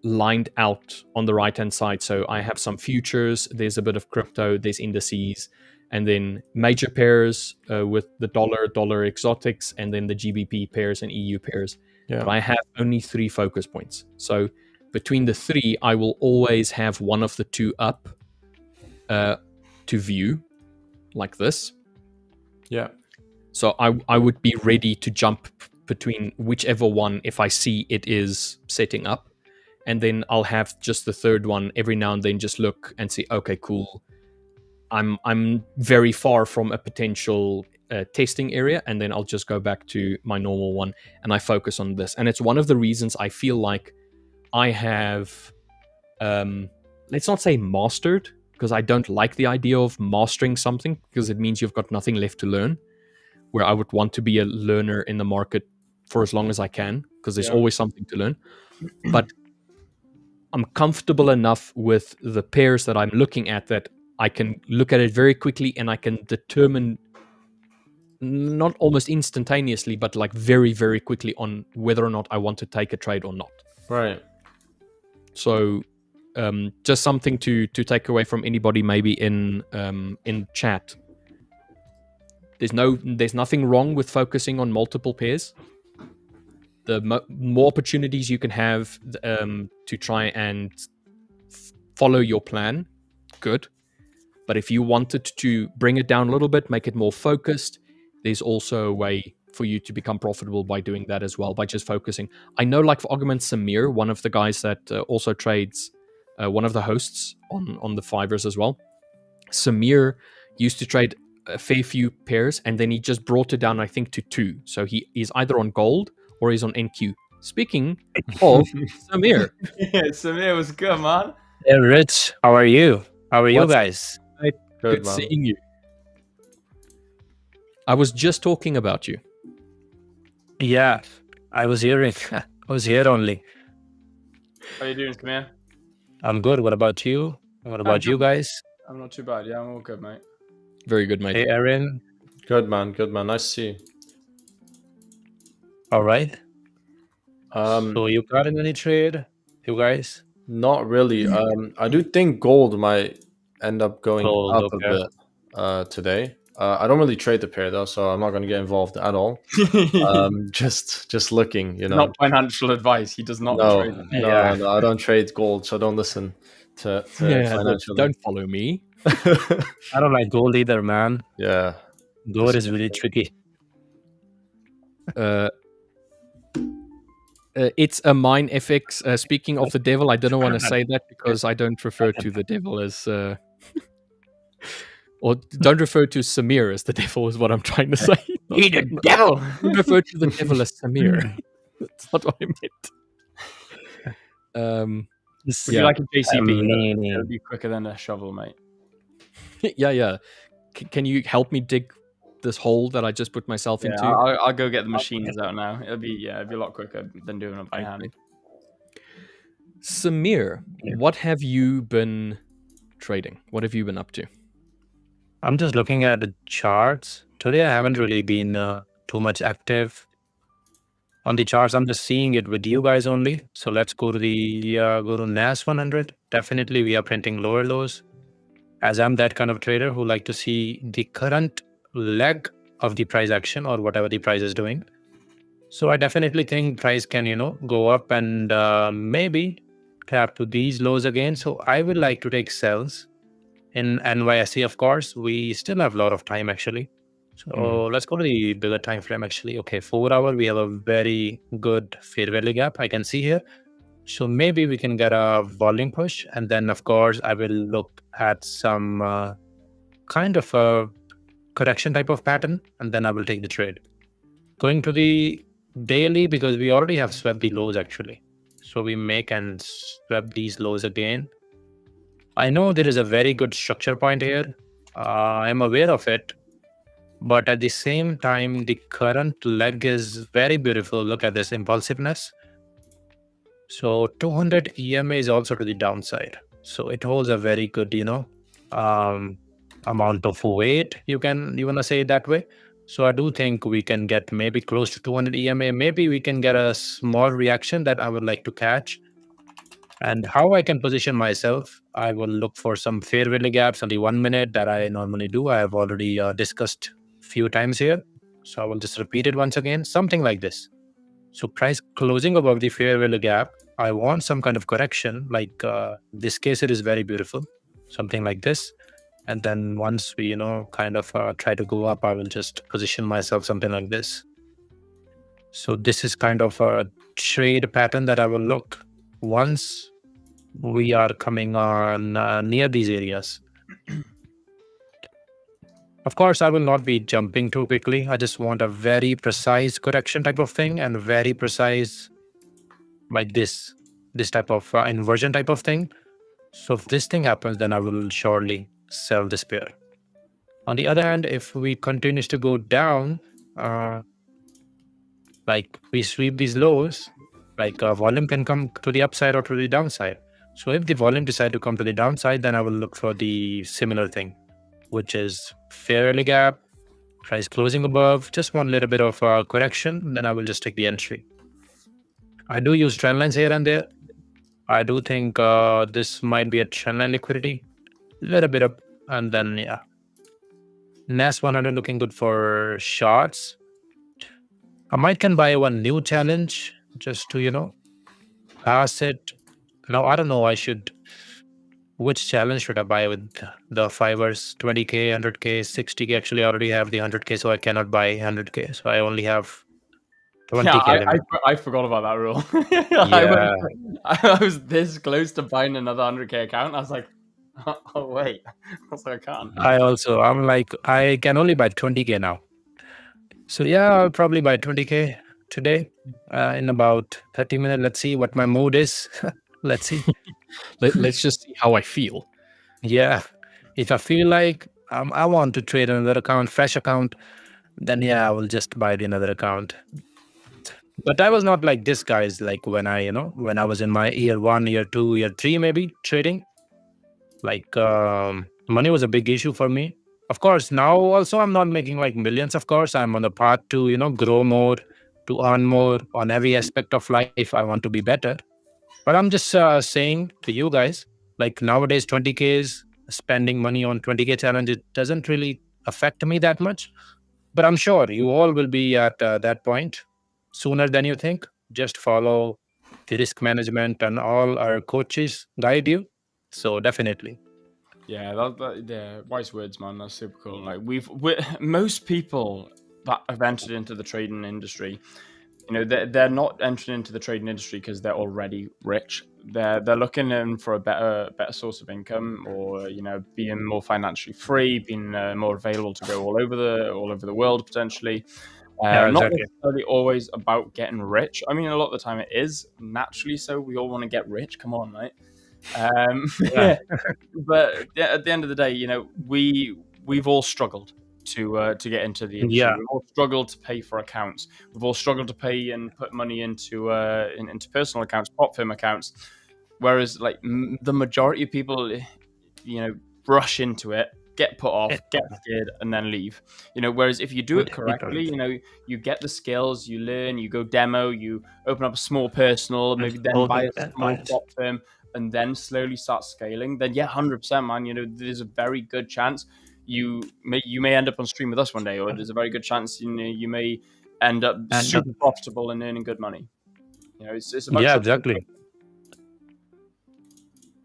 lined out on the right-hand side. So I have some futures, there's a bit of crypto, there's indices, and then major pairs with the dollar exotics, and then the GBP pairs and EU pairs. Yeah. But I have only 3 focus points. So between the 3, I will always have one of the 2 up to view, like this. Yeah. So I would be ready to jump between whichever one if I see it is setting up. And then I'll have just the 3rd one every now and then, just look and see, okay, cool. I'm very far from a potential testing area, and then I'll just go back to my normal one and I focus on this. And it's one of the reasons I feel like I have, let's not say mastered, because I don't like the idea of mastering something, because it means you've got nothing left to learn, where I would want to be a learner in the market for as long as I can, because there's always something to learn. But I'm comfortable enough with the pairs that I'm looking at that I can look at it very quickly and I can determine, not almost instantaneously, but like very, very quickly, on whether or not I want to take a trade or not. Right. So just something to take away from anybody maybe in chat. There's nothing wrong with focusing on multiple pairs. The more opportunities you can have to try and follow your plan, good. But if you wanted to bring it down a little bit, make it more focused, there's also a way for you to become profitable by doing that as well, by just focusing. I know, like for argument, Samir, one of the guys that also trades, one of the hosts on the Fivers as well, Samir used to trade a fair few pairs, and then he just brought it down, I think, to 2. So he's either on gold or he's on NQ. Speaking of Samir. Yeah, Samir was good, man. Hey, Rich, how are you? How are you guys? Good seeing you. I was just talking about you. Yeah, I was hearing. I was here only. How you doing, Samir? I'm good. What about you? What about you guys? I'm not too bad. Yeah, I'm all good, mate. Very good, mate. Hey, Aaron. Good, man. Good, man. Nice to see you. All right. So you got in any trade, you guys? Not really. I do think gold might end up going up a bit today. I don't really trade the pair though, so I'm not going to get involved at all. Just looking, you know. Not financial advice. He does not trade. No, I don't trade gold, so don't listen to financial. Don't follow me. I don't like gold either, man. Yeah, gold is really tricky. It's a mine FX. Speaking of the devil, I didn't want to say that because I don't refer to the devil as, or don't refer to Samir as the devil is what I'm trying to say. He the devil. Don't refer to the devil as Samir. That's not what I meant. Would you like a JCB? Meaning. It'll be quicker than a shovel, mate. Yeah. Can you help me dig this hole that I just put myself Yeah, into? I'll go get the machines out now. It'll be a lot quicker than doing it by hand. Samir, what have you been trading? What have you been up to? I'm just looking at the charts. Today I haven't really been too much active on the charts. I'm just seeing it with you guys only. So let's go to the NAS 100. Definitely we are printing lower lows, as I'm that kind of trader who like to see the current leg of the price action or whatever the price is doing. So I definitely think price can, go up and maybe tap to these lows again. So I would like to take sells in NYSE. Of course, we still have a lot of time actually. So let's go to the bigger time frame actually. Okay, 4 hour, we have a very good fair value gap I can see here. So maybe we can get a volume push, and then of course I will look at some kind of a correction type of pattern, and then I will take the trade. Going to the daily, because we already have swept the lows actually. So we make and sweep these lows again. I know there is a very good structure point here. I'm aware of it. But at the same time, the current leg is very beautiful. Look at this impulsiveness. So 200 EMA is also to the downside. So it holds a very good, amount of weight. You want to say it that way. So I do think we can get maybe close to 200 EMA. Maybe we can get a small reaction that I would like to catch. And how I can position myself, I will look for some fair value gaps on the 1 minute that I normally do. I have already discussed a few times here. So I will just repeat it once again, something like this. So price closing above the fair value gap, I want some kind of correction, like this case, it is very beautiful, something like this. And then once we, kind of try to go up, I will just position myself something like this. So this is kind of a trade pattern that I will look once we are coming on near these areas. Of course, I will not be jumping too quickly. I just want a very precise correction type of thing, and very precise like this type of inversion type of thing. So if this thing happens, then I will surely sell this pair. On the other hand, if we continues to go down, like we sweep these lows, like volume can come to the upside or to the downside. So if the volume decide to come to the downside, then I will look for the similar thing, which is fair value gap, price closing above, just one little bit of correction, then I will just take the entry. I do use trend lines here and there. I do think this might be a trend line liquidity, a little bit up, and then yeah. NAS 100 looking good for shorts. I might can buy one new challenge just to, pass it. Now, I don't know, which challenge should I buy with the 5ers? 20K, 100K, 60K. Actually, I already have the 100K, so I cannot buy 100K. So I only have 20K. Yeah, I forgot about that rule. Yeah. I was this close to buying another 100K account. I was like, oh wait, I can't. I'm like, I can only buy 20K now. So yeah, I'll probably buy 20K today in about 30 minutes. Let's see what my mood is. Let's see. Let's just see how I feel. Yeah. If I feel like I want to trade another account, fresh account, then yeah, I will just buy the another account. But I was not like this, guys. Like when I was in my year 1, year 2, year 3, maybe trading, like money was a big issue for me. Of course, now also I'm not making like millions. Of course, I'm on the path to, grow more, to earn more on every aspect of life. I want to be better. But I'm just saying to you guys, like nowadays, 20Ks, spending money on 20K challenge, it doesn't really affect me that much. But I'm sure you all will be at that point sooner than you think. Just follow the risk management and all our coaches guide you. So definitely. Yeah, yeah, wise words, man. That's super cool. Like most people that have entered into the trading industry, they're not entering into the trading industry because they're already rich. They're looking in for a better source of income, or being more financially free, being more available to go all over the world potentially. Yeah, Not exactly. necessarily always about getting rich. I mean, a lot of the time it is naturally so. We all want to get rich. Come on, right? Yeah. But at the end of the day, you know, we've all struggled to get into the industry. Yeah. We've all struggled to pay for accounts. We've all struggled to pay and put money into into personal accounts, prop firm accounts. Whereas, like the majority of people, you know, rush into it, get put off, get scared, and then leave. You know, whereas if you do it correctly, you know, you get the skills, you learn, you go demo, you open up a small personal, maybe then buy a small prop firm, and then slowly start scaling. Then yeah, 100%, man. You know, there's a very good chance you may end up on stream with us one day, or there's a very good chance you may end up super profitable and earning good money. You know, it's about Exactly.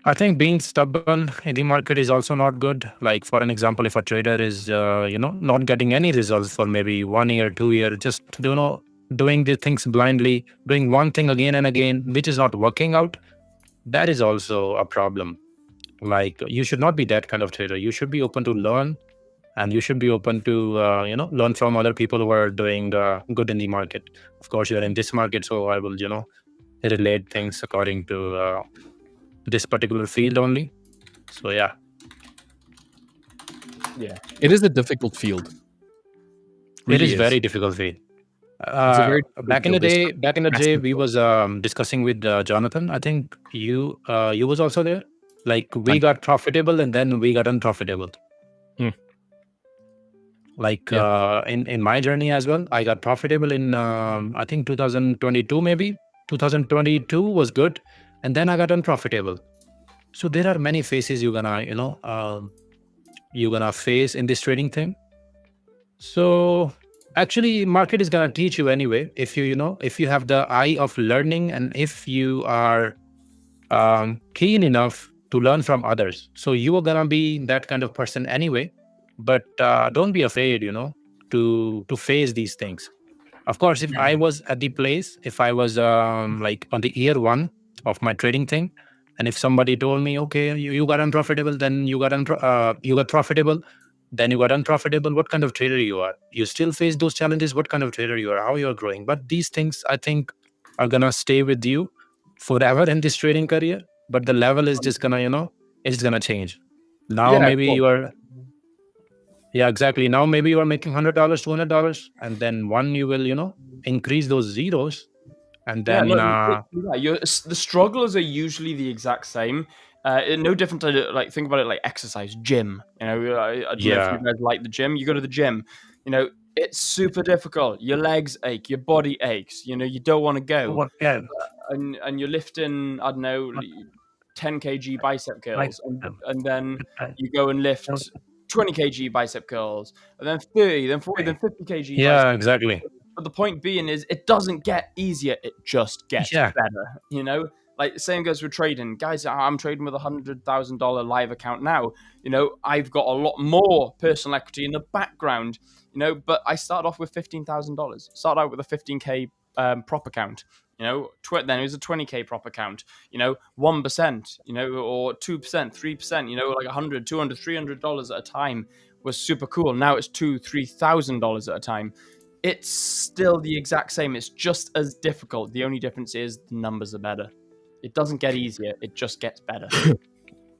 I think being stubborn in the market is also not good. Like, for an example, if a trader is, not getting any results for maybe 1 year, 2 years, just, doing the things blindly, doing one thing again and again, which is not working out, that is also a problem. Like, you should not be that kind of trader. You should be open to learn, and you should be open to, learn from other people who are doing good in the market. Of course, you're in this market, so I will, relate things according to this particular field only. So yeah, It is a difficult field. it is very difficult field. Back in the day, we was discussing with Jonatan. I think you was also there. Like, we got profitable and then we got unprofitable. Like in my journey as well, I got profitable in I think 2022 maybe. 2022 was good, and then I got unprofitable. So there are many phases you're gonna face in this trading thing. So actually, market is gonna teach you anyway. If if you have the eye of learning, and if you are keen enough to learn from others, so you are gonna be that kind of person anyway. But don't be afraid, to face these things. Of course, if I was at the place, if I was like on the year 1 of my trading thing, and if somebody told me, okay, you got unprofitable, then you got profitable, then you got unprofitable, what kind of trader you are? You still face those challenges, what kind of trader you are, how you are growing. But these things, I think, are gonna stay with you forever in this trading career. But the level is just gonna, it's gonna change. Now maybe you are... Yeah, exactly. Now maybe you are making $100, $200, and then you will, increase those zeros, and then the struggles are usually the exact same. No different to, like, think about it like exercise, gym. I don't know if you guys like the gym. You go to the gym, it's super difficult. Your legs ache, your body aches. You don't want to go, and you're lifting, I don't know, 10 kg bicep curls, and then you go and lift 20 kg bicep curls, and then 30, then 40, then 50 kg. Yeah, exactly. But the point being is, it doesn't get easier; it just gets better. Like the same goes with trading, guys. I'm trading with $100,000 live account now. I've got a lot more personal equity in the background. But I started off with $15,000. Started out with a 15K prop account. Then it was a 20K prop account, 1%, or 2%, 3%, like $100, $200, $300 at a time was super cool. Now it's $2,000, $3,000 at a time. It's still the exact same. It's just as difficult. The only difference is the numbers are better. It doesn't get easier. It just gets better.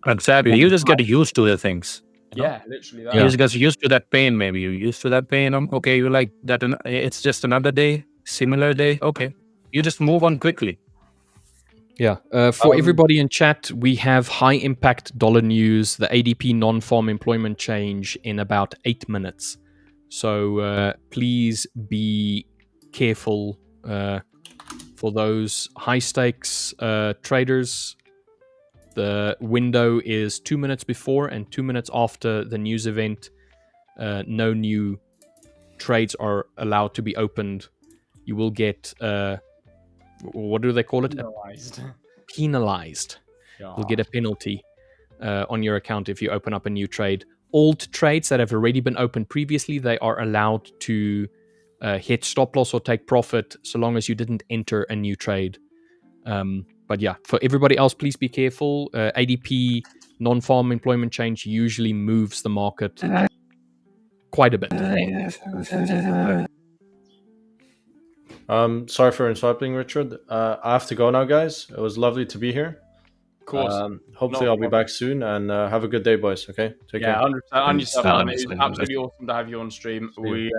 Exactly. You just get used to the things. Yeah, literally that. You just get used to that pain. Maybe you're used to that pain. Okay, you like that. It's just another day, similar day. Okay. You just move on quickly. Yeah. For everybody in chat, we have high impact dollar news, the ADP non-farm employment change in about 8 minutes. So please be careful for those high stakes traders. The window is 2 minutes before and 2 minutes after the news event. No new trades are allowed to be opened. You will get... what do they call it? Penalized. Yeah. You'll get a penalty on your account if you open up a new trade. Old trades that have already been opened previously, they are allowed to hit stop loss or take profit so long as you didn't enter a new trade. But yeah, for everybody else, please be careful. ADP non-farm employment change usually moves the market quite a bit. Sorry for interrupting, Richard. I have to go now, guys. It was lovely to be here. course. Hopefully, I'll be back soon, and have a good day, boys. Okay, take care. 100%. And yourself, man. It was Thanks. absolutely awesome to have you on stream. We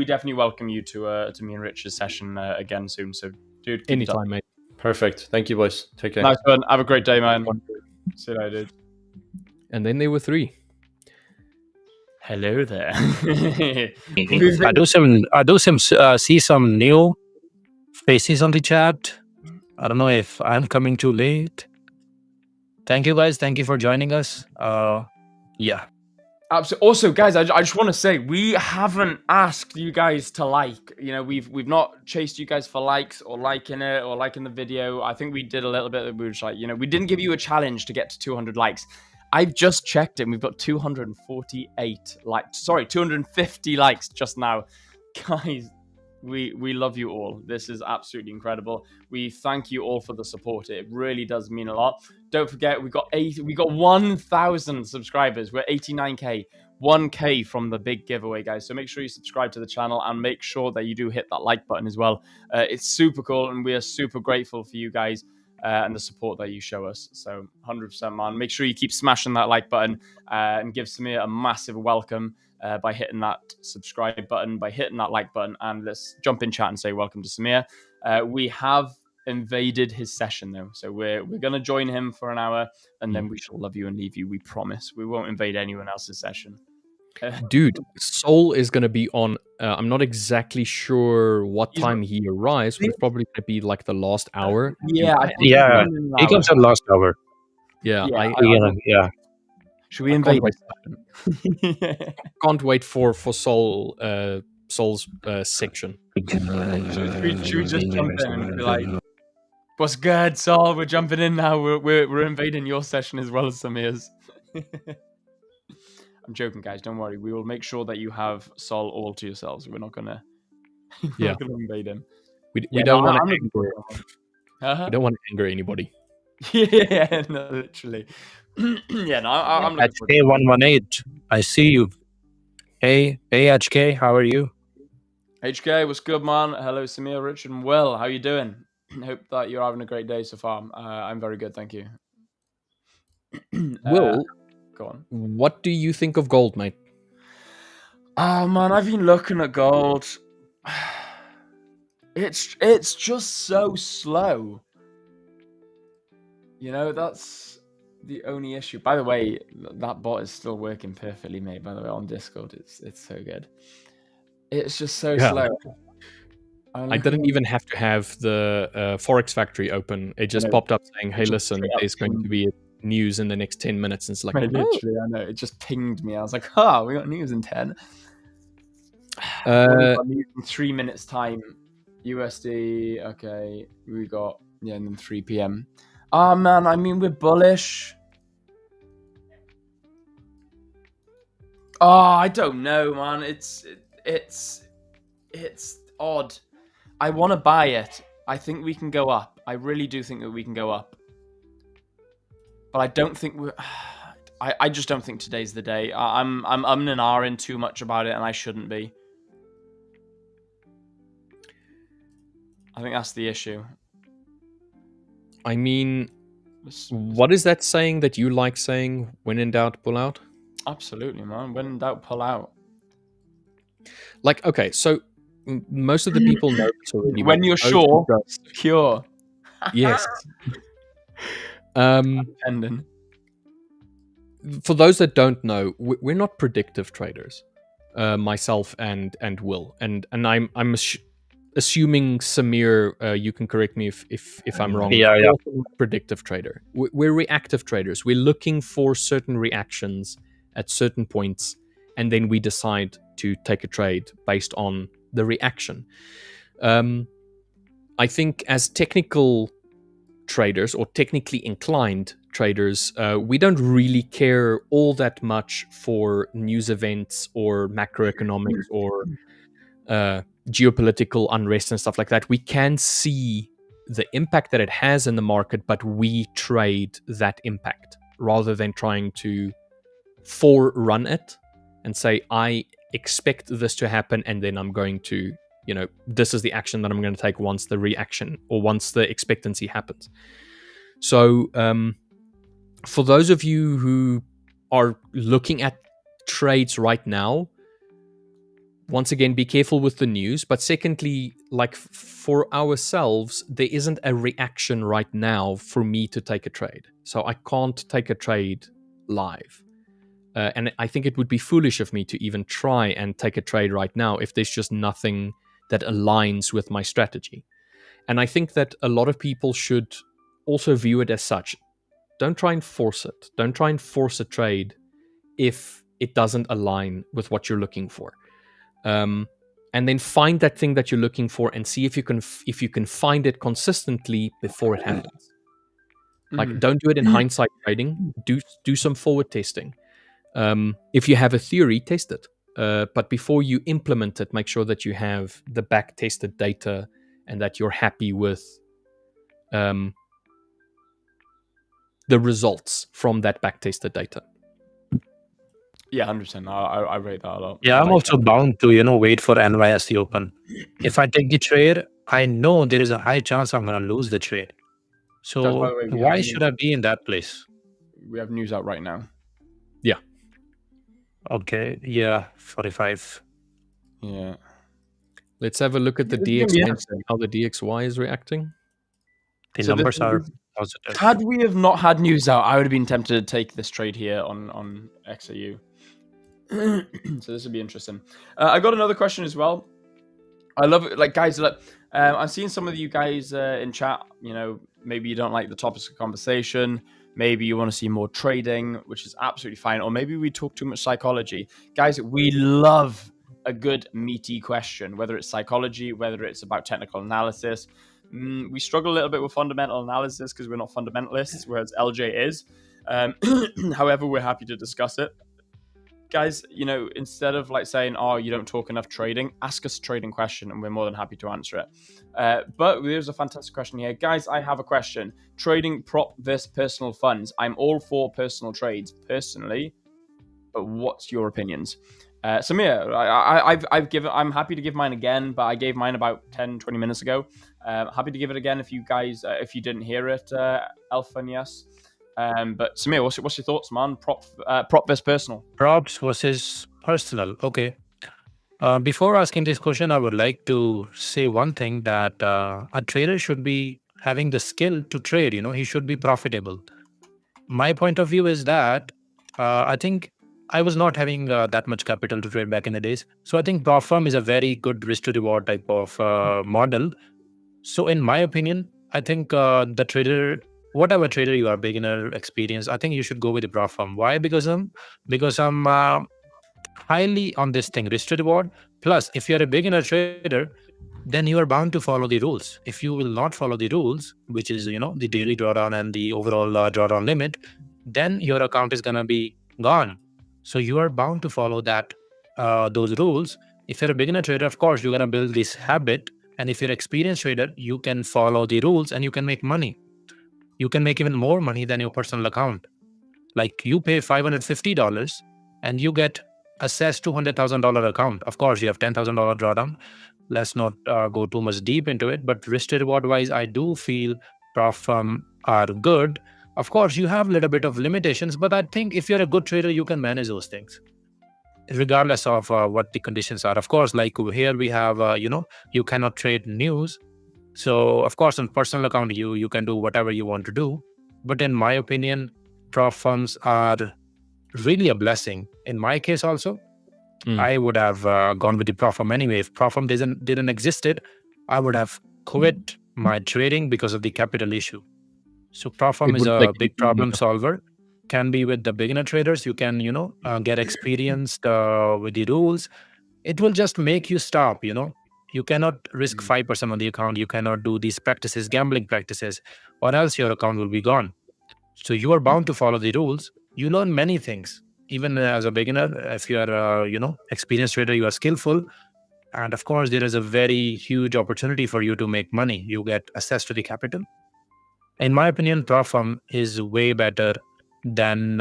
definitely welcome you to me and Rich's session again soon. So, dude, keep it up. Anytime, mate. Perfect. Thank you, boys. Take care. Nice one. Have a great day, man. See you later, dude. And then there were 3. Hello there. I see some new faces on the chat. I don't know if I'm coming too late. Thank you, guys. Thank you for joining us. Yeah. Absolutely. Also, guys, I just want to say we haven't asked you guys to like. You know, we've not chased you guys for likes or liking it or liking the video. I think we did a little bit. We were just like, we didn't give you a challenge to get to 200 likes. I've just checked it, and we've got 248 likes. Sorry, 250 likes just now. Guys, we love you all. This is absolutely incredible. We thank you all for the support. It really does mean a lot. Don't forget, we got 1,000 subscribers. We're 89k, 1k from the big giveaway, guys. So make sure you subscribe to the channel and make sure that you do hit that like button as well. It's super cool, and we are super grateful for you guys. And the support that you show us. So 100%, man. Make sure you keep smashing that like button and give Samir a massive welcome by hitting that subscribe button, by hitting that like button. And let's jump in chat and say welcome to Samir. We have invaded his session, though. So we're going to join him for an hour, and then we shall love you and leave you. We promise. We won't invade anyone else's session. Dude, Saul is going to be on. I'm not exactly sure what time he arrives, but it's probably going to be like the last hour. Yeah, He comes at last hour. Yeah. Should we invade? Can't wait for Saul Saul's section. Should we just jump in and be like, "What's good, Saul? We're jumping in now. We're invading your session as well as Samir's." I'm joking, guys. Don't worry. We will make sure that you have Saul all to yourselves. We're not gonna, not gonna invade him. We don't want to anger. We don't want to anger anybody. Yeah, no, literally. I'm HK 118. I see you. Hey, HK. How are you? HK, what's good, man? Hello, Samir, Richard, and Will. How you doing? Hope that you're having a great day so far. I'm very good, thank you. Will, go on. What do you think of gold, mate? Oh man, I've been looking at gold. It's just so slow. That's the only issue. By the way, that bot is still working perfectly, mate. By the way, on Discord, it's so good. It's just so slow. I didn't even have to have the Forex Factory open. It just popped up saying, "Hey, listen, there's going to be news in the next 10 minutes." And it's like, literally, I know. It just pinged me. I was like, we got news in 10. News in 3 minutes time. USD, okay. We got, and then 3 p.m. Oh, man, I mean, we're bullish. Oh, I don't know, man. It's odd. I want to buy it. I think we can go up. I really do think that we can go up. But I don't think we're... I just don't think today's the day. I'm and ahhing too much about it, and I shouldn't be. I think that's the issue. I mean, what is that saying that you like saying? When in doubt, pull out? Absolutely, man. When in doubt, pull out. Like, okay, so most of the people know this already. When you're sure, secure. Yes. Dependent. For those that don't know, we're not predictive traders. Myself and Will, and I'm assuming Samir, you can correct me if I'm wrong. Yeah. Predictive trader. We're reactive traders. We're looking for certain reactions at certain points, and then we decide to take a trade based on the reaction. I think as technical traders or technically inclined traders, we don't really care all that much for news events or macroeconomics or geopolitical unrest and stuff like that. We can see the impact that it has in the market, but we trade that impact rather than trying to forerun it and say, I expect this to happen, and then I'm going to, this is the action that I'm going to take once the reaction or once the expectancy happens. So for those of you who are looking at trades right now, once again, be careful with the news. But secondly, like for ourselves, there isn't a reaction right now for me to take a trade. So I can't take a trade live. And I think it would be foolish of me to even try and take a trade right now if there's just nothing that aligns with my strategy. And I think that a lot of people should also view it as such. Don't try and force it. Don't try and force a trade if it doesn't align with what you're looking for. And then find that thing that you're looking for and see if you can find it consistently before it happens. Like, don't do it in hindsight trading. Do some forward testing. If you have a theory, test it. But before you implement it, make sure that you have the back-tested data and that you're happy with the results from that back-tested data. Yeah, 100%. I rate that a lot. Yeah, I'm also bound to, wait for NYSE open. If I take the trade, I know there is a high chance I'm going to lose the trade. So why should I be in that place? We have news out right now. Yeah. Okay. Yeah. 45. Yeah. Let's have a look at the DXY and see how the DXY is reacting. The numbers are positive. Had we have not had news out, I would have been tempted to take this trade here on XAU. So this would be interesting. I got another question as well. I love it. Like, guys, look, I'm seeing some of you guys in chat. Maybe you don't like the topics of conversation. Maybe you want to see more trading, which is absolutely fine. Or maybe we talk too much psychology. Guys, we love a good meaty question, whether it's psychology, whether it's about technical analysis. We struggle a little bit with fundamental analysis because we're not fundamentalists, whereas LJ is. However, we're happy to discuss it. Guys, instead of saying, oh, you don't talk enough trading, ask us a trading question and we're more than happy to answer it. But there's a fantastic question here. Guys, I have a question. Trading prop versus personal funds. I'm all for personal trades personally, but what's your opinions? Samir, I'm happy to give mine again, but I gave mine about 10, 20 minutes ago. Happy to give it again if you guys, if you didn't hear it, Alpha and yes. But Samir, what's your thoughts, man? Prop versus personal. Props versus personal. Okay. Before asking this question, I would like to say one thing that a trader should be having the skill to trade. He should be profitable. My point of view is that I think I was not having that much capital to trade back in the days. So I think prop firm is a very good risk to reward type of model. So in my opinion, I think the trader, whatever trader you are, beginner, experience, I think you should go with the prop firm. Why? Because I'm highly on this thing, risk to reward. Plus, if you're a beginner trader, then you are bound to follow the rules. If you will not follow the rules, which is, the daily drawdown and the overall drawdown limit, then your account is going to be gone. So you are bound to follow those rules. If you're a beginner trader, of course, you're going to build this habit. And if you're an experienced trader, you can follow the rules and you can make money. You can make even more money than your personal account. Like, you pay $550 and you get access to $100,000 account. Of course, you have $10,000 drawdown. Let's not go too much deep into it. But risk to reward wise, I do feel prop firm are good. Of course, you have a little bit of limitations, but I think if you're a good trader, you can manage those things, regardless of what the conditions are. Of course, like here we have, you cannot trade news. So, of course, on personal account, you can do whatever you want to do. But in my opinion, prop firms are really a blessing. In my case also, I would have gone with the prop firm anyway. If prop firm didn't existed, I would have quit my trading because of the capital issue. So prop firm is a big problem solver. Can be with the beginner traders. You can, get experienced with the rules. It will just make you stop, You cannot risk 5% on the account. You cannot do these practices, gambling practices, or else your account will be gone. So you are bound to follow the rules. You learn many things. Even as a beginner, if you are, experienced trader, you are skillful. And of course, there is a very huge opportunity for you to make money. You get access to the capital. In my opinion, prop firm is way better than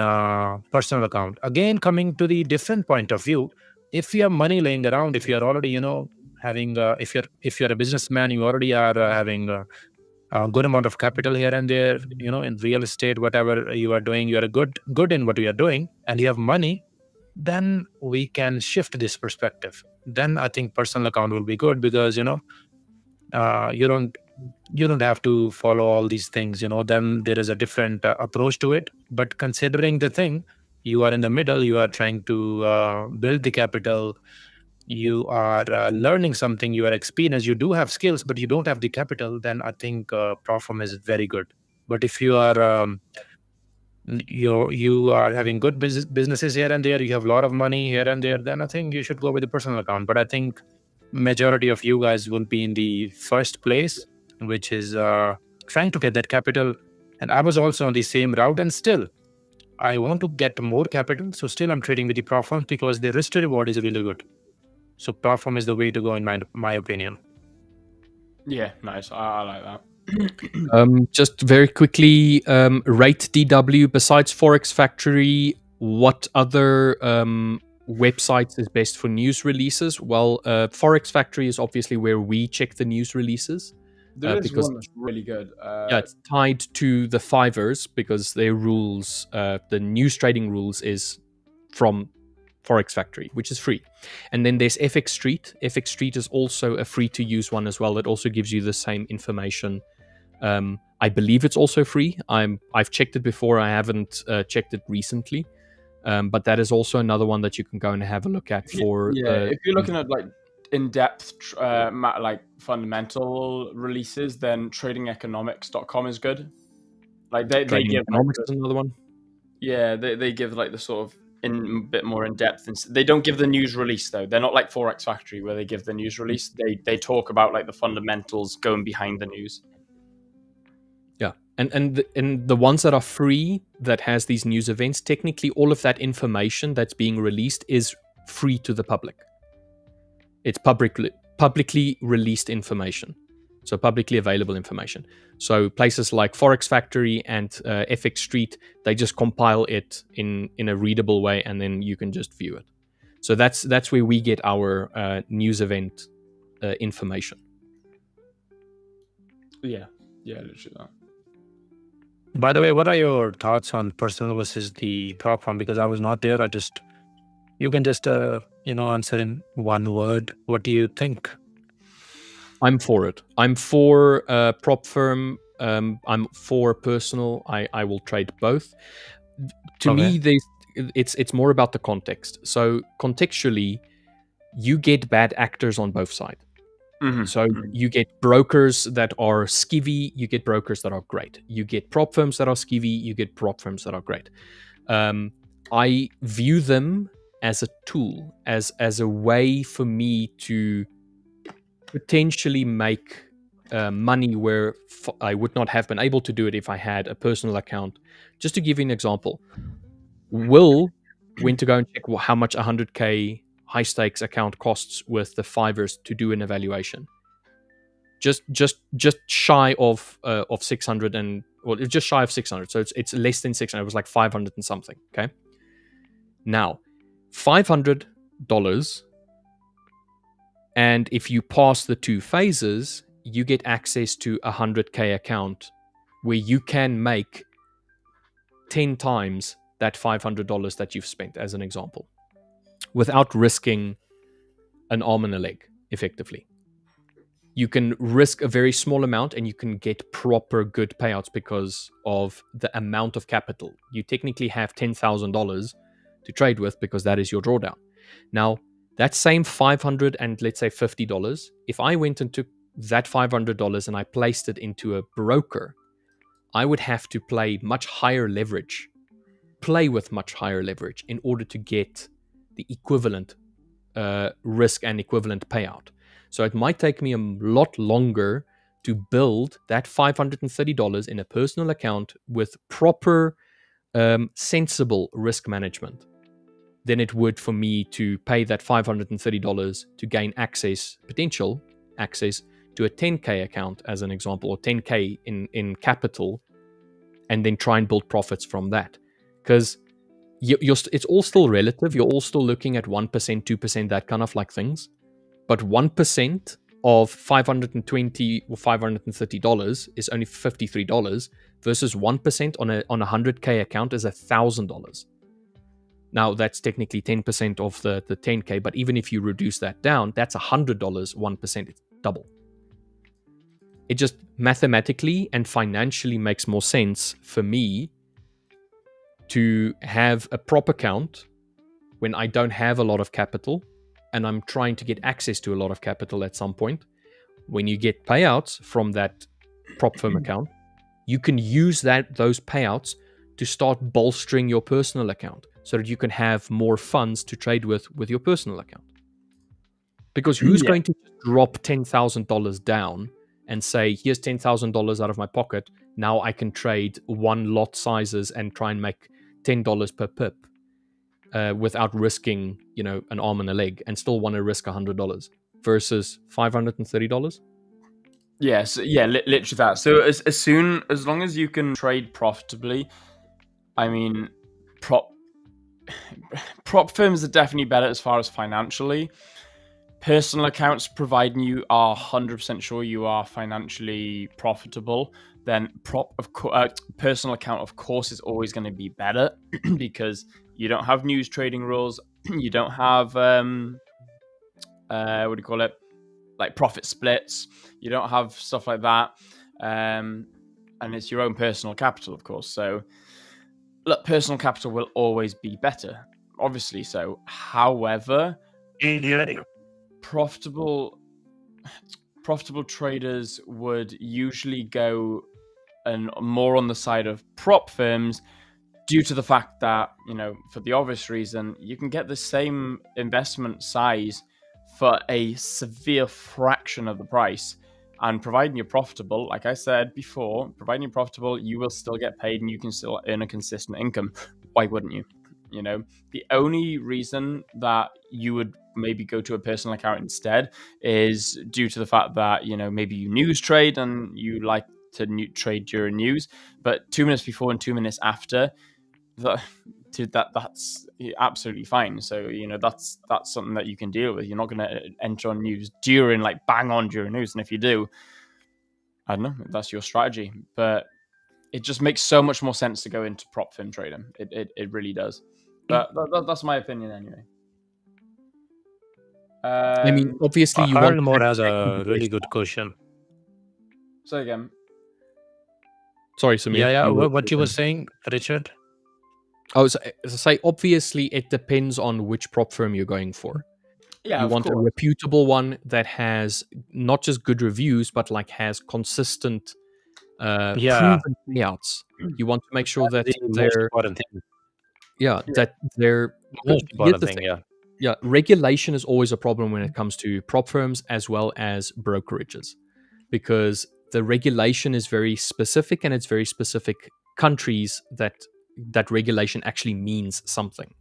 personal account. Again, coming to the different point of view, if you have money laying around, if you are already, having, if you're a businessman, you already are having a good amount of capital here and there, in real estate, whatever you are doing, you are good in what you are doing, and you have money, then we can shift this perspective. Then I think personal account will be good, because you don't have to follow all these things. Then there is a different approach to it. But considering the thing, you are in the middle, you are trying to build the capital, you are learning something, you are experienced, you do have skills, but you don't have the capital, then I think Profirm is very good. But if you are you are having good businesses here and there, you have a lot of money here and there, then I think you should go with the personal account. But I think majority of you guys will be in the first place, which is trying to get that capital. And I was also on the same route, and still I want to get more capital, so still I'm trading with the Profirm because the risk to reward is really good. So Profirm is the way to go, in my opinion. Yeah, nice. I like that. Just very quickly, rate DW besides Forex Factory. What other websites is best for news releases? Well, Forex Factory is obviously where we check the news releases. There is because one that's really good. yeah, it's tied to the 5ers because their rules, the news trading rules, is from Forex Factory, which is free. And then there's FX Street. FX Street is also a free to use one as well. It also gives you the same information. I believe it's also free. I've checked it before. I haven't checked it recently. But that is also another one that you can go and have a look at for. If you're looking at like in-depth like fundamental releases, then tradingeconomics.com is good. Like they give economics is another one. Yeah, they give like the sort of a bit more in depth, and they don't give the news release though. They're not like Forex Factory where they give the news release. They talk about like the fundamentals going behind the news. Yeah, and the ones that are free that has these news events, technically all of that information that's being released is free to the public. It's publicly released information, so publicly available information. So places like Forex Factory and FX Street, they just compile it in a readable way, and then you can just view it. So that's where we get our news event information. Yeah, literally that. By the way, what are your thoughts on personal versus the Profirm? Because I was not there. You can just answer in one word. What do you think? I'm for it. I'm for Profirm. I'm for personal. I will trade both. To me, it's more about the context. So contextually, you get bad actors on both sides. Mm-hmm. So you get brokers that are skivvy, you get brokers that are great. You get prop firms that are skivvy, you get prop firms that are great. I view them as a tool, as a way for me to potentially make money where I would not have been able to do it if I had a personal account. Just to give you an example, Will went to go and check how much 100k high stakes account costs with the 5ers to do an evaluation. Just shy of 600 and it's just shy of 600. So it's less than 600. It was like 500 and something. Okay. Now, $500, and if you pass the 2 phases, you get access to a 100k account where you can make 10 times that $500 that you've spent, as an example, without risking an arm and a leg, effectively. You can risk a very small amount and you can get proper good payouts because of the amount of capital. You technically have $10,000 to trade with because that is your drawdown. Now, that same $500 and let's say $50, if I went and took that $500 and I placed it into a broker, I would have to play with much higher leverage in order to get the equivalent risk and equivalent payout. So it might take me a lot longer to build that $530 in a personal account with proper, sensible risk management than it would for me to pay that $530 to gain potential access to a 10k account, as an example, or 10k in capital, and then try and build profits from that. Because it's all still relative. You're all still looking at 1%, 2%, that kind of like things. But 1% of $520 or $530 is only $53 versus 1% on a 100K account is $1,000. Now that's technically 10% of the 10K, but even if you reduce that down, that's $100, 1%, it's double. It just mathematically and financially makes more sense for me to have a prop account when I don't have a lot of capital and I'm trying to get access to a lot of capital at some point. When you get payouts from that prop firm account, you can use those payouts to start bolstering your personal account so that you can have more funds to trade with your personal account. Because who's going to drop $10,000 down and say, here's $10,000 out of my pocket, now I can trade one lot sizes and try and make $10 per pip without risking, an arm and a leg, and still want to risk $100 versus $530? Yes, literally that. So as long as you can trade profitably, I mean, prop firms are definitely better as far as financially. Personal accounts, providing you are 100% sure you are financially profitable, then personal account, of course, is always going to be better because you don't have news trading rules, you don't have like profit splits, you don't have stuff like that, and it's your own personal capital, of course. So look, personal capital will always be better, obviously. So, however, profitable traders would usually go and more on the side of prop firms due to the fact that, for the obvious reason, you can get the same investment size for a severe fraction of the price. And providing you're profitable, like I said before, providing you're profitable, you will still get paid and you can still earn a consistent income. Why wouldn't you? The only reason that you would maybe go to a personal account instead is due to the fact that, maybe you news trade and you like to trade during news, but 2 minutes before and 2 minutes after, that's absolutely fine. So, that's something that you can deal with. You're not going to enter on news during news. And if you do, I don't know, that's your strategy. But it just makes so much more sense to go into prop firm trading. It really does. But that's my opinion anyway. I mean, obviously, you want Harlmore has a really good question. Say again. Sorry, Samir. Yeah. What you were saying, Richard? I was say, obviously, it depends on which prop firm you're going for. Yeah, you want a reputable one that has not just good reviews, but has consistent proven payouts. You want to make sure that they're that they're regulation is always a problem when it comes to prop firms as well as brokerages, because the regulation is very specific and it's very specific countries that regulation actually means something.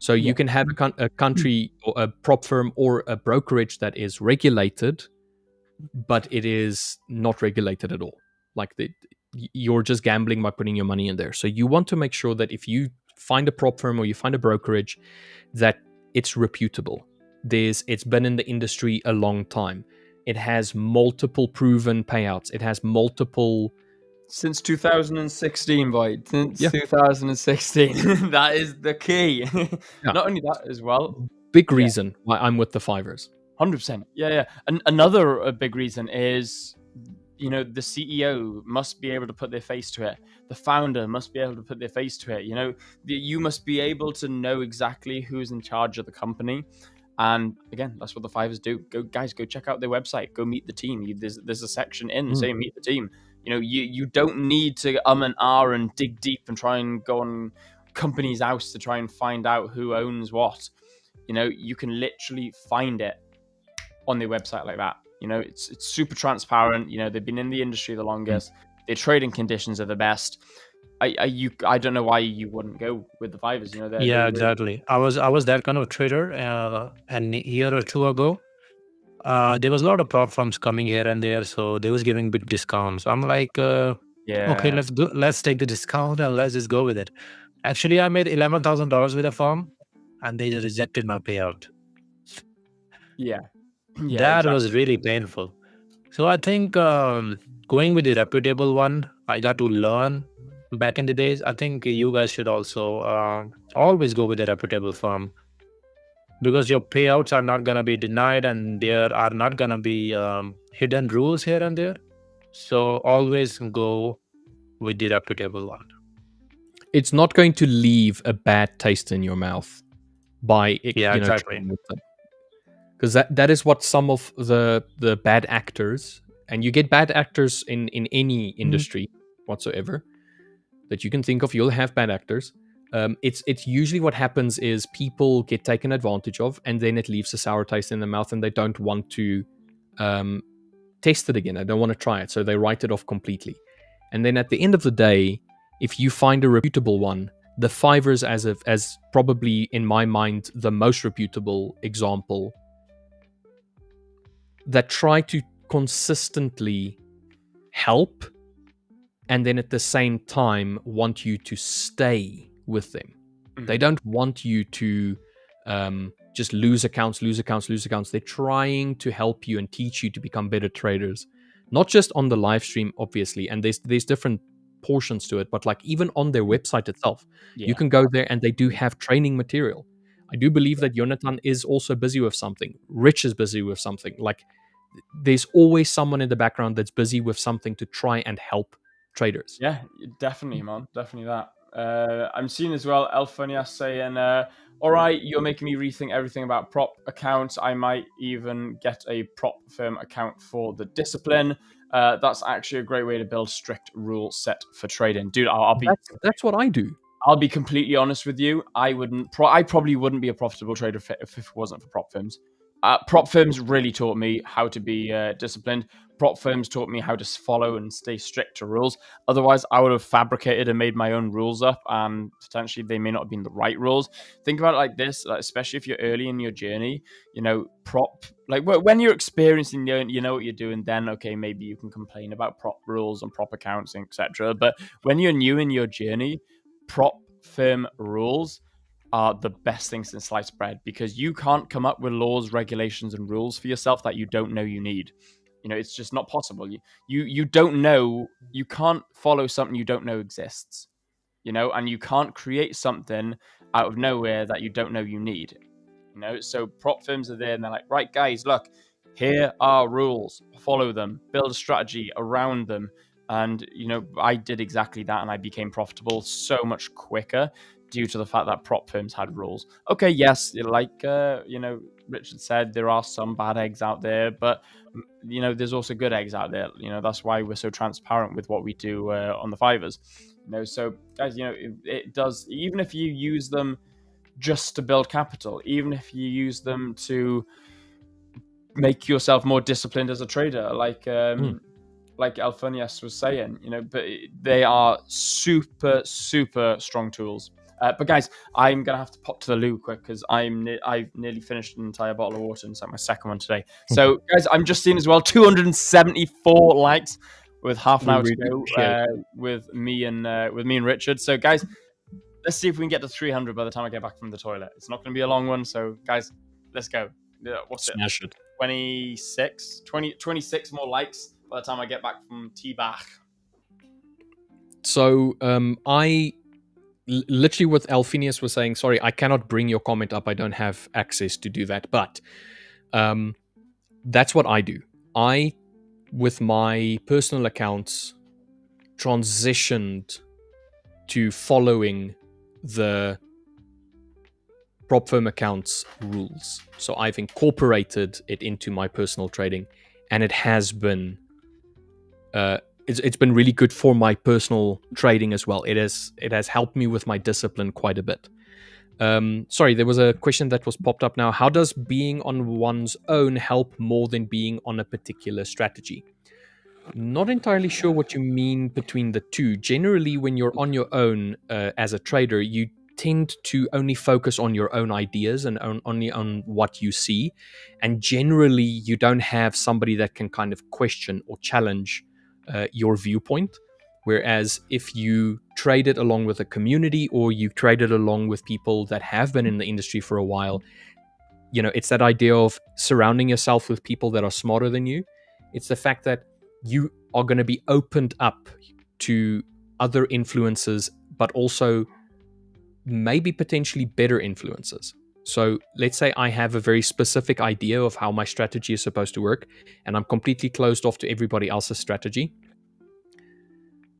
So you can have a country or a prop firm or a brokerage that is regulated, but it is not regulated at all. You're just gambling by putting your money in there. So you want to make sure that if you find a prop firm or you find a brokerage, that it's reputable. It's been in the industry a long time. It has multiple proven payouts. It has multiple... Since 2016, boy. Since 2016. That is the key. Not only that as well. Big reason why I'm with the 5ers. 100%. Yeah. And another big reason is, the CEO must be able to put their face to it. The founder must be able to put their face to it. You must be able to know exactly who's in charge of the company. And again, that's what the 5ers do. Go check out their website. Go meet the team. There's a section in saying meet the team. You don't need to and ah and dig deep and try and go on company's house to try and find out who owns what. You can literally find it on their website like that. It's super transparent. They've been in the industry the longest. Their trading conditions are the best. I don't know why you wouldn't go with the 5ers. Exactly. I was that kind of trader, and a year or two ago, there was a lot of prop firms coming here and there, so they was giving big discounts. I'm like, okay, let's take the discount and let's just go with it. Actually, I made $11,000 with a firm, and they rejected my payout. Yeah. that was really painful. So I think going with the reputable one, I got to learn back in the days. I think you guys should also always go with a reputable firm, because your payouts are not going to be denied and there are not going to be hidden rules here and there. So always go with the reputable one. It's not going to leave a bad taste in your mouth by exactly. because that is what some of the bad actors, and you get bad actors in any industry whatsoever that you can think of. You'll have bad actors. It's usually what happens is people get taken advantage of, and then it leaves a sour taste in their mouth, and they don't want to test it again. They don't want to try it, so they write it off completely. And then at the end of the day, if you find a reputable one, the 5ers as probably in my mind the most reputable example, that try to consistently help and then at the same time want you to stay with them. They don't want you to just lose accounts. They're trying to help you and teach you to become better traders, not just on the live stream, obviously, and there's different portions to it, but like even on their website itself, you can go there and they do have training material. I do believe that Jonatan is also busy with something. Rich is busy with something. Like there's always someone in the background that's busy with something to try and help traders. Yeah, definitely, man. Definitely that. I'm seeing as well Elphonias saying, all right, you're making me rethink everything about prop accounts. I might even get a prop firm account for the discipline. That's actually a great way to build strict rule set for trading. Dude, that's what I do. I'll be completely honest with you. I probably wouldn't be a profitable trader if it wasn't for prop firms. Prop firms really taught me how to be disciplined. Prop firms taught me how to follow and stay strict to rules. Otherwise, I would have fabricated and made my own rules up, and potentially they may not have been the right rules. Think about it like this, especially if you're early in your journey. When you're experiencing, you know what you're doing. Then okay, maybe you can complain about prop rules and prop accounts, etc. But when you're new in your journey, prop firm rules are the best things in sliced bread, because you can't come up with laws, regulations, and rules for yourself that you don't know you need. It's just not possible. You don't know, you can't follow something you don't know exists, and you can't create something out of nowhere that you don't know you need. So prop firms are there and they're like, right, guys, look, here are rules, follow them, build a strategy around them. And, I did exactly that, and I became profitable so much quicker due to the fact that prop firms had rules. Okay, yes, like, Richard said, there are some bad eggs out there, but, there's also good eggs out there. That's why we're so transparent with what we do on the 5ers. So, guys, it does, even if you use them just to build capital, even if you use them to make yourself more disciplined as a trader, like Elphonias was saying, but they are super, super strong tools. But guys, I'm gonna have to pop to the loo quick because I've nearly finished an entire bottle of water, and it's like my second one today. So, guys, I'm just seeing as well 274 likes with half an hour to go with me and Richard. So, guys, let's see if we can get to 300 by the time I get back from the toilet. It's not going to be a long one, so guys, let's go. Smash it. 26 more likes by the time I get back from T-Bach. So I literally, what Elphonias was saying, sorry, I cannot bring your comment up. I don't have access to do that. But that's what I do. I, with my personal accounts, transitioned to following the prop firm accounts rules. So I've incorporated it into my personal trading, and it has been it's been really good for my personal trading as well. It has helped me with my discipline quite a bit. Sorry, there was a question that was popped up now. How does being on one's own help more than being on a particular strategy? Not entirely sure what you mean between the two. Generally, when you're on your own as a trader, you tend to only focus on your own ideas and only on what you see. And generally, you don't have somebody that can kind of question or challenge your viewpoint. Whereas if you trade it along with a community, or you trade it along with people that have been in the industry for a while, it's that idea of surrounding yourself with people that are smarter than you. It's the fact that you are going to be opened up to other influences, but also maybe potentially better influences. So let's say I have a very specific idea of how my strategy is supposed to work, and I'm completely closed off to everybody else's strategy.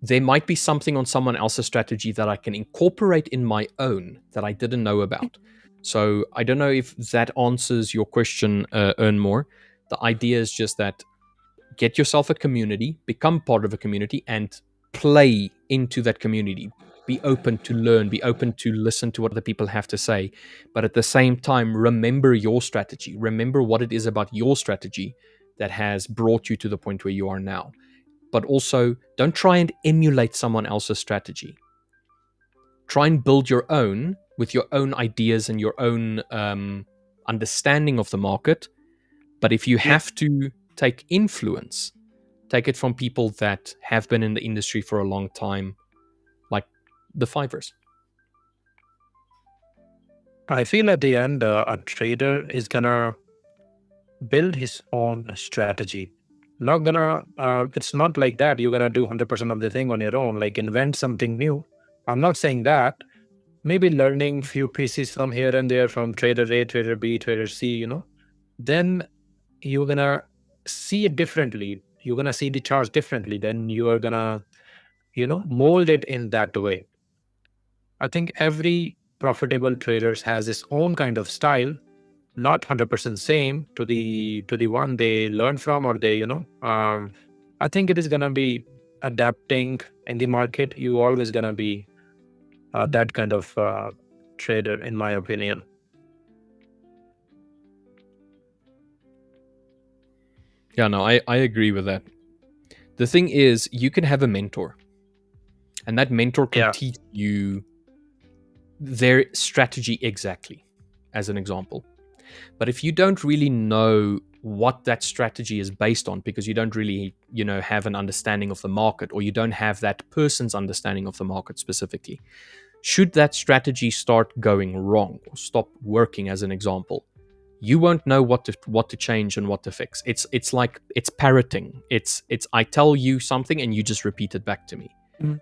There might be something on someone else's strategy that I can incorporate in my own that I didn't know about. So I don't know if that answers your question, Earn More. The idea is just that get yourself a community, become part of a community, and play into that community. Be open to learn, be open to listen to what the people have to say. But at the same time, remember your strategy. Remember what it is about your strategy that has brought you to the point where you are now. But also, don't try and emulate someone else's strategy. Try and build your own with your own ideas and your own understanding of the market. But if you have to take influence, take it from people that have been in the industry for a long time, like the 5ers. I feel at the end, a trader is gonna build his own strategy. Not gonna, it's not like that. You're gonna do 100% of the thing on your own, like invent something new. I'm not saying that. Maybe learning few pieces from here and there from trader A, trader B, trader C, then you're gonna see it differently. You're gonna see the charts differently. Then you are gonna, mold it in that way. I think every profitable traders has his own kind of style, not 100% same to the one they learn from, or they, I think it is gonna be adapting in the market. You always gonna be that kind of trader, in my opinion. Yeah, no, I agree with that. The thing is, you can have a mentor, and that mentor can teach you their strategy exactly, as an example. But if you don't really know what that strategy is based on, because you don't really, have an understanding of the market, or you don't have that person's understanding of the market specifically, should that strategy start going wrong or stop working, as an example, you won't know what to change and what to fix. It's like it's parroting. It's I tell you something and you just repeat it back to me.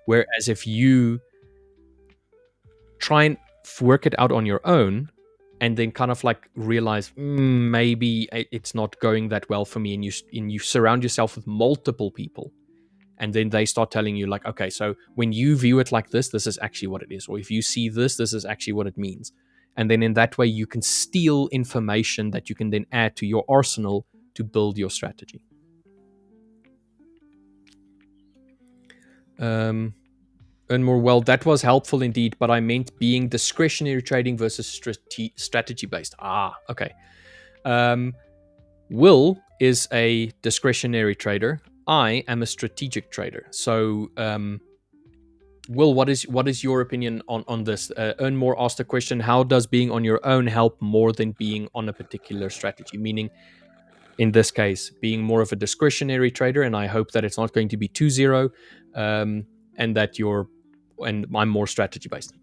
Whereas if you try and work it out on your own, and then kind of like realize maybe it's not going that well for me, and you surround yourself with multiple people, and then they start telling you like, okay, so when you view it like this is actually what it is, or if you see this is actually what it means. And then in that way you can steal information that you can then add to your arsenal to build your strategy. Earn More, well, that was helpful indeed, but I meant being discretionary trading versus strategy based. Okay. Will is a discretionary trader. I am a strategic trader. So, Will, what is your opinion on this? Earn More asked a question: how does being on your own help more than being on a particular strategy? Meaning, in this case, being more of a discretionary trader, and I hope that it's not going to be 2-0, and that I'm more strategy based.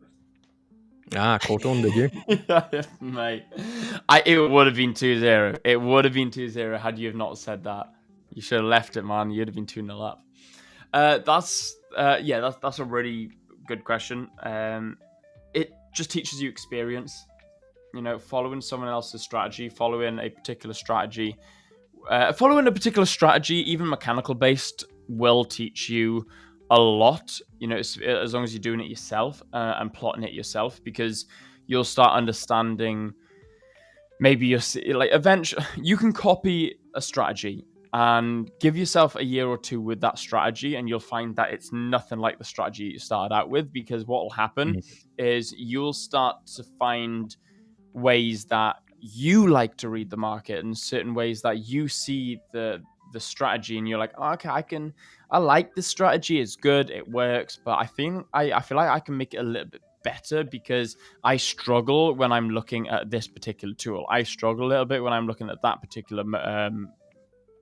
Caught on, did you? Mate, it would have been 2-0. It would have been 2-0 had you have not said that. You should have left it, man. You'd have been 2-0 up. That's a really good question. It just teaches you experience. Following someone else's strategy, following a particular strategy, even mechanical based, will teach you a lot. As long as you're doing it yourself and plotting it yourself, because you'll start understanding. Maybe eventually you can copy a strategy and give yourself a year or two with that strategy, and you'll find that it's nothing like the strategy you started out with, because what will happen is you'll start to find ways that you like to read the market, and certain ways that you see the strategy, and you're like, okay, I like this strategy, it's good, it works, but I feel like I can make it a little bit better, because I struggle when I'm looking at this particular tool. I struggle a little bit when I'm looking at that particular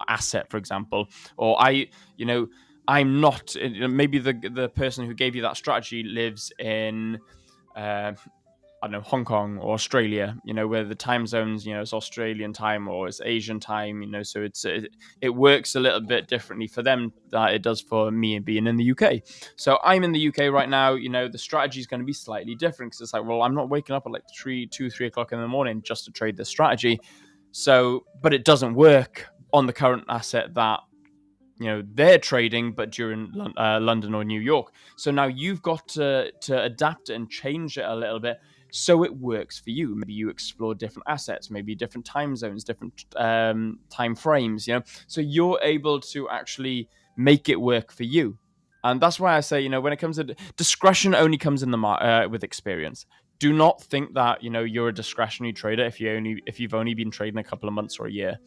asset, for example, or I'm not, maybe the person who gave you that strategy lives in I don't know, Hong Kong or Australia, where the time zones, it's Australian time or it's Asian time, so it works a little bit differently for them than it does for me being in the UK. So I'm in the UK right now, the strategy is going to be slightly different because it's like, well, I'm not waking up at like 3 o'clock in the morning just to trade this strategy. So, but it doesn't work on the current asset that they're trading, but during London or New York. So now you've got to adapt it and change it a little bit so it works for you. Maybe you explore different assets, maybe different time zones, different time frames, so you're able to actually make it work for you. And that's why I say, when it comes to discretion, only comes in the with experience. Do not think that you're a discretionary trader if you've only been trading a couple of months or a year.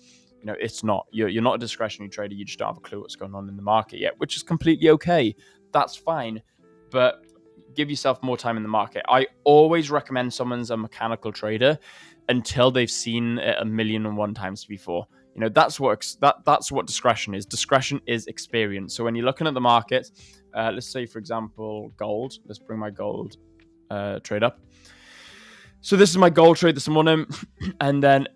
It's not. You're not a discretionary trader. You just don't have a clue what's going on in the market yet, which is completely okay. That's fine. But give yourself more time in the market. I always recommend someone's a mechanical trader until they've seen it 1,000,001 times before. That's what discretion is. Discretion is experience. So when you're looking at the market, let's say, for example, gold. Let's bring my gold trade up. So this is my gold trade this morning. And then,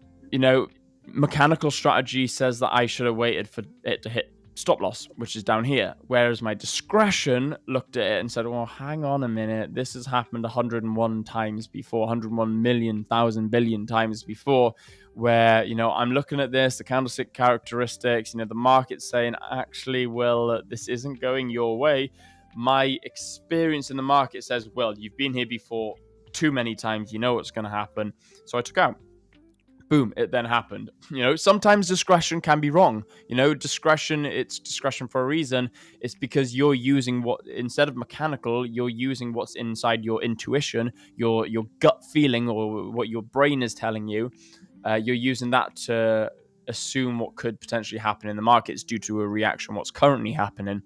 mechanical strategy says that I should have waited for it to hit stop loss, which is down here. Whereas my discretion looked at it and said, well, hang on a minute. This has happened 101 times before, 101 million, 1,000 billion times before, where, I'm looking at this, the candlestick characteristics, the market's saying, actually, well, this isn't going your way. My experience in the market says, well, you've been here before too many times. You know what's going to happen. So I took out. Boom, it then happened. Sometimes discretion can be wrong. Discretion, it's discretion for a reason. It's because you're using instead of mechanical, you're using what's inside your intuition, your gut feeling, or what your brain is telling you. You're using that to assume what could potentially happen in the markets due to a reaction, what's currently happening.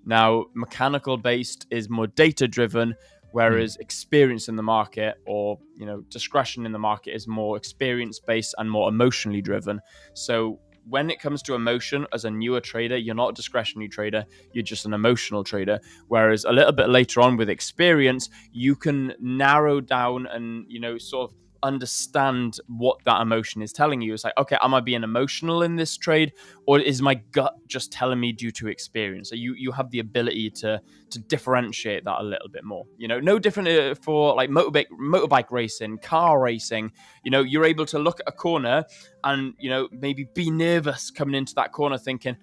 Now, mechanical based is more data driven, whereas experience in the market or, discretion in the market is more experience-based and more emotionally driven. So when it comes to emotion, as a newer trader, you're not a discretionary trader, you're just an emotional trader. Whereas a little bit later on with experience, you can narrow down and, sort of understand what that emotion is telling you. It's like, okay, am I being emotional in this trade, or is my gut just telling me due to experience? So you have the ability to differentiate that a little bit more. No different for like motorbike racing, car racing. You're able to look at a corner and maybe be nervous coming into that corner, thinking,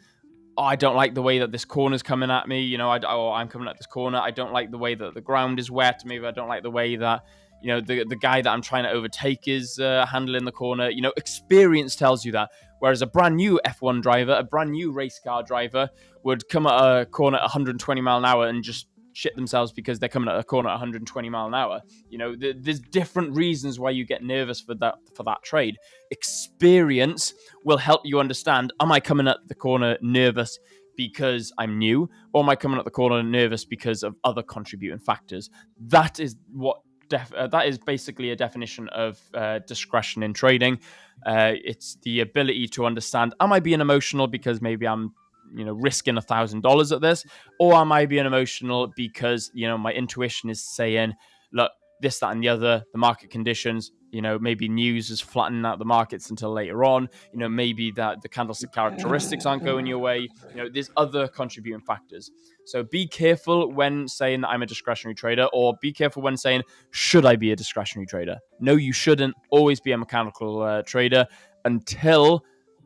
oh, I don't like the way that this corner's coming at me. I'm coming at this corner. I don't like the way that the ground is wet. Maybe I don't like the way that the guy that I'm trying to overtake is handling the corner. Experience tells you that. Whereas a brand new F1 driver, a brand new race car driver would come at a corner at 120 mile an hour and just shit themselves because they're coming at a corner at 120 mile an hour. There's different reasons why you get nervous for that trade. Experience will help you understand, am I coming at the corner nervous because I'm new, or am I coming at the corner nervous because of other contributing factors? That is what that is basically a definition of discretion in trading. It's the ability to understand, am I being emotional because maybe I'm risking $1,000 at this, or am I being emotional because my intuition is saying, look, this, that, and the other, the market conditions, maybe news is flattening out the markets until later on, maybe that the candlestick characteristics aren't going your way, there's other contributing factors. So be careful when saying that I'm a discretionary trader, or be careful when saying, should I be a discretionary trader? No, you shouldn't. Always be a mechanical trader until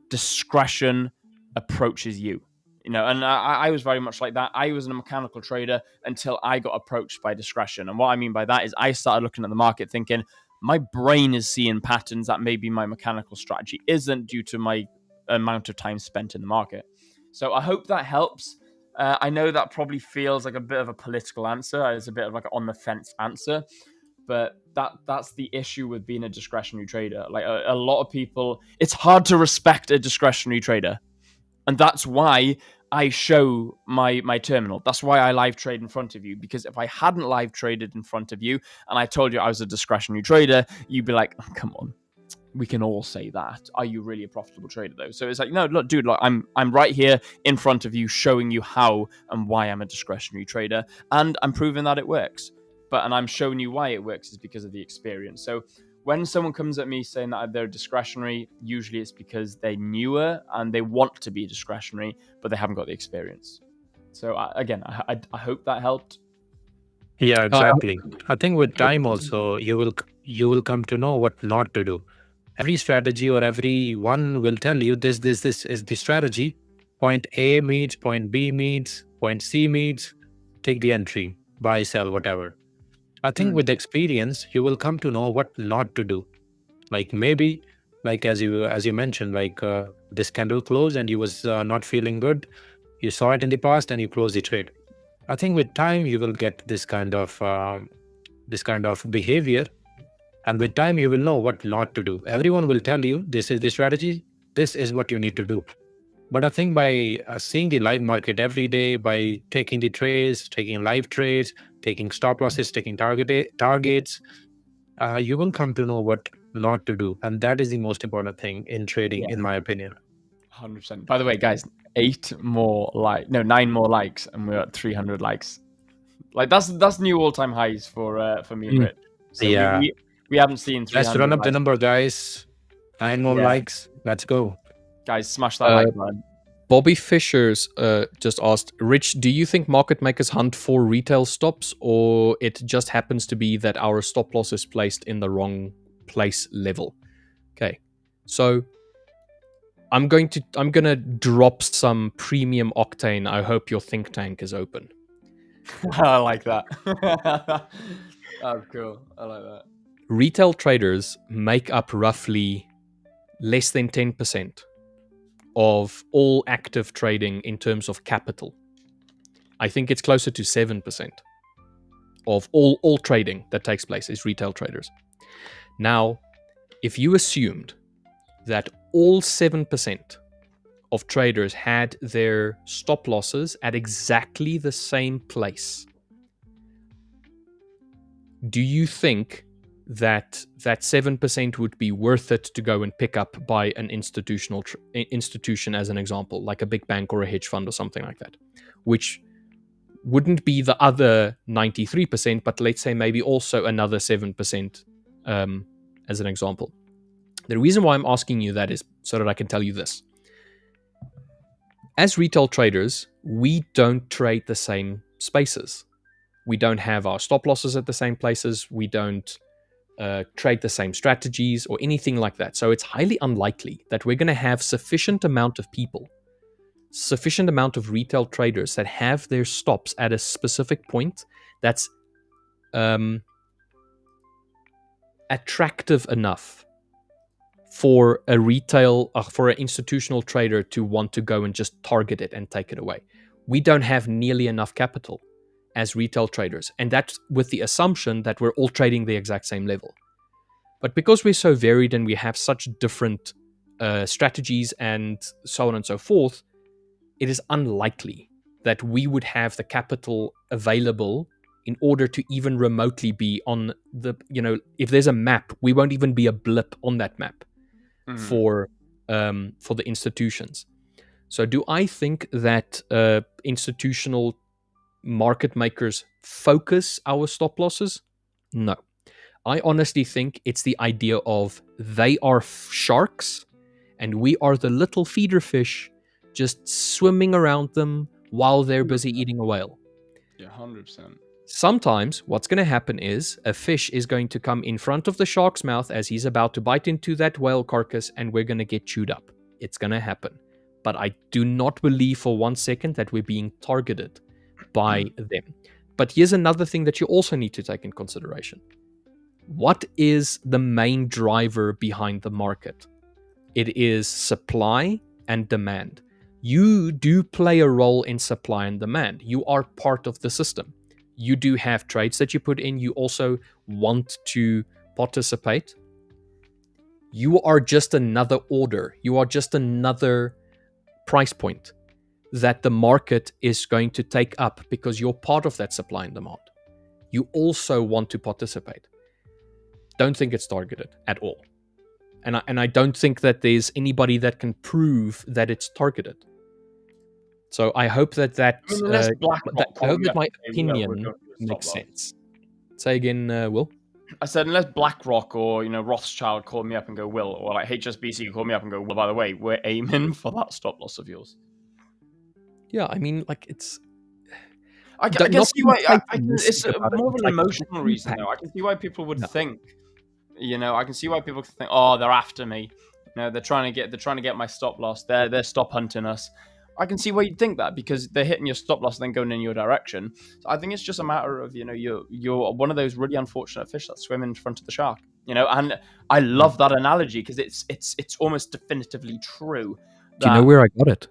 discretion approaches you. And I was very much like that. I was a mechanical trader until I got approached by discretion. And what I mean by that is I started looking at the market thinking, my brain is seeing patterns that maybe my mechanical strategy isn't, due to my amount of time spent in the market. So I hope that helps. I know that probably feels like a bit of a political answer. It's a bit of like an on the fence answer. But that's the issue with being a discretionary trader. Like a lot of people, it's hard to respect a discretionary trader. And that's why I show my terminal. That's why I live trade in front of you. Because if I hadn't live traded in front of you and I told you I was a discretionary trader, you'd be like, oh, come on. We can all say that. Are you really a profitable trader though? So it's like, no, look, dude, like I'm right here in front of you, showing you how and why I'm a discretionary trader, and I'm proving that it works. and I'm showing you why it works is because of the experience. So when someone comes at me saying that they're discretionary, usually it's because they're newer and they want to be discretionary, but they haven't got the experience. So I hope that helped. Yeah, exactly. I think with time also you will come to know what not to do. Every strategy or everyone will tell you this is the strategy. Point A meets, point B meets, point C meets, take the entry, buy, sell, whatever. I think with experience, you will come to know what not to do. Like maybe, like as you mentioned, like this candle closed and you was not feeling good. You saw it in the past and you close the trade. I think with time you will get this kind of behavior, and with time you will know what not to do. Everyone will tell you this is the strategy, this is what you need to do. But I think by seeing the live market every day, by taking the trades, taking live trades, taking stop losses, taking targets, you will come to know what not to do, and that is the most important thing in trading, in my opinion. 100%. By the way, guys, 9 more likes, and we're at 300 likes. Like that's new all-time highs for me and Rich. So Yeah. we haven't seen 300. Let's run up the likes. number, guys. 9 more likes. Let's go. Guys, smash that like button. Bobby Fishers just asked, Rich, do you think market makers hunt for retail stops, or it just happens to be that our stop loss is placed in the wrong place level? Okay, so I'm gonna drop some premium octane. I hope your think tank is open. I like that. That's cool. I like that. Retail traders make up roughly less than 10% of all active trading in terms of capital. I think it's closer to 7% of all trading that takes place is retail traders. Now, if you assumed that all 7% of traders had their stop losses at exactly the same place, do you think that 7% would be worth it to go and pick up by an institution, as an example, like a big bank or a hedge fund or something like that, which wouldn't be the other 93%, but let's say maybe also another 7% as an example? The reason why I'm asking you that is so that I can tell you this. As retail traders, we don't trade the same spaces. We don't have our stop losses at the same places. We don't trade the same strategies or anything like that. So it's highly unlikely that we're going to have sufficient amount of people, sufficient amount of retail traders that have their stops at a specific point that's attractive enough for a for an institutional trader to want to go and just target it and take it away. We don't have nearly enough capital as retail traders, and that's with the assumption that we're all trading the exact same level. But because we're so varied and we have such different strategies and so on and so forth, it is unlikely that we would have the capital available in order to even remotely be on the, if there's a map, we won't even be a blip on that map for the institutions. So do I think that institutional market makers focus our stop losses? No. I honestly think it's the idea of they are sharks and we are the little feeder fish just swimming around them while they're busy eating a whale. Yeah, 100%. Sometimes what's going to happen is a fish is going to come in front of the shark's mouth as he's about to bite into that whale carcass, and we're going to get chewed up. It's going to happen. But I do not believe for 1 second that we're being targeted by them. But here's another thing that you also need to take in consideration. What is the main driver behind the market? It is supply and demand. You do play a role in supply and demand. You are part of the system. You do have trades that you put in. You also want to participate. You are just another order. You are just another price point that the market is going to take up because you're part of that supply and demand. You also want to participate. Don't think it's targeted at all. And I don't think that there's anybody that can prove that it's targeted. So I hope that my opinion makes sense. Say again, Will. I said, unless BlackRock or Rothschild call me up and go, Will, or like HSBC call me up and go, well, by the way, we're aiming for that stop loss of yours. Yeah, I mean, like it's. I can see why. It's more of an emotional reason, though. I can see why people would think. I can see why people think, oh, they're after me. They're trying to get my stop loss. They're stop hunting us. I can see why you'd think that, because they're hitting your stop loss and then going in your direction. So I think it's just a matter of you're one of those really unfortunate fish that swim in front of the shark. And I love that analogy because it's almost definitively true. Do you know where I got it?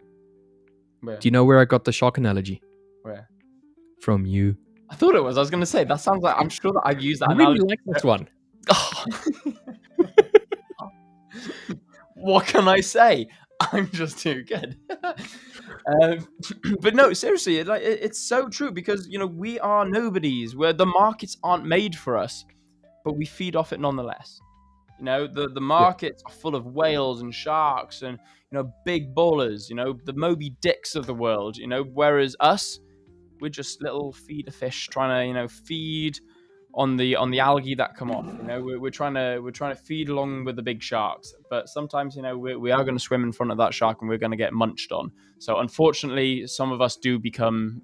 Where? Do you know where I got the shark analogy? Where? From you. I thought it was. I was going to say, that sounds like, I'm sure that I've used that I analogy. really like this one. What can I say? I'm just too good. But no, seriously, it's so true, because we are nobodies, where the markets aren't made for us, but we feed off it nonetheless. The markets are full of whales and sharks and big ballers, the Moby Dicks of the world, whereas us, we're just little feeder fish trying to feed on the algae that come off. We're trying to feed along with the big sharks, but sometimes we are going to swim in front of that shark and we're going to get munched on. So unfortunately, some of us do become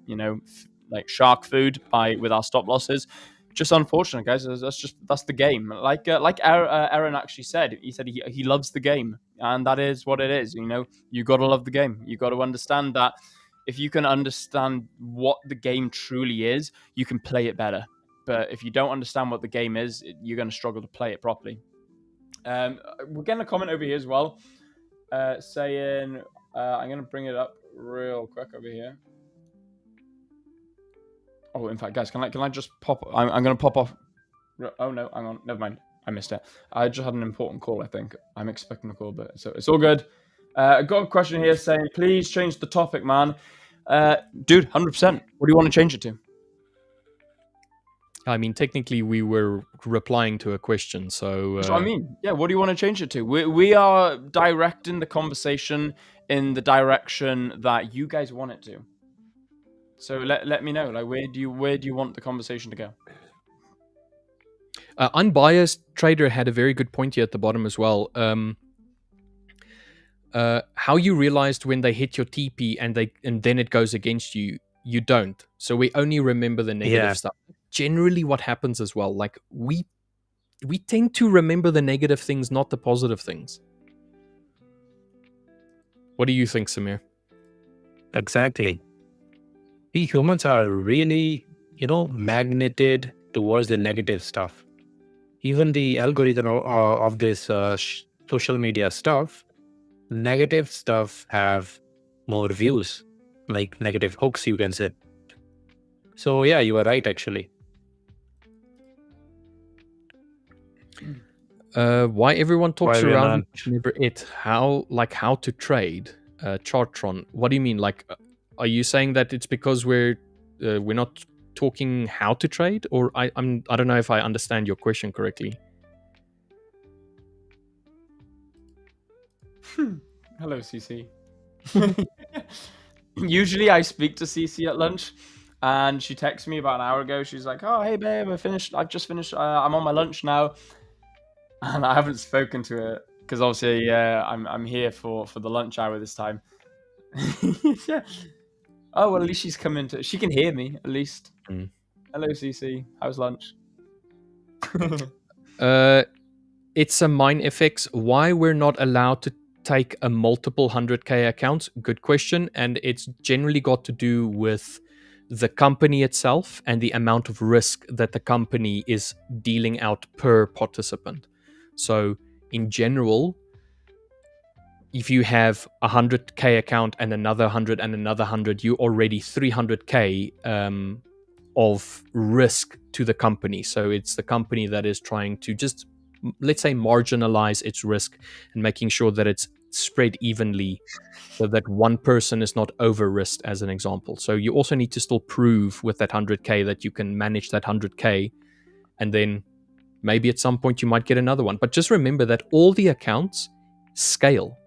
like shark food with our stop losses. Just unfortunate, guys. That's the game. Like Aaron actually said, he said he loves the game, and that is what it is. You got to love the game. You got to understand that if you can understand what the game truly is, you can play it better. But if you don't understand what the game is, you're going to struggle to play it properly. We're getting a comment over here as well, saying, I'm going to bring it up real quick over here. Oh, in fact, guys, can I just pop? I'm going to pop off. Oh, no, hang on. Never mind. I missed it. I just had an important call, I think. I'm expecting a call, but so it's all good. I got a question here saying, please change the topic, man. Dude, 100%. What do you want to change it to? I mean, technically, we were replying to a question, so... That's what I mean. Yeah, what do you want to change it to? We are directing the conversation in the direction that you guys want it to. So let me know. Like, where do you want the conversation to go? Unbiased Trader had a very good point here at the bottom as well. How you realized when they hit your TP and then it goes against you, you don't. So we only remember the negative stuff. Generally what happens as well, like we tend to remember the negative things, not the positive things. What do you think, Samir? Exactly. We humans are really, magneted towards the negative stuff. Even the algorithm of this social media stuff, negative stuff have more views, like negative hooks, you can say. So yeah, you are right, actually. Why everyone talks around never it? How to trade? Chartron. What do you mean? Like, are you saying that it's because we're not talking how to trade, or I don't know if I understand your question correctly. Hello, CC. Usually I speak to CC at lunch, and she texted me about an hour ago. She's like, "Oh, hey babe, I've just finished. I'm on my lunch now," and I haven't spoken to her because obviously I'm here for the lunch hour this time. Yeah. Oh, well, at least she's come into. She can hear me at least. Mm. Hello, CC. How's lunch? It's a mine FX. Why we're not allowed to take a multiple 100k accounts? Good question, and it's generally got to do with the company itself and the amount of risk that the company is dealing out per participant. So, in general, if you have a 100k account and another 100 and another 100, you're already 300k of risk to the company. So it's the company that is trying to just, let's say, marginalize its risk and making sure that it's spread evenly so that one person is not over risked, as an example. So you also need to still prove with that 100k that you can manage that 100k, and then maybe at some point you might get another one. But just remember that all the accounts scale.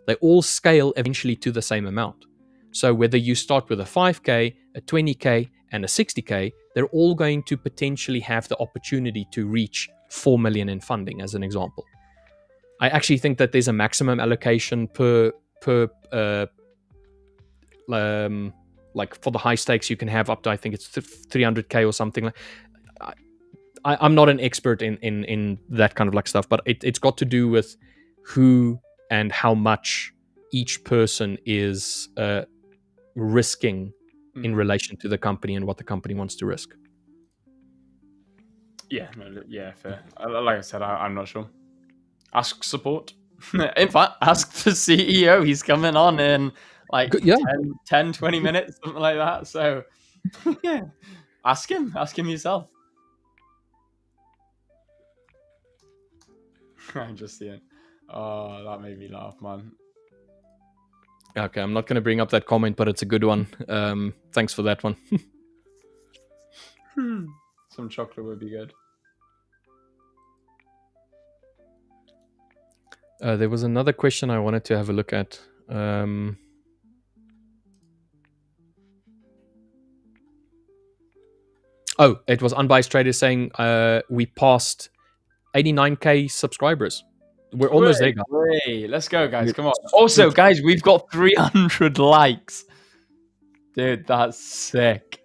They all scale eventually to the same amount. So whether you start with a 5k, a 20k, and a 60k, they're all going to potentially have the opportunity to reach 4 million in funding, as an example. I actually think that there's a maximum allocation per like for the high stakes you can have up to, I think it's 300k or something. Like I'm not an expert in that kind of like stuff, but it's got to do with who and how much each person is risking in relation to the company and what the company wants to risk. Yeah, fair. Like I said, I'm not sure. Ask support. In fact, ask the CEO. He's coming on in like 10, 20 minutes, something like that. So, yeah, ask him yourself. I'm just seeing. Oh, that made me laugh, man. Okay, I'm not going to bring up that comment, but it's a good one. Thanks for that one. Some chocolate would be good. There was another question I wanted to have a look at. Oh, it was Unbiased Trader saying we passed 89k subscribers. We're almost there, guys. Let's go, guys. Come on. Also, guys, we've got 300 likes. Dude, that's sick.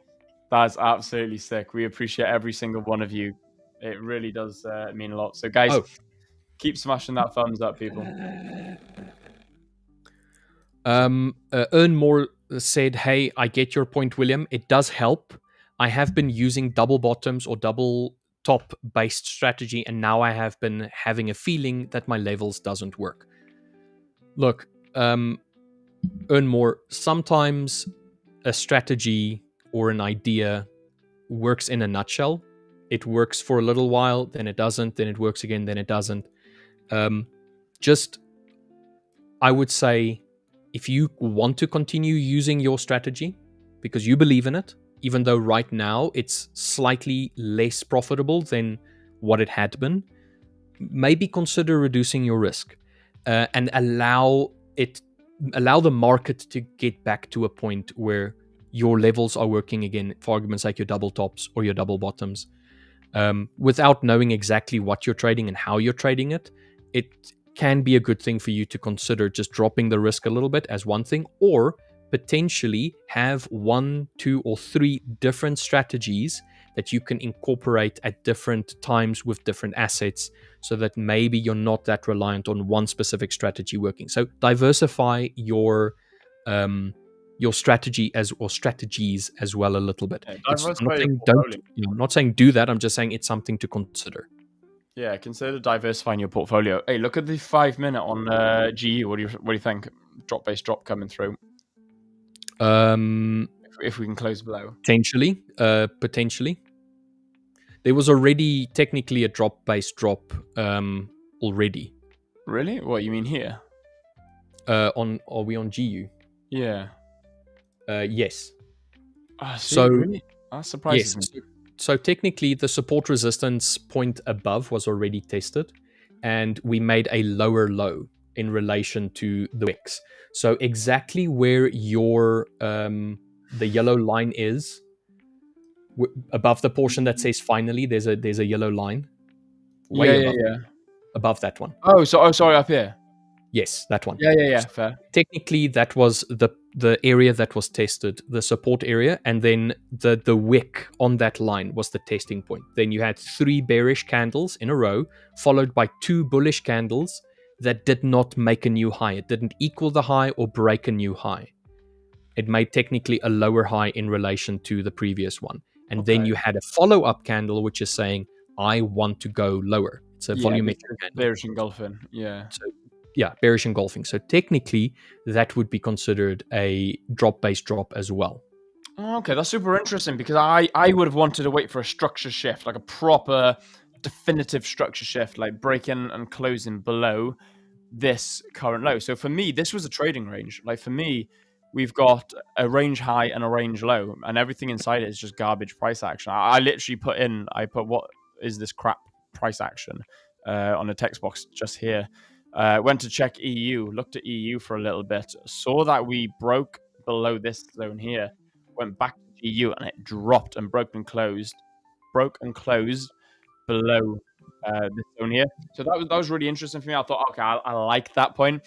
That's absolutely sick. We appreciate every single one of you. It really does mean a lot. So, guys, keep smashing that thumbs up, people. Earn More said, hey, I get your point, William. It does help. I have been using double bottoms or double top based strategy, and now I have been having a feeling that my levels doesn't work. Look, Earn More, sometimes a strategy or an idea works in a nutshell. It works for a little while, then it doesn't, then it works again, then it doesn't. I would say, if you want to continue using your strategy because you believe in it, even though right now it's slightly less profitable than what it had been, maybe consider reducing your risk and allow the market to get back to a point where your levels are working again, for argument's sake, your double tops or your double bottoms. Without knowing exactly what you're trading and how you're trading it, it can be a good thing for you to consider just dropping the risk a little bit as one thing, or potentially have 1, 2, or 3 different strategies that you can incorporate at different times with different assets, so that maybe you're not that reliant on one specific strategy working. So diversify your strategy or strategies as well a little bit. I'm not saying do that. I'm just saying it's something to consider. Yeah, consider diversifying your portfolio. Hey, look at the 5 minute on GU. What do you think? Drop based drop coming through. If we can close below. Potentially. There was already technically a drop based drop already. Really? What you mean here? Are we on GU? Yeah. Yes. So really? That surprises me. So technically the support resistance point above was already tested, and we made a lower low in relation to the wicks. So exactly where your the yellow line is, above the portion that says finally, there's a yellow line. Above that one. Sorry, up here. Yes, that one. Yeah, fair. Technically, that was the area that was tested, the support area, and then the wick on that line was the testing point. Then you had 3 bearish candles in a row, followed by 2 bullish candles that did not make a new high. It didn't equal the high or break a new high. It made technically a lower high in relation to the previous one. And then you had a follow-up candle, which is saying, I want to go lower. It's a volumetric candle. Bearish engulfing, yeah. Bearish engulfing. So technically, that would be considered a drop-based drop as well. Okay, that's super interesting, because I would have wanted to wait for a structure shift, like a proper definitive structure shift, like breaking and closing below this current low. So for me, this was a trading range. Like for me, we've got a range high and a range low, and everything inside it is just garbage price action. I literally put what is this crap price action on a text box just here. Went to check EU, looked at EU for a little bit, saw that we broke below this zone here, went back to EU, and it dropped and broke and closed below this zone here. So that was really interesting for me. I thought, okay, I like that point.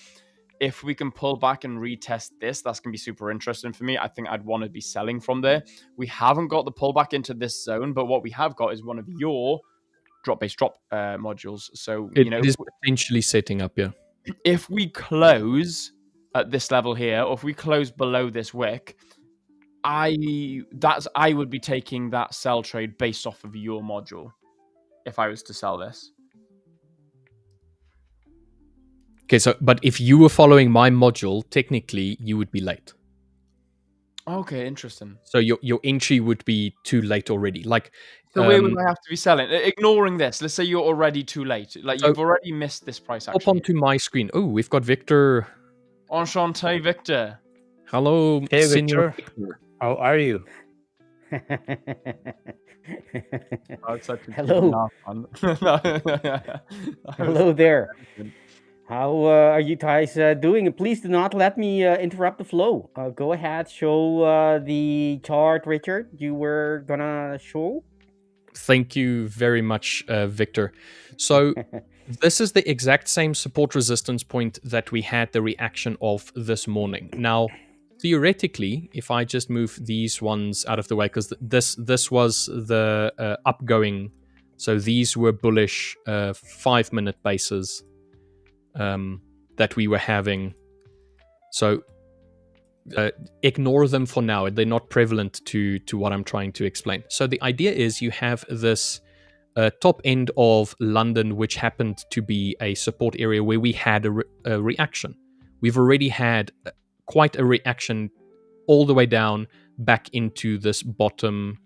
If we can pull back and retest this, that's going to be super interesting for me. I think I'd want to be selling from there. We haven't got the pullback into this zone, but what we have got is one of your drop-based drop modules. So, it is potentially setting up, yeah. If we close at this level here, or if we close below this wick, I would be taking that sell trade based off of your module if I was to sell this. Okay, so but if you were following my module, technically you would be late. Okay, interesting. So your entry would be too late already. Like, so where would I have to be selling? Ignoring this, let's say you're already too late. Like, you've already missed this price action. Hop onto my screen. Oh, we've got Victor. Enchanté, Victor. Hello, Hey, Senior Victor. How are you? Hello. Hello there. How are you guys doing? Please do not let me interrupt the flow. Go ahead, show the chart, Richard. You were gonna show. Thank you very much, Victor. So this is the exact same support resistance point that we had the reaction of this morning. Now, theoretically, if I just move these ones out of the way, because this was the upgoing, so these were bullish 5-minute bases that we were having. So ignore them for now. They're not prevalent to what I'm trying to explain. So the idea is you have this top end of London, which happened to be a support area where we had a reaction. We've already had quite a reaction all the way down back into this bottom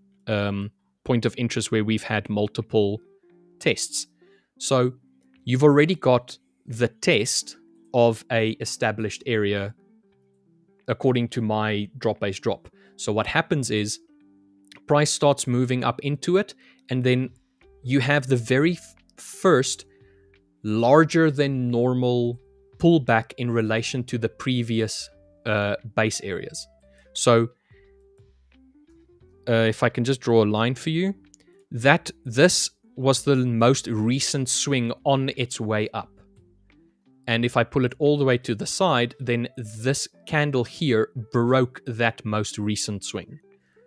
point of interest where we've had multiple tests. So you've already got the test of a established area according to my drop-based drop. So what happens is price starts moving up into it, and then you have the very first larger than normal pullback in relation to the previous base areas. So if I can just draw a line for you, that this was the most recent swing on its way up. And if I pull it all the way to the side, then this candle here broke that most recent swing.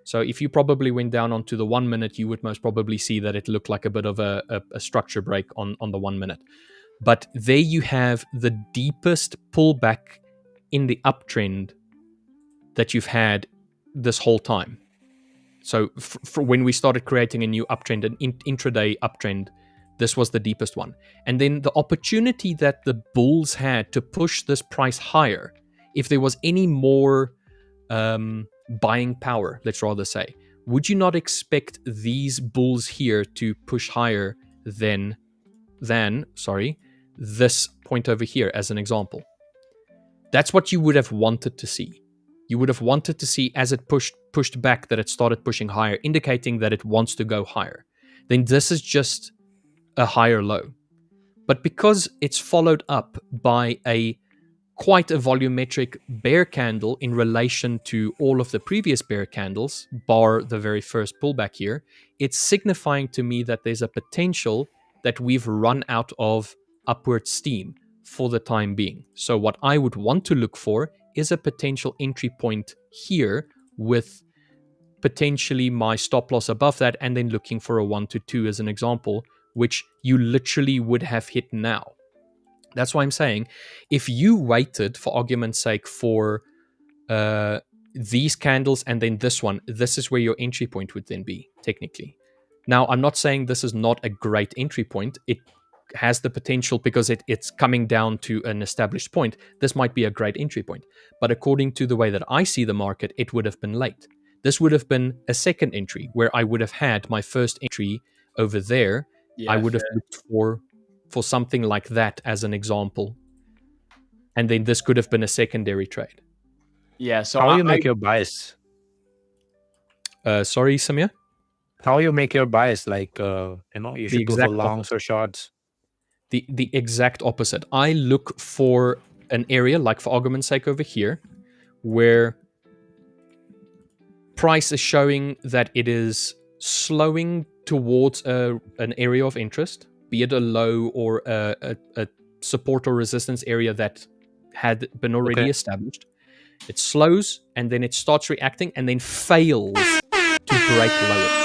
So if you probably went down onto the 1 minute, you would most probably see that it looked like a bit of a structure break on the 1 minute. But there you have the deepest pullback in the uptrend that you've had this whole time. So for when we started creating a new uptrend, an intraday uptrend, this was the deepest one. And then the opportunity that the bulls had to push this price higher, if there was any more buying power, let's rather say, would you not expect these bulls here to push higher than this point over here as an example? That's what you would have wanted to see. You would have wanted to see as it pushed back that it started pushing higher, indicating that it wants to go higher. Then this is just a higher low. But because it's followed up by quite a volumetric bear candle in relation to all of the previous bear candles, bar the very first pullback here, it's signifying to me that there's a potential that we've run out of upward steam for the time being. So what I would want to look for is a potential entry point here with potentially my stop loss above that, and then looking for a 1 to 2 as an example, which you literally would have hit now. That's why I'm saying, if you waited, for argument's sake, for these candles and then this one, this is where your entry point would then be, technically. Now, I'm not saying this is not a great entry point. It has the potential because it's coming down to an established point. This might be a great entry point. But according to the way that I see the market, it would have been late. This would have been a second entry where I would have had my first entry over there. Yeah, I would have looked for something like that as an example. And then this could have been a secondary trade. Yeah, so how do you make your bias? Sorry, Samir? How you make your bias? Like, you should go for longs or shorts. The exact opposite. I look for an area, like for argument's sake over here, where price is showing that it is slowing towards an area of interest, be it a low or a support or resistance area that had been already established. It slows, and then it starts reacting, and then fails to break lower.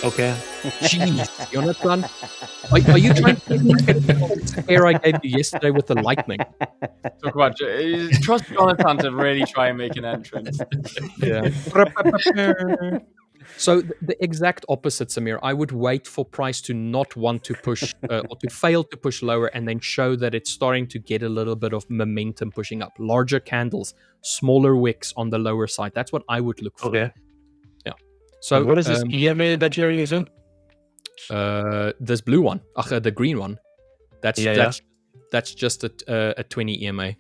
Okay. Jeez, Jonatan, are you trying to scare I gave you yesterday with the lightning? Talk about trust Jonatan to really try and make an entrance. Yeah. So the exact opposite, Samir. I would wait for price to not want to push or to fail to push lower, and then show that it's starting to get a little bit of momentum pushing up. Larger candles, smaller wicks on the lower side. That's what I would look for. Okay. Yeah. So what is this EMA that you're using? This blue one, the green one. That's just a 20 EMA.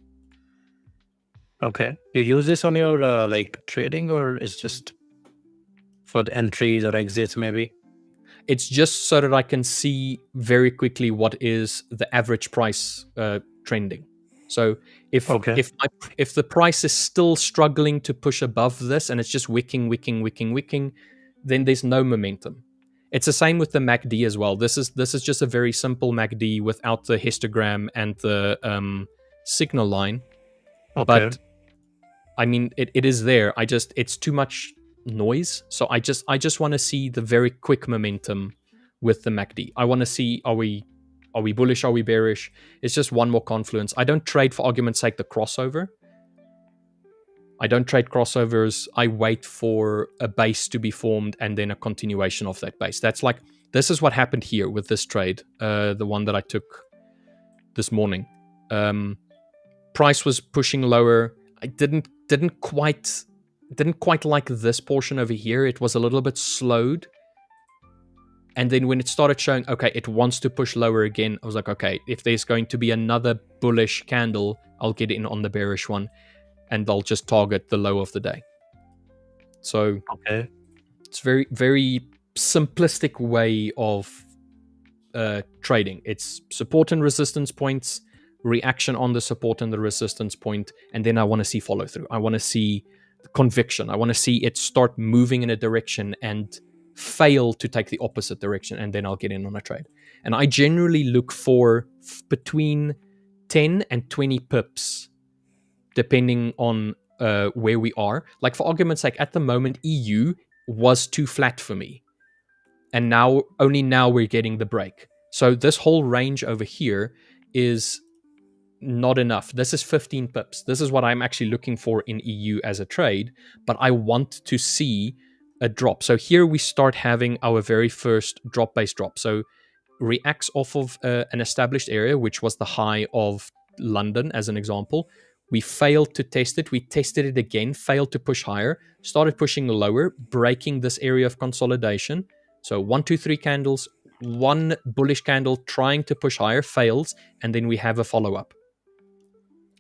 Okay. You use this on your like trading, or is just for the entries or exits maybe? It's just so that I can see very quickly what is the average price trending. So if the price is still struggling to push above this and it's just wicking, then there's no momentum. It's the same with the MACD as well. This is just a very simple MACD without the histogram and the signal line. Okay. But I mean, it is there. It's too much noise. So I just want to see the very quick momentum with the MACD. I want to see, are we bullish? Are we bearish? It's just one more confluence. I don't trade, for argument's sake, the crossover. I don't trade crossovers. I wait for a base to be formed and then a continuation of that base. This is what happened here with this trade, the one that I took this morning. Price was pushing lower. I didn't quite like this portion over here. It was a little bit slowed. And then when it started showing, okay, it wants to push lower again, I was like, okay, if there's going to be another bullish candle, I'll get in on the bearish one, and I'll just target the low of the day. So it's very, very simplistic way of trading. It's support and resistance points, reaction on the support and the resistance point, and then I want to see follow through. I want to see conviction. I want to see it start moving in a direction and fail to take the opposite direction, and then I'll get in on a trade. And I generally look for between 10 and 20 pips, depending on where we are. Like, for argument's sake, at the moment, EU was too flat for me. And only now we're getting the break. So this whole range over here is not enough. This is 15 pips. This is what I'm actually looking for in EU as a trade, but I want to see a drop. So here we start having our very first drop-based drop. So reacts off of an established area, which was the high of London, as an example. We failed to test it. We tested it again, failed to push higher, started pushing lower, breaking this area of consolidation. So 1, 2, 3 candles, one bullish candle trying to push higher, fails, and then we have a follow-up.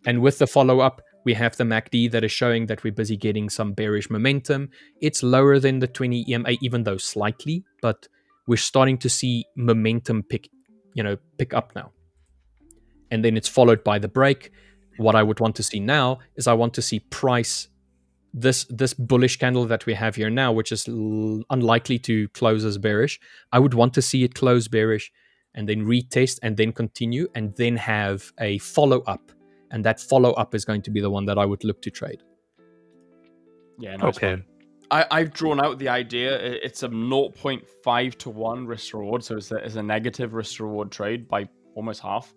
And with the follow-up, we have the MACD that is showing that we're busy getting some bearish momentum. It's lower than the 20 EMA, even though slightly, but we're starting to see momentum pick up now. And then it's followed by the break. What I would want to see now is I want to see price, this bullish candle that we have here now, which is unlikely to close as bearish. I would want to see it close bearish and then retest and then continue and then have a follow-up. And that follow-up is going to be the one that I would look to trade. Yeah, nice. Okay. I've drawn out the idea. It's a 0.5 to 1 risk reward. So it's a negative risk reward trade by almost half.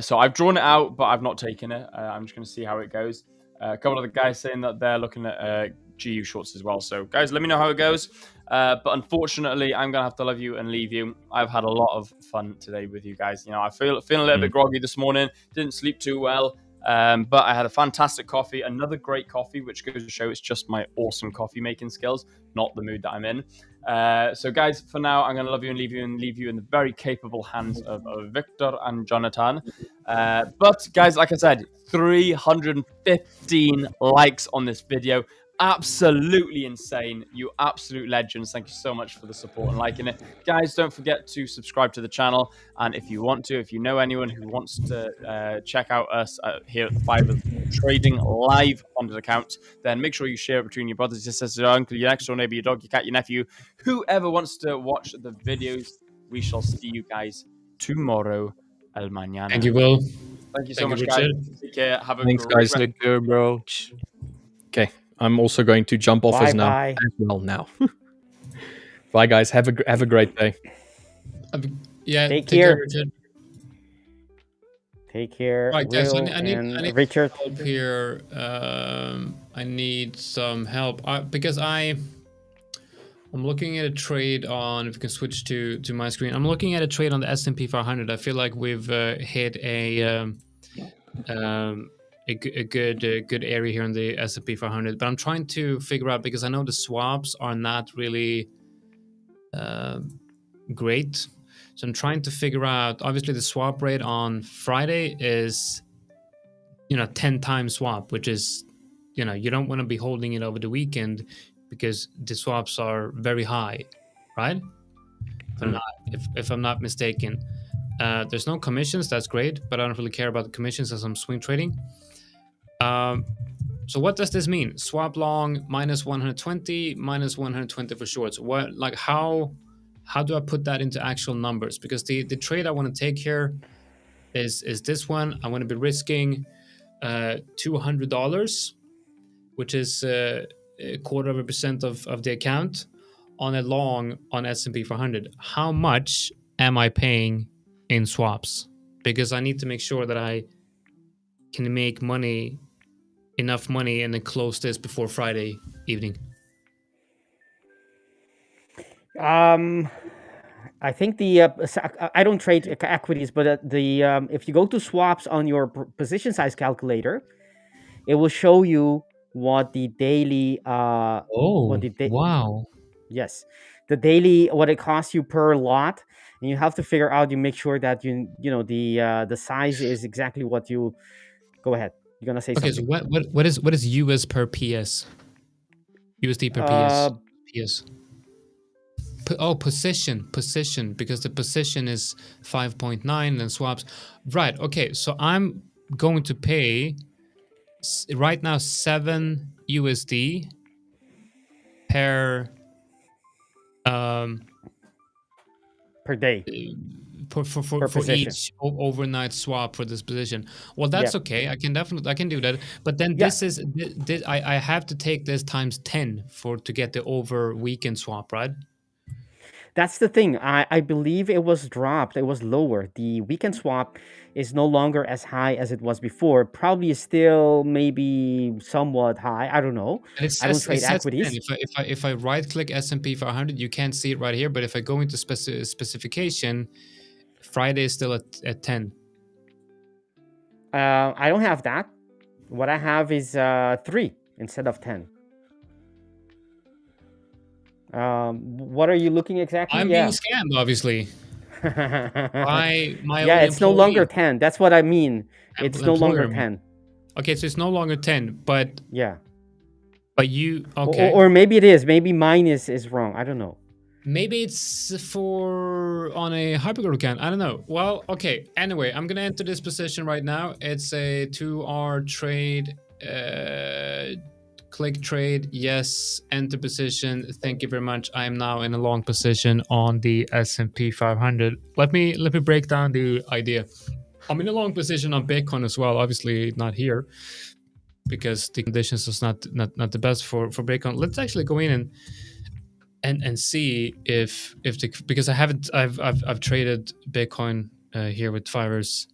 So I've drawn it out, but I've not taken it. I'm just going to see how it goes. A couple of the guys saying that they're looking at GU shorts as well. So guys, let me know how it goes. But unfortunately, I'm going to have to love you and leave you. I've had a lot of fun today with you guys. You know, I feeling a little bit groggy this morning. Didn't sleep too well. But I had a fantastic coffee, another great coffee, which goes to show it's just my awesome coffee making skills, not the mood that I'm in. So guys, for now, I'm going to love you and leave you in the very capable hands of Victor and Jonatan. But guys, like I said, 315 likes on this video. absolutely insane. You absolute legends. Thank you so much for the support and liking it. Guys, don't forget to subscribe to the channel. And if you want to, if you know anyone who wants to check out us here at the 5ers trading live on the account, then make sure you share it between your brothers, your sisters, your uncle, your next door neighbor, your dog, your cat, your nephew, whoever wants to watch the videos. We shall see you guys tomorrow. El mañana. Thank you, Will. Thank you so much, Richard. guys. Take care. Have a Thanks, great guys. rest. Take care, bro. Okay, I'm also going to jump off as Bye. well now. Bye, guys. Have a great day. Yeah, Take care, care. Richard. Take care, Right, guys, Will I need and Richard. help here. I need some help because I'm looking at a trade on. If we can switch to my screen, I'm looking at a trade on the S&P 500. I feel like we've hit a good area here in the S&P 500. But I'm trying to figure out, because I know the swaps are not really great. So I'm trying to figure out, obviously the swap rate on Friday is, 10 times swap, which is, you don't want to be holding it over the weekend because the swaps are very high, right? If I'm not mistaken. There's no commissions, that's great, but I don't really care about the commissions as I'm swing trading. So what does this mean? Swap long minus 120, minus 120 for shorts. How do I put that into actual numbers? Because the trade I want to take here is this one. I want to be risking $200, which is a 0.25% of the account on a long on S&P 500. How much am I paying in swaps? Because I need to make sure that I can make enough money, and then close this before Friday evening. I think I don't trade equities, but if you go to swaps on your position size calculator, it will show you what the daily Wow. Yes, the daily, what it costs you per lot, and you have to figure out. You make sure that the size is exactly what you. Go ahead. You're gonna say Okay, something. so what is US per PS? USD per PS. Position, because the position is 5.9 and swaps. Right. Okay, so I'm going to pay right now 7 USD per day for each overnight swap for this position. Well, that's okay. I can do that. But then this I have to take this times 10 to get the over weekend swap, right? That's the thing. I believe it was dropped. It was lower. The weekend swap is no longer as high as it was before. Probably is still maybe somewhat high. I don't know. I don't trade equities. If I right click S&P 500, you can't see it right here. But if I go into specification, Friday is still at 10. I don't have that. What I have is 3 instead of 10. What are you looking exactly? I'm being scammed, obviously. It's no longer 10. That's what I mean. It's no longer 10. Okay, so it's no longer 10, but but you or maybe it is. Maybe mine is wrong. I don't know. Maybe it's on a hypergrowth account. I don't know. Well, okay. Anyway, I'm gonna enter this position right now. It's a 2R trade. Click trade. Yes. Enter position. Thank you very much. I am now in a long position on the S&P 500. Let me break down the idea. I'm in a long position on Bitcoin as well. Obviously not here because the conditions is not the best for Bitcoin. Let's actually go in and see if because I've traded Bitcoin here with 5ers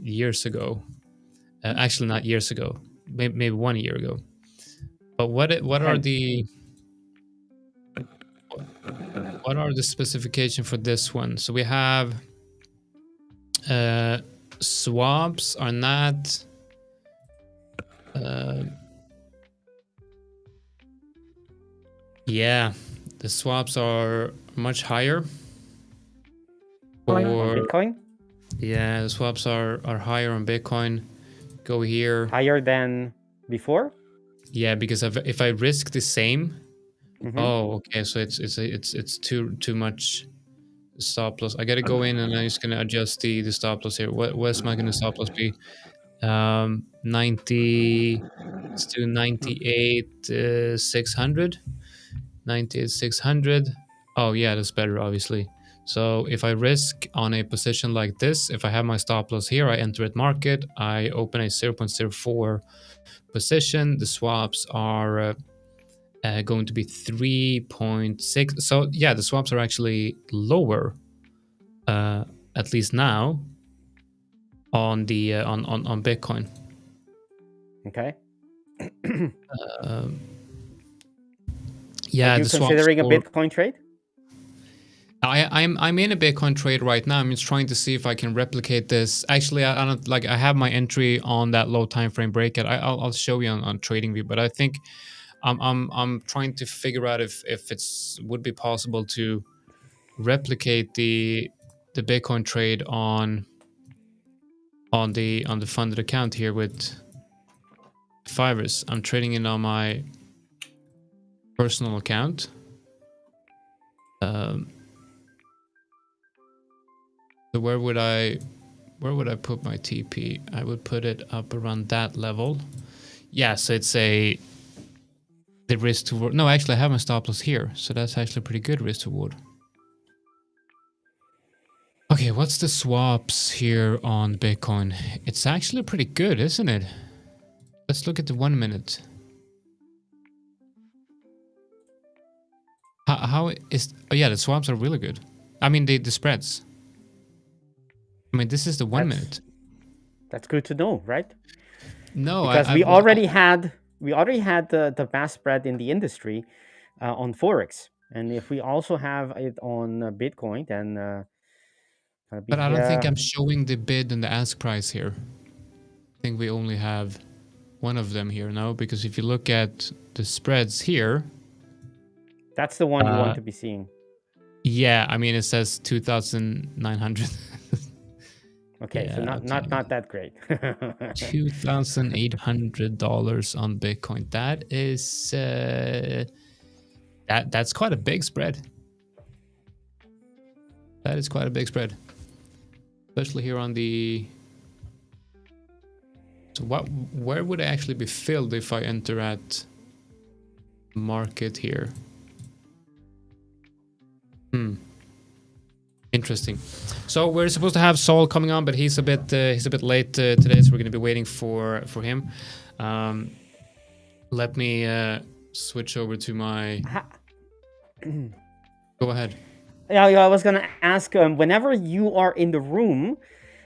years ago. Actually, not years ago. Maybe 1 year ago. But what are the specifications for this one? So we have swaps are not the swaps are much higher for Bitcoin. Yeah, the swaps are higher on Bitcoin. Go here. Higher than before? Yeah, because if I risk the same, Mhm. oh, okay, so it's too much stop loss. I gotta go in and I'm just gonna adjust the stop loss here. Where's my gonna stop loss be? 90. Let's do 98 600. 98 600. Oh yeah, that's better, obviously. So if I risk on a position like this, if I have my stop loss here, I enter at market, I open a 0.04 position. The swaps are going to be 3.6. So yeah, the swaps are actually lower, at least now, on the on Bitcoin. Okay. Yeah, Are you the swaps considering a for, Bitcoin trade? I'm in a Bitcoin trade right now. I'm just trying to see if I can replicate this. Actually, I don't like. I have my entry on that low time frame breakout. I'll show you on TradingView, but I think I'm trying to figure out if it's would be possible to replicate the Bitcoin trade on the funded account here with The5ers. I'm trading it on my personal account. So where would I put my TP? I would put it up around that level. Yeah, so it's the risk to reward. No, actually I have my stop loss here, so that's actually pretty good risk to reward. Okay, what's the swaps here on Bitcoin? It's actually pretty good, isn't it? Let's look at the 1 minute. How is... Oh yeah, the swaps are really good. I mean, the spreads. I mean, this is the 1 minute. That's good to know, right? No, because we already had the best spread in the industry on Forex, and if we also have it on Bitcoin, then but I don't think I'm showing the bid and the ask price here. I think we only have one of them here now, because if you look at the spreads here, that's the one you want to be seeing. Yeah, I mean, it says 2,900. Okay, yeah, so not that great. $2,800 on Bitcoin. That is that's quite a big spread. That is quite a big spread, especially here on the. So where would I actually be filled if I enter at market here? Interesting. So we're supposed to have Saul coming on, but he's a bit late today, so we're going to be waiting for him. Let me switch over to my. Go ahead. Yeah, I was going to ask. Whenever you are in the room,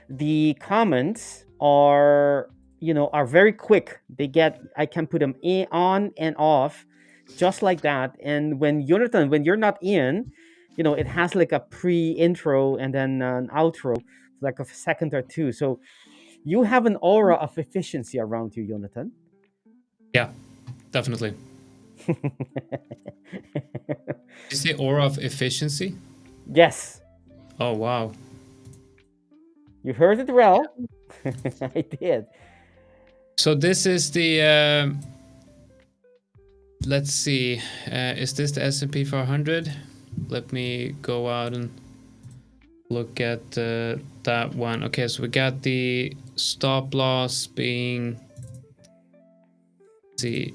the comments are very quick. I can put them on and off, just like that. And when you're not in, it has like a pre-intro and then an outro, like a second or two. So you have an aura of efficiency around you, Jonatan. Yeah, definitely. Did you say aura of efficiency? Yes. Oh, wow. You heard it well. I did. So this is the... let's see. Is this the S&P 500? Let me go out and look at that one. Okay, so we got the stop loss being... Let's see.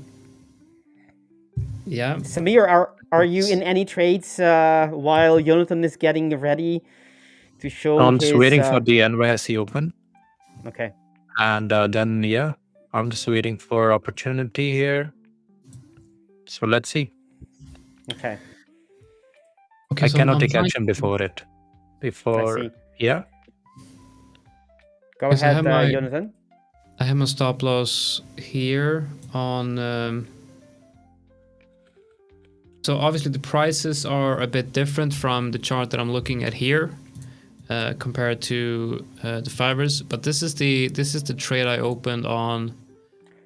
Yeah. Samir, are you in any trades while Jonatan is getting ready to show I'm his... just waiting for the NYSE open. Okay. And then, yeah, I'm just waiting for opportunity here. So let's see. Okay. Okay, I cannot take action before it. Yeah. Go ahead, Jonatan. I have my stop loss here on... So obviously the prices are a bit different from the chart that I'm looking at here compared to the The5ers, but this is the trade I opened on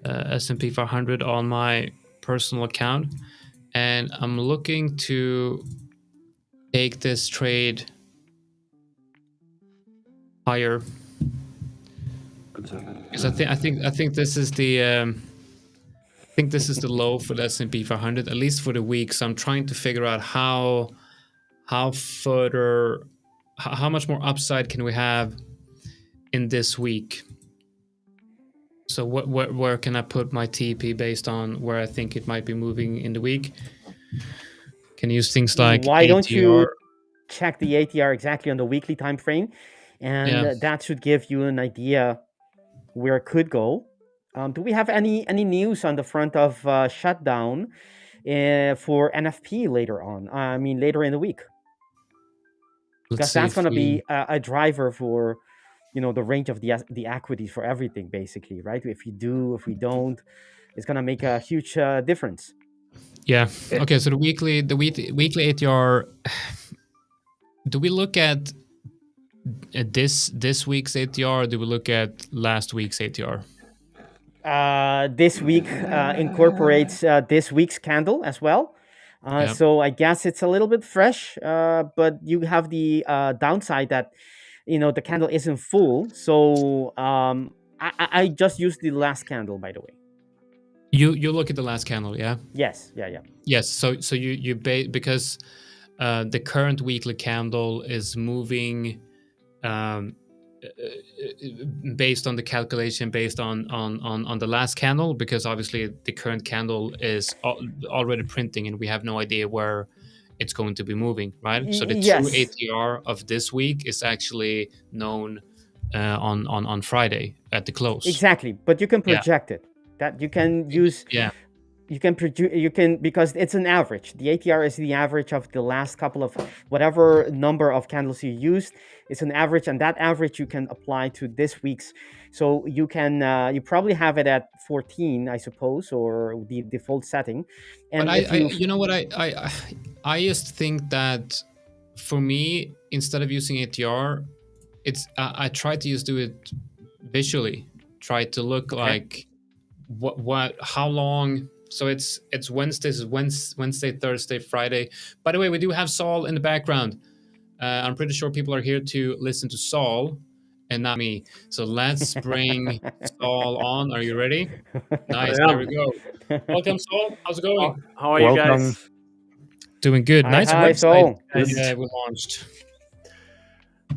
S&P 500 on my personal account, and I'm looking to take this trade higher because I think this is the think this is the low for the S&P 500, at least for the week. So I'm trying to figure out how much more upside can we have in this week. So where can I put my TP based on where I think it might be moving in the week? Can use things like Why don't you ATR. check the ATR exactly on the weekly time frame, and that should give you an idea where it could go. Do we have any news on the front of shutdown for NFP later on? I mean, later in the week, because that's going to be a driver for the range of the equities for everything, basically, right? If you do, if we don't, it's going to make a huge difference. Yeah. Okay. So the weekly ATR. Do we look at this week's ATR, or do we look at last week's ATR? This week incorporates this week's candle as well. So I guess it's a little bit fresh, but you have the downside that the candle isn't full. So I just used the last candle, by the way. You look at the last candle, yeah? Yes, yeah. Yes. So you because the current weekly candle is moving based on the calculation based on the last candle, because obviously the current candle is already printing and we have no idea where it's going to be moving, right? So the true ATR of this week is actually known on Friday at the close. Exactly, but you can project it. That you can use. Yeah. You can because it's an average. The ATR is the average of the last couple of whatever number of candles you used. It's an average, and that average you can apply to this week's. So you can you probably have it at 14, I suppose, or the default setting. And but you know what, I just think that for me, instead of using ATR, it's I try to just do it visually. Try to look like how long. So it's Wednesday, Thursday, Friday. By the way, we do have Saul in the background. I'm pretty sure people are here to listen to Saul and not me. So let's bring Saul on. Are you ready? Nice. There we go. Welcome, Saul. How's it going? How are you guys? Doing good. Nice website Saul. We launched.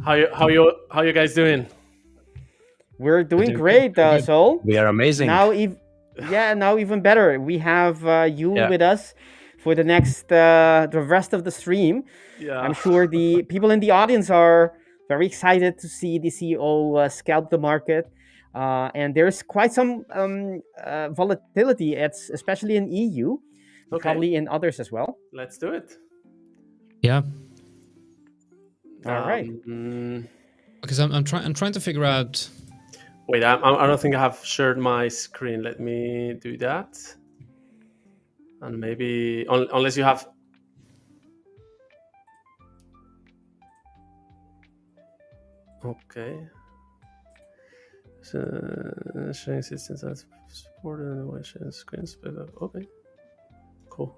How you guys doing? We're doing great, Saul. We are amazing. Now even better. We have you with us for the next the rest of the stream. Yeah. I'm sure the people in the audience are very excited to see the CEO scalp the market. And there's quite some volatility, especially in EU, probably in others as well. Let's do it. Yeah. All right. Because I'm trying to figure out. Wait, I don't think I have shared my screen. Let me do that. And maybe unless you have. Okay. So sharing systems as supported in the way sharing screens. Okay. Cool.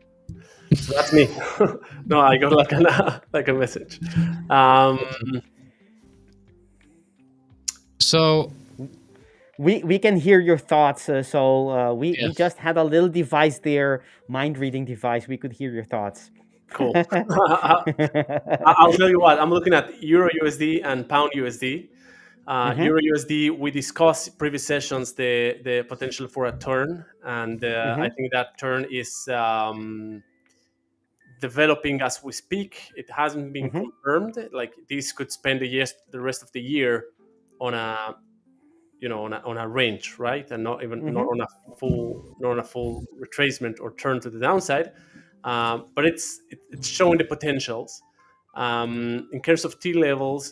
So that's me. No, I got like a message. So we can hear your thoughts. So we just had a little device there, mind reading device. We could hear your thoughts. Cool. I'll tell you what. I'm looking at Euro USD and Pound USD. Euro USD, we discussed previous sessions the potential for a turn, and I think that turn is developing as we speak. It hasn't been confirmed. Like this could spend the rest of the year on a on a range, right, and not on a full retracement or turn to the downside. But it's showing the potentials. In terms of key levels,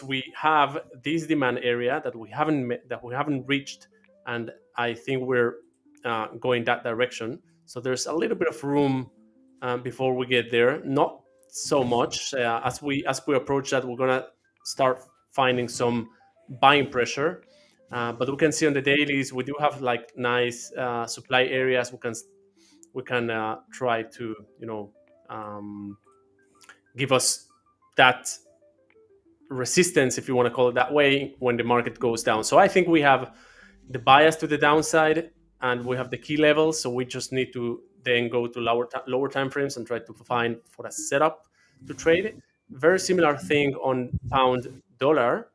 we have this demand area that we haven't reached, and I think we're going that direction. So there's a little bit of room before we get there. Not so much. As we approach that, we're gonna start finding some buying pressure. But we can see on the dailies we do have like nice supply areas. We can try to give us that resistance, if you want to call it that way, when the market goes down. So I think we have the bias to the downside and we have the key levels. So we just need to then go to lower time frames and try to find for a setup to trade it. Very similar thing on pound dollar.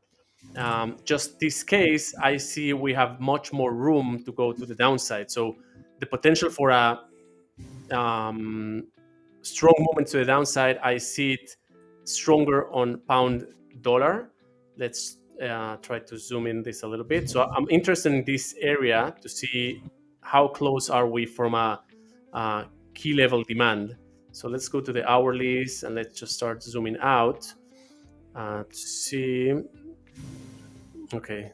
Just this case, I see we have much more room to go to the downside. So the potential for a strong movement to the downside, I see it stronger on pound dollar. Let's try to zoom in this a little bit. So I'm interested in this area to see how close are we from a key level demand. So let's go to the hourlies and let's just start zooming out to see. Okay,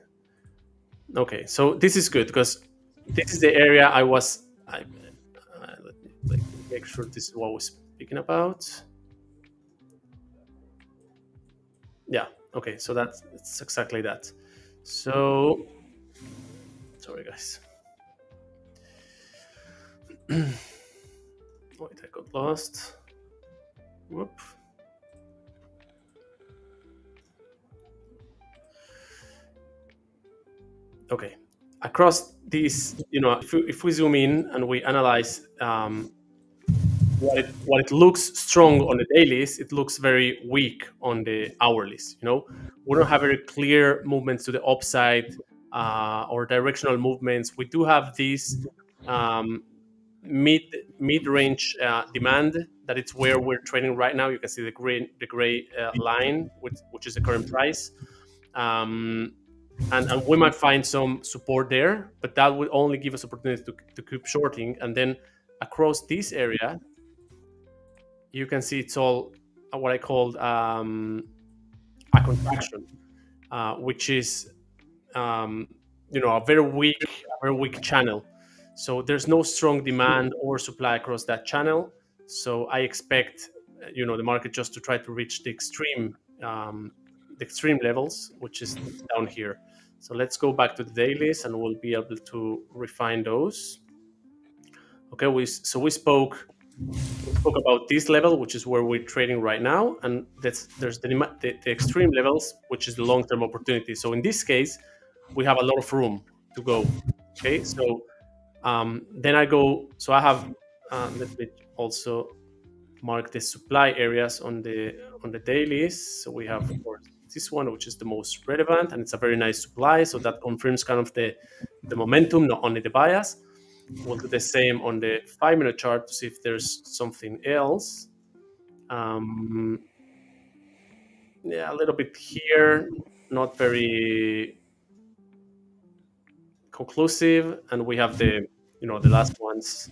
so this is good because this is the area I was. Let me make sure this is what we're speaking about. Yeah. Okay. So it's exactly that. So, sorry guys. Wait, I got lost. Whoop. Okay. Across these, if we zoom in and we analyze what it looks strong on the dailies, it looks very weak on the hourlies. We don't have very clear movements to the upside or directional movements. We do have these mid-range demand that it's where we're trading right now. You can see the gray line, which is the current price. And we might find some support there, but that would only give us opportunity to keep shorting. And then across this area, you can see it's all what I called a contraction, which is a very weak channel. So there's no strong demand or supply across that channel. So I expect the market just to try to reach the extreme levels, which is down here. So let's go back to the dailies and we'll be able to refine those. Okay, we spoke about this level, which is where we're trading right now, and there's the extreme levels, which is the long-term opportunity. So in this case, we have a lot of room to go. Okay, so then I go. So I have. Let me also mark the supply areas on the dailies. So we have, of course, this one, which is the most relevant, and it's a very nice supply. So that confirms kind of the momentum, not only the bias. We'll do the same on the 5-minute chart to see if there's something else. Yeah, a little bit here, not very conclusive, and we have the last ones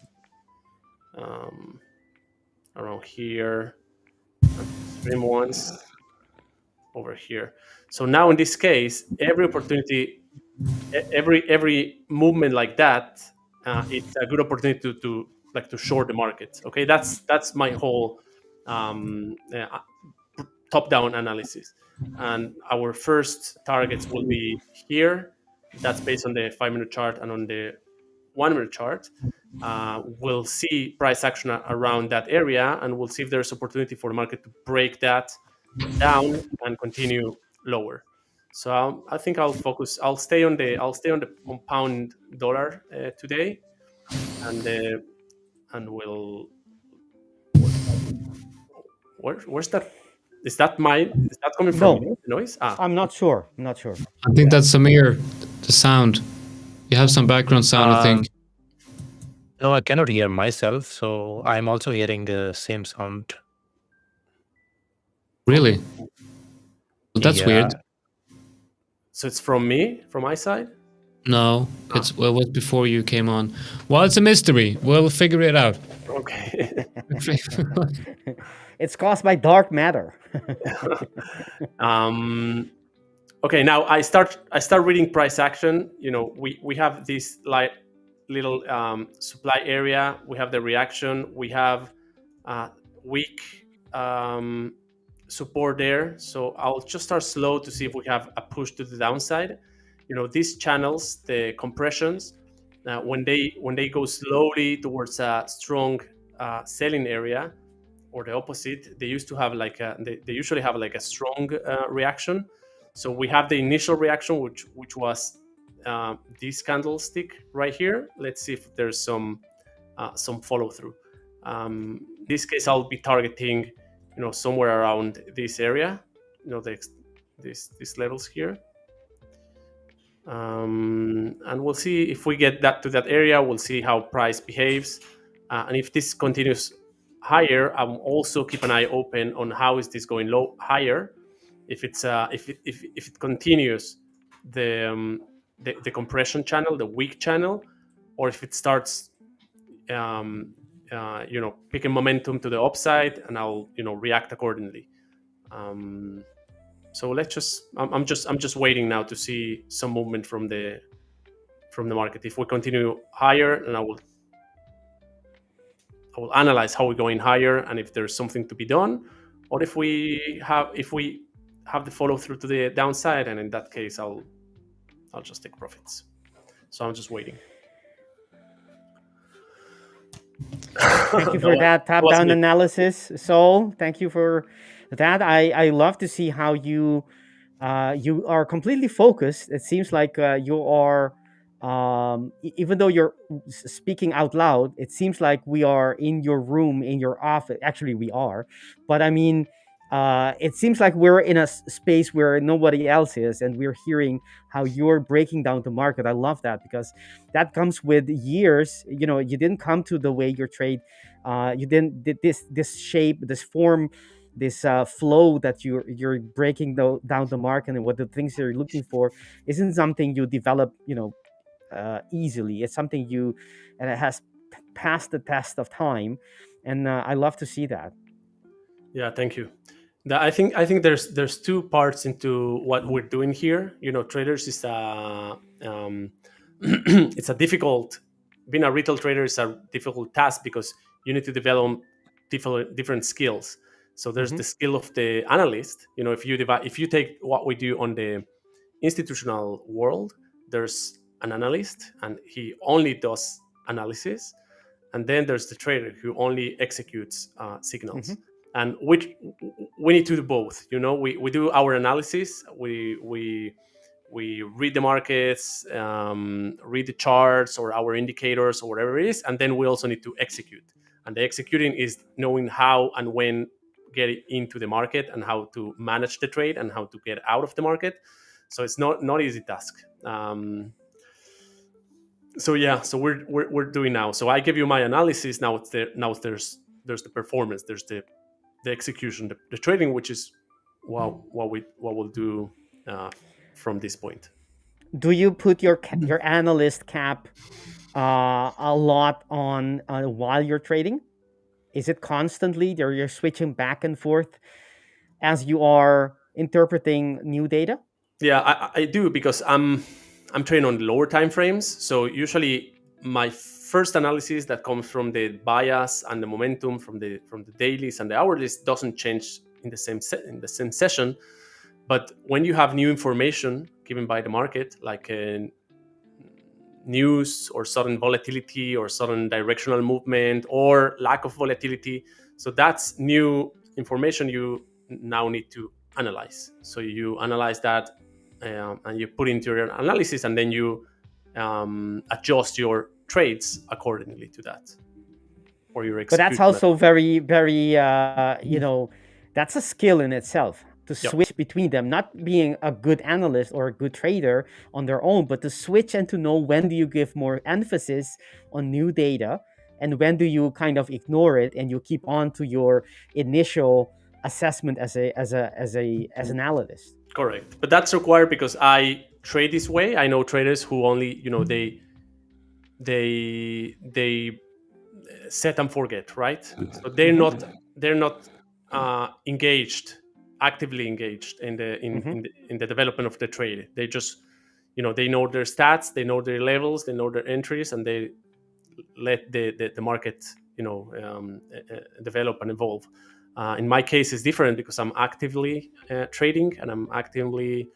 around here, extreme ones over here. So now in this case, every opportunity, every movement like that, it's a good opportunity to short the market. Okay, that's my whole top-down analysis. And our first targets will be here. That's based on the 5-minute chart and on the 1-minute chart. We'll see price action around that area, and we'll see if there's opportunity for the market to break that down and continue lower. So I think I'll stay on the pound dollar today, and we'll. Where's that? Is that coming from? No. The noise? I'm not sure. I think that's Samir. The sound. You have some background sound, I think. No, I cannot hear myself, so I'm also hearing the same sound. Really? Well, that's weird. So it's from me, from my side? No, it was before you came on. Well, it's a mystery. We'll figure it out. Okay. It's caused by dark matter. Okay, now I start reading price action. We have this little supply area. We have the reaction. We have weak support there. So I'll just start slow to see if we have a push to the downside. These channels, the compressions, when they go slowly towards a strong selling area, or the opposite, they usually have a strong reaction. So we have the initial reaction, which was this candlestick right here. Let's see if there's some follow through. In this case, I'll be targeting, somewhere around this area, these levels here. And we'll see if we get that to that area. We'll see how price behaves, and if this continues higher, I'm also keep an eye open on how is this going higher. If it's if it continues the compression channel, the weak channel, or if it starts picking momentum to the upside, and I'll react accordingly. So let's I'm just waiting now to see some movement from the market. If we continue higher, and I will analyze how we're going higher and if there's something to be done, or if we have the follow through to the downside, and in that case I'll just take profits. So I'm just waiting. Thank you for that top-down analysis, Saul. Thank you for that. I love to see how you are completely focused. It seems like you are, even though you're speaking out loud, it seems like we are in your room, in your office. Actually, we are. But I mean, it seems like we're in a space where nobody else is, and we're hearing how you're breaking down the market. I love that, because that comes with years. You didn't come to the way you trade. You didn't did this shape, this form, this flow that you're breaking down the market, and what the things you're looking for isn't something you develop easily. It's something and it has passed the test of time, and I love to see that. Yeah, thank you. I think there's two parts into what we're doing here. Traders is it's a difficult, being a retail trader is a difficult task, because you need to develop different skills. So there's the skill of the analyst. If you take what we do on the institutional world, there's an analyst and he only does analysis, and then there's the trader who only executes signals. And we need to do both. We do our analysis. We read the markets, read the charts or our indicators or whatever it is, and then we also need to execute. And the executing is knowing how and when get into the market, and how to manage the trade, and how to get out of the market. So it's not easy task. So we're doing now. So I give you my analysis. Now there's the performance. There's the execution, the trading, which is what we'll do from this point. Do you put your analyst cap a lot on while you're trading? Is it constantly that you're switching back and forth as you are interpreting new data? Yeah, I do, because I'm trading on lower time frames. So usually my first analysis that comes from the bias and the momentum from the dailies and the hourlies doesn't change in the same session. But when you have new information given by the market, like news or sudden volatility or sudden directional movement or lack of volatility, so that's new information you now need to analyze. So you analyze that and you put into your analysis, and then you adjust your trades accordingly to that, or your execution. But that's also very, very, that's a skill in itself, to switch between them, not being a good analyst or a good trader on their own, but to switch and to know when do you give more emphasis on new data, and when do you kind of ignore it and you keep on to your initial assessment as an analyst. Correct, but that's required because I trade this way. I know traders who only they set and forget, right? So they're not actively engaged in the development of the trade. They just they know their stats, they know their levels, they know their entries, and they let the market develop and evolve. In my case, it's different because I'm actively trading and I'm actively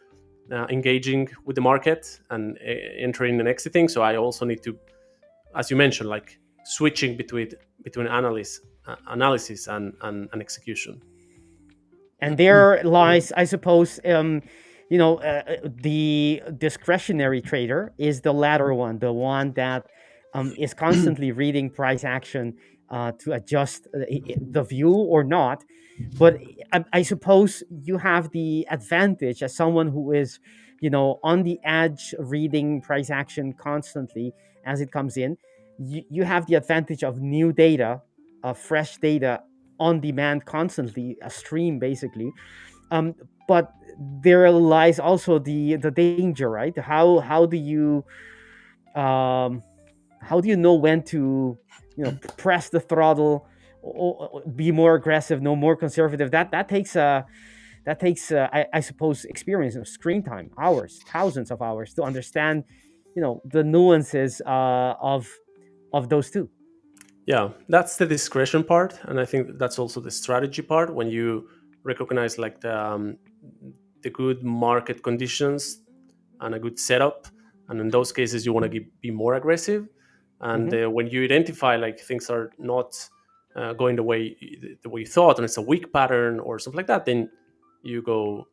engaging with the market and entering and exiting. So I also need to, as you mentioned, like switching between analysis and execution. And there lies, I suppose, the discretionary trader is the latter one, the one that is constantly reading price action to adjust the view or not. But I suppose you have the advantage as someone who is, on the edge, reading price action constantly as it comes in. You have the advantage of new data, fresh data on demand constantly, a stream basically. But there lies also the danger, right? Um, how do you know when to press the throttle, or be more aggressive, no more conservative? That takes I suppose experience of screen time, hours, thousands of hours to understand the nuances of those two. Yeah, that's the discretion part, and I think that's also the strategy part. When you recognize like the good market conditions and a good setup, and in those cases you want to be more aggressive. And when you identify like things are not going the way you thought, and it's a weak pattern or something like that, then you go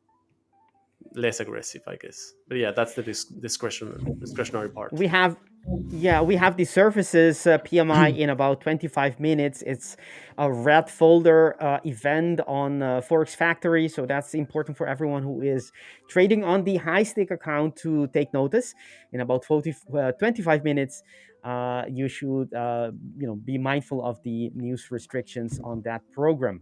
less aggressive, I guess. But yeah, that's the discretionary part. We have the services PMI in about 25 minutes. It's a red folder event on Forex Factory, so that's important for everyone who is trading on the high stake account to take notice. In about 25 minutes, you should be mindful of the news restrictions on that program.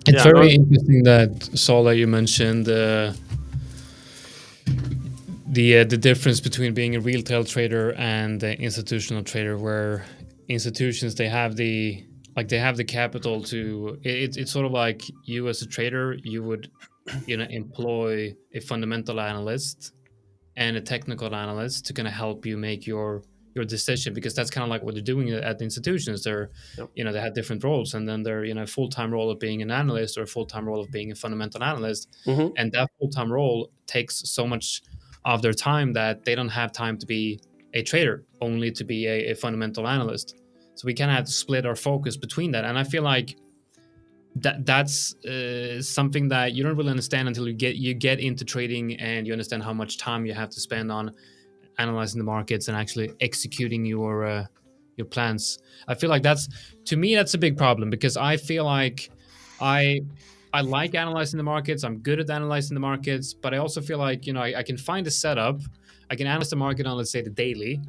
It's very interesting that, Saul, that you mentioned the difference between being a retail trader and an institutional trader, where institutions, they have the capital to it's sort of like you as a trader, you would employ a fundamental analyst and a technical analyst to kind of help you make your decision, because that's kind of like what they're doing at the institutions. They're they have different roles, and then they're a full-time role of being an analyst or a full-time role of being a fundamental analyst, and that full-time role takes so much of their time that they don't have time to be a trader, only to be a fundamental analyst. So we kind of have to split our focus between that, and I feel like that's something that you don't really understand until you get into trading and you understand how much time you have to spend on analyzing the markets and actually executing your plans. I feel like that's a big problem, because I feel like I like analyzing the markets. I'm good at analyzing the markets, but I also feel like I can find a setup. I can analyze the market on, let's say, the daily,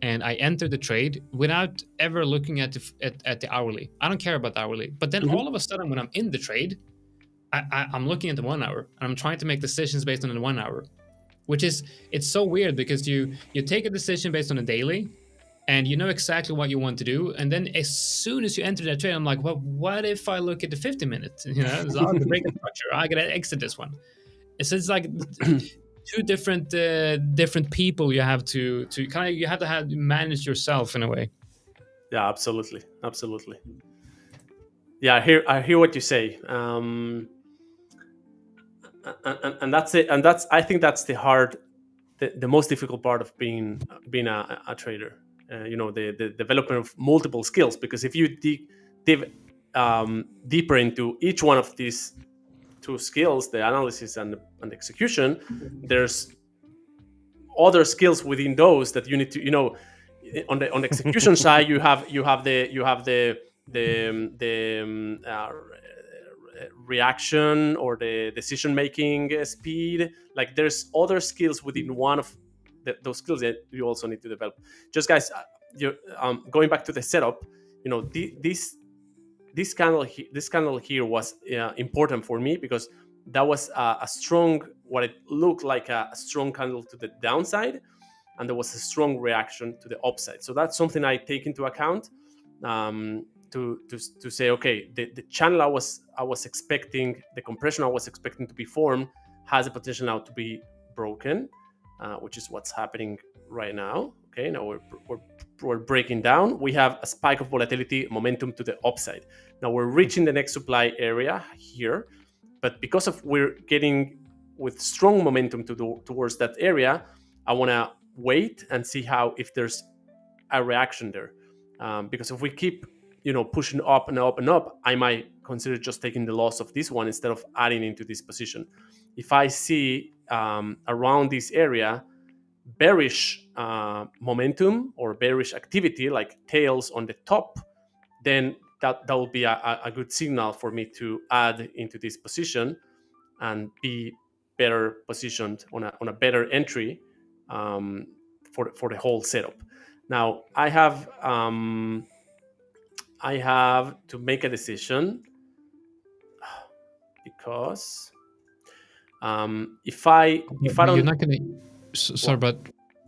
and I enter the trade without ever looking at the hourly. I don't care about the hourly. But then all of a sudden, when I'm in the trade, I'm looking at the 1 hour, and I'm trying to make decisions based on the 1 hour, it's so weird, because you take a decision based on a daily, and you know exactly what you want to do. And then as soon as you enter that trade, I'm like, well, what if I look at the 50 minutes? It's all the break structure. I got to exit this one. It's like two different people you have to manage yourself in a way. Yeah, absolutely. Yeah, I hear what you say, and that's it. And I think that's the most difficult part of being a trader. The development of multiple skills, because if you dig deeper into each one of these two skills, the analysis and the execution, there's other skills within those that you need to on the execution side. you have the reaction or the decision making speed. Like, there's other skills within one of those skills that you also need to develop. Just, guys, going back to the setup, this candle here was important for me, because that was a strong, what it looked like a strong candle to the downside, and there was a strong reaction to the upside. So that's something I take into account to say, okay, the channel I was expecting, the compression I was expecting to be formed, has the potential now to be broken, which is what's happening right now. Okay, now we're breaking down. We have a spike of volatility, momentum to the upside. Now we're reaching the next supply area here, but because of we're getting with strong momentum towards that area, I want to wait and see if there's a reaction there, because if we keep pushing up and up and up, I might consider just taking the loss of this one instead of adding into this position. If I see around this area bearish momentum or bearish activity, like tails on the top, then that will be a good signal for me to add into this position and be better positioned on a better entry for the whole setup. Now I have to make a decision because if I don't, you're not gonna. Sorry, but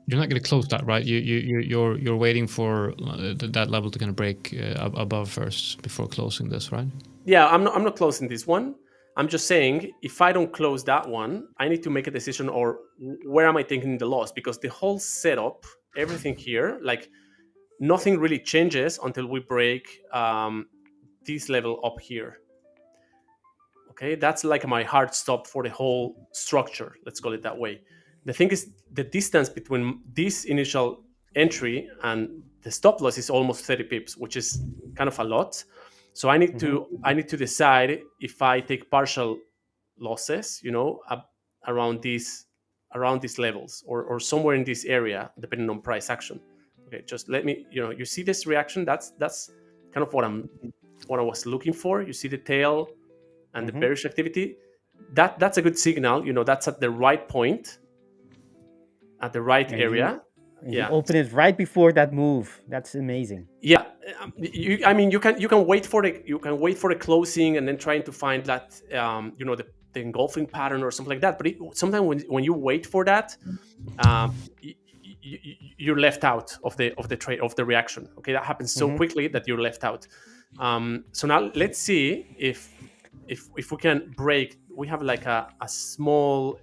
you're not gonna close that, right? You're waiting for that level to kind of break above first before closing this, right? Yeah, I'm not closing this one. I'm just saying, if I don't close that one, I need to make a decision, or where am I taking the loss? Because the whole setup, everything here, like nothing really changes until we break this level up here. Okay, that's like my hard stop for the whole structure. Let's call it that way. The thing is, the distance between this initial entry and the stop loss is almost 30 pips, which is kind of a lot. So I need to decide if I take partial losses, around these levels or somewhere in this area, depending on price action. Okay, just let me, you see this reaction. That's kind of what I was looking for. You see the tail and the bearish activity. That's a good signal. That's at the right point, at the right area. You open it right before that move. That's amazing. Yeah, you can wait for the closing and then trying to find that the engulfing pattern or something like that. But sometimes when you wait for that, you're left out of the trade, of the reaction. Okay, that happens so quickly that you're left out. So now let's see if we can break. We have like a small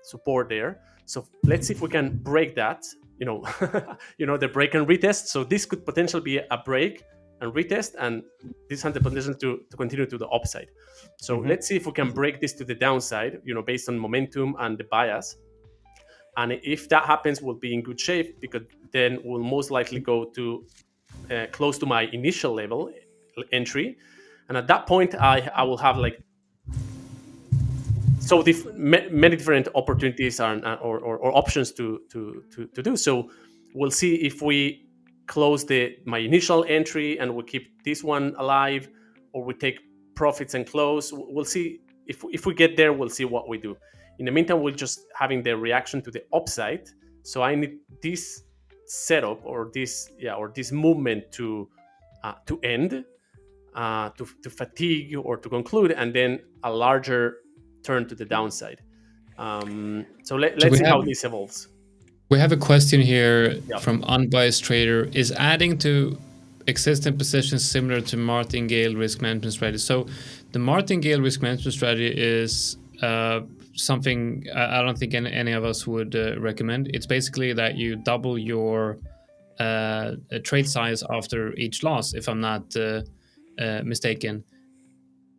support there. So let's see if we can break that. The break and retest. So this could potentially be a break and retest, and this has the potential to continue to the upside. So let's see if we can break this to the downside, based on momentum and the bias. And if that happens, we'll be in good shape, because then we'll most likely go to close to my initial level entry. And at that point, I will have like many different opportunities or options to do. So we'll see if we close my initial entry and we keep this one alive, or we take profits and close. We'll see if we get there. We'll see what we do. In the meantime, we're just having the reaction to the upside. So I need this setup or this movement to end, to fatigue or to conclude, and then a larger turn to the downside. So let's see how this evolves. We have a question here from Unbiased Trader. Is adding to existing positions similar to martingale risk management strategy? So the martingale risk management strategy is something I don't think any of us would recommend. It's basically that you double your trade size after each loss, if I'm not mistaken.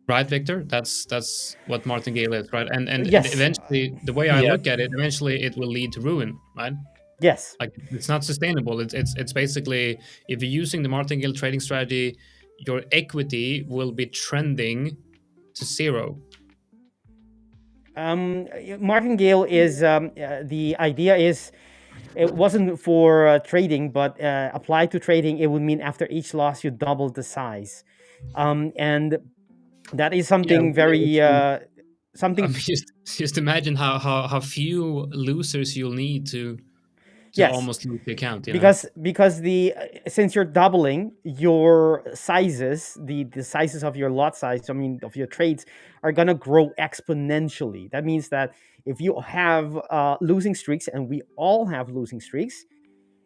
Right, Victor? That's what martingale is, right? And yes. Eventually, the way I look at it, eventually it will lead to ruin, right? Yes. Like, it's not sustainable. It's basically, if you're using the martingale trading strategy, your equity will be trending to zero. Martingale is the idea is, it wasn't for trading, but applied to trading, it would mean after each loss you double the size, and that is something very something. Just imagine how few losers you'll need to almost lose the account. Because since you're doubling your sizes, the sizes of your lot size, of your trades, are gonna grow exponentially. That means that if you have losing streaks, and we all have losing streaks,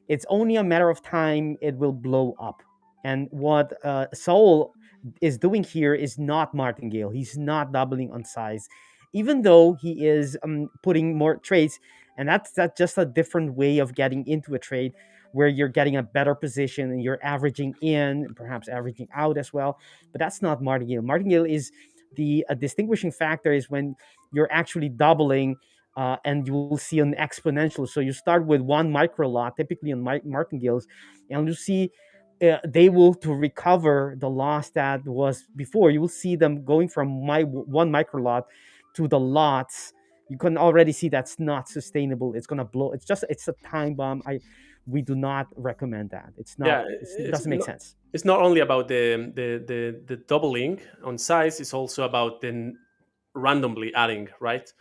it's only a matter of time it will blow up. And what Saul is doing here is not martingale. He's not doubling on size, even though he is putting more trades. And that's just a different way of getting into a trade, where you're getting a better position and you're averaging in, perhaps averaging out as well. But that's not martingale. Martingale is the distinguishing factor is when you're actually doubling, and you will see an exponential. So you start with one micro lot, typically on martingales, and you see they will to recover the loss that was before. You will see them going from one micro lot to the lots. You can already see that's not sustainable. It's gonna blow. It's a time bomb. We do not recommend that. It's not. It doesn't make sense. It's not only about the doubling on size. It's also about then randomly adding, right?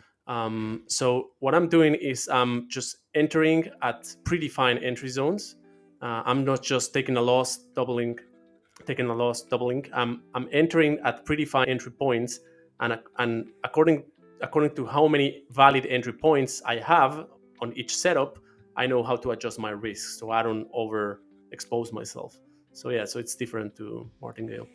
So what I'm doing is I'm just entering at predefined entry zones. I'm not just taking a loss, doubling. I'm entering at predefined entry points, and according to how many valid entry points I have on each setup, I know how to adjust my risk so I don't overexpose myself. So yeah, so it's different to martingale.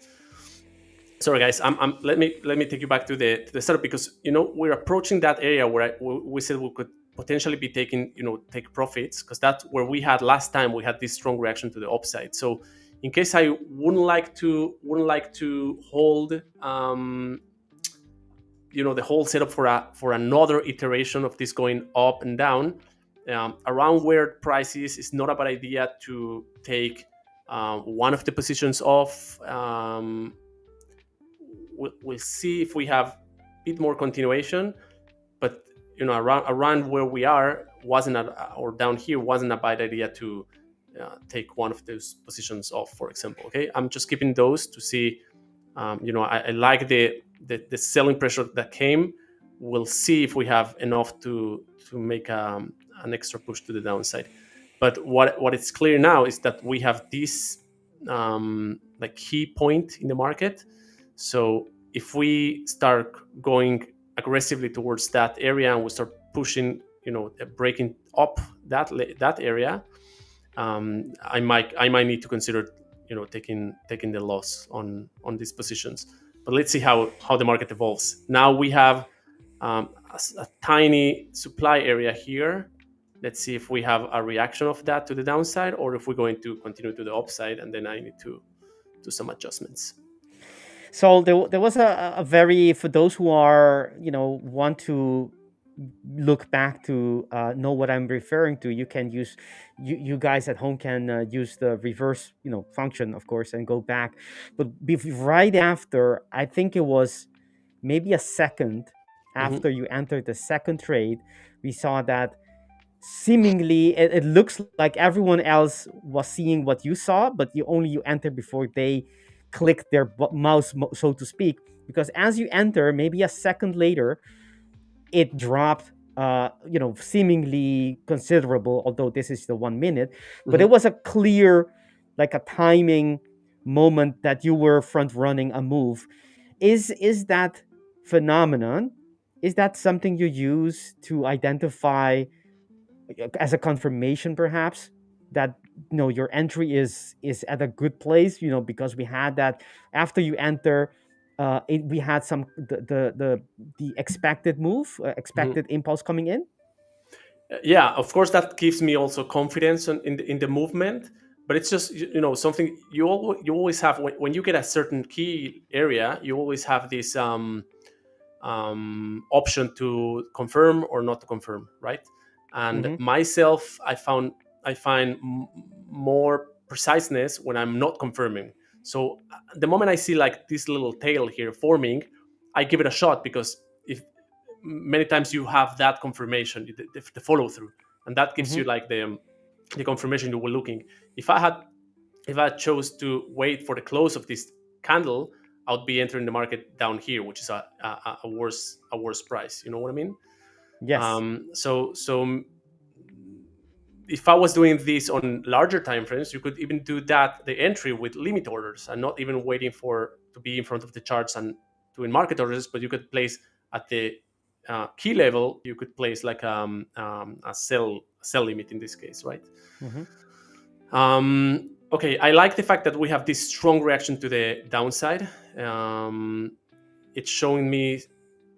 Sorry guys, let me take you back to the setup, because we're approaching that area where we said we could potentially be take profits, because that's where we had last time. We had this strong reaction to the upside. So in case I wouldn't like to hold the whole setup for another iteration of this going up and down, around where price is not a bad idea to take one of the positions off. We'll see if we have a bit more continuation, but around where we are or down here wasn't a bad idea to take one of those positions off, for example. Okay, I'm just keeping those to see. I like the selling pressure that came. We'll see if we have enough to make an extra push to the downside. But what it's clear now is that we have this key point in the market. So if we start going aggressively towards that area and we start pushing, breaking up that area, I might need to consider, taking the loss on these positions. But let's see how the market evolves. Now we have a tiny supply area here. Let's see if we have a reaction of that to the downside, or if we're going to continue to the upside, and then I need to do some adjustments. So there was a very, for those who are, want to look back to know what I'm referring to, you can use, you guys at home can use the reverse, function, of course, and go back. But right after, I think it was maybe a second after you entered the second trade, we saw that seemingly it looks like everyone else was seeing what you saw, but you entered before they click their mouse, so to speak, because as you enter, maybe a second later, it dropped, seemingly considerable, although this is the 1 minute, but it was a clear, like a timing moment that you were front running a move. Is that phenomenon, is that something you use to identify as a confirmation, perhaps, that your entry is at a good place, because we had that after you enter, we had some the expected move, expected impulse coming in. Yeah, of course, that gives me also confidence in the movement. But it's just something you always have when you get a certain key area. You always have this option to confirm or not to confirm, right? And myself, I find more preciseness when I'm not confirming. So the moment I see like this little tail here forming, I give it a shot, because if many times you have that confirmation, the follow through, and that gives you like the confirmation you were looking. If I chose to wait for the close of this candle, I would be entering the market down here, which is a worse price. You know what I mean? Yes. So if I was doing this on larger time frames, you could even do that, the entry with limit orders, and not even waiting to be in front of the charts and doing market orders, but you could place at the key level, you could place like a sell limit in this case, right? Okay, I like the fact that we have this strong reaction to the downside. It's showing me,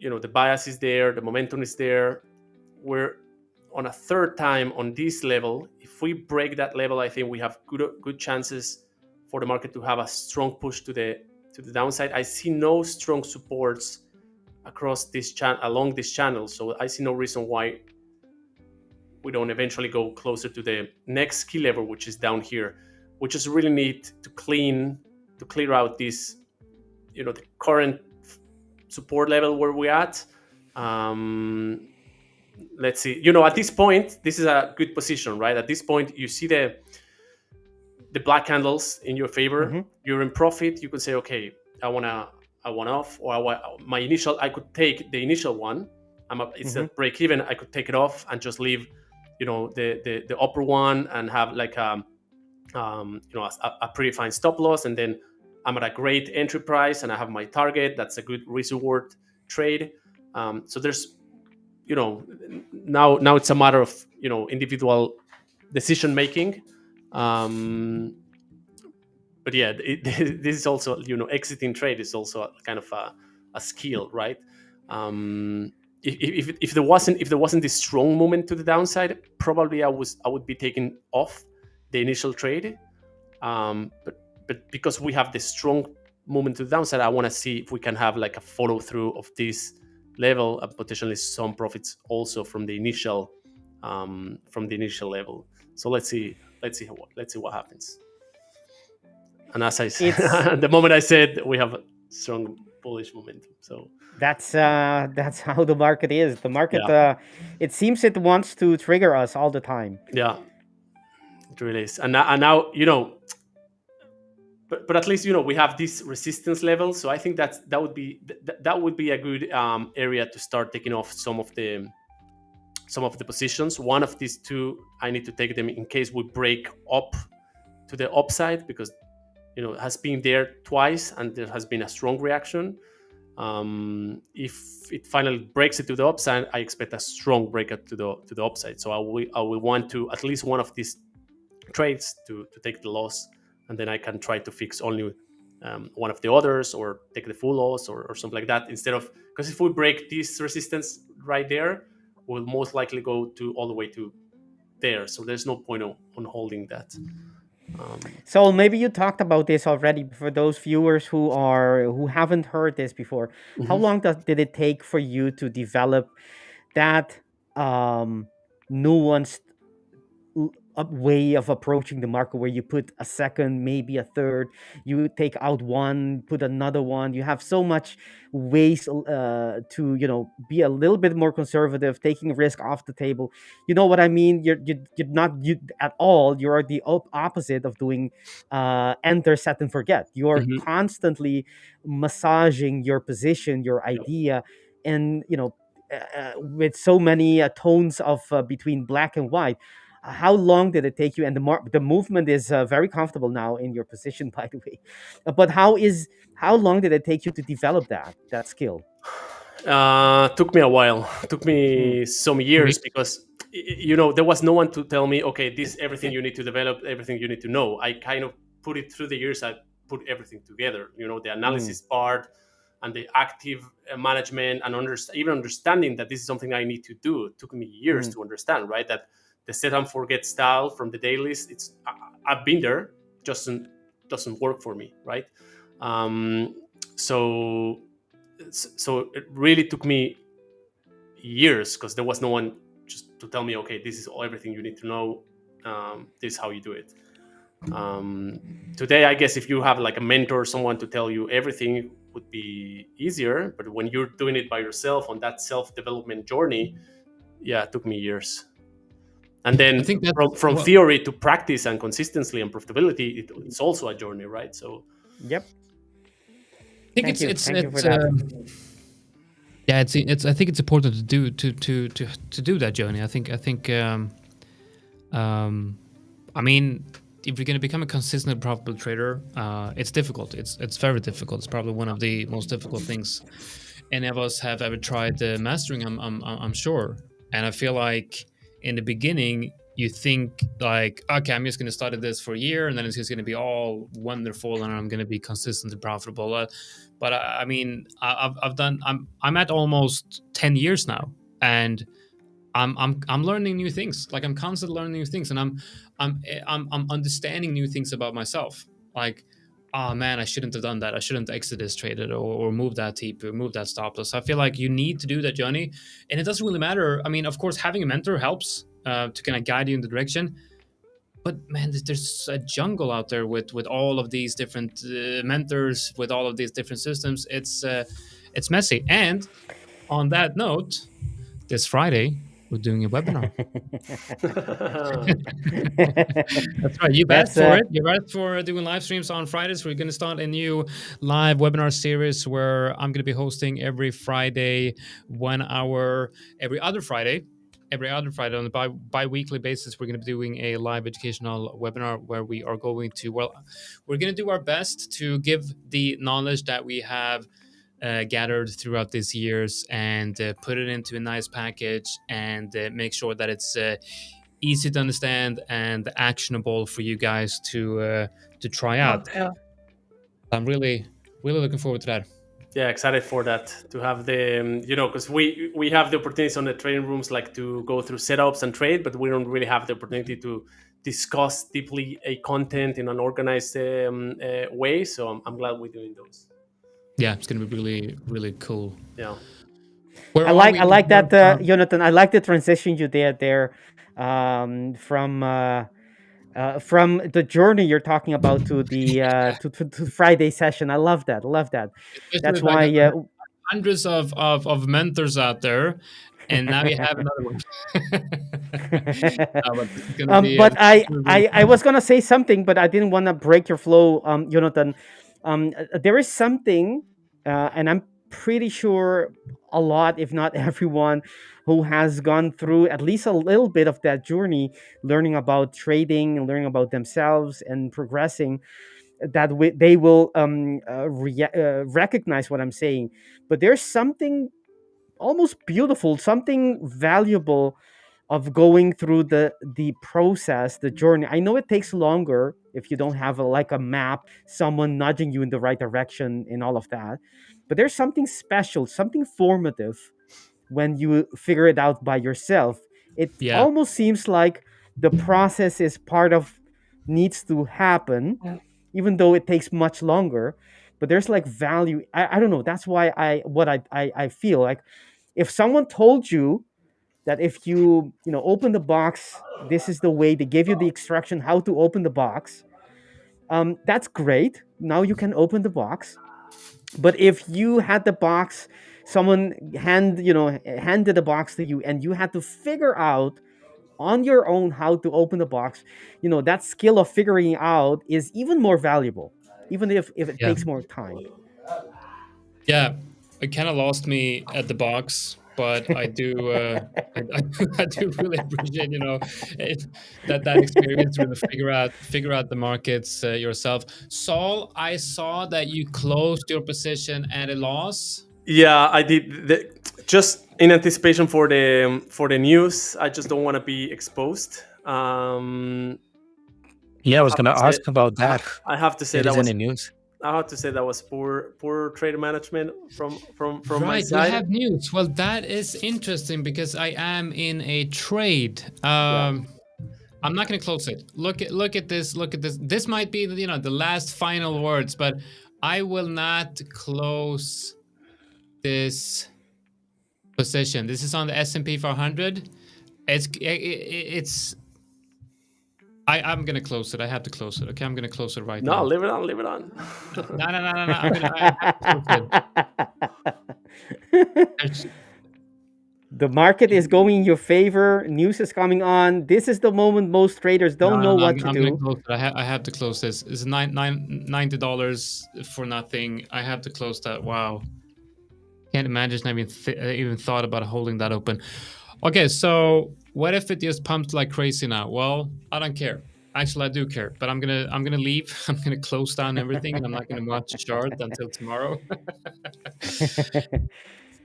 the bias is there, the momentum is there. We're on a third time on this level. If we break that level, I think we have good chances for the market to have a strong push to the downside. I see no strong supports across along this channel, so I see no reason why we don't eventually go closer to the next key level, which is down here. we just really need to clear out this, the current support level where we're at. Let's see, at this point, this is a good position, right? At this point, you see the black candles in your favor. You're in profit. You could say, okay, I want off, or I could take the initial one. It's a break even. I could take it off and just leave, the upper one, and have like a pretty fine stop loss, and then I'm at a great entry price, and I have my target. That's a good risk reward trade. So there's, now it's a matter of individual decision making. But yeah, this is also, exiting trade is also a kind of a skill, right? If there wasn't this strong movement to the downside, probably I would be taking off the initial trade. But because we have this strong movement to the downside, I want to see if we can have like a follow through of this level, and potentially some profits also from the initial level. So let's see what happens. And as I said, the moment I said, we have a strong bullish momentum. So that's how the market is. The market, it seems it wants to trigger us all the time. Yeah, it really is. And now, but at least, we have this resistance level. So I think that would be a good area to start taking off some of the positions. One of these two, I need to take them in case we break up to the upside, because it has been there twice and there has been a strong reaction. If it finally breaks it to the upside, I expect a strong breakout to the upside. So I will want to at least one of these trades to take the loss, and then I can try to fix only one of the others, or take the full loss, or something like that, instead of, because if we break this resistance right there, we'll most likely go all the way to there. So there's no point on holding that. So maybe you talked about this already. For those viewers who haven't heard this before, how long did it take for you to develop that nuanced way of approaching the market, where you put a second, maybe a third, you take out one, put another one, you have so much ways to be a little bit more conservative, taking risk off the table? You know what I mean? You're not at all. You're the opposite of doing enter, set, and forget. You're constantly massaging your position, your idea, and with so many tones of between black and white. How long did it take you? And the movement is very comfortable now in your position, by the way. But how long did it take you to develop that skill? Took me a while. Took me some years, because there was no one to tell me, okay, this everything you need to develop, everything you need to know. I kind of put it through the years. I put everything together. The analysis part, and the active management, and even understanding that this is something I need to do. It took me years to understand, right? That the set and forget style from the dailies, I've been there, just doesn't work for me, right? So it really took me years, because there was no one just to tell me, okay, this is everything you need to know. This is how you do it. Today, I guess if you have like a mentor, someone to tell you everything, it would be easier. But when you're doing it by yourself on that self-development journey, it took me years. And then I think from theory to practice and consistency and profitability, it's also a journey, right? So, yep. I think I think it's important to do that journey. I think I mean, if you're going to become a consistent profitable trader, it's difficult. It's very difficult. It's probably one of the most difficult things any of us have ever tried mastering. I'm sure, and I feel like in the beginning, you think like, okay, I'm just going to study this for a year, and then it's just going to be all wonderful, and I'm going to be consistently profitable. But I mean, I'm at almost 10 years now, and I'm learning new things. Like I'm constantly learning new things, and I'm understanding new things about myself. Like, oh man, I shouldn't have done that. I shouldn't exit this traded or move that TP or move that stop loss. I feel like you need to do that journey, and it doesn't really matter. I mean, of course, having a mentor helps to kind of guide you in the direction. but man, there's a jungle out there with all of these different mentors, with all of these different systems. It's messy. And on that note, this Friday we're doing a webinar. That's right. You've asked for it. You've asked for doing live streams on Fridays. We're going to start a new live webinar series where I'm going to be hosting every Friday, 1 hour, every other Friday on a bi-weekly basis. We're going to be doing a live educational webinar where we are going to, we're going to do our best to give the knowledge that we have gathered throughout these years and put it into a nice package and make sure that it's easy to understand and actionable for you guys to try out. I'm really looking forward to that. Yeah, excited for that, to have the because we have the opportunities on the trading rooms, like to go through setups and trade, but we don't really have the opportunity to discuss deeply a content in an organized way. So I'm glad we're doing those. Yeah, it's gonna be really, really cool. Yeah, I like that, Jonatan. I like the transition you did there from the journey you're talking about to the to Friday session. I love that. That's why hundreds of mentors out there, and now you have another one. But I was gonna say something, but I didn't want to break your flow, Jonatan. There is something, and I'm pretty sure a lot, if not everyone, who has gone through at least a little bit of that journey, learning about trading and learning about themselves and progressing, that they will recognize what I'm saying. But there's something almost beautiful, something valuable of going through the process, the journey. I know it takes longer if you don't have a map, someone nudging you in the right direction and all of that. But there's something special, something formative when you figure it out by yourself. It almost seems like the process is part of needs to happen, even though it takes much longer. But there's like value. I don't know. That's why I feel like if someone told you that if you open the box, this is the way they give you the instruction how to open the box. That's great. Now you can open the box. But if you had the box, someone handed the box to you, and you had to figure out on your own how to open the box, that skill of figuring out is even more valuable, even if it takes more time. Yeah, it kind of lost me at the box, but I do I do really appreciate that experience to figure out the markets yourself. Saul, I saw that you closed your position at a loss. Yeah, I did. Just in anticipation for the news, I just don't want to be exposed. Yeah, I was going to ask about that. I have to say that was any news. I have to say that was poor trade management from my side. Right, we have news. Well, that is interesting because I am in a trade. I'm not going to close it. Look at this. This might be the last final words, but I will not close this position. This is on the S&P 500. I'm gonna close it. I have to close it. Okay, I'm gonna close it right now. No, leave it on. No. I have to close it. The market is going in your favor. News is coming on. This is the moment most traders don't know what to do. Close it. I have to close this. It's $90 for nothing. I have to close that. Wow. Can't imagine I even thought about holding that open. Okay, so what if it just pumps like crazy now? Well, I don't care. Actually, I do care, but I'm gonna leave. I'm gonna close down everything, and I'm not gonna watch the chart until tomorrow.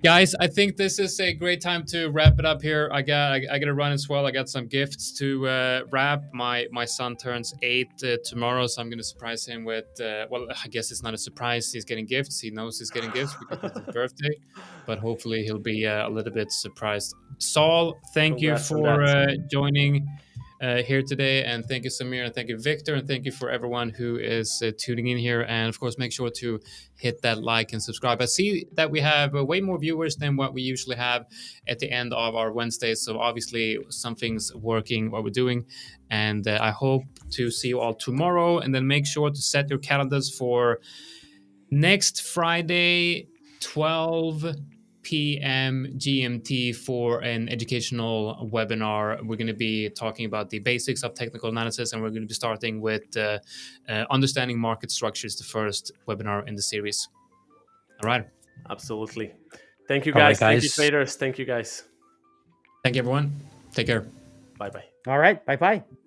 Guys, I think this is a great time to wrap it up here. I gotta run as well. I got some gifts to wrap. My son turns 8 tomorrow, so I'm gonna surprise him with. Well, I guess it's not a surprise. He's getting gifts. He knows he's getting gifts because it's his birthday, but hopefully he'll be a little bit surprised. Saul, thank you for joining. here today. And thank you, Samir, and thank you, Victor, and thank you for everyone who is tuning in here. And of course, make sure to hit that like and subscribe. I see that we have way more viewers than what we usually have at the end of our Wednesdays. So obviously something's working what we're doing. And I hope to see you all tomorrow. And then make sure to set your calendars for next Friday, 12 p.m. GMT for an educational webinar. We're going to be talking about the basics of technical analysis, and we're going to be starting with understanding market structures, the first webinar in the series. All right. Absolutely. Thank you, All right, guys. Thank you, guys. traders. Thank you, guys. Thank you, everyone. Take care. Bye-bye. All right. Bye-bye.